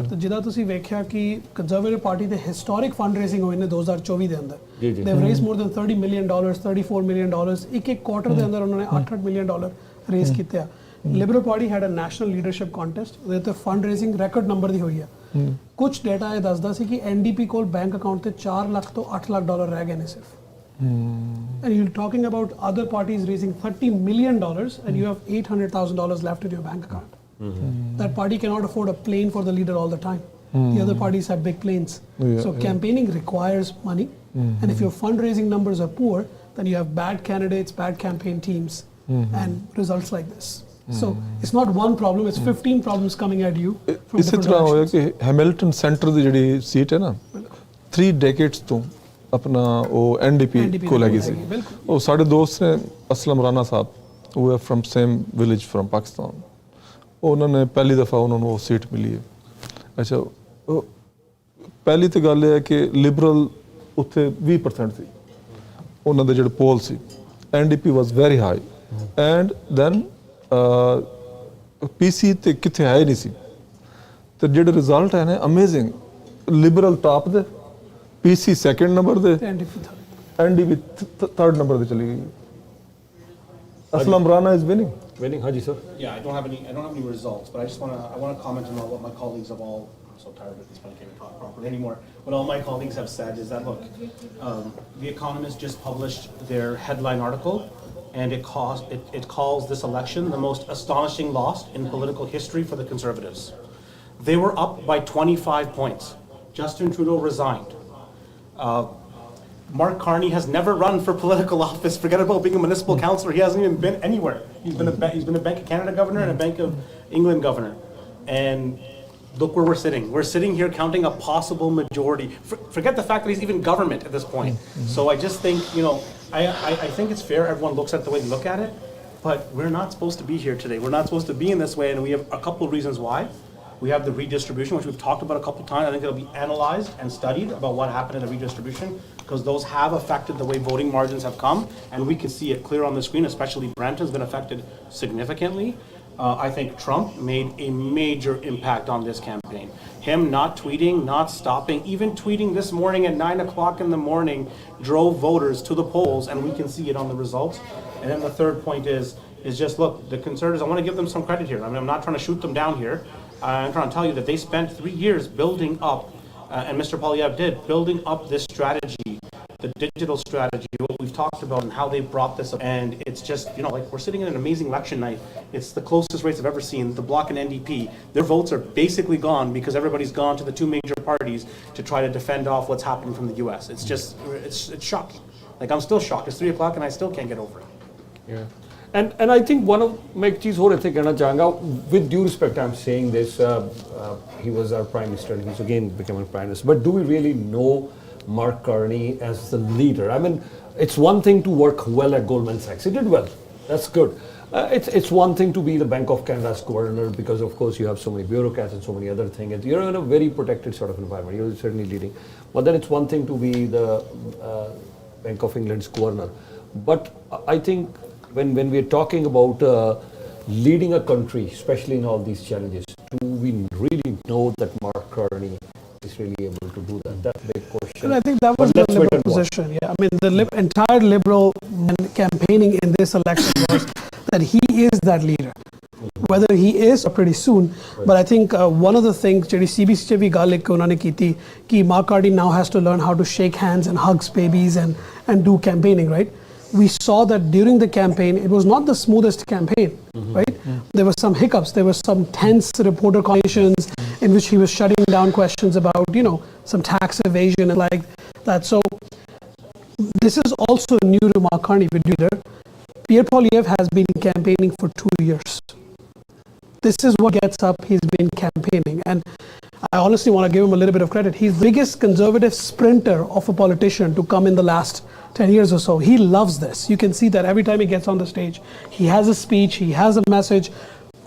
ਤੇ ਜਿਹਦਾ ਤੁਸੀਂ ਵੇਖਿਆ ਕਿ ਕੰਜ਼ਰਵੇਟਿਵ ਪਾਰਟੀ ਦੇ ਹਿਸਟੋਰਿਕ ਫੰਡ ਰੇਜ਼ਿੰਗ ਹੋਏ ਨੇ 2024 ਦੇ ਅੰਦਰ, they have raised more than $30 million, $34 million, ਇੱਕ ਕੁਆਟਰ ਦੇ ਅੰਦਰ ਉਹਨਾਂ ਨੇ $8 million ਰੇਜ਼ ਕੀਤੇ ਆ। Liberal Party had a national leadership contest, ਉਹਦੇ ਤੇ ਫੰਡ ਰੇਜ਼ਿੰਗ ਰੈਕੋਰਡ ਨੰਬਰ ਦੀ ਹੋਈ ਆ। ਕੁਝ ਡੇਟਾ ਇਹ ਦੱਸਦਾ ਸੀ ਕਿ NDP ਕੋਲ ਬੈਂਕ ਅਕਾਊਂਟ ਤੇ $4 ਲੱਖ ਤੋਂ $8 ਲੱਖ ਰਹਿ ਗਏ ਨੇ ਸਿਰਫ। And you're talking about other parties raising $30 million and you have $800,000 left in your bank account. That party cannot afford a plane for the leader all the time. The other parties have big planes. So campaigning requires money. And if your fundraising numbers are poor, then you have bad candidates, bad campaign teams, and results like this. So it's not one problem, it's 15 problems coming at you from ਇਸੇ ਤਰ੍ਹਾਂ ਹੋਇਆ ਕਿ Hamilton centre ਦੀ ਜਿਹੜੀ seat ਹੈ ਨਾ, 3 decades ਤੋਂ अपना वो NDP को लगी सी। वो साढ़े दोस्त ने असलम राना साहब, वो है from same village from Pakistan, उन्होंने पहली दफ़ा उन्होंने वो सीट मिली है। अच्छा, पहली तो गल है कि लिबरल उत्थे 20% सी उन्होंने दे जिहड़े पोल सी, NDP was very high, and then PC ਤੇ ਕਿੱਥੇ ਹੈ ਹੀ ਨਹੀਂ ਸੀ ਤੇ ਜਿਹੜੇ ਰਿਜ਼ਲਟ ਹੈ ਨੇ ਅਮੇਜ਼ਿੰਗ ਲਿਬਰਲ ਟਾਪ ਦੇ ਪੀਸੀ ਸੈਕੰਡ ਨੰਬਰ ਦੇ ਐਨਡੀਪੀ ਥਰਡ ਨੰਬਰ ਤੇ ਚਲੀ ਗਈ Aslam Rana is winning Haji sir. Yeah, I don't have any results, but I want to comment on what my colleagues have all. I'm so tired of this, but I can't talk properly anymore. What all my colleagues have said is that look, The Economist just published their headline article, and it calls this election the most astonishing loss in political history for the Conservatives. They were up by 25 points. Justin Trudeau resigned. Mark Carney has never run for political office. Forget about being a municipal councillor. He hasn't even been anywhere. He's been a Bank of Canada governor and a Bank of England governor. And look where we're sitting. We're sitting here counting a possible majority. Forget the fact that he's even government at this point. So I just think, I think it's fair everyone looks at the way they look at it, but we're not supposed to be here today. We're not supposed to be in this way, and we have a couple of reasons why. We have the redistribution, which we've talked about a couple of times. I think it'll be analyzed and studied about what happened in the redistribution, because those have affected the way voting margins have come, and we can see it clear on the screen, especially Brampton's been affected significantly. I think Trump made a major impact on this campaign. Him not tweeting, not stopping, even tweeting this morning at 9 o'clock in the morning drove voters to the polls, and we can see it on the results. And then the third point is just, look, the Conservatives, I want to give them some credit here. I mean, I'm not trying to shoot them down here. I'm trying to tell you that they spent 3 years building up, and Mr. Poilievre did, building up this strategy, the digital strategy, what we've talked about and how they brought this up. And it's just, like we're sitting in an amazing election night. It's the closest race I've ever seen. The Bloc and NDP, their votes are basically gone because everybody's gone to the two major parties to try to defend off what's happening from the US. It's just, it's shocking. Like, I'm still shocked. It's 3 o'clock and I still can't get over it. Yeah. And I think one of my cheez ho rahe the kehna chahanga, with due respect I'm saying this, he was our prime minister and he's again becoming prime minister, but do we really know Mark Carney as the leader? I mean, it's one thing to work well at Goldman Sachs. He did well, that's good. It's one thing to be the Bank of Canada's governor, because of course you have so many bureaucrats and so many other things. You're in a very protected sort of environment. You're certainly leading. But then it's one thing to be the Bank of England's governor. But I think when we're talking about leading a country, especially in all these challenges, do we really know that Mark Carney is really able to do that? That's a big question. And I think that was the Liberal position. Yeah, I mean, the entire Liberal campaigning in this election was that he is that leader. Whether he is pretty soon, but I think one of the things ਜਿਹੜੀ CBC 'ਚ ਵੀ ਗੱਲ ਇੱਕ ਉਹਨਾਂ ਨੇ ਕੀਤੀ ਕਿ Mark Carney now has to learn how to shake hands and hugs babies and do campaigning, right? We saw that during the campaign, it was not the smoothest campaign, right? There were some hiccups, there were some tense reporter conversations in which he was shutting down questions about, some tax evasion and like that. So this is also new to Mark Carney, with leader. Pierre Poilievre has been campaigning for 2 years. This is what gets up, he's been campaigning. And I honestly want to give him a little bit of credit. He's the biggest conservative sprinter of a politician to come in the last 10 years or so. He loves this. You can see that every time he gets on the stage, he has a speech, he has a message.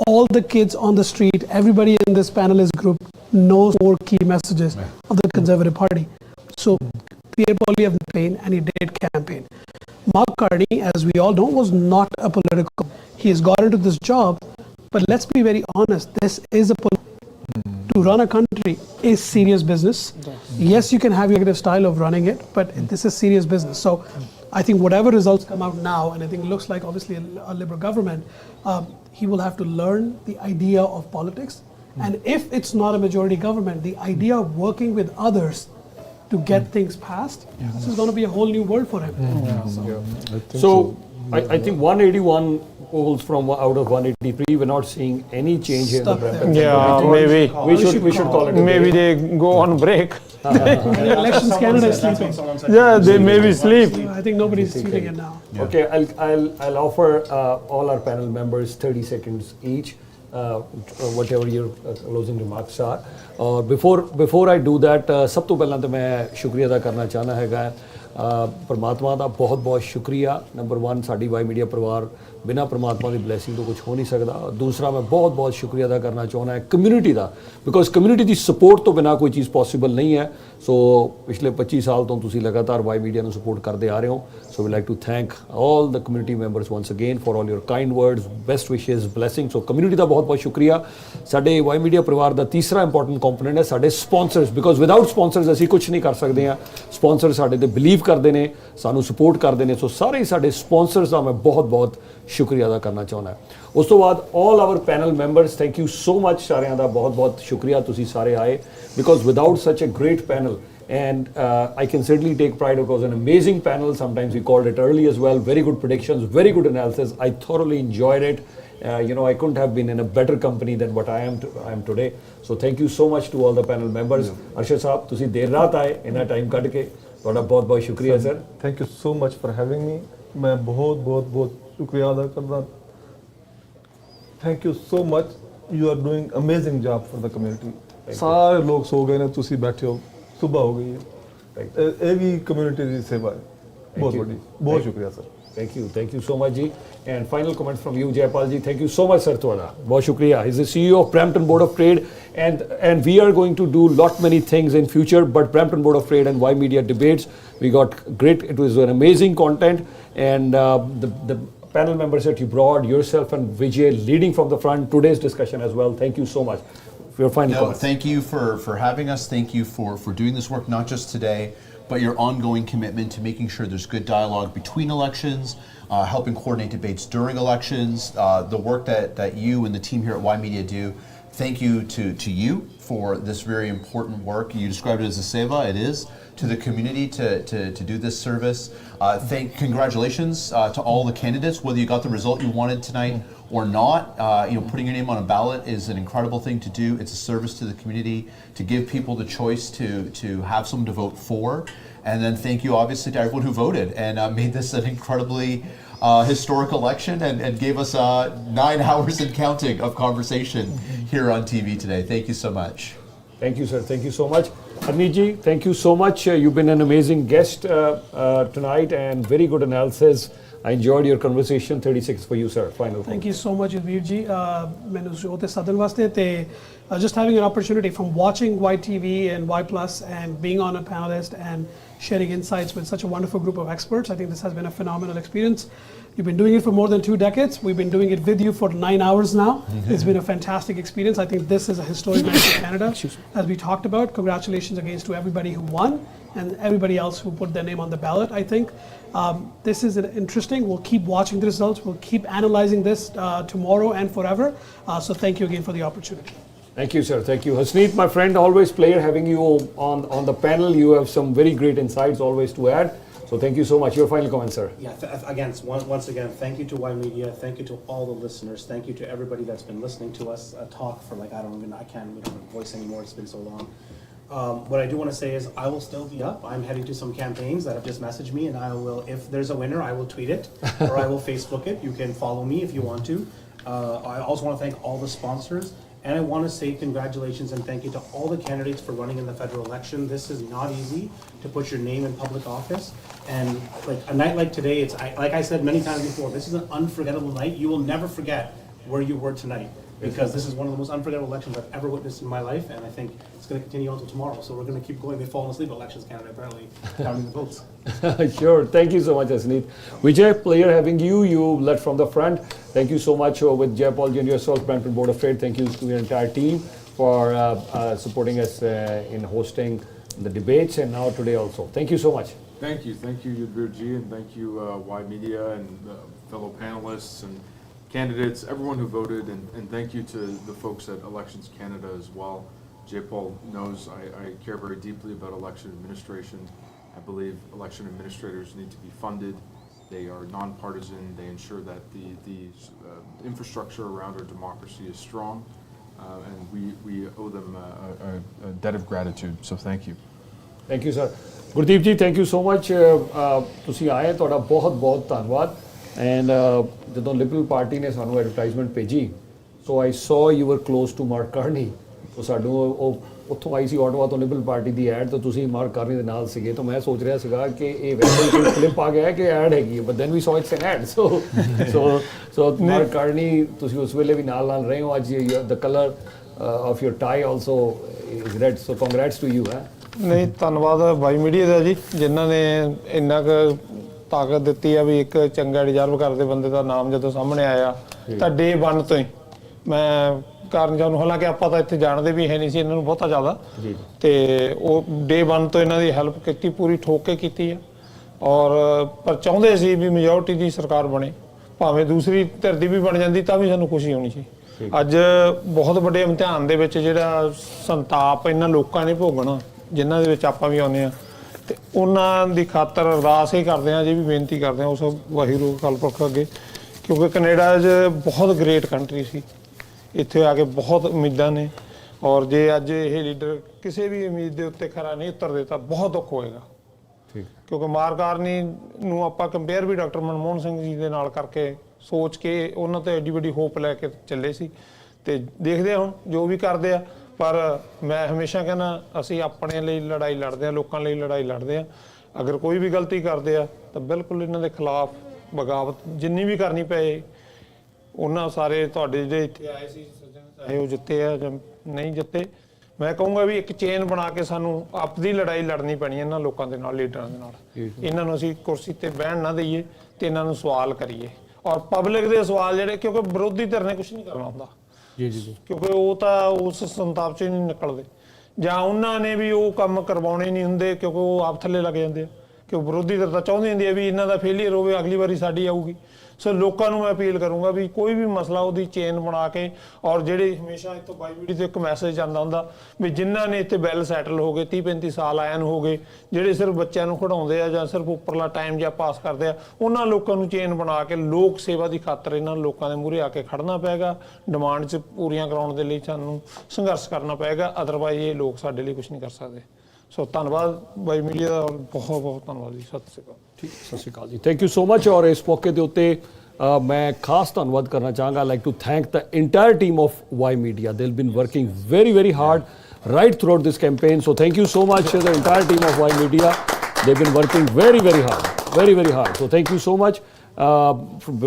All the kids on the street, everybody in this panelist group knows 4 key messages of the Conservative Party. So Pierre Poilievre campaigned, and he did campaign. Mark Carney, as we all know, was not a political. He has got into this job, but let's be very honest, this is a to run a country is serious business. Yes, you can have your negative style of running it, but this is serious business. So I think whatever results come out now, and I think it looks like obviously a Liberal government, he will have to learn the idea of politics. And if it's not a majority government, the idea of working with others to get things passed, this is going to be a whole new world for him. So I think 181 polls from out of 183, we're not seeing any change in the Brampton. Yeah, maybe we should call it. Maybe they go on break. The elections Canada is sleeping. Yeah, they maybe sleep. I think nobody's sleeping it now. Okay, I'll offer all our panel members 30 seconds each, whatever your closing remarks are. Before I do that, ਸਭ ਤੋਂ ਪਹਿਲਾਂ ਤਾਂ ਮੈਂ ਸ਼ੁਕਰੀਆ ਅਦਾ ਕਰਨਾ ਚਾਹਨਾ ਹੈਗਾ परमात्मा का बहुत बहुत शुक्रिया। नंबर 1 साड़ी वाई मीडिया परिवार बिना परमात्मा की ब्लैसिंग तो कुछ हो नहीं सकता। दूसरा मैं बहुत बहुत शुक्रिया अदा करना चाहना है कम्यूनिटी का, बिकॉज कम्यूनिटी की सपोर्ट तो बिना कोई चीज़ पॉसिबल नहीं है। सो पिछले 25 साल तो तुम लगातार वाई मीडिया को सपोर्ट करते आ रहे हो। So we like to thank all the community members once again for all your kind words, best wishes, blessing. So community का बहुत बहुत शुक्रिया। साडे वाई मीडिया परिवार का तीसरा इंपॉर्टेंट कंपोनेंट है साडे स्पॉन्सर्स, बिकॉज विदाउट स्पॉन्सर्स असी कुछ नहीं कर सकते हैं। स्पॉन्सर साडे ते बिलीव करते हैं, सानू सपोर्ट करते हैं। सो सारे साडे स्पॉन्सर्स का मैं बहुत बहुत शुक्रिया अदा करना चाहना है। उस तो बाद all our panel members, thank you so much सारिਆਂ ਦਾ बहुत बहुत शुक्रिया तुसी सारे आए, because without such a great panel and I can certainly take pride because an amazing panel, sometimes we called it early as well, very good predictions, very good analysis. I thoroughly enjoyed it. I couldn't have been in a better company than what I am today. So thank you so much to all the panel members. Arshad साहब तुसी देर रात आए, इन्ना time cut के ਤੁਹਾਡਾ बहुत बहुत शुक्रिया sir. Thank you so much for having me. मैं बहुत बहुत बहुत शुक्रिया अदा करना। Thank you so much, you are doing amazing job for the community. सारे लोग सो गए ने, तुसी बैठे हो, सुबह हो गई है, ये भी कम्युनिटी की सेवा है बहुत बड़ी। बहुत शुक्रिया sir. Thank you so much जी। And final comment from you Jayapal ji, thank you so much sir ਤੁਹਾਡਾ बहुत शुक्रिया। He's the CEO of Brampton Board of Trade and we are going to do lot many things in future, but Brampton Board of Trade and Y Media debates, we got great, it was an amazing content, and the panel members that you brought, yourself and Vijay leading from the front, today's discussion as well, thank you so much. Your final comments. Thank you for having us. Thank you for doing this work, not just today, but your ongoing commitment to making sure there's good dialogue between elections, helping coordinate debates during elections, the work that you and the team here at Y Media do. Thank you to you for this very important work. You described it as a seva. It is to the community to do this service. Congratulations to all the candidates, whether you got the result you wanted tonight or not. Putting your name on a ballot is an incredible thing to do. It's a service to the community to give people the choice to have someone to vote for. And then thank you obviously to everyone who voted and made this an incredibly historic election and gave us 9 hours and counting of conversation here on TV today. Thank you so much. Thank you sir, thank you so much. Harneet ji, thank you so much. You've been an amazing guest tonight and very good analysis. I enjoyed your conversation. 30 seconds for you sir, final. Thank you so much Ymedia ji। मैंने जोते साधन वास्ते ते just having an opportunity from watching YTV and Y Plus and being on a panelist and sharing insights with such a wonderful group of experts. I think this has been a phenomenal experience. You've been doing it for more than 2 decades. We've been doing it with you for 9 hours now. It's been a fantastic experience. I think this is a historic night for Canada, as we talked about. Congratulations again to everybody who won and everybody else who put their name on the ballot. I think this is interesting. We'll keep watching the results. We'll keep analyzing this tomorrow and forever. So thank you again for the opportunity. Thank you, sir. Thank you. Hasneet, my friend, always pleasure having you on the panel. You have some very great insights always to add. So thank you so much. Your final comment, sir. Yeah, once again, thank you to Y Media. Thank you to all the listeners. Thank you to everybody that's been listening to us talk for we don't have a voice anymore. It's been so long. What I do want to say is I will still be up. I'm heading to some campaigns that have just messaged me, and I will, if there's a winner, I will tweet it or I will Facebook it. You can follow me if you want to. I also want to thank all the sponsors. And I want to say congratulations and thank you to all the candidates for running in the federal election. This is not easy to put your name in public office. And a night like today, it's like I said many times before, this is an unforgettable night. You will never forget where you were tonight, because this is one of the most unforgettable elections I've ever witnessed in my life, and I think it's going to continue until tomorrow. So we're going to keep going. They've fallen asleep at Elections Canada, apparently, counting the votes. Sure. Thank you so much, Hasneet. Vijay, pleasure having you. You led from the front. Thank you so much with Jayapal and yourself, Brampton Board of Trade. Thank you to your entire team for supporting us in hosting the debates and now today also. Thank you so much. Thank you, Ymedia ji, and thank you Y Media and fellow panelists and candidates, everyone who voted, and thank you to the folks at Elections Canada as well. Jayapal knows I care very deeply about election administration. I believe election administrators need to be funded. They are nonpartisan. They ensure that the infrastructure around our democracy is strong, and we owe them a debt of gratitude. So thank you. Thank you, sir. Gurdeep ji, thank you so much. ਤੁਸੀਂ ਆਏ, ਤੁਹਾਡਾ ਬਹੁਤ ਬਹੁਤ ਧੰਨਵਾਦ. And ਜਦੋਂ Liberal party ਨੇ ਸਾਨੂੰ advertisement ਭੇਜੀ, so I saw you were close to Mark Carney. So ਸਾਨੂੰ ਉਹ ਉੱਥੋਂ ਆਈ ਸੀ ਆਟਵਾ ਤੋਂ ਲਿਬਰਲ ਪਾਰਟੀ ਦੀ ਐਡ, ਤਾਂ ਤੁਸੀਂ ਮਾਰਕ ਕਾਰਨੀ ਦੇ ਨਾਲ ਸੀਗੇ, ਤਾਂ ਮੈਂ ਸੋਚ ਰਿਹਾ ਸੀਗਾ ਕਿ ਇਹ ਵੈਸੇ ਹੀ ਕੋਈ ਕਲਿੱਪ ਆ ਗਿਆ ਹੈ ਕਿ ਐਡ ਹੈਗੀ ਹੈ, but then we saw it's an ad. So Mark Carney ਤੁਸੀਂ ਉਸ ਵੇਲੇ ਵੀ ਨਾਲ ਰਹੇ ਹੋ, ਅੱਜ the colour of your tie also is red, so congrats to you. ਹੈ ਨਹੀਂ, ਧੰਨਵਾਦ ਵਾਈ ਮੀਡੀਆ ਦਾ ਜੀ, ਜਿਨ੍ਹਾਂ ਨੇ ਇੰਨਾ ਕੁ ਤਾਕਤ ਦਿੱਤੀ ਆ ਵੀ ਇੱਕ ਚੰਗਾ ਡਿਜ਼ਰਵ ਕਰਦੇ ਬੰਦੇ ਦਾ ਨਾਮ ਜਦੋਂ ਸਾਹਮਣੇ ਆਇਆ ਤਾਂ ਡੇ 1 ਤੋਂ ਹੀ ਮੈਂ ਕਾਰਨ ਜਾਨ ਨੂੰ, ਹਾਲਾਂਕਿ ਆਪਾਂ ਤਾਂ ਇੱਥੇ ਜਾਣਦੇ ਵੀ ਹੈ ਨਹੀਂ ਸੀ ਇਹਨਾਂ ਨੂੰ ਬਹੁਤਾ ਜ਼ਿਆਦਾ, ਤੇ ਉਹ ਡੇ 1 ਤੋਂ ਇਹਨਾਂ ਦੀ ਹੈਲਪ ਕੀਤੀ, ਪੂਰੀ ਠੋਕ ਕੇ ਕੀਤੀ ਆ। ਔਰ ਪਰ ਚਾਹੁੰਦੇ ਸੀ ਵੀ ਮੈਜੋਰਟੀ ਦੀ ਸਰਕਾਰ ਬਣੇ, ਭਾਵੇਂ ਦੂਸਰੀ ਧਿਰ ਦੀ ਵੀ ਬਣ ਜਾਂਦੀ ਤਾਂ ਵੀ ਸਾਨੂੰ ਖੁਸ਼ੀ ਹੋਣੀ ਸੀ। ਅੱਜ ਬਹੁਤ ਵੱਡੇ ਇਮਤਿਹਾਨ ਦੇ ਵਿੱਚ ਜਿਹੜਾ ਸੰਤਾਪ ਇਹਨਾਂ ਲੋਕਾਂ ਨੇ ਭੋਗਣਾ, ਜਿਨ੍ਹਾਂ ਦੇ ਵਿੱਚ ਆਪਾਂ ਵੀ ਆਉਂਦੇ ਹਾਂ, ਤੇ ਉਹਨਾਂ ਦੀ ਖਾਤਰ ਅਰਦਾਸ ਹੀ ਕਰਦੇ ਹਾਂ ਜੀ, ਵੀ ਬੇਨਤੀ ਕਰਦੇ ਹਾਂ ਉਸ ਵਾਹਿਗੁਰੂ ਅਕਾਲ ਪੁਰਖ ਅੱਗੇ, ਕਿਉਂਕਿ ਕੈਨੇਡਾ 'ਚ ਬਹੁਤ ਗ੍ਰੇਟ ਕੰਟਰੀ ਸੀ, ਇੱਥੇ ਆ ਕੇ ਬਹੁਤ ਉਮੀਦਾਂ ਨੇ, ਔਰ ਜੇ ਅੱਜ ਇਹ ਲੀਡਰ ਕਿਸੇ ਵੀ ਉਮੀਦ ਦੇ ਉੱਤੇ ਖਰਾ ਨਹੀਂ ਉਤਰਦੇ ਤਾਂ ਬਹੁਤ ਦੁੱਖ ਹੋਏਗਾ। ਕਿਉਂਕਿ ਮਾਰਕ ਕਾਰਨੀ ਨੂੰ ਆਪਾਂ ਕੰਪੇਅਰ ਵੀ ਡਾਕਟਰ ਮਨਮੋਹਨ ਸਿੰਘ ਜੀ ਦੇ ਨਾਲ ਕਰਕੇ ਸੋਚ ਕੇ ਉਹਨਾਂ ਤੋਂ ਐਡੀ ਵੱਡੀ ਹੋਪ ਲੈ ਕੇ ਚੱਲੇ ਸੀ, ਤੇ ਦੇਖਦੇ ਹੁਣ ਜੋ ਵੀ ਕਰਦੇ ਆ। ਪਰ ਮੈਂ ਹਮੇਸ਼ਾ ਕਹਿੰਦਾ ਅਸੀਂ ਆਪਣੇ ਲਈ ਲੜਾਈ ਲੜਦੇ ਹਾਂ, ਲੋਕਾਂ ਲਈ ਲੜਾਈ ਲੜਦੇ ਹਾਂ। ਅਗਰ ਕੋਈ ਵੀ ਗਲਤੀ ਕਰਦੇ ਆ ਤਾਂ ਬਿਲਕੁਲ ਇਹਨਾਂ ਦੇ ਖਿਲਾਫ ਬਗਾਵਤ ਜਿੰਨੀ ਵੀ ਕਰਨੀ ਪਏ, ਉਹਨਾਂ ਸਾਰੇ ਤੁਹਾਡੇ ਜਿਹੜੇ ਇੱਥੇ ਆਏ ਸੀ ਸੱਜਣ, ਚਾਹੇ ਉਹ ਜਿੱਤੇ ਆ ਜਾਂ ਨਹੀਂ ਜਿੱਤੇ, ਮੈਂ ਕਹੂੰਗਾ ਵੀ ਇੱਕ ਚੇਨ ਬਣਾ ਕੇ ਸਾਨੂੰ ਆਪਦੀ ਲੜਾਈ ਲੜਨੀ ਪੈਣੀ ਇਹਨਾਂ ਲੋਕਾਂ ਦੇ ਨਾਲ, ਲੀਡਰਾਂ ਦੇ ਨਾਲ। ਇਹਨਾਂ ਨੂੰ ਅਸੀਂ ਕੁਰਸੀ ਤੇ ਬਹਿਣ ਨਾ ਦਈਏ ਤੇ ਇਹਨਾਂ ਨੂੰ ਸਵਾਲ ਕਰੀਏ, ਔਰ ਪਬਲਿਕ ਦੇ ਸਵਾਲ ਜਿਹੜੇ, ਕਿਉਂਕਿ ਵਿਰੋਧੀ ਧਿਰ ਨੇ ਕੁਝ ਨਹੀਂ ਕਰਨਾ ਹੁੰਦਾ ਕਿਉਂਕਿ ਉਹ ਤਾਂ ਉਸ ਸੰਤਾਪ 'ਚ ਨਹੀਂ ਨਿਕਲਦੇ, ਜਾਂ ਉਹਨਾਂ ਨੇ ਵੀ ਉਹ ਕੰਮ ਕਰਵਾਉਣੇ ਨਹੀਂ ਹੁੰਦੇ ਕਿਉਂਕਿ ਉਹ ਆਪ ਥੱਲੇ ਲੱਗ ਜਾਂਦੇ ਆ, ਕਿਉਂ ਵਿਰੋਧੀ ਧਿਰ ਤਾਂ ਚਾਹੁੰਦੀ ਹੁੰਦੀ ਹੈ ਵੀ ਇਹਨਾਂ ਦਾ ਫੇਲੀਅਰ ਹੋਵੇ, ਅਗਲੀ ਵਾਰੀ ਸਾਡੀ ਆਊਗੀ। ਸੋ ਲੋਕਾਂ ਨੂੰ ਮੈਂ ਅਪੀਲ ਕਰੂੰਗਾ ਵੀ ਕੋਈ ਵੀ ਮਸਲਾ ਉਹਦੀ ਚੇਨ ਬਣਾ ਕੇ, ਔਰ ਜਿਹੜੇ ਹਮੇਸ਼ਾ ਇੱਥੋਂ ਬਾਈ ਵੀਡੀਓ ਤੇ ਇੱਕ ਮੈਸੇਜ ਜਾਂਦਾ ਹੁੰਦਾ ਵੀ ਜਿਨ੍ਹਾਂ ਨੇ ਇੱਥੇ ਵੈਲ ਸੈਟਲ ਹੋ ਗਏ, 30-35 ਸਾਲ ਆਇਆਂ ਨੂੰ ਹੋ ਗਏ, ਜਿਹੜੇ ਸਿਰਫ ਬੱਚਿਆਂ ਨੂੰ ਖਿਡਾਉਂਦੇ ਆ ਜਾਂ ਸਿਰਫ ਉੱਪਰਲਾ ਟਾਈਮ ਜਿਹਾ ਪਾਸ ਕਰਦੇ ਆ, ਉਹਨਾਂ ਲੋਕਾਂ ਨੂੰ ਚੇਨ ਬਣਾ ਕੇ ਲੋਕ ਸੇਵਾ ਦੀ ਖਾਤਰ ਇਹਨਾਂ ਲੋਕਾਂ ਦੇ ਮੂਹਰੇ ਆ ਕੇ ਖੜਨਾ ਪਏਗਾ, ਡਿਮਾਂਡ 'ਚ ਪੂਰੀਆਂ ਕਰਾਉਣ ਦੇ ਲਈ ਸਾਨੂੰ ਸੰਘਰਸ਼ ਕਰਨਾ ਪਏਗਾ, ਅਦਰਵਾਈਜ਼ ਇਹ ਲੋਕ ਸਾਡੇ ਲਈ ਕੁਝ ਨਹੀਂ ਕਰ ਸਕਦੇ। ਸੋ ਧੰਨਵਾਦ ਬਾਈ ਮੀਡੀਆ ਦਾ, ਬਹੁਤ ਬਹੁਤ ਧੰਨਵਾਦ ਜੀ। ਸਤਿ ਸ਼੍ਰੀ ਅਕਾਲ। ਠੀਕ, ਸਤਿ ਸ਼੍ਰੀ ਅਕਾਲ ਜੀ, ਥੈਂਕ ਯੂ ਸੋ ਮਚ। ਔਰ ਇਸ ਮੌਕੇ ਦੇ ਉੱਤੇ ਮੈਂ ਖਾਸ ਧੰਨਵਾਦ ਕਰਨਾ ਚਾਹਾਂਗਾ, like to thank the entire team of Y media. They have been working very hard right throughout this campaign, so thank you so much the entire team of Y Media. They've been working very hard, so thank you so much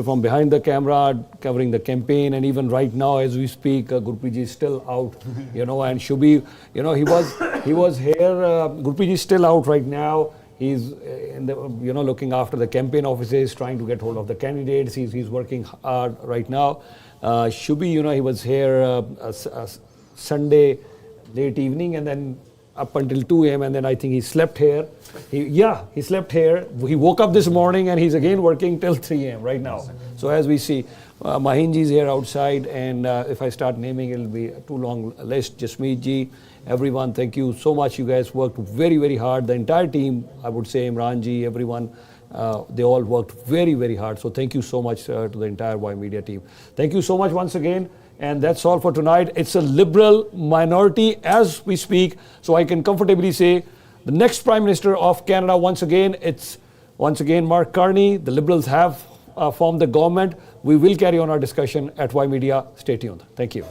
from behind the camera covering the campaign, and even right now as we speak Gurpreet ji is still out, and Shubhi, he was here. Gurpreet ji is still out right now. He's in the, looking after the campaign offices, trying to get hold of the candidates. He's working hard right now. Shubhi, he was here Sunday late evening, and then up until 2 a.m. and then I think he slept here. He slept here. He woke up this morning and he's again working till 3 a.m. right now. So as we see, Mahinji is here outside, and if I start naming, it'll be a too long list. Jasmeet ji, everyone, thank you so much. You guys worked very hard. The entire team, I would say, Imran ji, everyone, they all worked very hard. So thank you so much to the entire Y Media team. Thank you so much once again. And that's all for tonight. It's a liberal minority as we speak, so I can comfortably say the next Prime Minister of Canada once again Mark Carney. The Liberals have formed the government. We will carry on our discussion at Y Media. Stay tuned. Thank you.